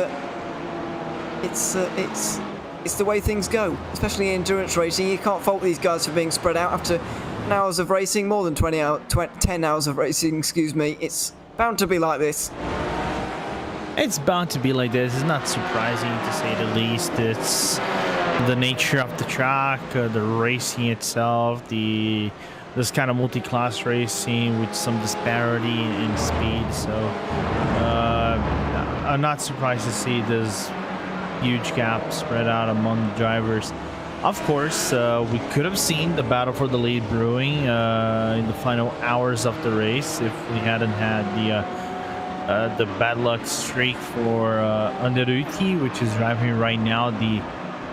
it's the way things go, especially in endurance racing. You can't fault these guys for being spread out after 10 hours of racing, more than 10 hours of racing, excuse me. It's bound to be like this. It's bound to be like this. It's not surprising, to say the least. It's the nature of the track, the racing itself, this kind of multi-class racing with some disparity in speed. So I'm not surprised to see this huge gap spread out among the drivers. Of course, we could have seen the battle for the lead brewing in the final hours of the race if we hadn't had the bad luck streak for Underuti, which is driving right now the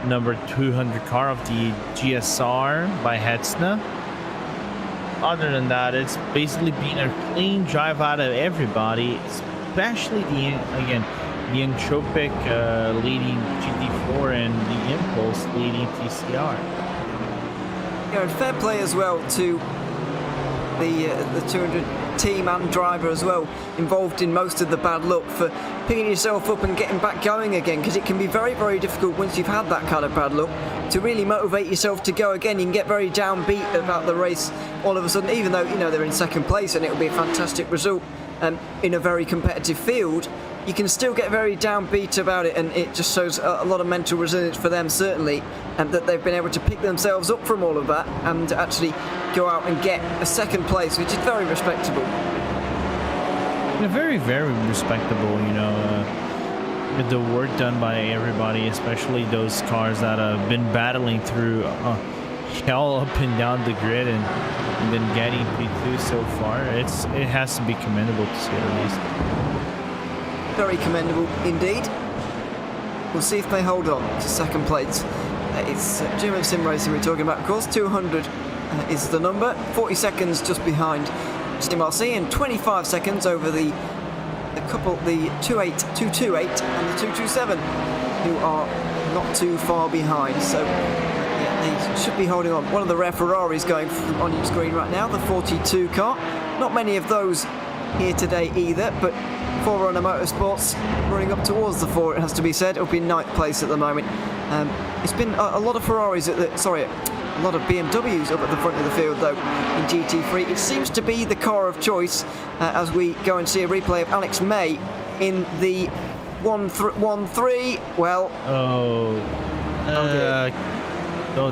number 200 car of the GSR by Hetzner. Other than that, it's basically been a clean drive out of everybody, especially the Entropic leading GT4 and the Impulse leading TCR. Yeah, and fair play as well to the 200 team and driver as well, involved in most of the bad luck, for picking yourself up and getting back going again, because it can be very, very difficult once you've had that kind of bad luck to really motivate yourself to go again. You can get very downbeat about the race all of a sudden, even though, you know, they're in second place and it'll be a fantastic result in a very competitive field. You can still get very downbeat about it, and it just shows a lot of mental resilience for them, certainly, and that they've been able to pick themselves up from all of that and actually go out and get a second place, which is very respectable. Yeah, very, very respectable, you know, the work done by everybody, especially those cars that have been battling through hell up and down the grid and then getting P2 so far. It has to be commendable, to say the least. Very commendable indeed. We'll see if they hold on to second place. It's German Sim Racing we're talking about, of course. 200 is the number. 40 seconds just behind SimRC, and 25 seconds over the 228 and the 227, who are not too far behind. So yeah, they should be holding on. One of the rare Ferraris going on your screen right now, the 42 car. Not many of those here today either, but Forerunner Motorsports running up towards the 4, it has to be said. It'll be in 9th place at the moment. It's been a lot of Ferraris a lot of BMWs up at the front of the field though in GT3. It seems to be the car of choice as we go and see a replay of Alex May in the 1-3. Well, oh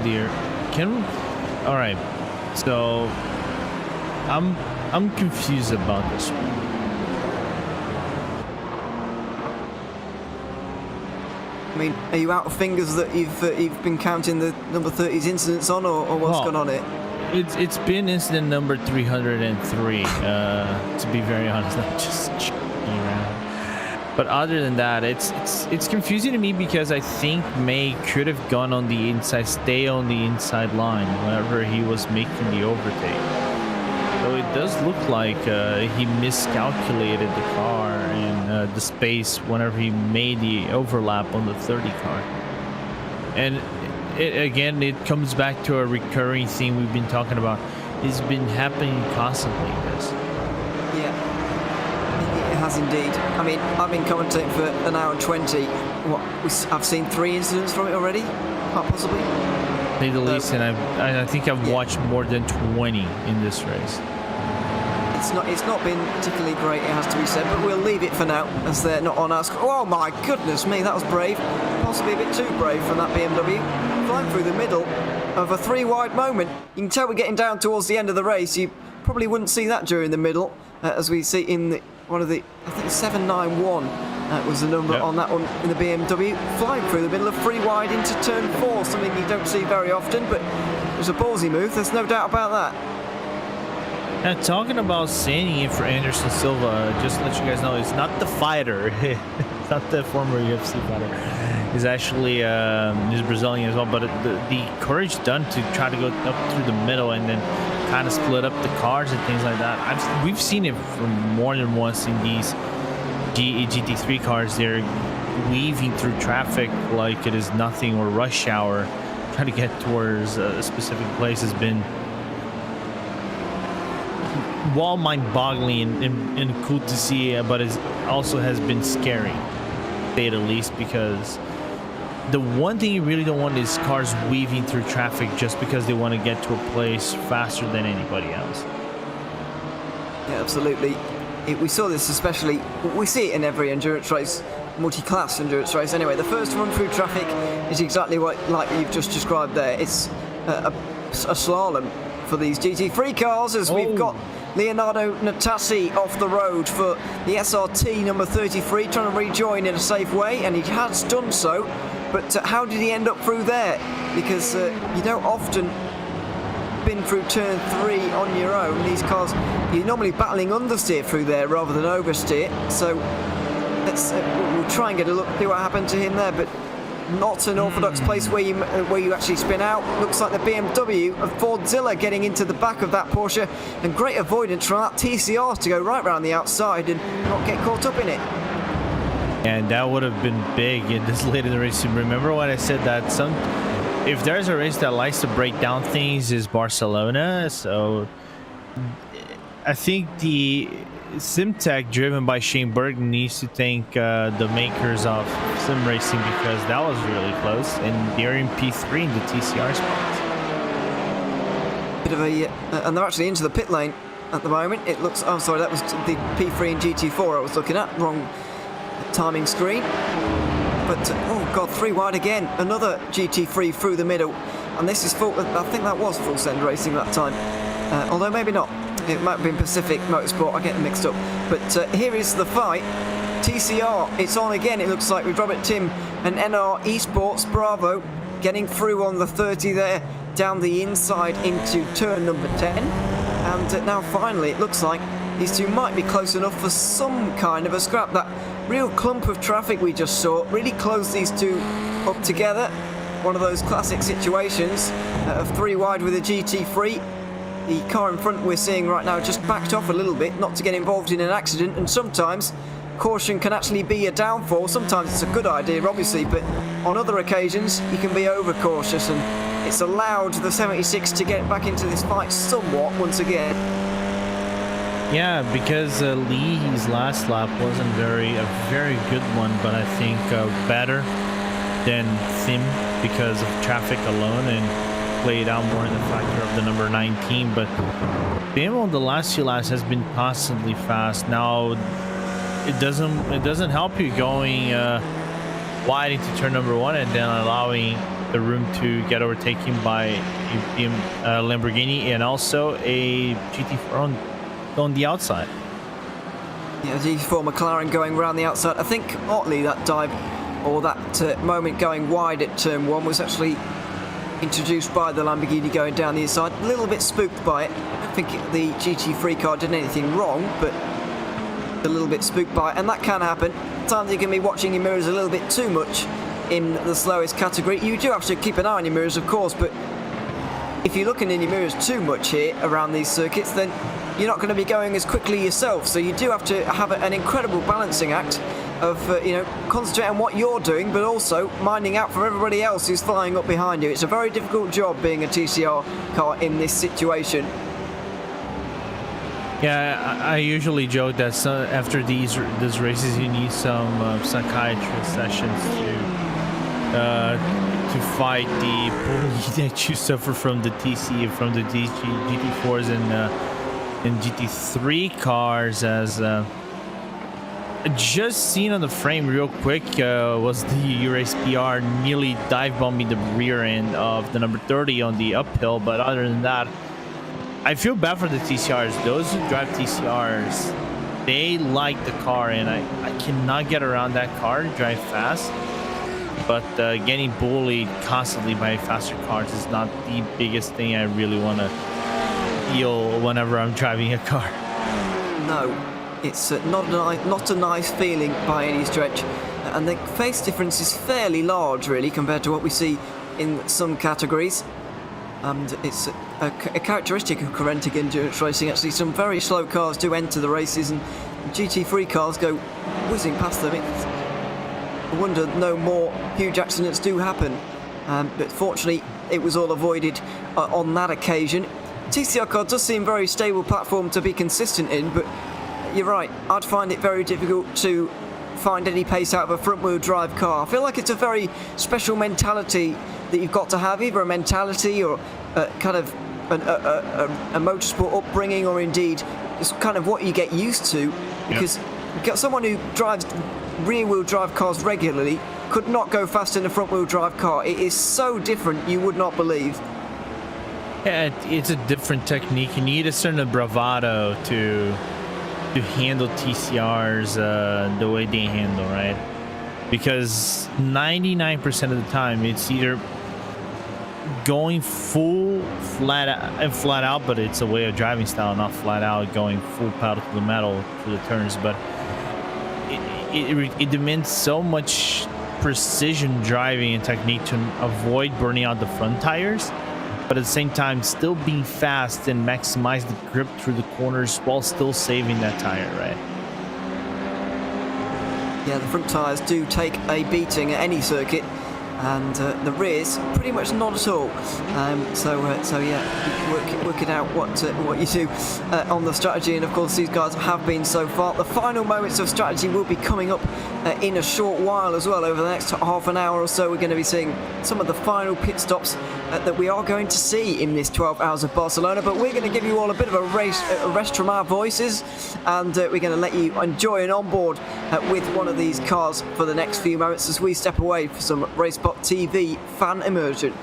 dear. All right. So I'm confused about this one. I mean, are you out of fingers that you've been counting the number 30's incidents on, or what's gone on it? It's been incident number 303. To be very honest, I'm just checking around. But other than that, it's confusing to me, because I think May could have gone on the inside, stay on the inside line whenever he was making the overtake. So it does look like he miscalculated the car and the space whenever he made the overlap on the 30 car. And again, it comes back to a recurring theme we've been talking about. It's been happening constantly, this. Yeah, it has indeed. I mean, I've been commentating for an hour and 20. I've seen 3 incidents from it already, quite possibly. Say the least, and I think I've watched more than 20 in this race. It's not been particularly great, it has to be said, but we'll leave it for now as they're not on us. Oh my goodness me, that was brave. Possibly a bit too brave from that BMW. Flying through the middle of a 3 wide moment. You can tell we're getting down towards the end of the race. You probably wouldn't see that during the middle, as we see in one of the, I think 791 was the number on that one in the BMW. Flying through the middle of 3 wide into turn 4, something you don't see very often, but it was a ballsy move, there's no doubt about that. Now, talking about standing in for Anderson Silva, just to let you guys know, it's not the fighter. It's not the former UFC fighter. He's actually he's Brazilian as well, but the courage done to try to go up through the middle and then kind of split up the cars and things like that. We've seen it from more than once in these GT3 cars. They're weaving through traffic like it is nothing, or rush hour, trying to get towards a specific place has been mind-boggling and cool to see, but it also has been scary, to say the least, because the one thing you really don't want is cars weaving through traffic just because they want to get to a place faster than anybody else. Yeah, absolutely. We saw this especially, we see it in every endurance race, multi-class endurance race anyway. The first run through traffic is exactly what, like you've just described there. It's a slalom for these GT3 cars, as we've got Leonardo Natasi off the road for the SRT number 33, trying to rejoin in a safe way, and he has done so. But how did he end up through there? Because you don't often been through turn 3 on your own. These cars, you're normally battling understeer through there rather than oversteer. So we'll try and get a look, see what happened to him there. But not an orthodox place where you actually spin out. Looks like the BMW of Fordzilla getting into the back of that Porsche, and great avoidance from that TCR to go right round the outside and not get caught up in it. And that would have been big in this late in the race. Remember when I said that if there's a race that likes to break down things, is Barcelona. So I think the SimTech, driven by Shane Burton, needs to thank the makers of sim racing, because that was really close, and they're in P3 in the TCR spots. Bit of a and they're actually into the pit lane at the moment. It looks, I'm sorry, that was the P3 and GT4 I was looking at, wrong timing screen. But oh god, 3 wide again, another GT3 through the middle, and this is full, I think that was full send racing that time, although maybe not. It might have been Pacific Motorsport, I get them mixed up. But here is the fight. TCR, it's on again, it looks like, with Robert Tim and NR Esports Bravo getting through on the 30 there, down the inside into turn number 10. And now finally, it looks like these two might be close enough for some kind of a scrap. That real clump of traffic we just saw really closed these two up together. One of those classic situations of 3 wide with a GT3. The car in front we're seeing right now just backed off a little bit, not to get involved in an accident, and sometimes caution can actually be a downfall. Sometimes it's a good idea, obviously, but on other occasions you can be overcautious, and it's allowed the 76 to get back into this fight somewhat once again. Yeah, because Lee's last lap wasn't a very good one, but I think better than Sim because of traffic alone, and played out more in the factor of the number 19. But Bam on the last 2 laps has been constantly fast. Now it doesn't help you going wide into turn number 1 and then allowing the room to get overtaken by a Lamborghini and also a GT4 on the outside. Yeah, GT4 McLaren going around the outside. I think oddly that dive, or that moment going wide at turn 1 was actually introduced by the Lamborghini going down the inside. A little bit spooked by it. I don't think the GT3 car did anything wrong, but a little bit spooked by it, and that can happen. Sometimes you can be watching your mirrors a little bit too much in the slowest category. You do have to keep an eye on your mirrors, of course, but if you're looking in your mirrors too much here around these circuits, then you're not going to be going as quickly yourself. So you do have to have an incredible balancing act of concentrating on what you're doing, but also minding out for everybody else who's flying up behind you. It's a very difficult job being a TCR car in this situation. Yeah, I usually joke that after these races, you need some psychiatrist sessions to fight the bully that you suffer from the TC, from the GT4s and GT3 cars. As just seen on the frame real quick was the E-Race PR nearly dive bombing the rear end of the number 30 on the uphill, but other than that, I feel bad for the TCRs. Those who drive TCRs, they like the car, and I cannot get around that car, drive fast. But getting bullied constantly by faster cars is not the biggest thing I really want to feel whenever I'm driving a car. No, it's not a nice feeling by any stretch. And the face difference is fairly large, really, compared to what we see in some categories. And it's a characteristic of Creventic Endurance Racing. Actually, some very slow cars do enter the races, and GT3 cars go whizzing past them. It's a wonder no more huge accidents do happen. But fortunately, it was all avoided on that occasion. TCR car does seem a very stable platform to be consistent in, but you're right, I'd find it very difficult to find any pace out of a front-wheel drive car. I feel like it's a very special mentality that you've got to have, either a mentality or kind of a motorsport upbringing, or indeed it's kind of what you get used to, because someone who drives rear-wheel drive cars regularly could not go fast in a front-wheel drive car. It is so different, you would not believe. Yeah, it's a different technique. You need a certain bravado to handle TCRs the way they handle, right? Because 99% of the time it's either going full flat out, but it's a way of driving style, not flat out going full pedal to the metal for the turns. But it demands so much precision driving and technique to avoid burning out the front tires, but at the same time still being fast and maximize the grip through the corners while still saving that tire, right? Yeah, the front tyres do take a beating at any circuit, and the rears pretty much not at all. So yeah, working out what you do on the strategy, and of course these guys have been so far. The final moments of strategy will be coming up in a short while as well. Over the next half an hour or so, we're going to be seeing some of the final pit stops that we are going to see in this 12 Hours of Barcelona. But we're going to give you all a bit of a rest from our voices, and we're going to let you enjoy an onboard with one of these cars for the next few moments as we step away for some RaceBot TV fan immersion.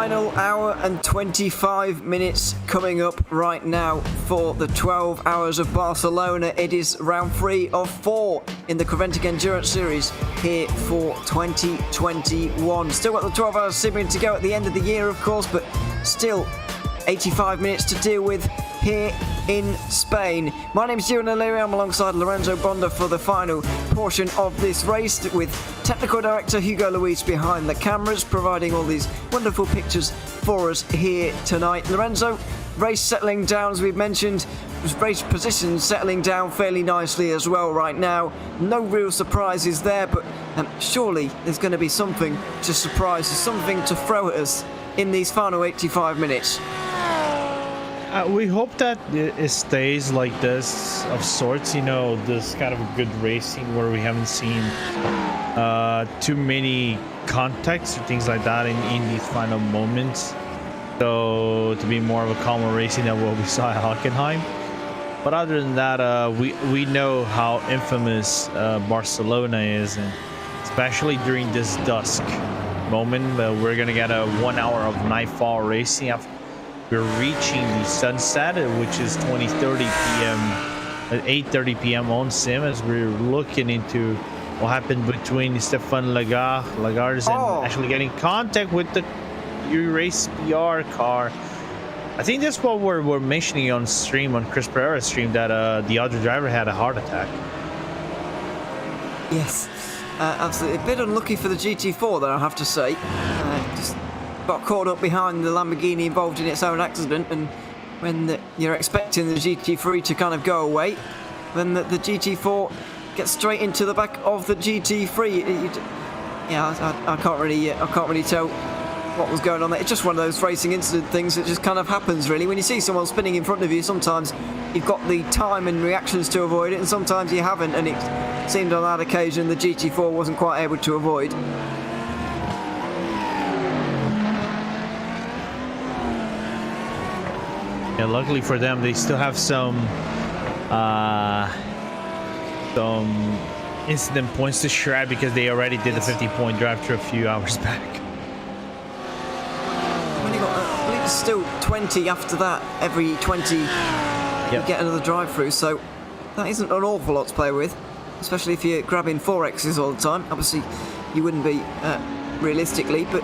Final hour and 25 minutes coming up right now for the 12 hours of Barcelona. It is round 3 of 4 in the Creventic Endurance Series here for 2021. Still got the 12 hours simmering to go at the end of the year, of course, but still 85 minutes to deal with here in Spain. My name is Ewan O'Leary. I'm alongside Lorenzo Bonda for the final portion of this race, with technical director Hugo Luis behind the cameras, providing all these wonderful pictures for us here tonight. Lorenzo, race settling down, as we've mentioned, race position settling down fairly nicely as well right now. No real surprises there, but surely there's going to be something to surprise us, something to throw at us in these final 85 minutes. We hope that it stays like this of sorts, you know, this kind of good racing where we haven't seen too many contacts or things like that in these final moments. So to be more of a calmer racing than what we saw at Hockenheim. But other than that, we know how infamous Barcelona is, and especially during this dusk moment, we're gonna get a 1 hour of nightfall racing after we're reaching the sunset, which is 20:30 p.m. at 8:30 p.m. on sim, as we're looking into what happened between Stefan Lagarde and actually getting contact with the Race PR car. I think that's what we're mentioning on stream, on Chris Pereira's stream, that the other driver had a heart attack. Yes, absolutely. A bit unlucky for the GT4 there, I have to say. Just got caught up behind the Lamborghini involved in its own accident, and when you're expecting the GT3 to kind of go away, then the GT4 gets straight into the back of the GT3. I can't really tell what was going on there. It's just one of those racing incident things that just kind of happens, really. When you see someone spinning in front of you, sometimes you've got the time and reactions to avoid it, and sometimes you haven't, and it seemed on that occasion the GT4 wasn't quite able to avoid. Yeah, luckily for them, they still have some incident points to shred, because they already did the 50-point drive-through a few hours back. I believe it's still 20 after that. Every 20 you get another drive-through, so that isn't an awful lot to play with, especially if you're grabbing 4Xs all the time. Obviously, you wouldn't be realistically, but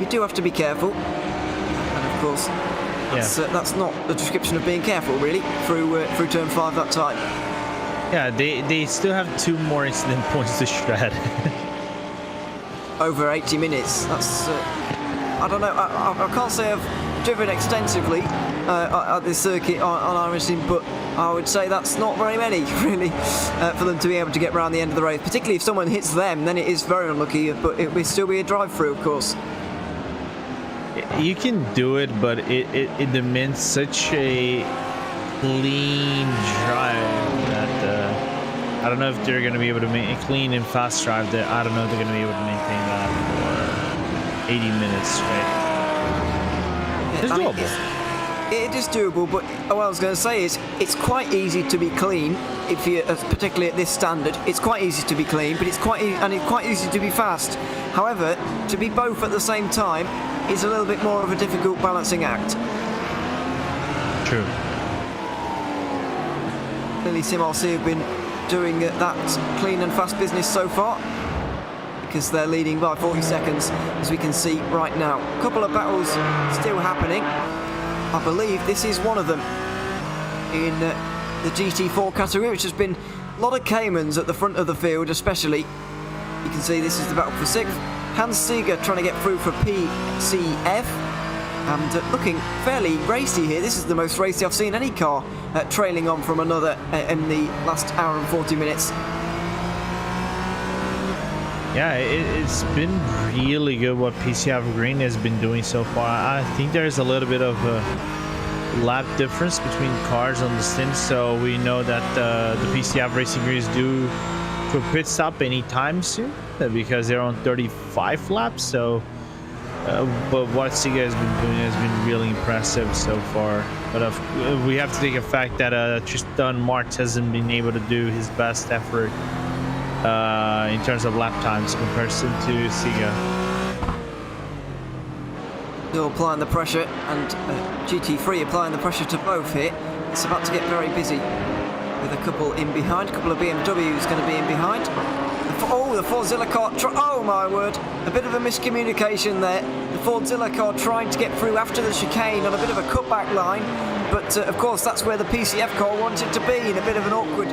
you do have to be careful. And of course, that's not the description of being careful, really, through turn 5 that time. Yeah, they still have 2 more incident points to shred. Over 80 minutes. That's I don't know. I can't say I've driven extensively at this circuit on iRacing, but I would say that's not very many, really, for them to be able to get round the end of the race. Particularly if someone hits them, then it is very unlucky. But it will still be a drive-through, of course. You can do it, but it demands such a clean drive that I don't know if they're going to be able to make a clean and fast drive. That I don't know if they're going to be able to maintain that for 80 minutes straight. It's doable. It is doable, but what I was going to say is it's quite easy to be clean if you, particularly at this standard. It's quite easy to be clean, but it's quite easy to be fast. However, to be both at the same time is a little bit more of a difficult balancing act. True. Clearly, SimRC have been doing that clean and fast business so far, because they're leading by 40 seconds, as we can see right now. A couple of battles still happening. I believe this is one of them in the GT4 category, which has been a lot of Caymans at the front of the field, especially. You can see this is the battle for 6th. Hans Seeger trying to get through for PCF, and looking fairly racy here. This is the most racy I've seen any car trailing on from another in the last hour and 40 minutes. Yeah, it's been really good what PCF Green has been doing so far. I think there's a little bit of a lap difference between cars on the sim, so we know that the PCF Racing Greens do to pit stop anytime soon, because they're on 35 laps. So but what Siga has been doing has been really impressive so far. But we have to take a fact that Tristan Martz hasn't been able to do his best effort in terms of lap times in comparison to Siga. Still applying the pressure, and GT3 applying the pressure to both here. It's about to get very busy with a couple in behind, a couple of BMWs going to be in behind. The Fordzilla car, oh my word, a bit of a miscommunication there. The Fordzilla car trying to get through after the chicane on a bit of a cutback line, but of course that's where the PCF car wanted to be, in a bit of an awkward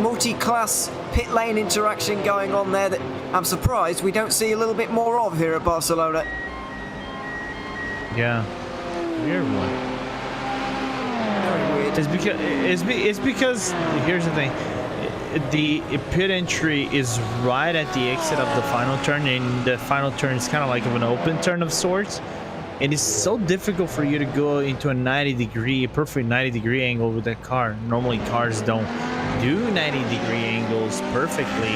multi-class pit lane interaction going on there that I'm surprised we don't see a little bit more of here at Barcelona. Yeah, weird one. Very weird. It's because here's the thing. The pit entry is right at the exit of the final turn, and the final turn is kind of like an open turn of sorts, and it's so difficult for you to go into a perfect 90-degree angle with that car. Normally cars don't do 90-degree angles perfectly,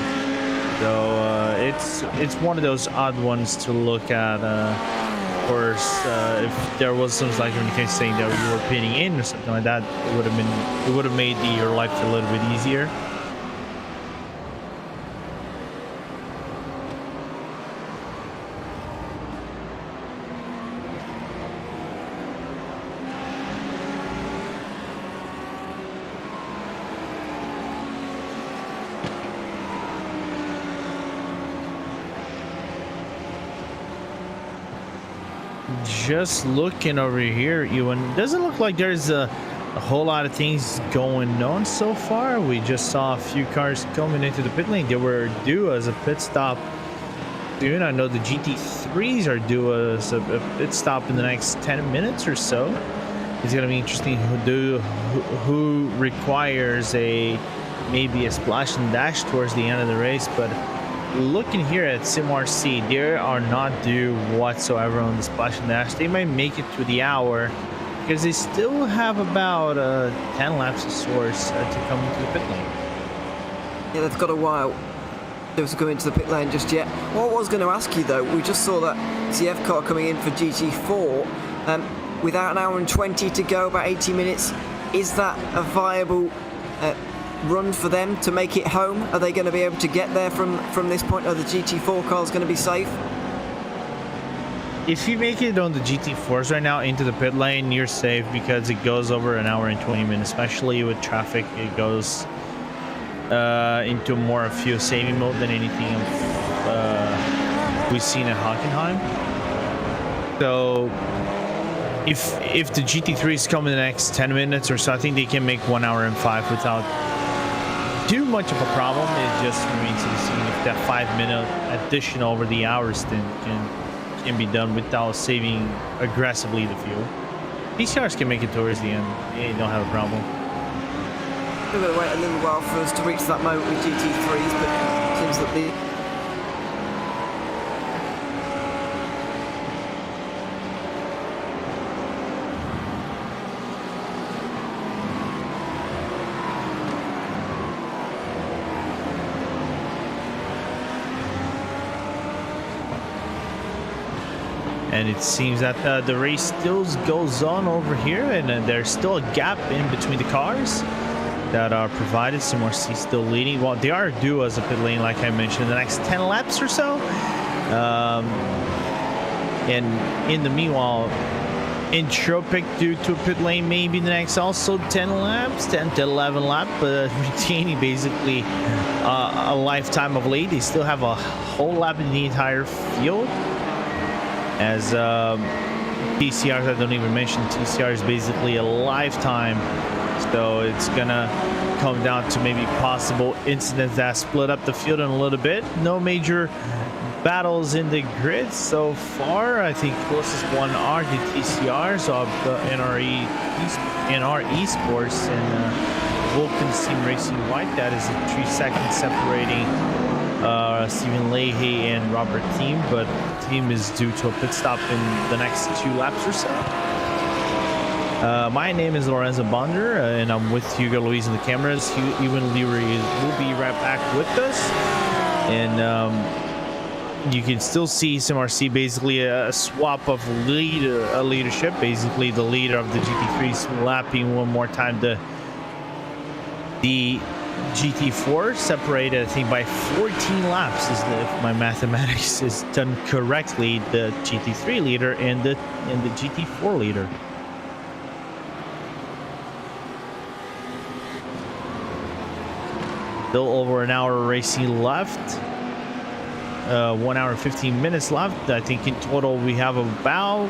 so it's one of those odd ones to look at. Of course, if there was some like when you can saying that you were pitting in or something like that, it would have made your life a little bit easier. Just looking over here, Ewan, doesn't look like there's a whole lot of things going on so far. We just saw a few cars coming into the pit lane. They were due as a pit stop soon. I know the GT3s are due as a pit stop in the next 10 minutes or so. It's going to be interesting who requires maybe a splash and dash towards the end of the race, but looking here at SimRC, they are not due whatsoever on the splash and dash. They might make it to the hour because they still have about 10 laps of sorts to come into the pit lane. Yeah, they've got a while to go into the pit lane just yet. What I was going to ask you though, we just saw that CF car coming in for GT4 without an hour and 20 to go, about 80 minutes. Is that a viable run for them to make it home? Are they going to be able to get there from this point? Are the GT4 cars going to be safe? If you make it on the GT4s right now into the pit lane, you're safe because it goes over an hour and 20 minutes, especially with traffic. It goes into more of fuel saving mode than anything we've seen at Hockenheim. So if the GT3s come in the next 10 minutes or so, I think they can make 1 hour and 5 without too much of a problem. It just remains to be seen if that 5-minute addition over the hour stint can be done without saving aggressively the fuel. PCRs can make it towards the end. They don't have a problem. We're going to wait a little while for us to reach that moment with GT3s, but it seems that the and it seems that the race still goes on over here, and there's still a gap in between the cars that are provided. SimRC still leading. Well, they are due as a pit lane, like I mentioned, in the next 10 laps or so. And in the meanwhile, Entropic due to pit lane maybe the next also 10 laps, 10 to 11 laps, but retaining basically a lifetime of lead. They still have a whole lap in the entire field. As TCRs, I don't even mention TCR is basically a lifetime, so it's gonna come down to maybe possible incidents that split up the field in a little bit. No major battles in the grid so far. I think closest one are the TCRs of NR Esports and Vulcan Sim Racing White. That is a 3 seconds separating Stephen Leahy and Robert Thiem, but Thiem is due to a pit stop in the next 2 laps or so. My name is Lorenzo Bonder, and I'm with Hugo Luis in the cameras. Ewan Leary will be right back with us, and you can still see SimRC basically a swap of leadership. Basically, the leader of the GT3 is lapping one more time the GT4 separated, I think, by 14 laps, if my mathematics is done correctly, the GT3 leader and the GT4 leader. Still over an hour racing left. 1 hour and 15 minutes left. I think in total we have about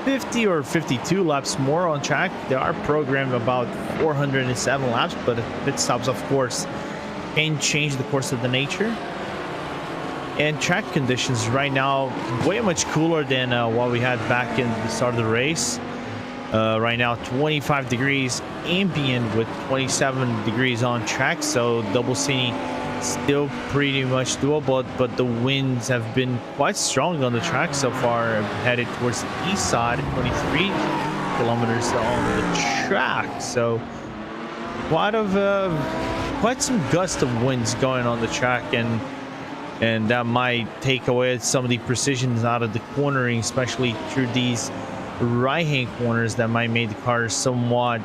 50 or 52 laps more on track. They are programmed about 407 laps, but pit stops, of course, can change the course of the nature. And track conditions right now way much cooler than what we had back in the start of the race. Right now 25 degrees ambient with 27 degrees on track, so double cine still pretty much doable, but the winds have been quite strong on the track so far, headed towards the east side, 23 kilometers on the track, so quite some gust of winds going on the track, and that might take away some of the precisions out of the cornering, especially through these right hand corners that might make the car somewhat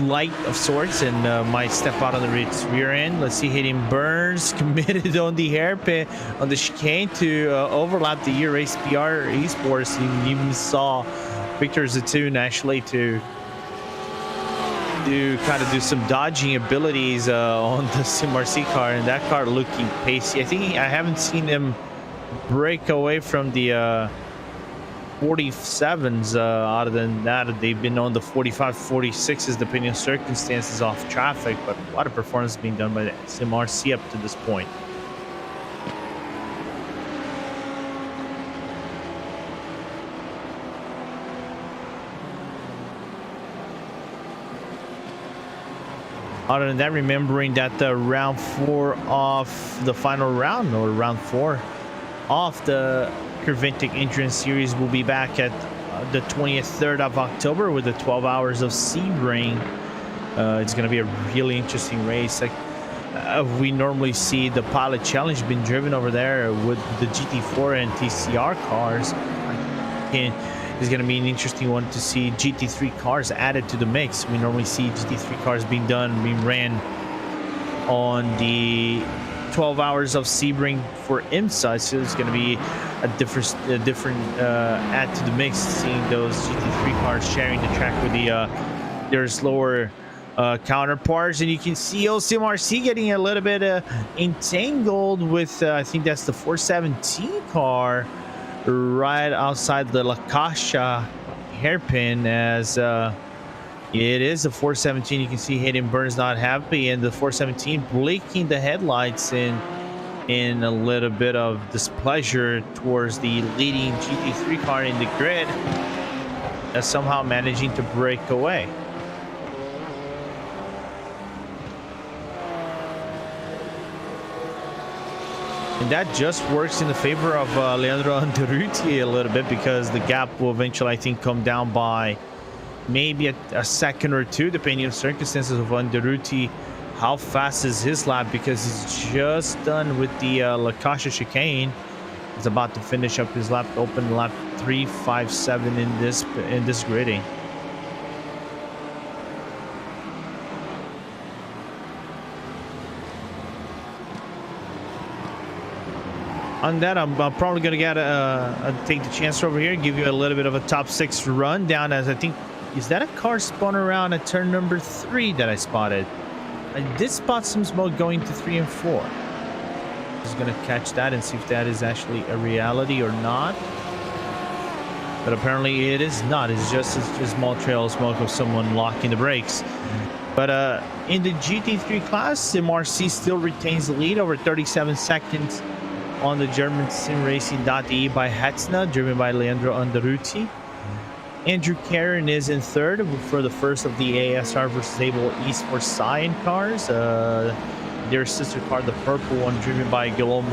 light of sorts, and might step out on the rear end. Let's see, Hayden Burns committed on the hairpin on the chicane to overlap the iRacing PR Esports. You even saw Victor Zatoun actually to kind of do some dodging abilities on the SimRC car, and that car looking pacey. I haven't seen him break away from the 47s. Other than that, they've been on the 45 46s depending on circumstances off traffic, but a lot of performance being done by the SimRC up to this point. Other than that, remembering that the round 4 of the final round, or round 4 of the Creventic Endurance Series, will be back at the 23rd of October with the 12 hours of Sebring. It's going to be a really interesting race. We normally see the Pilot Challenge being driven over there with the GT4 and TCR cars. It's going to be an interesting one to see GT3 cars added to the mix. We normally see GT3 cars being ran on the 12 hours of Sebring for IMSA, so it's going to be a different add to the mix, seeing those GT3 cars sharing the track with their slower counterparts. And you can see SimRC getting a little bit entangled with I think that's the 417 car right outside the La Caixa hairpin, as it is a 417. You can see Hayden Burns not happy, and the 417 blinking the headlights in a little bit of displeasure towards the leading GT3 car in the grid, that's somehow managing to break away. And that just works in the favor of Leandro Anderuti a little bit, because the gap will eventually, I think, come down by maybe a second or two, depending on circumstances of Anderuti. How fast is his lap? Because he's just done with the La Caixa chicane. He's about to finish up his lap, open lap 3:57 in this gridding. On that, I'm probably going to take the chance over here, give you a little bit of a top 6 rundown, as I think, is that a car spun around at turn number 3 that I spotted? I did spot some smoke going to 3 and 4. Just going to catch that and see if that is actually a reality or not. But apparently it is not. It's just a small trail of smoke of someone locking the brakes. But in the GT3 class, SimRC still retains the lead over 37 seconds on the German SimRacing.de by Hetzner, driven by Leandro Anderuti. Andrew Karen is in third for the first of the ASR versus Able Esports Cyan cars. Their sister car, the purple one, driven by Guillaume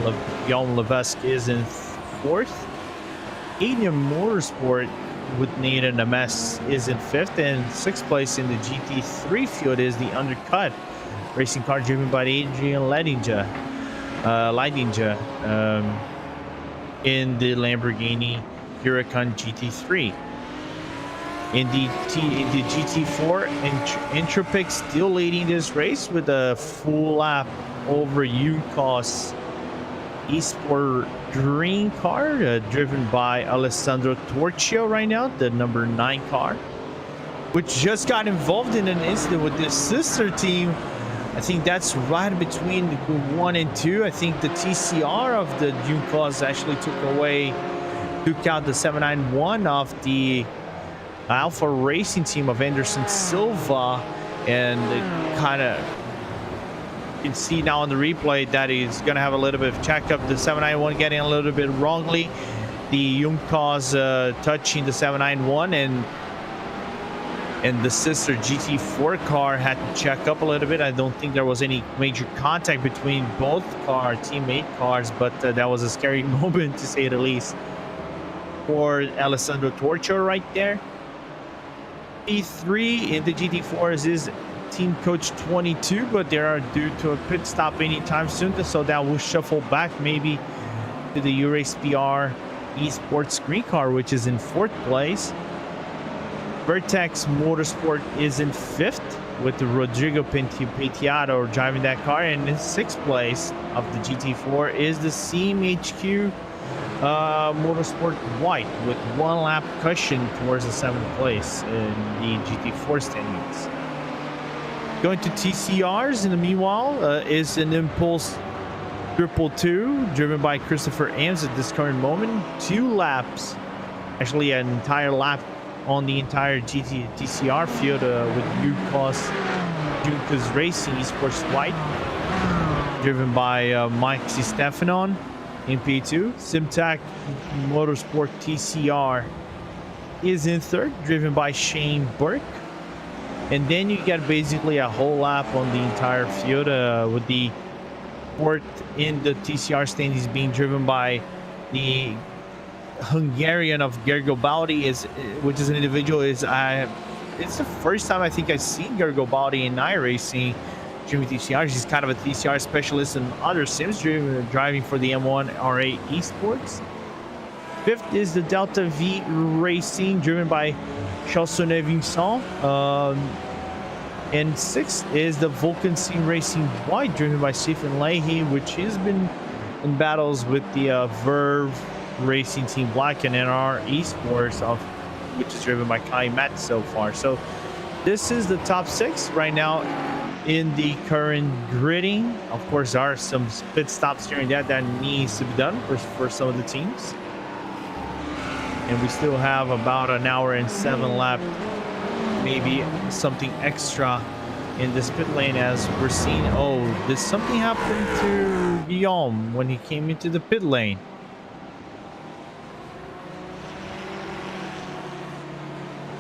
Levesque, is in fourth. Adium Motorsport with Nathan Ames is in fifth, and sixth place in the GT3 field is the Undercut racing car driven by Adrian Leidinger in the Lamborghini Huracan GT3. in the GT4, and Entropic still leading this race with a full lap over Yukos Esport green car, driven by Alessandro Torchio right now, the number 9 car, which just got involved in an incident with his sister team. I think that's right between the 1 and 2. I think the TCR of the Yukos actually took out the 791 of the Alpha Racing team of Anderson Silva, and it kind of, you can see now on the replay that he's going to have a little bit of checkup. The 791 getting a little bit wrongly, the Yukos touching the 791, and the sister GT4 car had to check up a little bit. I don't think there was any major contact between both teammate cars, but that was a scary moment to say the least for Alessandro Torchio right there. P3 in the GT4s is team coach 22, but they are due to a pit stop anytime soon, so that will shuffle back maybe to the Eurace PR Esports green car, which is in 4th place. Vertex Motorsport is in 5th with Rodrigo Penteado driving that car, and in 6th place of the GT4 is the CMHQ Motorsport White with 1 lap cushion towards the 7th place in the GT4 standings. Going to TCRs in the meanwhile is an Impulse 222 driven by Christopher Ames at this current moment. 2 laps, actually an entire lap on the entire TCR field with Yukos Racing Esports White, driven by Mike Stefanon in P2. Simtac Motorsport TCR is in 3rd, driven by Shane Burke. And then you get basically a whole lap on the entire field with the 4th in the TCR standings being driven by the Hungarian of Garibaldi, which is an individual. It's the first time I think I've seen Garibaldi in iRacing driving TCR. He's kind of a TCR specialist in other sims, driving for the M1 RA Esports. 5th is the Delta V Racing, driven by Chalsonnet Vincent. And 6th is the Vulcan C Racing White, driven by Stephen Leahy, which has been in battles with the Verve Racing Team Black and NR Esports, which is driven by Kai Matt so far. So this is the top 6 right now in the current gridding. Of course, there are some pit stops during that needs to be done for some of the teams. And we still have about an hour and 7 left, maybe something extra in this pit lane, as we're seeing. Oh, did something happen to Guillaume when he came into the pit lane?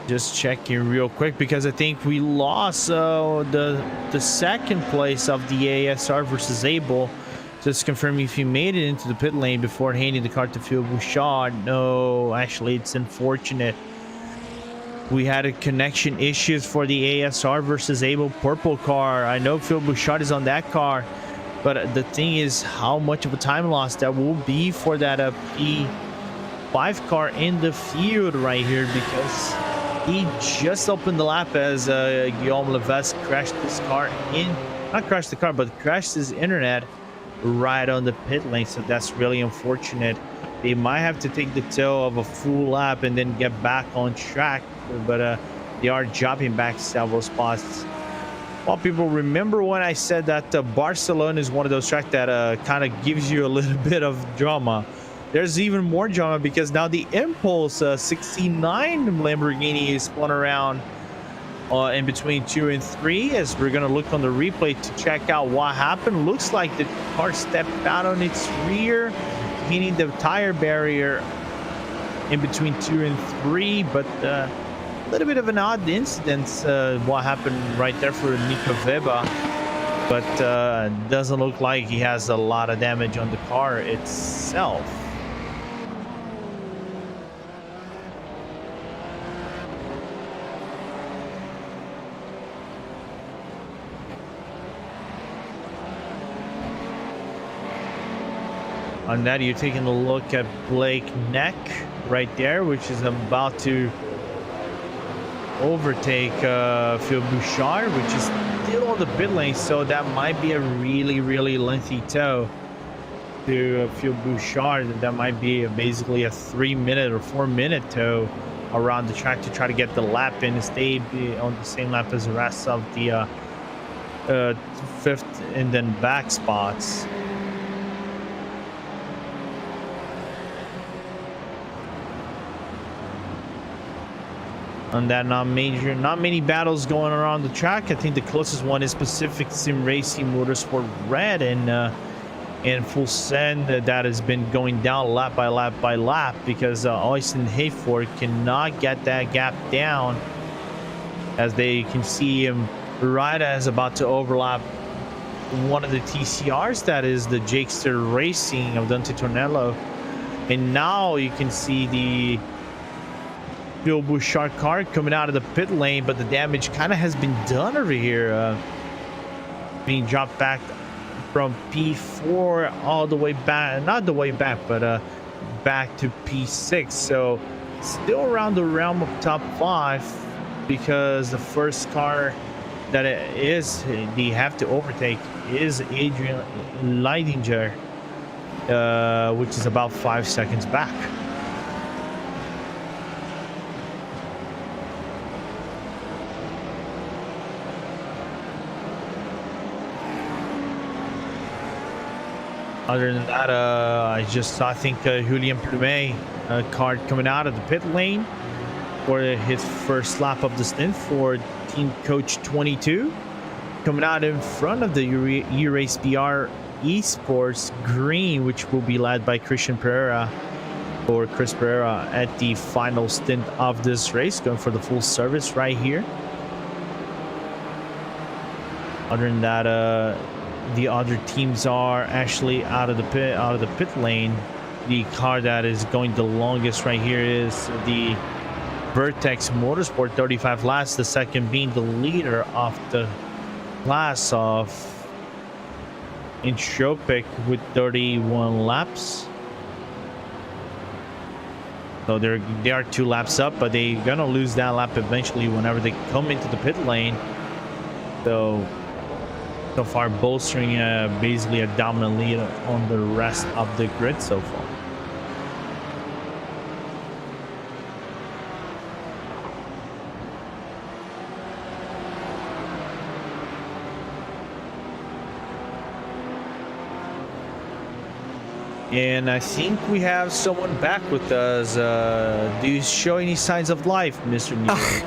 Just checking real quick, because I think we lost the 2nd place of the ASR versus Abel. Just confirming if he made it into the pit lane before handing the car to Phil Bouchard. No, actually, it's unfortunate. We had a connection issues for the ASR versus Abel purple car. I know Phil Bouchard is on that car, but the thing is how much of a time loss that will be for that P5 car in the field right here, because he just opened the lap as Guillaume Levesque crashed his car not crashed the car, but crashed his internet right on the pit lane. So that's really unfortunate. They might have to take the tail of a full lap and then get back on track, but they are dropping back several spots. Well, people, remember when I said that Barcelona is one of those tracks that kind of gives you a little bit of drama? There's even more drama, because now the Impulse 69 Lamborghini is spun around in between 2 and 3, as we're going to look on the replay to check out what happened. Looks like the car stepped out on its rear, hitting the tire barrier in between 2 and 3, but a little bit of an odd incident what happened right there for Nico Weber, but doesn't look like he has a lot of damage on the car itself. On that, you're taking a look at Blake Neck right there, which is about to overtake Phil Bouchard, which is still on the pit lane, so that might be a really lengthy tow to Phil Bouchard. That might be basically a 3-minute or 4-minute tow around the track to try to get the lap in and stay on the same lap as the rest of the fifth and then back spots. And then not many battles going around the track. I think the closest one is Pacific Sim Racing Motorsport Red and Full Send that has been going down lap by lap by lap because Oysten Hayford cannot get that gap down, as they can see him right as about to overlap one of the TCRs, that is the Jakester Racing of Dante Tornello. And now you can see the Phil Bouchard car coming out of the pit lane, but the damage kind of has been done over here, being dropped back from P4 all the way back, not the way back, but back to P6. So still around the realm of top 5, because the first car that they have to overtake is Adrian Leidinger, which is about 5 seconds back. Other than that, I think Julian Plumet car coming out of the pit lane for his first lap of the stint for Team Coach 22, coming out in front of the E-Race BR Esports green, which will be led by Christian Pereira or Chris Pereira at the final stint of this race, going for the full service right here. Other than that, the other teams are actually out of the pit lane. The car that is going the longest right here is the Vertex Motorsport, 35 laps, the second being the leader of the class of Entropic with 31 laps. So they are 2 laps up, but they're gonna lose that lap eventually whenever they come into the pit lane. So far bolstering basically a dominant lead on the rest of the grid so far. And I think we have someone back with us. Do you show any signs of life, Mr.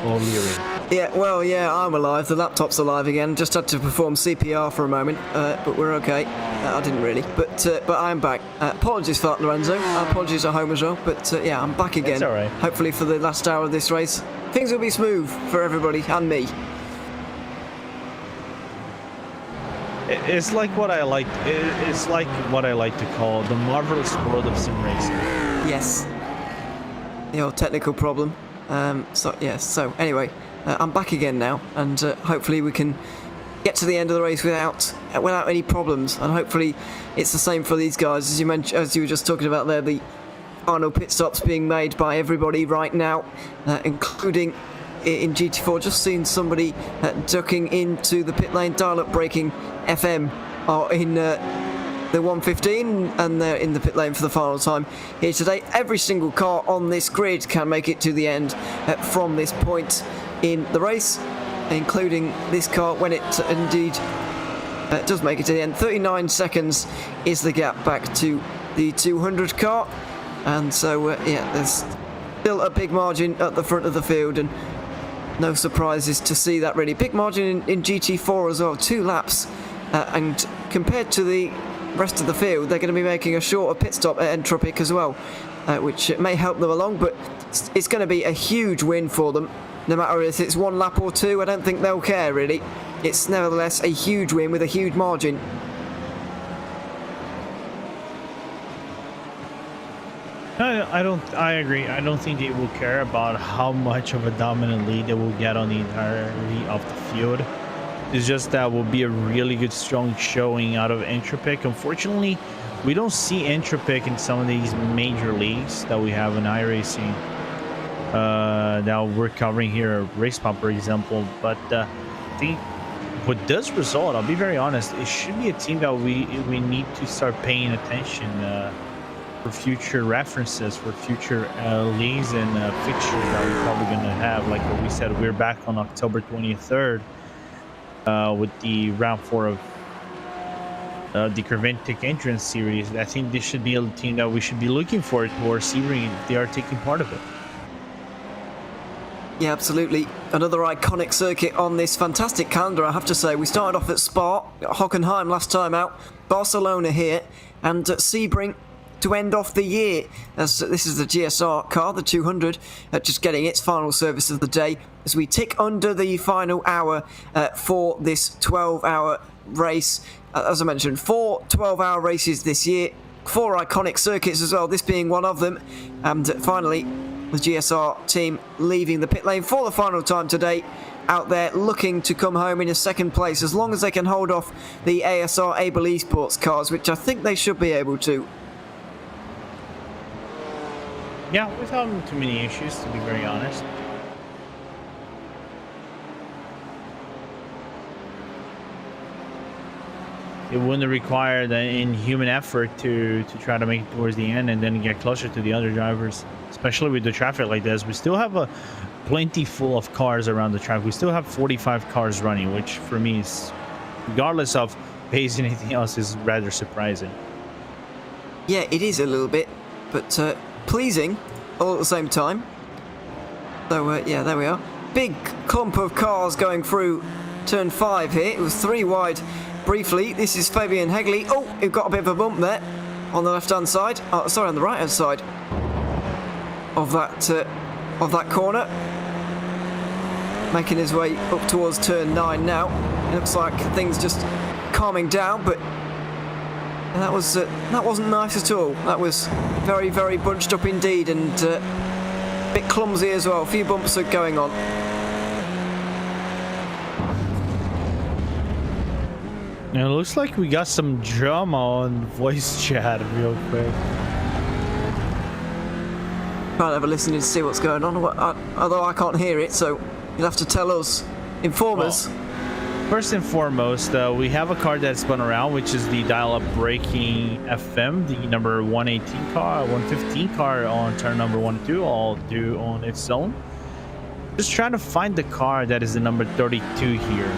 O'Leary? Yeah, I'm alive. The laptop's alive again. Just had to perform CPR for a moment, but we're okay. I didn't really, but I'm back. Apologies for that, Lorenzo. Apologies at home as well, but yeah, I'm back again. It's all right. Hopefully for the last hour of this race, things will be smooth for everybody and me. It's like what I like. It's like what I like to call the marvelous world of sim racing. Yes. The old technical problem. So anyway, I'm back again now, and hopefully we can get to the end of the race without any problems. And hopefully it's the same for these guys, as you mentioned, as you were just talking about there. The final pit stops being made by everybody right now, including in GT4. Just seen somebody ducking into the pit lane, dial-up braking FM are in the 115, and they're in the pit lane for the final time here today. Every single car on this grid can make it to the end from this point in the race, including this car when it indeed does make it to the end. 39 seconds is the gap back to the 200 car, and so yeah, there's still a big margin at the front of the field, and no surprises to see that really. Big margin in GT4 as well, 2 laps, and compared to the rest of the field, they're going to be making a shorter pit stop at Entropic as well, which may help them along, but it's going to be a huge win for them. No matter if it's 1 lap or 2, I don't think they'll care really. It's nevertheless a huge win with a huge margin. I agree. I don't think they will care about how much of a dominant lead they will get on the entirety of the field. It's just that will be a really good, strong showing out of Entropic. Unfortunately, we don't see Entropic in some of these major leagues that we have in iRacing. Now we're covering here a race pump, for example, but I think what does result, I'll be very honest, it should be a team that we need to start paying attention for future references, for future leagues and fixtures that we're probably going to have. Like what we said, we're back on October 23rd with the round 4 of the Creventic Endurance Series. I think this should be a team that we should be looking for Sebring if they are taking part of it. Yeah, absolutely. Another iconic circuit on this fantastic calendar, I have to say. We started off at Spa, Hockenheim last time out, Barcelona here, and Sebring to end off the year, as this is the GSR car, the 200, just getting its final service of the day as we tick under the final hour for this 12-hour race. As I mentioned, 4 12-hour races this year, 4 iconic circuits as well, this being one of them, and finally the GSR team leaving the pit lane for the final time today, out there looking to come home in a second place as long as they can hold off the ASR Able Esports cars, which I think they should be able to. Yeah, without too many issues, to be very honest. It wouldn't require the inhuman effort to try to make it towards the end and then get closer to the other drivers, especially with the traffic like this. We still have a plenty full of cars around the track. We still have 45 cars running, which for me is, regardless of pace and anything else, is rather surprising. Yeah, it is a little bit, but pleasing all at the same time. So yeah, there we are. Big clump of cars going through turn 5 here. It was 3 wide briefly. This is Fabian Hegley. Oh, we've got a bit of a bump there on the left-hand side. Oh, sorry, on the right-hand side of that corner. Making his way up towards turn 9 now. It looks like things just calming down, but that wasn't nice at all. That was very, very bunched up indeed, and a bit clumsy as well. A few bumps are going on. It looks like we got some drama on voice chat real quick. Can't ever listen to see what's going on, although I can't hear it, so you'll have to tell us, inform us. First and foremost, we have a car that's spun around, which is the dial-up braking FM, the number 118 car, 115 car on turn number 1 and 2, all due on its own. Just trying to find the car that is the number 32 here.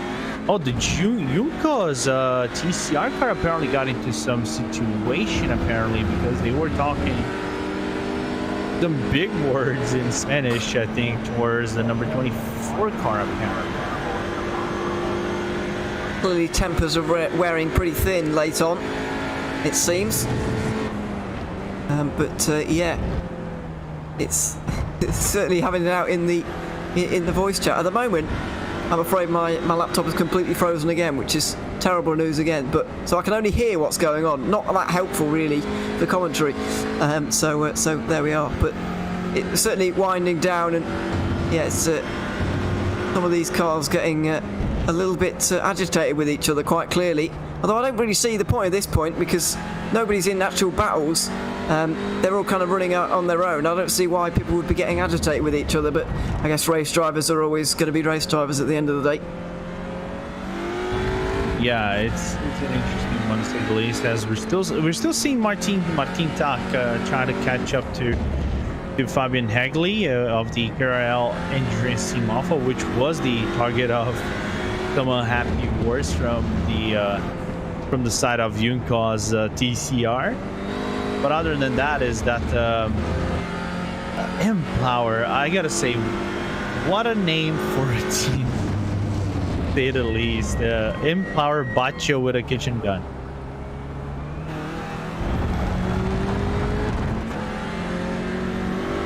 Oh, the Junko's TCR car apparently got into some situation, apparently, because they were talking some big words in Spanish, I think, towards the number 24 car, apparently. Clearly tempers are wearing pretty thin late on, it seems. But yeah, it's certainly having it out in the voice chat. At the moment, I'm afraid my laptop is completely frozen again, which is terrible news again. But so I can only hear what's going on. Not that helpful, really, the commentary. So there we are. But it's certainly winding down, and yeah, it's some of these cars getting a little bit agitated with each other, quite clearly. Although I don't really see the point at this point, because nobody's in actual battles. They're all kind of running out on their own. I don't see why people would be getting agitated with each other, but I guess race drivers are always going to be race drivers at the end of the day. Yeah, it's an interesting one, to say the least, as we're still seeing Martin Tak try to catch up to Fabian Hegley of the KRL Endurance Team Alpha, which was the target of some unhappy words from the side of Junko's TCR. But other than that, is that Empower, I gotta say, what a name for a team, to say the least. Empower Bacho with a kitchen gun.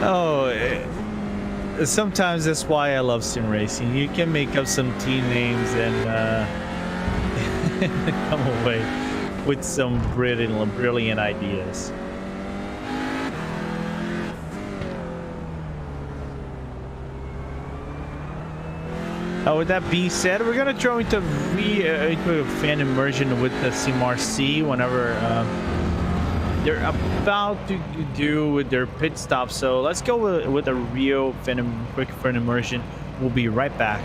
Oh, sometimes that's why I love sim racing. You can make up some team names and come away with some brilliant ideas. With that being said, we're gonna throw into a fan immersion with the CMRC whenever they're about to do with their pit stop. So let's go with a real quick friend immersion. We'll be right back.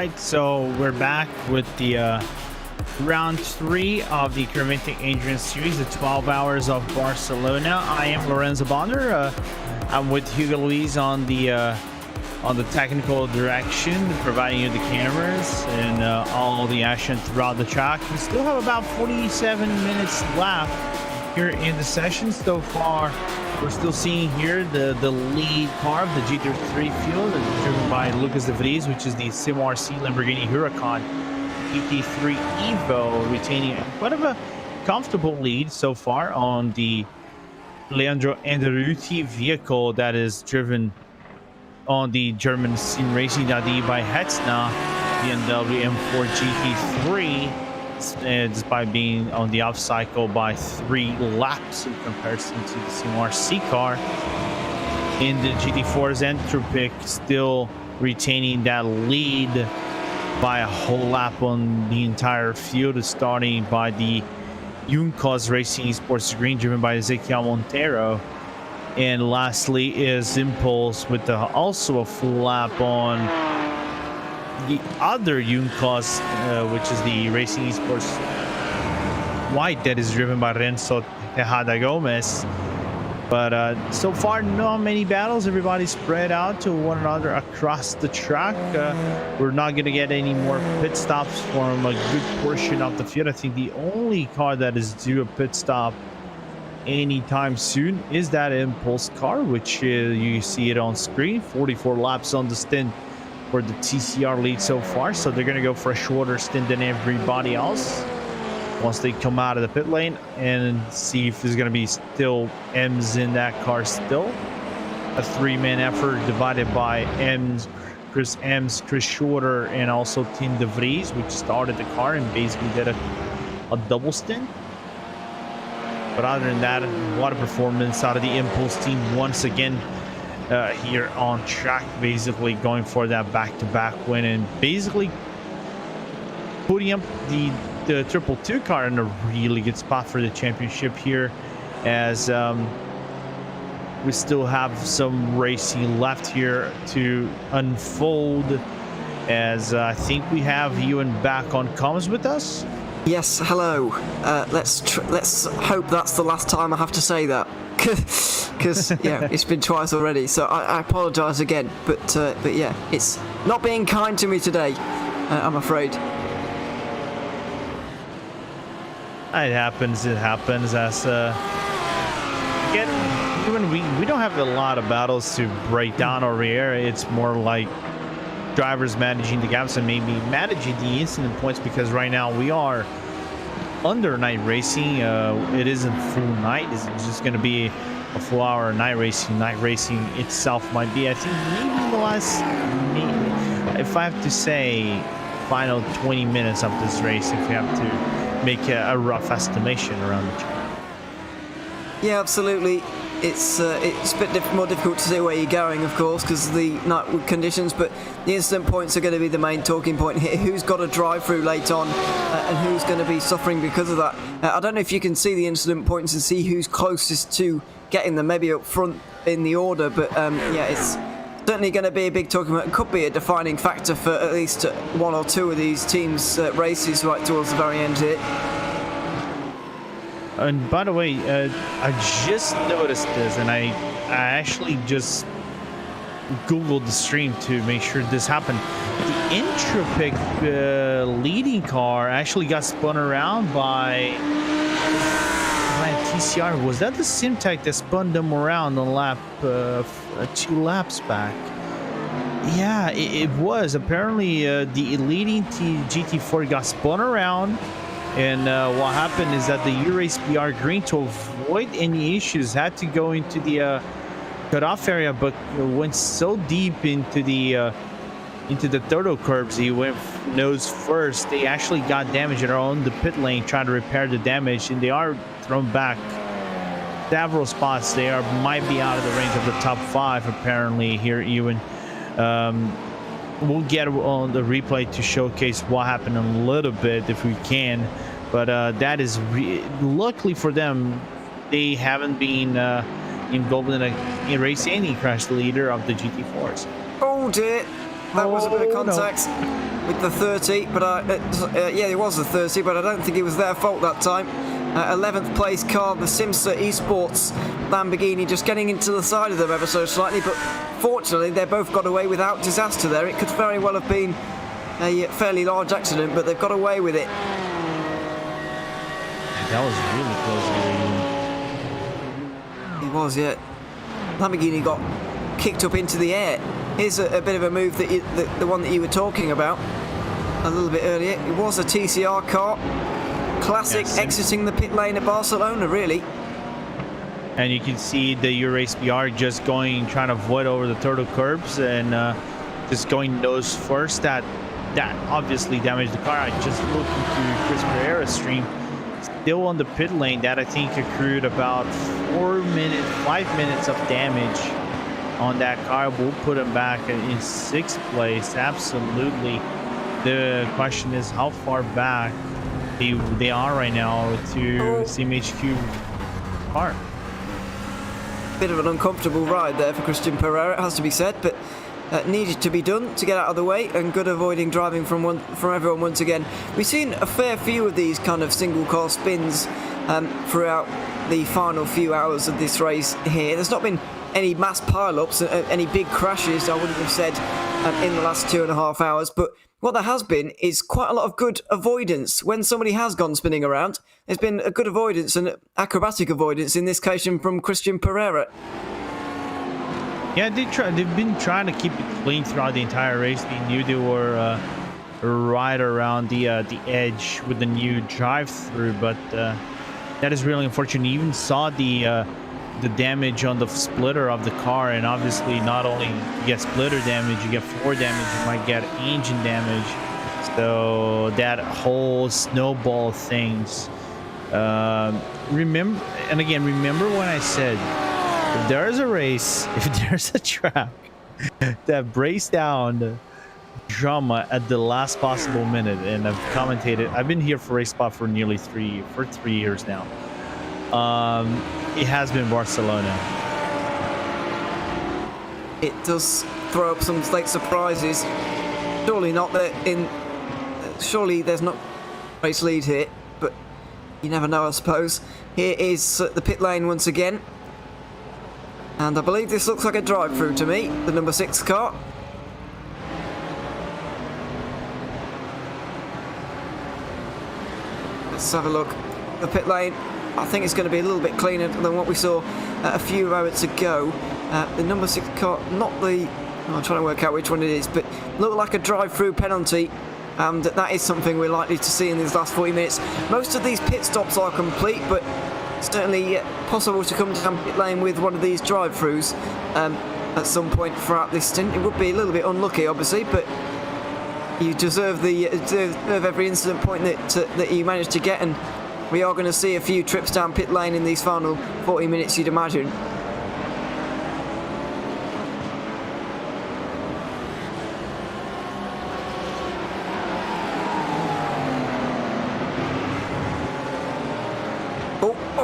right, so we're back with the round 3 of the Creventic Endurance Series, the 12 hours of Barcelona. I am Lorenzo Bonder. I'm with Hugo Luis on the technical direction, providing you the cameras and all the action throughout the track. We still have about 47 minutes left here in the session so far. We're still seeing here the lead car of the GT3 field, driven by Lucas de Vries, which is the SimRC Lamborghini Huracan GT3 Evo, retaining quite of a comfortable lead so far on the Leandro Anderuti vehicle that is driven on the German Sim Racing.de by Hetzner BMW M4 GT3. Despite being on the off cycle by 3 laps in comparison to the SimRC car. In the GT4's Entropic, still retaining that lead by a whole lap on the entire field, starting by the Juncos Racing Esports Green, driven by Ezequiel Montero. And lastly is Impulse with also a full lap on the other Juncos, which is the Racing Esports White, that is driven by Renzo Tejada Gomez. But so far, not many battles. Everybody spread out to one another across the track. We're not going to get any more pit stops from a good portion of the field. I think the only car that is due a pit stop anytime soon is that Impulse car, which you see it on screen. 44 laps on the stint for the TCR lead so far, so they're going to go for a shorter stint than everybody else once they come out of the pit lane, and see if there's going to be still M's in that car still. A 3-man effort divided by Chris Shorter, and also Tim De Vries, which started the car and basically did a double stint. But other than that, what a performance out of the Impulse team once again. Here on track, basically going for that back-to-back win and basically putting up the 222 car in a really good spot for the championship here, as we still have some racing left here to unfold, as I think we have Ewan back on comms with us. Yes, hello. Let's hope that's the last time I have to say that, because yeah, it's been twice already. So I apologise again, but yeah, it's not being kind to me today, I'm afraid. It happens. As again, even we don't have a lot of battles to break down over here. It's more like drivers managing the gaps and maybe managing the incident points, because right now we are under night racing. It isn't full night. It's just going to be a full hour night racing. Night racing itself might be, I think, maybe the last, if I have to say, final 20 minutes of this race, if we have to make a rough estimation around the track. Yeah, absolutely. It's a bit more difficult to see where you're going, of course, because of the night conditions, but the incident points are going to be the main talking point here. Who's got a drive-through late on, and who's going to be suffering because of that? I don't know if you can see the incident points and see who's closest to getting them, maybe up front in the order, but yeah, it's certainly going to be a big talking point. It could be a defining factor for at least one or two of these teams' races right towards the very end here. And by the way, I just noticed this, and I actually just Googled the stream to make sure this happened. The Entropic leading car actually got spun around by a TCR. Was that the Simtech that spun them around on lap 2 laps back? Yeah, it was. Apparently, the leading GT4 got spun around. And what happened is that the U-Race BR Green, to avoid any issues, had to go into the cutoff area, but went so deep into the turtle curbs, he went nose first. They actually got damage and are on the pit lane trying to repair the damage, and they are thrown back several spots. They might be out of the range of the top 5 apparently here, Ewan. We'll get on the replay to showcase what happened a little bit if we can, but that is luckily for them, they haven't been involved in a race any crash leader of the GT4s. Oh dear, that was a bit of Oh, no. contact with the 30, but yeah, it was the 30, but I don't think it was their fault that time. 11th place car, the Simsa Esports Lamborghini, just getting into the side of them ever so slightly, but fortunately they both got away without disaster there. It could very well have been a fairly large accident, but they've got away with it. That was really close. It was, yeah. Lamborghini got kicked up into the air. Here's a bit of a move that the one that you were talking about a little bit earlier. It was a TCR car. Classic, Yes. exiting the pit lane at Barcelona, really. And you can see the Eurace BR just trying to avoid over the turtle curbs and just going nose first. That obviously damaged the car. I just looked into Chris Pereira's stream. Still on the pit lane, that I think accrued about 5 minutes of damage on that car. Will put him back in 6th place. Absolutely. The question is how far back they are right now to CMHQ car. Bit of an uncomfortable ride there for Christian Pereira, it has to be said, but needed to be done to get out of the way, and good avoiding driving from everyone once again. We've seen a fair few of these kind of single car spins throughout the final few hours of this race here. There's not been any mass pile-ups, any big crashes, I wouldn't have said, in the last 2.5 hours, but what there has been is quite a lot of good avoidance. When somebody has gone spinning around, there's been a good avoidance and acrobatic avoidance, in this case from Christian Pereira. Yeah, they've been trying to keep it clean throughout the entire race. They knew they were right around the edge with the new drive-through, but that is really unfortunate. You even saw the damage on the splitter of the car, and obviously not only you get splitter damage, you get floor damage, you might get engine damage. So that whole snowball things. Remember when I said, if there's a race, if there's a track that breaks down drama at the last possible minute, and I've commentated, I've been here for Race Spot for nearly 3 years now. It has been Barcelona. It does throw up some late surprises. Surely there's not race lead here, but you never know, I suppose. Here is the pit lane once again. And I believe this looks like a drive-through to me, the number 6 car. Let's have a look. The pit lane, I think it's going to be a little bit cleaner than what we saw a few moments ago. The number 6 car, not the... I'm trying to work out which one it is, but looked like a drive-through penalty. And that is something we're likely to see in these last 40 minutes. Most of these pit stops are complete, but certainly possible to come down pit lane with one of these drive-throughs at some point throughout this stint. It would be a little bit unlucky, obviously, but you deserve every incident point that you managed to get, and we are going to see a few trips down pit lane in these final 40 minutes, you'd imagine.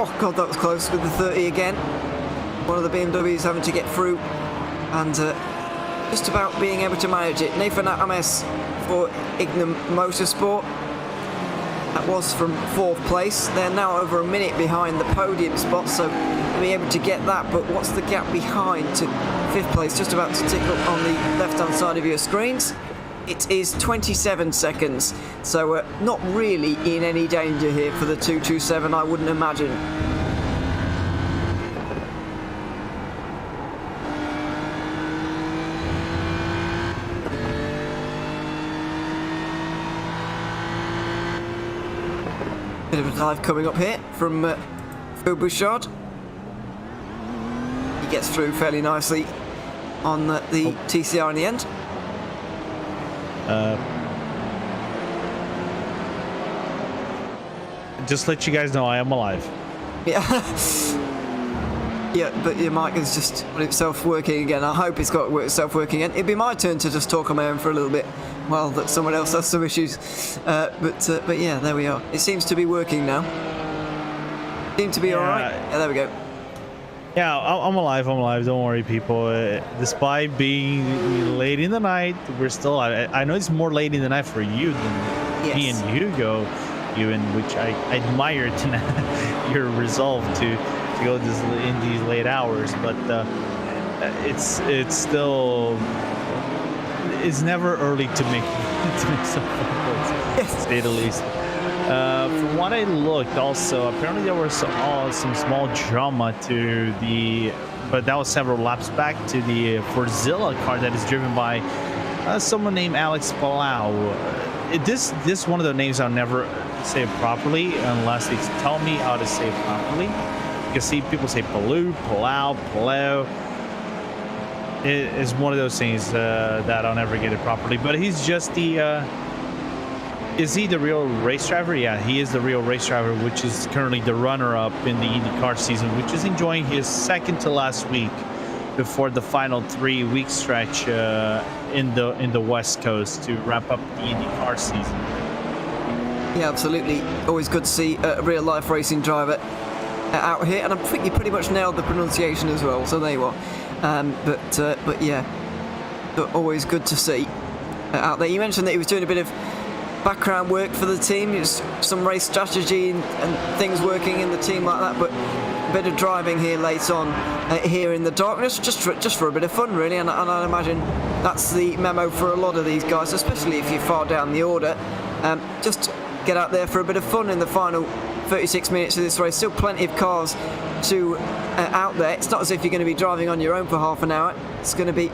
Oh god, that was close with the 30 again. One of the BMWs having to get through and just about being able to manage it. Nathan Ames for Ignum Motorsport. That was from 4th place. They're now over a minute behind the podium spot, so they'll be able to get that. But what's the gap behind to 5th place? Just about to tick up on the left-hand side of your screens. It is 27 seconds, so not really in any danger here for the 227, I wouldn't imagine. Bit of a dive coming up here from Phil Bouchard. He gets through fairly nicely on the TCR in the end. Just let you guys know I am alive. Yeah. Yeah, but your mic is just got itself working again. I hope it's got itself working again. It'd be my turn to just talk on my own for a little bit while that someone else has some issues. But yeah, there we are. It seems to be working now. Seem to be all right. Yeah, there we go. Yeah, I'm alive. I'm alive. Don't worry, people. Despite being late in the night, we're still alive. I know it's more late in the night for you than me Yes. and Hugo, even, which I admire your resolve to go this in these late hours. But it's still never early to make some phone calls, to say the least. From what I looked, also apparently there was some small drama to but that was several laps back to the Forzilla car that is driven by someone named Alex Palau. This one of the names I'll never say properly unless they tell me how to say it properly. You can see people say Palau. It is one of those things that I'll never get it properly. But he's just is he the real race driver? Yeah, he is the real race driver, which is currently the runner-up in the IndyCar season, which is enjoying his second to last week before the final 3-week stretch in the West Coast to wrap up the IndyCar season. Yeah, absolutely. Always good to see a real-life racing driver out here, and I think you pretty much nailed the pronunciation as well. So there you are. But yeah, but always good to see out there. You mentioned that he was doing a bit of background work for the team, just some race strategy and things working in the team like that, but a bit of driving here late on here in the darkness, just for a bit of fun really, and I imagine that's the memo for a lot of these guys, especially if you're far down the order. Just get out there for a bit of fun in the final 36 minutes of this race. Still plenty of cars to out there. It's not as if you're going to be driving on your own for half an hour. It's going to be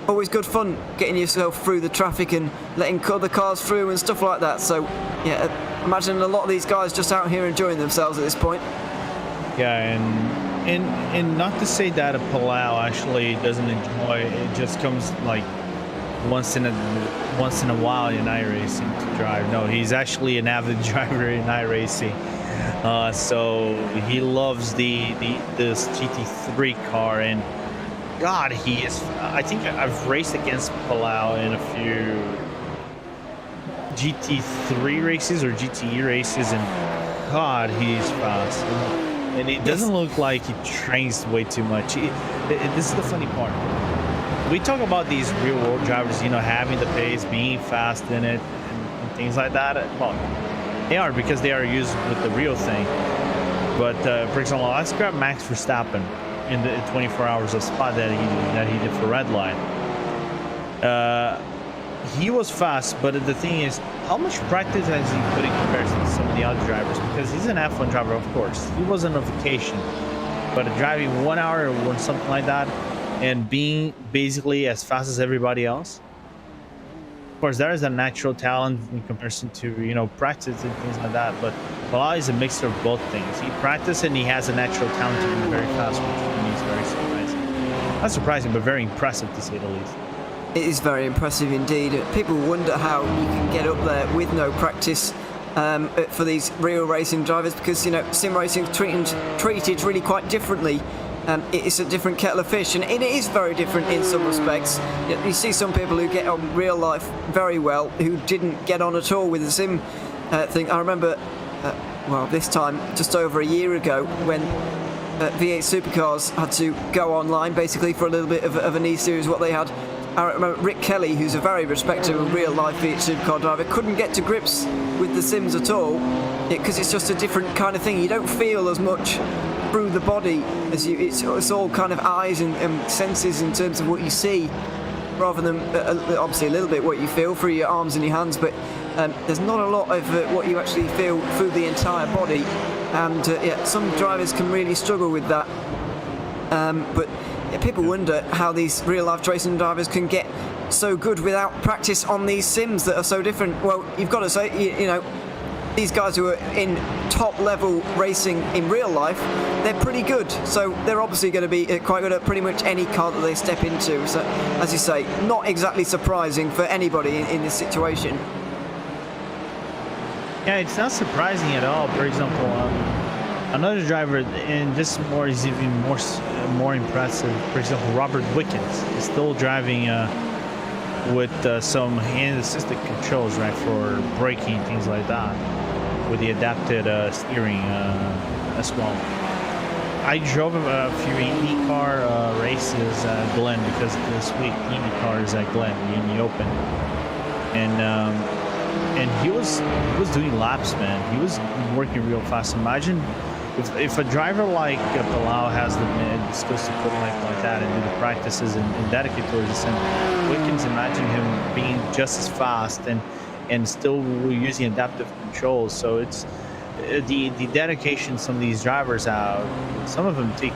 always good fun getting yourself through the traffic and letting other cars through and stuff like that. So yeah, imagine a lot of these guys just out here enjoying themselves at this point. Yeah, and not to say that a Palau actually doesn't enjoy it, just comes like once in a while in iRacing to drive. No, he's actually an avid driver in iRacing. So he loves this GT3 car, and God, he is. I think I've raced against Palau in a few GT3 races or GTE races, and God, he's fast. And it doesn't look like he trains way too much. This is the funny part. We talk about these real-world drivers, having the pace, being fast in it, and things like that. Well, they are because they are used with the real thing. But for example, let's grab Max Verstappen in the 24 hours of spot that he did for Red Line. He was fast, but the thing is, how much practice has he put in comparison to some of the other drivers? Because he's an F1 driver, of course. He wasn't on vacation, but driving 1 hour or something like that, and being basically as fast as everybody else. Of course, there is a natural talent in comparison to practice and things like that. But Palau is a mixture of both things. He practices and he has a natural talent to be very fast, which to me is very surprising. Not surprising, but very impressive to say the least. It is very impressive indeed. People wonder how you can get up there with no practice for these real racing drivers, because sim racing is treated really quite differently. It's a different kettle of fish, and it is very different in some respects. You see some people who get on real life very well who didn't get on at all with the sim thing. I remember, this time just over a year ago when V8 Supercars had to go online basically for a little bit of an E-Series what they had. I remember Rick Kelly, who's a very respectable real-life V8 Supercar driver, couldn't get to grips with the sims at all because it's just a different kind of thing. You don't feel as much through the body as it's all kind of eyes and senses in terms of what you see, rather than obviously a little bit what you feel through your arms and your hands, but there's not a lot of what you actually feel through the entire body, and some drivers can really struggle with that. But people wonder how these real-life racing drivers can get so good without practice on these sims that are so different. Well, you've got to say, these guys who are in top-level racing in real life, they're pretty good. So they're obviously going to be quite good at pretty much any car that they step into. So, as you say, not exactly surprising for anybody in this situation. Yeah, it's not surprising at all. For example, another driver, and this is even more impressive. For example, Robert Wickens is still driving with some hand-assisted controls, right, for braking, things like that, with the adapted steering as well. I drove a few IndyCar races at Glen, because this week IndyCar is at Glen in the Open, and he was doing laps, man. He was working real fast. Imagine if a driver like Palau has the skills to put like that and do the practices and dedicate towards the sim, we can imagine him being just as fast and still using adaptive controls. So it's the dedication some of these drivers have. Some of them take,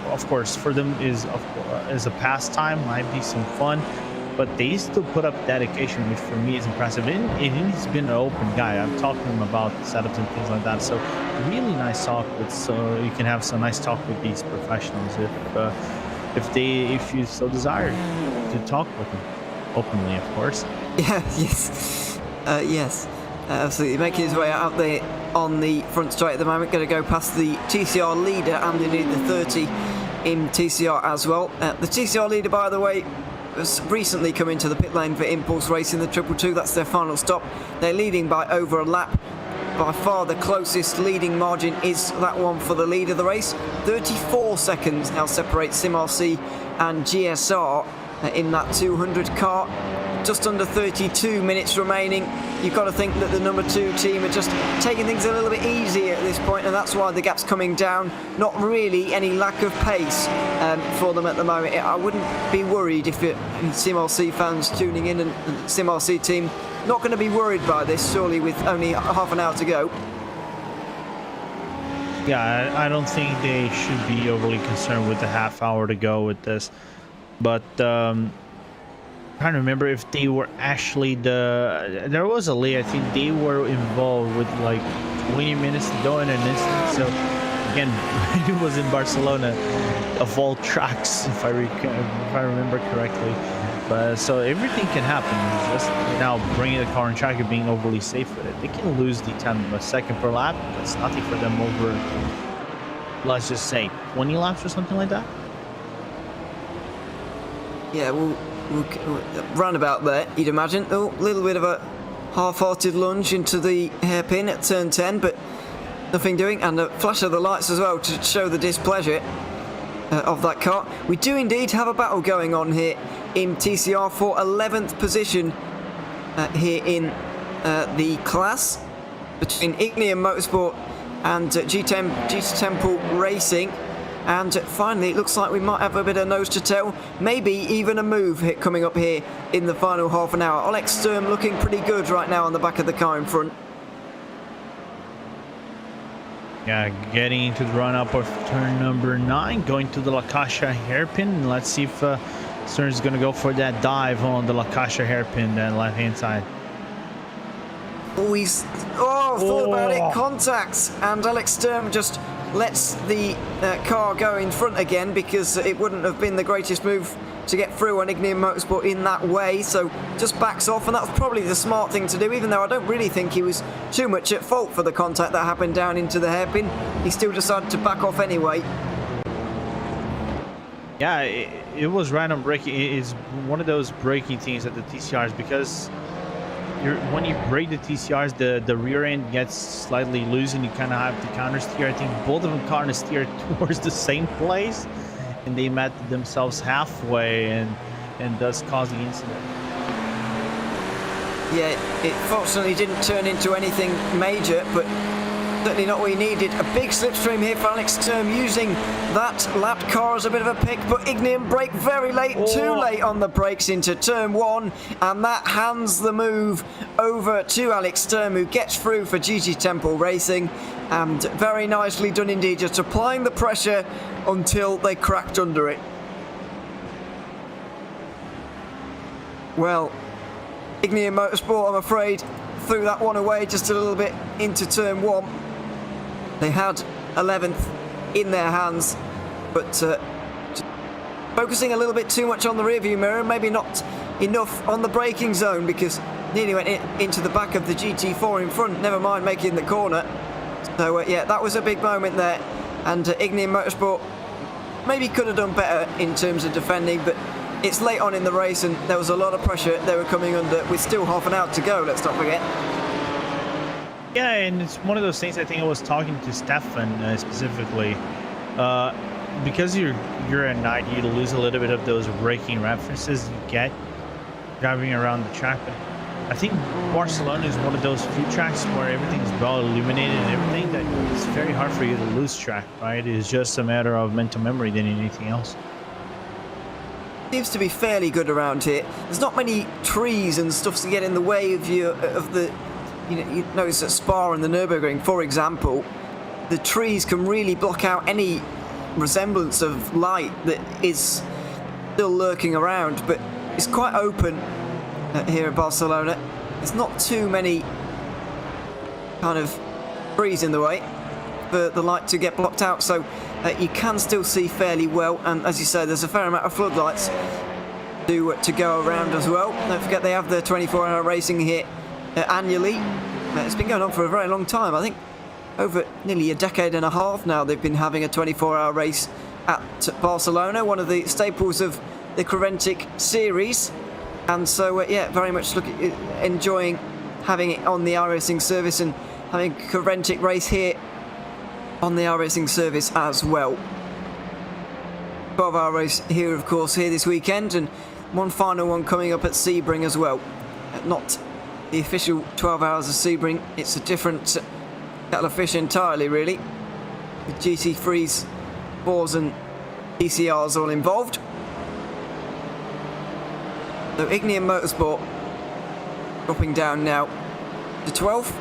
of course, for them is a pastime, might be some fun, but they still put up dedication, which for me is impressive. And he's been an open guy. I've talked to him about setups and things like that. So really nice talk with. So you can have some nice talk with these professionals if you so desire to talk with them openly, of course. Yeah. Yes. Yes. Absolutely. Making his way out there on the front straight at the moment. Going to go past the TCR leader and indeed the 30 in TCR as well. The TCR leader, by the way, has recently come into the pit lane for Impulse Racing, the 222. That's their final stop. They're leading by over a lap. By far the closest leading margin is that one for the lead of the race. 34 seconds now separates SimRC and GSR in that 200 car. Just under 32 minutes remaining. You've got to think that the number 2 team are just taking things a little bit easier at this point, and that's why the gap's coming down. Not really any lack of pace for them at the moment. I wouldn't be worried if SimRC fans tuning in and SimRC team not going to be worried by this, surely, with only half an hour to go. Yeah, I don't think they should be overly concerned with the half hour to go with this, but trying to remember if they were actually there was a lead. I think they were involved with like 20 minutes to go in an instant. So again, it was in Barcelona of all tracks, if I remember correctly. But so everything can happen. It's just now bringing the car on track and being overly safe with it. They can lose the 10 second per lap. It's nothing for them over, let's just say, 20 laps or something like that. Yeah, we'll roundabout there, you'd imagine. Oh, a little bit of a half-hearted lunge into the hairpin at turn 10, but nothing doing, and a flash of the lights as well to show the displeasure of that car. We do indeed have a battle going on here in TCR for 11th position here in the class between Ignium Motorsport and GT Temple Racing. And finally, it looks like we might have a bit of nose to tail, maybe even a move coming up here in the final half an hour. Alex Sturm looking pretty good right now on the back of the car in front. Yeah, getting into the run-up of turn number 9, going to the La Caixa hairpin. Let's see if Sturm's going to go for that dive on the La Caixa hairpin, that left-hand side. Thought about it, contacts, and Alex Sturm just lets the car go in front again, because it wouldn't have been the greatest move to get through on Ignium Motorsport in that way, so just backs off, and that's probably the smart thing to do, even though I don't really think he was too much at fault for the contact that happened down into the hairpin. He still decided to back off anyway. Yeah, it was random braking. It's one of those braking things at the TCRs, because when you brake the TCRs, the rear end gets slightly loose and you kind of have to counter steer. I think both of them counter steered towards the same place, and they met themselves halfway and thus caused the incident. Yeah, it fortunately didn't turn into anything major, but certainly not what he needed. A big slipstream here for Alex Sturm, using that lapped car as a bit of a pick, but Ignium brake very late, too late on the brakes into turn 1, and that hands the move over to Alex Sturm, who gets through for GT Temple Racing, and very nicely done indeed, just applying the pressure until they cracked under it. Well, Ignium Motorsport, I'm afraid, threw that one away just a little bit into turn 1. They had 11th in their hands, but focusing a little bit too much on the rearview mirror, maybe not enough on the braking zone, because nearly went into the back of the GT4 in front, never mind making the corner. So yeah, that was a big moment there, and Ignium Motorsport maybe could have done better in terms of defending, but it's late on in the race and there was a lot of pressure they were coming under with still half an hour to go, let's not forget. Yeah, and it's one of those things. I think I was talking to Stefan specifically Because you're at night, you lose a little bit of those braking references you get driving around the track. But I think Barcelona is one of those few tracks where everything is well illuminated and everything that it's very hard for you to lose track, right? It's just a matter of mental memory than anything else. Seems to be fairly good around here. There's not many trees and stuff to get in the way of you you notice at Spa and the Nürburgring, for example, the trees can really block out any resemblance of light that is still lurking around, but it's quite open here at Barcelona. There's not too many kind of trees in the way for the light to get blocked out, so you can still see fairly well, and as you say, there's a fair amount of floodlights to go around as well. Don't forget they have the 24-hour racing here annually. It's been going on for a very long time. I think over nearly a decade and a half now they've been having a 24-hour race at Barcelona, one of the staples of the Creventic series, and so yeah, very much enjoying having it on the iRacing service and having a Creventic race here on the iRacing service as well. 12-hour race here, of course, here this weekend, and one final one coming up at Sebring as well. Not the official 12 hours of Sebring, it's a different kettle of fish entirely, really, with GT3s, 4s and DCRs all involved. So Ignium Motorsport dropping down now to 12th.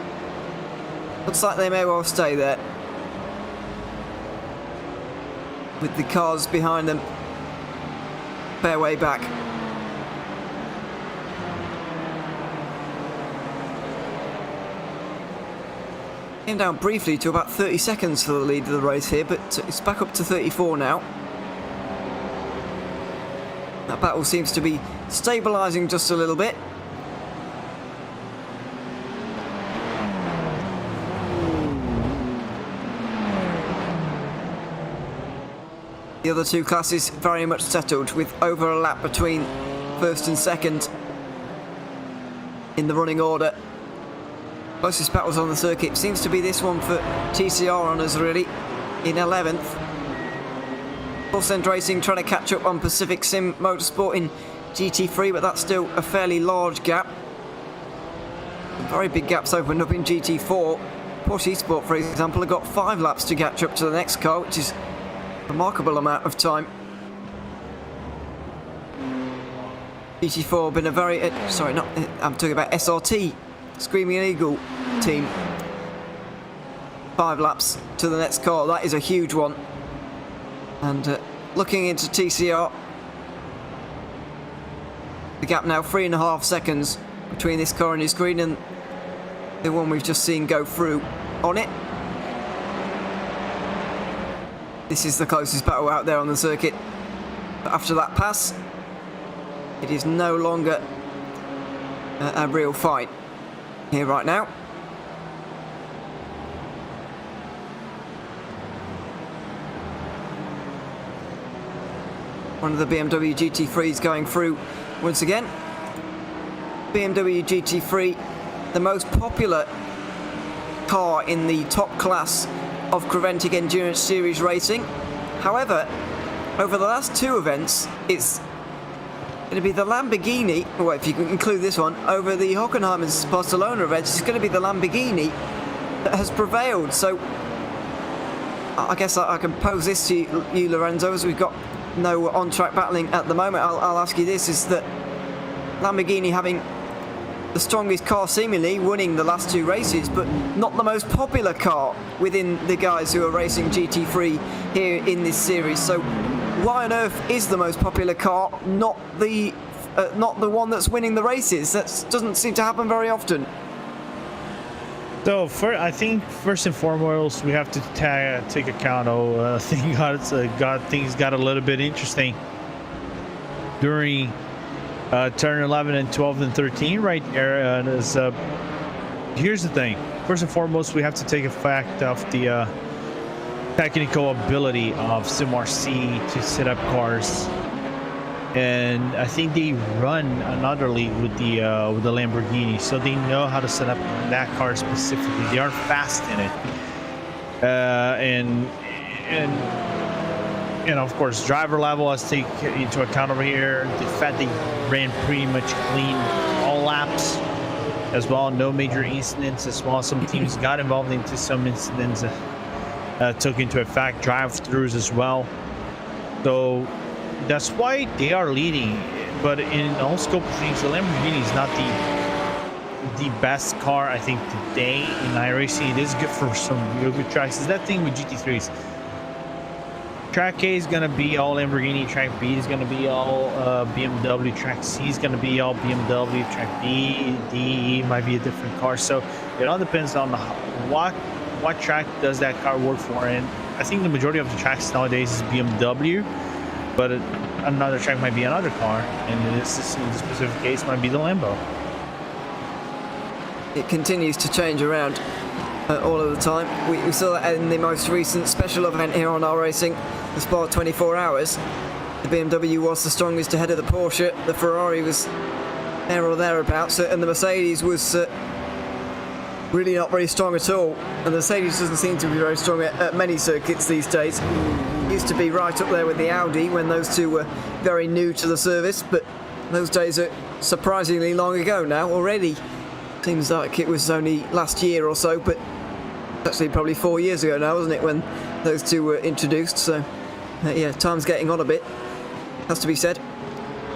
Looks like they may well stay there, with the cars behind them fair way back. Came down briefly to about 30 seconds for the lead of the race here, but it's back up to 34 now. That battle seems to be stabilising just a little bit. The other two classes very much settled, with over a lap between first and second in the running order. Closest battles on the circuit seems to be this one for TCR honours, really, in 11th. Full Send Racing trying to catch up on Pacific Sim Motorsport in GT3, but that's still a fairly large gap. Very big gaps opened up in GT4. Porsche Esports, for example, have got 5 laps to catch up to the next car, which is a remarkable amount of time. GT4 been a very... I'm talking about SRT. Screaming Eagle team. 5 laps to the next car. That is a huge one. And looking into TCR, the gap now 3.5 seconds between this car and your screen and the one we've just seen go through on it. This is the closest battle out there on the circuit. But after that pass, it is no longer a real fight here right now. One of the BMW GT3s going through once again. BMW GT3, the most popular car in the top class of Creventic Endurance Series racing. However, over the last 2 events, it's going to be the Lamborghini, well, if you can include this one, over the Hockenheim's Barcelona events, it's going to be the Lamborghini that has prevailed. So I guess I can pose this to you, Lorenzo, as we've got no on-track battling at the moment. I'll ask you this, is that Lamborghini having the strongest car seemingly, winning the last 2 races, but not the most popular car within the guys who are racing GT3 here in this series. So why on earth is the most popular car not the one that's winning the races? That doesn't seem to happen very often. So I think first and foremost we have to take account of things got a little bit interesting during turn 11 and 12 and 13 right there. Here's the thing. First and foremost, we have to take effect of the technical ability of SimRC to set up cars, and I think they run another league with the Lamborghini, so they know how to set up that car specifically. They are fast in it, and and of course, driver level, let's take into account over here the fact they ran pretty much clean all laps as well. No major incidents as well. Some teams got involved into some incidents took into effect, drive-throughs as well. So that's why they are leading. But in all scope of things, the Lamborghini is not the best car, I think, today in iRacing. It is good for some real good tracks. Is that thing with GT3s? Track A is going to be all Lamborghini. Track B is going to be all BMW. Track C is going to be all BMW. Track B, D, E might be a different car. So it all depends on what track does that car work for. And I think the majority of the tracks nowadays is BMW, but another track might be another car. And in this specific case, might be the Lambo. It continues to change around all of the time. We saw that in the most recent special event here on iRacing, the Spa 24 Hours. The BMW was the strongest ahead of the Porsche. The Ferrari was there or thereabouts, and the Mercedes was really not very strong at all. And the Mercedes doesn't seem to be very strong at many circuits these days. Used to be right up there with the Audi when those two were very new to the service, but those days are surprisingly long ago now already. Seems like it was only last year or so, but actually probably 4 years ago now, wasn't it, when those two were introduced? So yeah, time's getting on a bit, has to be said.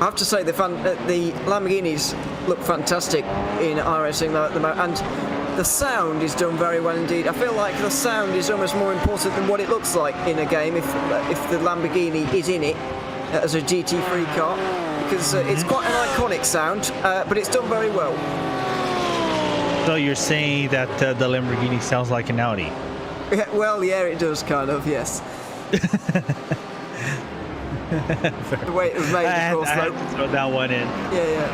I have to say the Lamborghinis look fantastic in iRacing at the moment, and the sound is done very well indeed. I feel like the sound is almost more important than what it looks like in a game if the Lamborghini is in it as a GT3 car, because it's quite an iconic sound, but it's done very well. So you're saying that the Lamborghini sounds like an Audi? Yeah, well, yeah, it does kind of, yes. The way it was made, of course. I had to throw that one in. Yeah.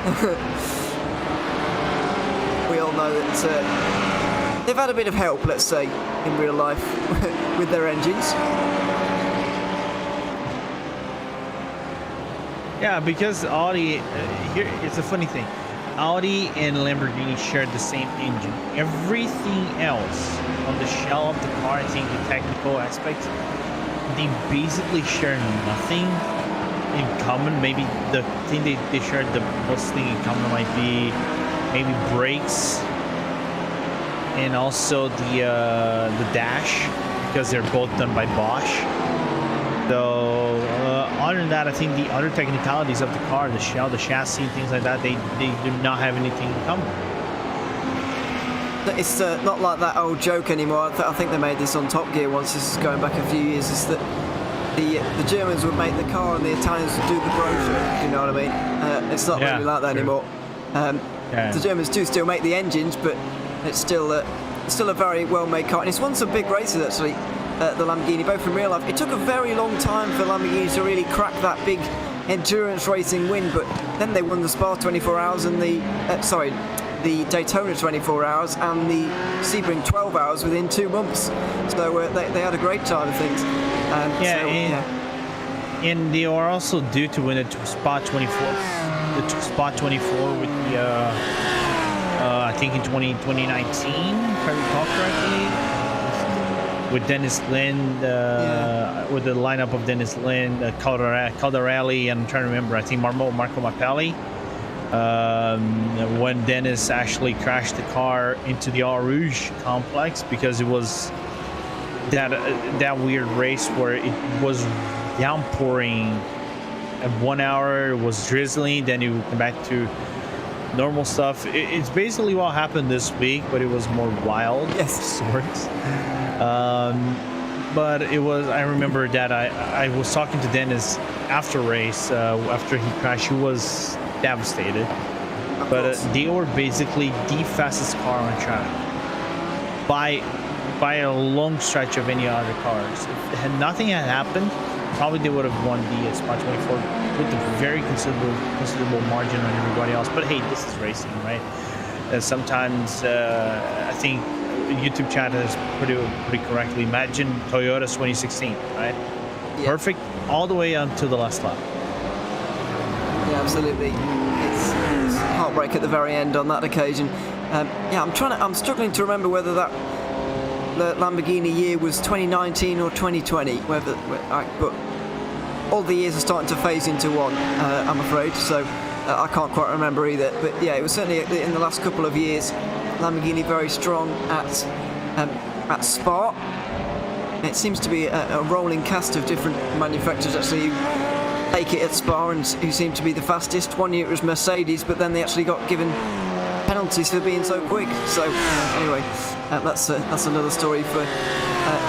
We all know that they've had a bit of help, let's say, in real life with their engines. Yeah, because Audi, here it's a funny thing. Audi and Lamborghini shared the same engine. Everything else on the shell of the car, I think the technical aspects, they basically share nothing in common. Maybe the thing they shared the most thing in common might be maybe brakes and also the dash, because they're both done by Bosch. So other than that, I think the other technicalities of the car, the shell, the chassis, things like that, they do not have anything in common. It's not like that old joke anymore. I think they made this on Top Gear once. This is going back a few years. Is that the Germans would make the car and the Italians would do the brochure. You know what I mean? It's not really like that anymore. The Germans do still make the engines, but it's still a very well-made car, and it's won some big races actually. The Lamborghini, both in real life. It took a very long time for Lamborghini to really crack that big endurance racing win, but then they won the Spa 24 Hours and the Daytona 24 Hours and the Sebring 12 Hours within 2 months. So they had a great time of things. And they are also due to win the Spa 24. The Spa 24 with the I think in 2019, if I recall correctly. With Dennis Lynn, with the lineup of Dennis Lynn, Caldarelli, and I'm trying to remember, I think Marco Mappelli. When Dennis actually crashed the car into the Eau Rouge complex because it was that weird race where it was downpouring at 1 hour, it was drizzling, then it would come back to normal stuff. It's basically what happened this week, but it was more wild, sorts. But it was, I remember that I was talking to Dennis after race, after he crashed. He was devastated. But they were basically the fastest car on track by a long stretch of any other cars. If nothing had happened, probably they would have won the Spa 24 with a very considerable margin on everybody else. But hey, this is racing, right? Sometimes I think YouTube chat has pretty correctly. Imagine Toyota's 2016, right? Yeah. Perfect all the way until the last lap. Yeah, absolutely. It's heartbreak at the very end on that occasion. I'm struggling to remember whether the all the years are starting to phase into one, I'm afraid, so I can't quite remember either. But yeah, it was certainly in the last couple of years, Lamborghini very strong at Spa. It seems to be a rolling cast of different manufacturers actually who take it at Spa and who seem to be the fastest. One year it was Mercedes, but then they actually got given penalties for being so quick. So anyway, that's another story for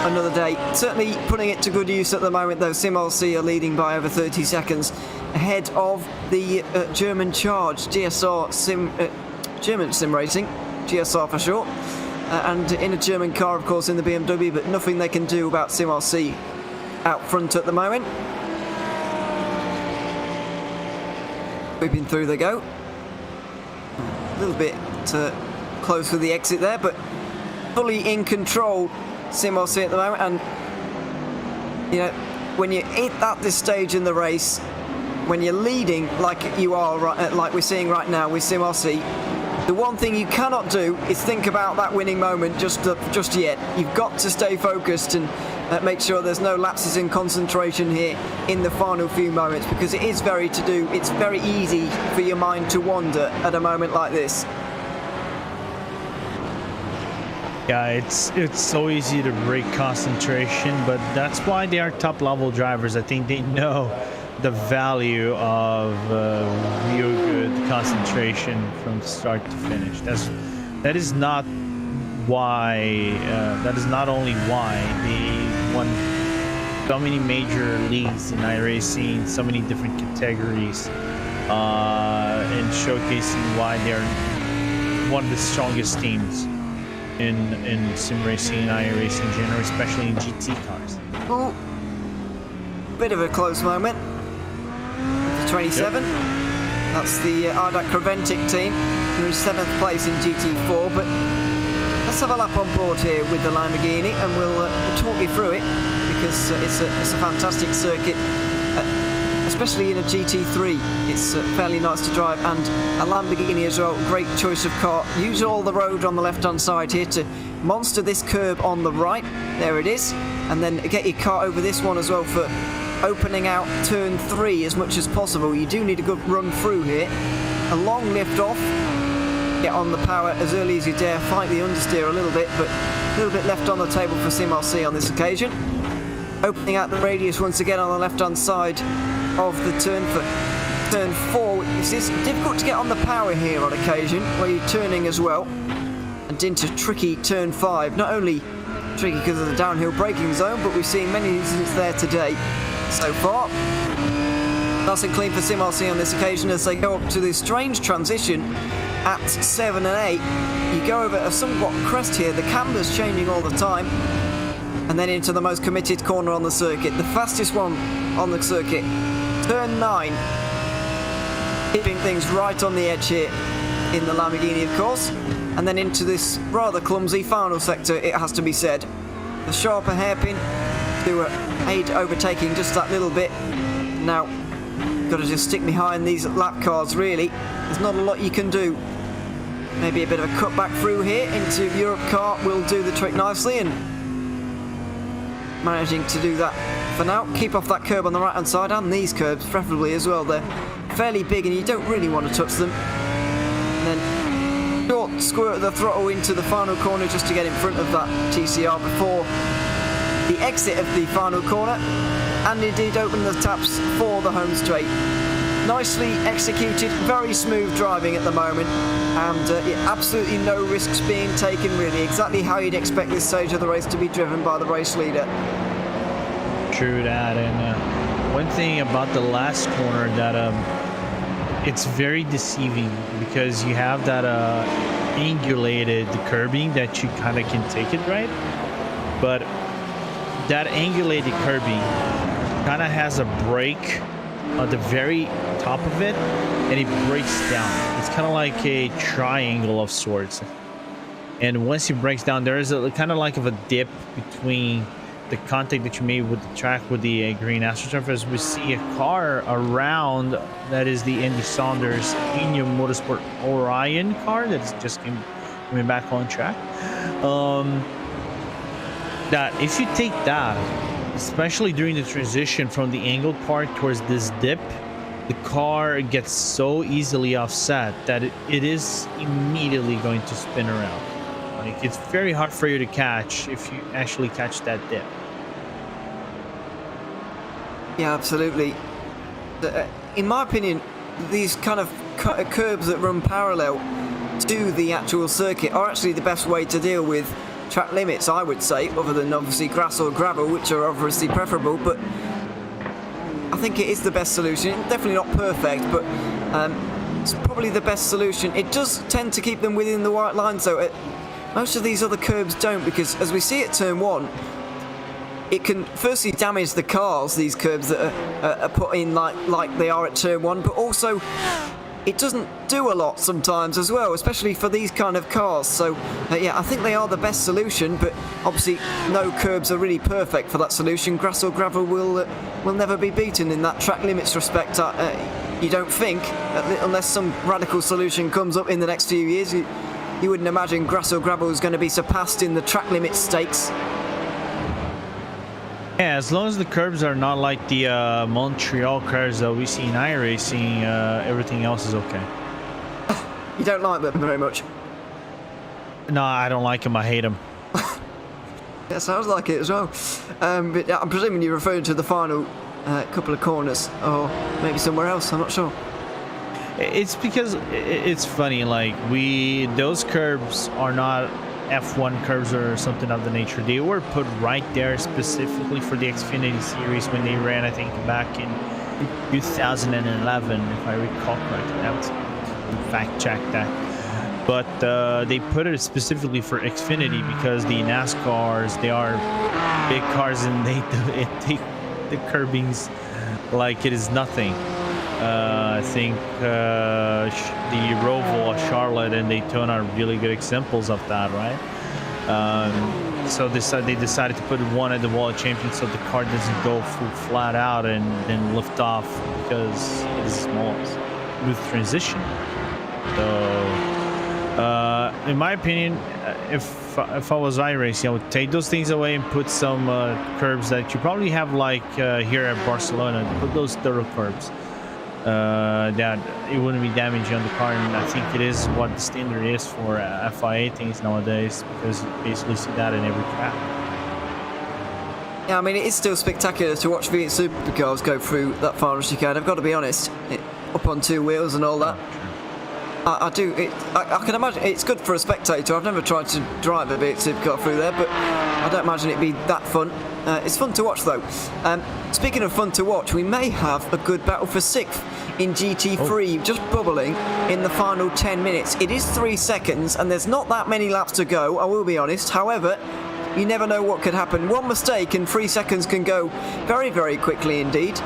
another day. Certainly putting it to good use at the moment, though. SimRC are leading by over 30 seconds ahead of the German Charge, German Sim Racing, GSR for short. And in a German car, of course, in the BMW, but nothing they can do about SimRC out front at the moment. Whipping through they go. A little bit close for the exit there, but fully in control, SimRC at the moment. And, you know, when you're at this stage in the race, when you're leading like you are, like we're seeing right now with SimRC, the one thing you cannot do is think about that winning moment just yet. You've got to stay focused and make sure there's no lapses in concentration here in the final few moments, because it is it's very easy for your mind to wander at a moment like this. Yeah, it's so easy to break concentration, but that's why they are top level drivers. I think they know the value of real good concentration from start to finish. That is not why. That is not only why they won so many major leagues in iRacing, so many different categories, and showcasing why they're one of the strongest teams in sim racing and iRacing in general, especially in GT cars. Oh, bit of a close moment. 27. Yep. That's the Creventic team, who is 7th place in GT4. But let's have a lap on board here with the Lamborghini, and we'll talk you through it, because it's a fantastic circuit, especially in a GT3. It's fairly nice to drive, and a Lamborghini as well. Great choice of car. Use all the road on the left-hand side here to monster this curb on the right. There it is, and then get your car over this one as well for opening out turn 3 as much as possible. You do need a good run through here. A long lift off. Get on the power as early as you dare. Fight the understeer a little bit, but a little bit left on the table for SimRC on this occasion. Opening out the radius once again on the left-hand side of the turn for turn 4. It's difficult to get on the power here on occasion, where you're turning as well. And into tricky turn 5. Not only tricky because of the downhill braking zone, but we've seen many incidents there today so far. Nice and clean for SimRC on this occasion as they go up to this strange transition at 7 and 8. You go over a somewhat crest here, the camber's changing all the time, and then into the most committed corner on the circuit, the fastest one on the circuit. Turn 9, keeping things right on the edge here in the Lamborghini, of course, and then into this rather clumsy final sector, it has to be said. The sharper hairpin to aid overtaking just that little bit. Now, got to just stick behind these lap cars, really. There's not a lot you can do. Maybe a bit of a cut back through here into Europe car will do the trick nicely, and managing to do that for now. Keep off that curb on the right hand side, and these curbs preferably as well. They're fairly big and you don't really want to touch them. And then short squirt of the throttle into the final corner just to get in front of that TCR before the exit of the final corner, and indeed open the taps for the home straight. Nicely executed, very smooth driving at the moment, and absolutely no risks being taken, really. Exactly how you'd expect this stage of the race to be driven by the race leader. True that, and one thing about the last corner that it's very deceiving, because you have that angulated curbing that you kind of can take it right, but that angulated curbing kind of has a break at the very top of it, and it breaks down. It's kind of like a triangle of sorts, and once it breaks down, there is a kind of like of a dip between the contact that you made with the track with the green AstroTurf, as we see a car around that is the Andy Saunders Union Motorsport Orion car that is just coming back on track. That if you take that especially during the transition from the angled part towards this dip, the car gets so easily offset that it is immediately going to spin around. Like, it's very hard for you to catch if you actually catch that dip. Yeah, absolutely. In my opinion, these kind of curbs that run parallel to the actual circuit are actually the best way to deal with track limits, I would say, other than obviously grass or gravel, which are obviously preferable, but I think it is the best solution. Definitely not perfect, but it's probably the best solution. It does tend to keep them within the white line, so most of these other curbs don't, because as we see at turn 1, it can firstly damage the cars, these curbs that are put in like they are at turn 1, but also it doesn't do a lot sometimes as well, especially for these kind of cars. So yeah, I think they are the best solution, but obviously no curbs are really perfect for that solution. Grass or gravel will never be beaten in that track limits respect. You don't think, unless some radical solution comes up in the next few years, you wouldn't imagine grass or gravel is going to be surpassed in the track limit stakes. Yeah, as long as the curbs are not like the Montreal curves that we see in iRacing, everything else is okay. You don't like them very much? No, I don't like them. I hate them. Yeah, sounds like it as well. But I'm presuming you're referring to the final couple of corners, or maybe somewhere else. I'm not sure. It's because it's funny. Like, those curbs are not F1 curves or something of the nature. They were put right there specifically for the Xfinity series when they ran, I think, back in 2011, if I recall correctly. That's fact check that. But they put it specifically for Xfinity because the NASCARs, they are big cars and they take the curbings like it is nothing. I think the Roval, Charlotte, and Daytona are really good examples of that, right? So they decided to put one at the Wall of Champions so the car doesn't go full flat out and then lift off because it is small, smooth transition. So, in my opinion, if I was iRacing, I would take those things away and put some curbs that you probably have like here at Barcelona. Put those thorough curbs. That it wouldn't be damaging on the car, and I think it is what the standard is for FIA things nowadays, because you basically see that in every track. Yeah, I mean, it is still spectacular to watch V8 supercars go through that final chicane. I've got to be honest, up on two wheels and all that. I can imagine it's good for a spectator. I've never tried to drive a V8 supercar through there, but I don't imagine it'd be that fun. It's fun to watch though. Speaking of fun to watch, we may have a good battle for 6th in GT3 just bubbling in the final 10 minutes. It is 3 seconds and there's not that many laps to go, I will be honest. However, you never know what could happen. One mistake and 3 seconds can go very, very quickly indeed.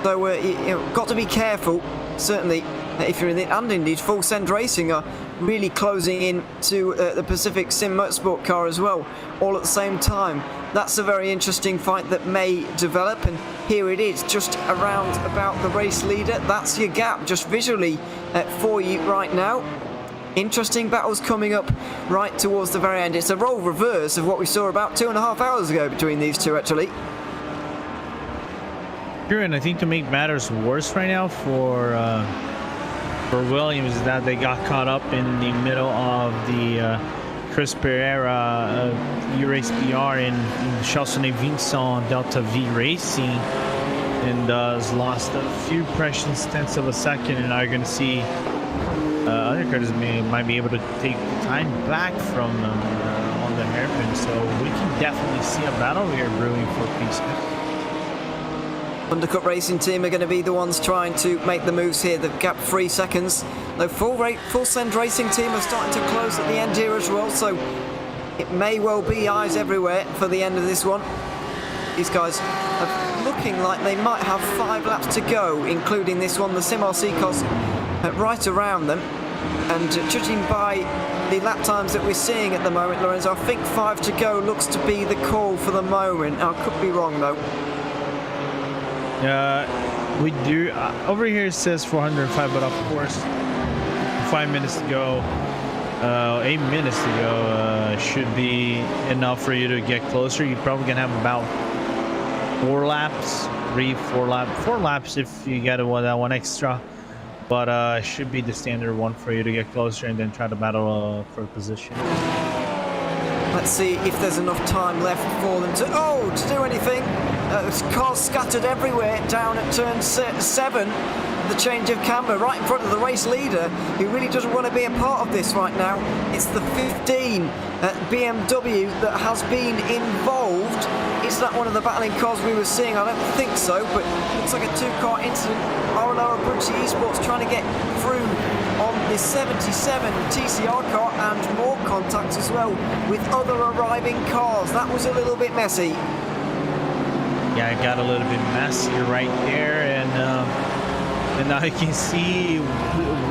So you've got to be careful, certainly. If you're in it, and indeed Full Send Racing are really closing in to the Pacific Sim Motorsport car as well, all at the same time. That's a very interesting fight that may develop, and here it is, just around about the race leader. That's your gap, just visually for you right now. Interesting battles coming up right towards the very end. It's a role reverse of what we saw about 2.5 hours ago between these two, actually. Sure, and I think to make matters worse right now for Williams is that they got caught up in the middle of the Chris Pereira E-Race BR in Chalsonnet Vincent Delta V Racing, and has lost a few precious tenths of a second, and are going to see other cars might be able to take the time back from them on the hairpin. So we can definitely see a battle here brewing for P6. Undercut Racing Team are going to be the ones trying to make the moves here. The gap 3 seconds. The Full Send Racing Team are starting to close at the end here as well, so it may well be eyes everywhere for the end of this one. These guys are looking like they might have 5 laps to go, including this one. The Sim RC cars right around them, and judging by the lap times that we're seeing at the moment, Lorenzo, I think 5 to go looks to be the call for the moment. I could be wrong though. We do over here it says 405, but of course 5 minutes to go, 8 minutes to go should be enough for you to get closer. You're probably gonna have about 4 laps, 4 laps if you get that one extra. But it should be the standard one for you to get closer and then try to battle for position. Let's see if there's enough time left for them to do anything. Cars scattered everywhere down at turn 7. The change of camber right in front of the race leader, who really doesn't want to be a part of this right now. It's the 15 BMW that has been involved. Is that one of the battling cars we were seeing? I don't think so, but looks like a 2-car incident. RLR Abruzzi Esports trying to get through on the 77 TCR car, and more contacts as well with other arriving cars. That was a little bit messy. Yeah, it got a little bit messy right there, and now you can see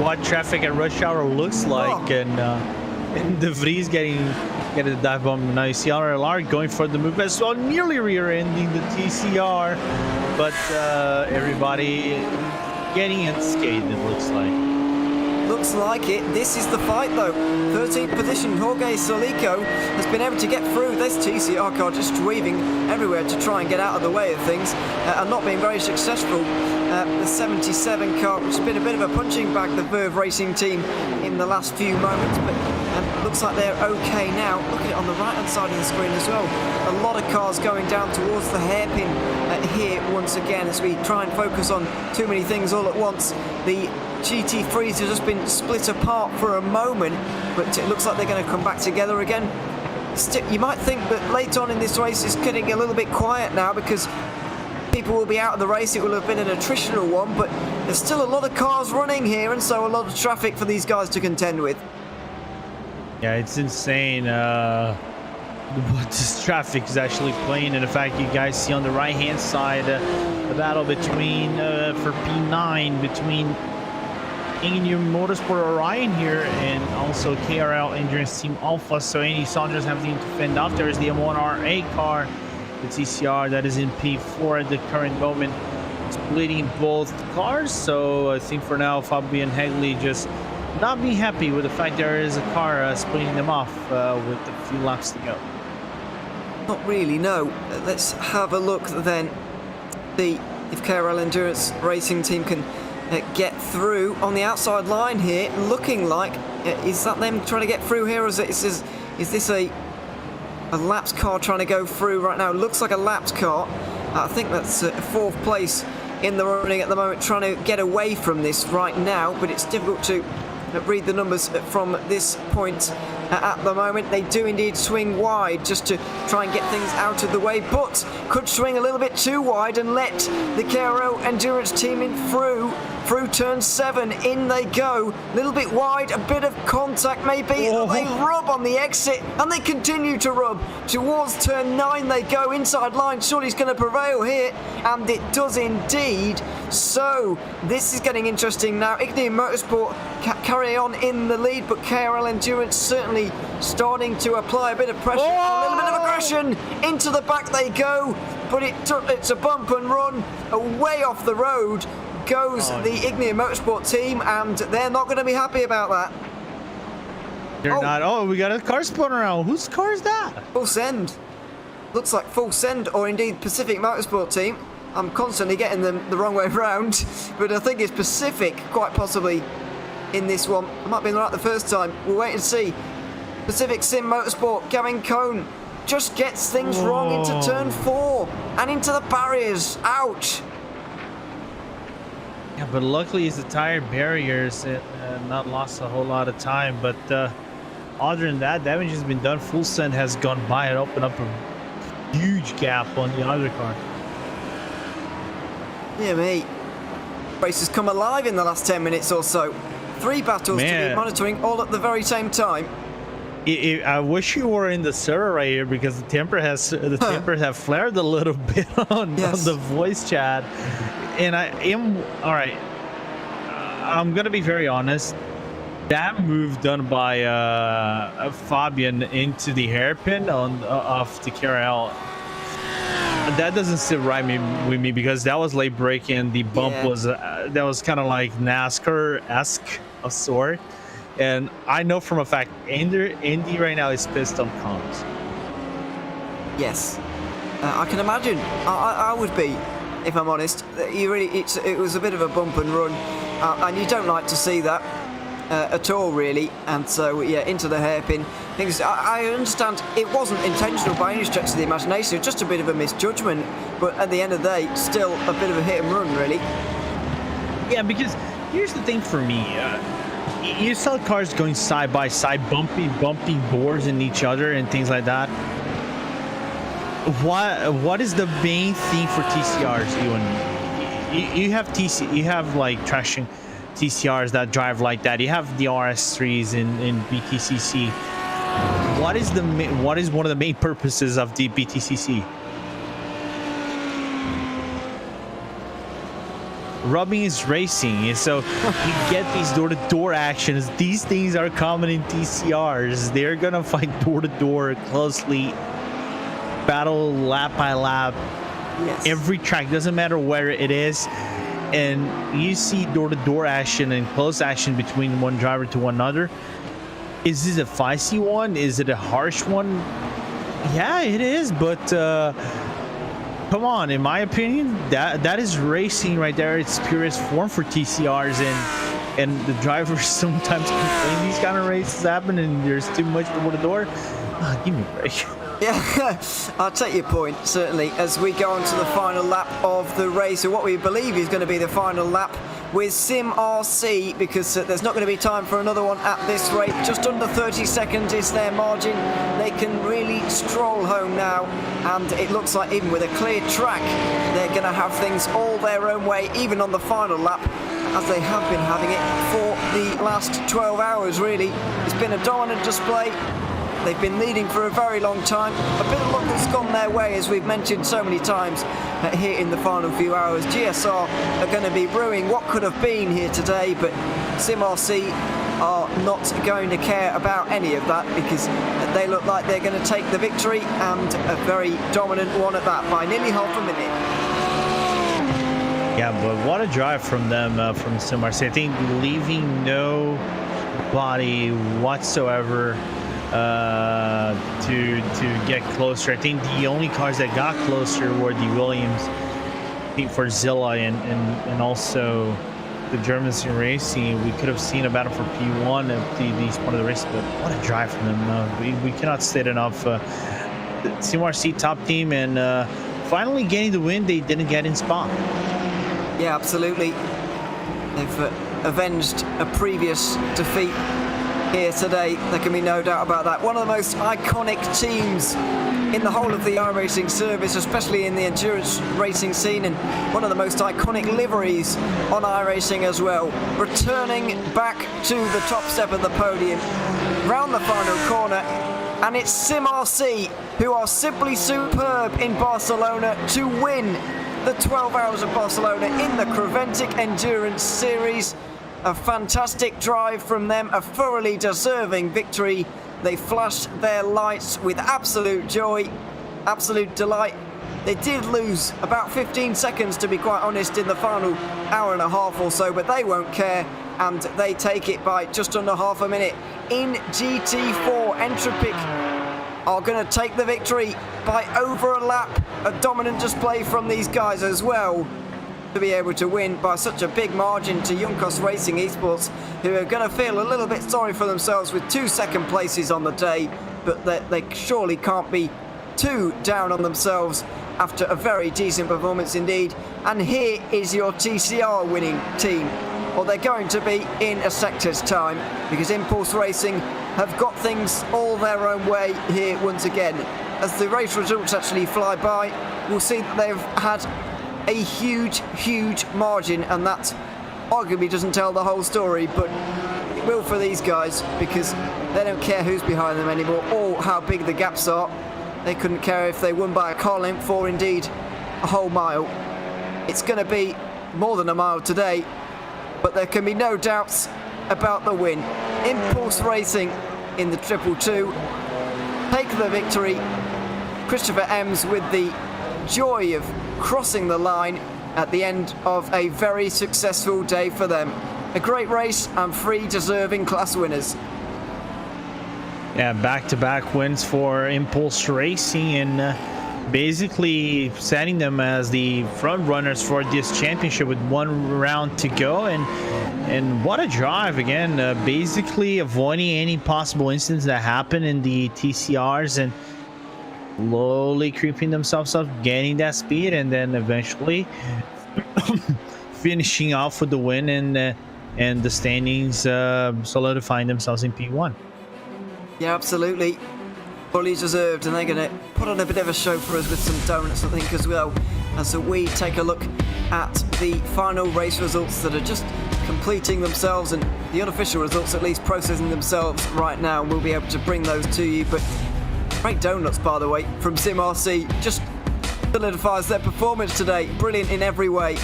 what traffic at rush hour looks like, and De Vries getting a dive bomb. Now you see RLR going for the move as well, nearly rear-ending the TCR, but everybody getting unscathed, it looks like. Looks like it. This is the fight though. 13th position, Jorge Solico has been able to get through this TCR car, just weaving everywhere to try and get out of the way of things, and not being very successful. The 77 car, which has been a bit of a punching bag, the Verve Racing team, in the last few moments, but looks like they're okay now. Look at it on the right hand side of the screen as well. A lot of cars going down towards the hairpin here once again, as we try and focus on too many things all at once. The GT3s have just been split apart for a moment, but it looks like they're going to come back together again. You might think that later on in this race it's getting a little bit quiet now because people will be out of the race. It will have been an attritional one, but there's still a lot of cars running here, and so a lot of traffic for these guys to contend with. Yeah, it's insane what this traffic is actually playing. And the fact you guys see on the right hand side the battle between for P9 between Ingenium Motorsport Orion here and also KRL Endurance Team Alpha. So Andy Saunders having to fend off. There is the M1RA car, the TCR, that is in P4 at the current moment, splitting both cars. So I think for now Fabian Hegley just not be happy with the fact there is a car splitting them off with a few laps to go. Not really, no. Let's have a look then. See if KRL Endurance Racing Team can get through on the outside line here. Looking like, is that them trying to get through here, or is this a lapped car trying to go through right now? Looks like a lapped car. I think that's 4th place in the running at the moment, trying to get away from this right now, but it's difficult to read the numbers from this point at the moment. They do indeed swing wide just to try and get things out of the way, but could swing a little bit too wide and let the KRL Endurance team in through turn 7. In they go, a little bit wide, a bit of contact maybe. They rub on the exit and they continue to rub towards turn 9. They go inside line. Surely he's going to prevail here, and it does indeed. So this is getting interesting now. Ignium Motorsport carry on in the lead, but KRL Endurance certainly starting to apply a bit of pressure, a little bit of aggression. Into the back they go, but it's a bump and run. Away off the road goes the Ignium Motorsport team, and they're not going to be happy about that. They're not. Oh, we got a car spun around. Whose car is that? Full Send. Looks like Full Send, or indeed Pacific Motorsport team. I'm constantly getting them the wrong way around, but I think it's Pacific, quite possibly, in this one. I might be right the first time. We'll wait and see. Pacific Sim Motorsport, Gavin Cohn just gets things wrong into turn 4 and into the barriers. Ouch. Yeah, but luckily it's the tire barriers and not lost a whole lot of time. But other than that, damage has been done. Full Send has gone by and opened up a huge gap on the other car. Yeah, mate. Race has come alive in the last 10 minutes or so. 3 battles to be monitoring all at the very same time. I wish you were in the server right here, because the temper have flared a little bit on the voice chat, and I am all right. I'm gonna be very honest. That move done by Fabian into the hairpin off the KRL, that doesn't sit right with me, because that was late braking. The bump was that was kind of like NASCAR-esque of sort. And I know from a fact, Andy right now is pissed on comms. Yes. I can imagine. I would be, if I'm honest. It was a bit of a bump and run, and you don't like to see that at all, really. And so, yeah, into the hairpin. Things. I understand it wasn't intentional by any stretch of the imagination. It was just a bit of a misjudgment. But at the end of the day, still a bit of a hit and run, really. Yeah, because here's the thing for me. You saw cars going side by side, bumping boards in each other and things like that. What is the main thing for TCRs, Ewan? You have like trashing TCRs that drive like that. You have the RS3s in BTCC. What is one of the main purposes of the BTCC? Rubbing is racing, and so you get these door-to-door actions. These things are common in TCRs. They're gonna fight door-to-door closely, battle lap by lap. Yes. Every track, doesn't matter where it is, and you see door-to-door action and close action between one driver to one another. Is this a feisty one? Is it a harsh one? Yeah, it is, but come on, in my opinion, that is racing right there. It's purest form for TCRs, and the drivers sometimes complain these kind of races happen and there's too much door-to-door. Give me a break. Yeah, I'll take your point, certainly, as we go on to the final lap of the race, or what we believe is going to be the final lap with Sim RC, because there's not going to be time for another one at this rate. Just under 30 seconds is their margin. They can really stroll home now, and it looks like even with a clear track, they're going to have things all their own way, even on the final lap, as they have been having it for the last 12 hours, really. It's been a dominant display. They've been leading for a very long time. A bit of luck has gone their way, as we've mentioned so many times here in the final few hours. GSR are going to be brewing what could have been here today, but SimRC are not going to care about any of that, because they look like they're going to take the victory, and a very dominant one at that, by nearly half a minute. Yeah, but what a drive from them, from SimRC. I think leaving no body whatsoever to get closer. I think the only cars that got closer were the Williams, I think, for Zilla and also the Germans in racing. We could have seen a battle for P1 at these part of the race, but what a drive from them. We cannot state enough. The CMRC top team, and finally getting the win they didn't get in Spa. Yeah, absolutely. They've avenged a previous defeat here today. There can be no doubt about that. One of the most iconic teams in the whole of the iRacing service, especially in the endurance racing scene, and one of the most iconic liveries on iRacing as well. Returning back to the top step of the podium, round the final corner, and it's SimRC, who are simply superb in Barcelona, to win the 12 Hours of Barcelona in the Creventic Endurance Series. A fantastic drive from them, a thoroughly deserving victory. They flashed their lights with absolute joy, absolute delight. They did lose about 15 seconds, to be quite honest, in the final hour and a half or so, but they won't care, and they take it by just under half a minute. In GT4, Entropic are going to take the victory by over a lap. A dominant display from these guys as well, to be able to win by such a big margin to Junkos Racing Esports, who are going to feel a little bit sorry for themselves with 2 second places on the day, but they surely can't be too down on themselves after a very decent performance indeed. And here is your TCR winning team, or they're going to be in a sector's time, because Impulse Racing have got things all their own way here once again. As the race results actually fly by, we'll see that they've had a huge margin, and that arguably doesn't tell the whole story, but it will for these guys, because they don't care who's behind them anymore or how big the gaps are. They couldn't care if they won by a car length or indeed a whole mile. It's going to be more than a mile today, but there can be no doubts about the win. Impulse Racing in the 222 take the victory. Christopher Ems with the joy of crossing the line at the end of a very successful day for them. A great race and 3 deserving class winners. Yeah, back-to-back wins for Impulse Racing, and basically setting them as the front runners for this championship with 1 round to go. And what a drive again, basically avoiding any possible incidents that happen in the TCRs and slowly creeping themselves up, getting that speed, and then eventually finishing off with the win and the standings solidifying themselves in P1. Yeah, absolutely. Fully deserved, and they're going to put on a bit of a show for us with some donuts, I think, as well. And so we take a look at the final race results that are just completing themselves, and the unofficial results at least processing themselves right now, and we'll be able to bring those to you. But great donuts, by the way, from SimRC. Just solidifies their performance today. Brilliant in every way.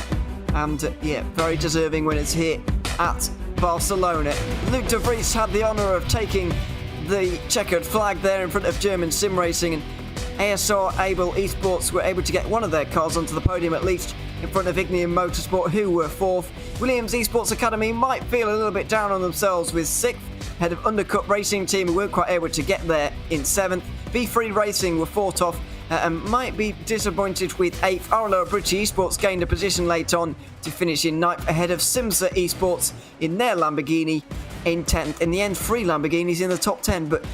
And yeah, very deserving winners here at Barcelona. Luke de Vries had the honour of taking the checkered flag there in front of German Sim Racing, and ASR Able Esports were able to get one of their cars onto the podium at least in front of Ignium Motorsport, who were 4th. Williams Esports Academy might feel a little bit down on themselves with 6th, ahead of Undercut Racing Team, who weren't quite able to get there in 7th. B3 Racing were 4th off and might be disappointed with 8th. Arlo British Esports gained a position late on to finish in 9th, ahead of Simsa Esports in their Lamborghini in 10th. In the end, 3 Lamborghinis in the top 10, but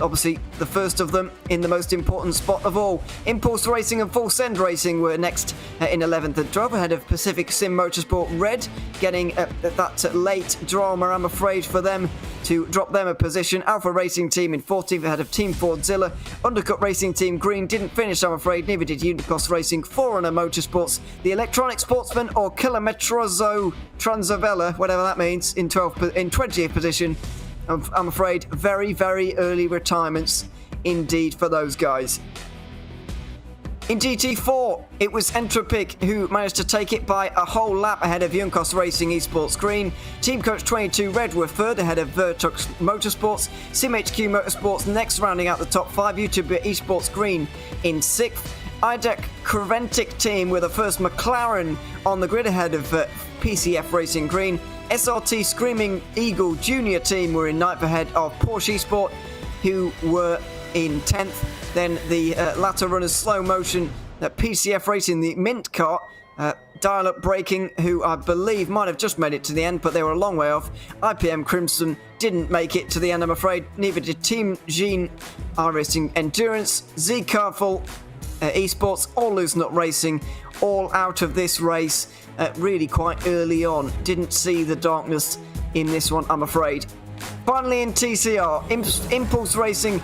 obviously the first of them in the most important spot of all. Impulse Racing and Full Send Racing were next in 11th and 12th, ahead of Pacific Sim Motorsport Red, getting that late drama, I'm afraid, for them to drop them a position. Alpha Racing Team in 14th, ahead of Team Fordzilla. Undercut Racing Team Green didn't finish, I'm afraid, neither did Unicross Racing. Forerunner Motorsports, the Electronic Sportsman or Kilometrozo Transavella, whatever that means, in 20th position. I'm afraid very, very early retirements indeed for those guys. In GT4, it was Entropic who managed to take it by a whole lap ahead of Junkos Racing Esports Green. Team Coach 22 Red were third ahead of Vertux Motorsports. SimHQ Motorsports next, rounding out the top 5. YouTuber Esports Green in 6th. IDEC Creventic team were the first McLaren on the grid ahead of PCF Racing Green. SRT Screaming Eagle Junior team were in 9th ahead of Porsche Esport, who were in 10th. Then the latter runners Slow Motion, PCF Racing, the Mint car, Dial Up Braking, who I believe might have just made it to the end, but they were a long way off. IPM Crimson didn't make it to the end, I'm afraid. Neither did Team Jean iRacing Endurance, Z Carful Esports, or Loose Nut Racing, all out of this race really quite early on. Didn't see the darkness in this one, I'm afraid. Finally in TCR, Impulse Racing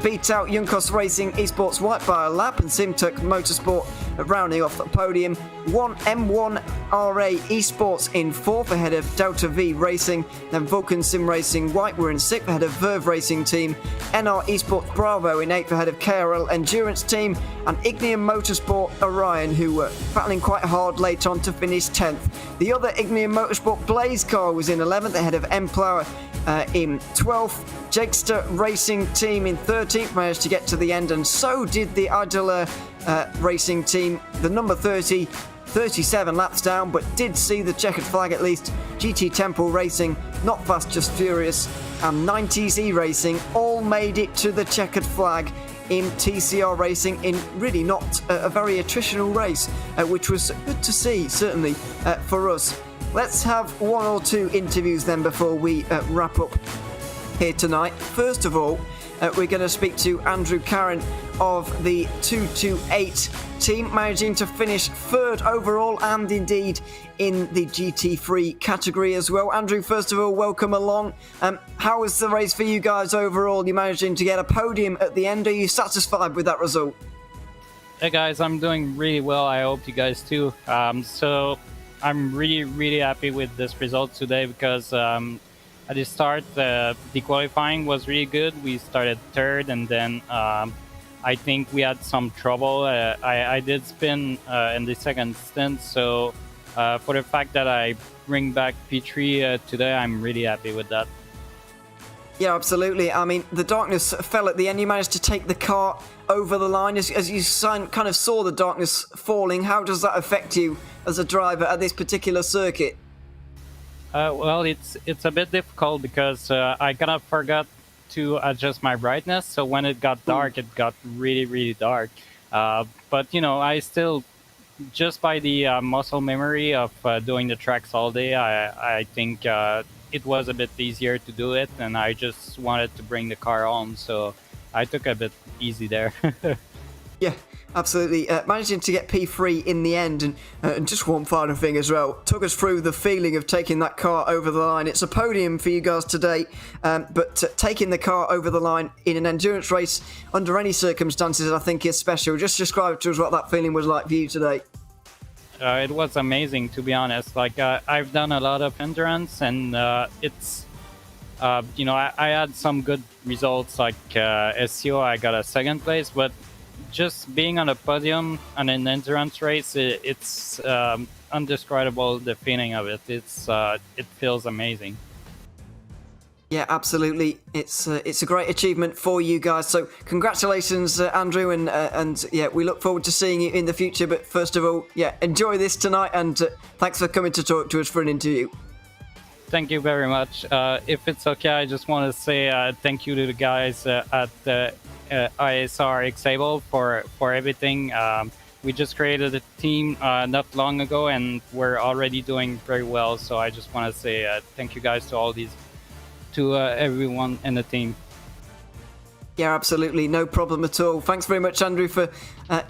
beat out Junkos Racing Esports White by a lap, and Simtuk Motorsport rounding off the podium. M1 RA Esports in 4th ahead of Delta V Racing. Then Vulcan Sim Racing White were in 6th ahead of Verve Racing Team. NR Esports Bravo in 8th ahead of KRL Endurance Team. And Ignium Motorsport Orion, who were battling quite hard late on to finish 10th. The other Ignium Motorsport Blaze car was in 11th ahead of M-Plower in 12th. Jakester Racing Team in 13th managed to get to the end, and so did the Idler Racing Team, the number 30, 37 laps down, but did see the checkered flag at least. GT Temple Racing, Not Fast Just Furious, and 90s E-Racing all made it to the checkered flag in TCR Racing in really not a very attritional race, which was good to see, certainly, for us. Let's have one or two interviews then before we wrap up here tonight. First of all, we're going to speak to Andrew Carron of the 228 team, managing to finish 3rd overall and indeed in the GT3 category as well. Andrew, first of all, welcome along. How was the race for you guys overall? You managing to get a podium at the end. Are you satisfied with that result? Hey guys, I'm doing really well. I hope you guys too. So I'm really happy with this result today because at the start, the qualifying was really good. We started 3rd, and then I think we had some trouble. I did spin in the second stint, so for the fact that I bring back P3 today, I'm really happy with that. Yeah, absolutely. I mean, the darkness fell at the end. You managed to take the car over the line as you kind of saw the darkness falling. How does that affect you as a driver at this particular circuit? Well, it's a bit difficult because I kind of forgot to adjust my brightness. So when it got dark, it got really dark. But I still, just by the muscle memory of doing the tracks all day, I think it was a bit easier to do it, and I just wanted to bring the car home, so I took a bit easy there. Yeah, absolutely. Managing to get P3 in the end, and just one final thing as well, took us through the feeling of taking that car over the line. It's a podium for you guys today, but taking the car over the line in an endurance race under any circumstances, I think is special. Just describe to us what that feeling was like for you today. It was amazing, to be honest. Like, I've done a lot of endurance, and it's I had some good results, like SEO, I got a second place, but just being on a podium on an endurance race, it's undescribable, the feeling of it. It feels amazing. Yeah, absolutely. It's a great achievement for you guys. So congratulations, Andrew, and yeah, we look forward to seeing you in the future. But first of all, yeah, enjoy this tonight, and thanks for coming to talk to us for an interview. Thank you very much. If it's okay, I just want to say thank you to the guys at ISR Xable for everything. We just created a team not long ago, and we're already doing very well. So I just want to say thank you guys to everyone in the team. Yeah, absolutely. No problem at all. Thanks very much, Andrew, for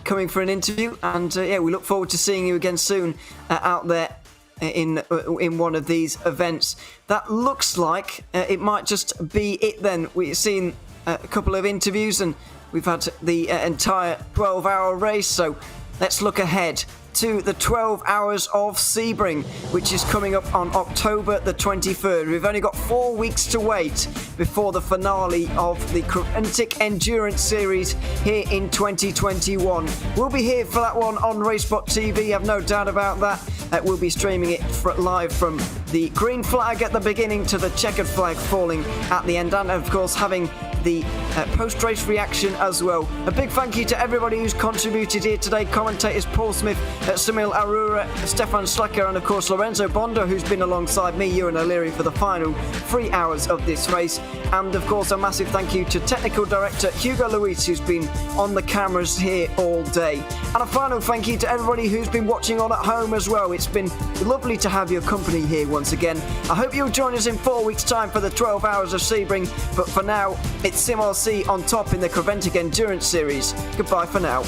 coming for an interview. And yeah, we look forward to seeing you again soon out there in one of these events. That looks like it might just be it then. We've seen a couple of interviews and we've had the entire 12-hour race. So let's look ahead to the 12 hours of Sebring, which is coming up on October the 23rd. We've only got 4 weeks to wait before the finale of the Creventic Endurance Series here in 2021. We'll be here for that one on Racebot TV, I've no doubt about that. We'll be streaming it live from the green flag at the beginning to the checkered flag falling at the end, and of course having the post-race reaction as well. A big thank you to everybody who's contributed here today. Commentators Paul Smith, Samil Arora, Stefan Slacker, and of course Lorenzo Bondo, who's been alongside me, Ewan O'Leary, for the final 3 hours of this race. And of course a massive thank you to technical director Hugo Luis, who's been on the cameras here all day. And a final thank you to everybody who's been watching on at home as well. It's been lovely to have your company here once again. I hope you'll join us in 4 weeks' time for the 12 hours of Sebring, but for now, it's SimRC on top in the Creventic Endurance Series. Goodbye for now.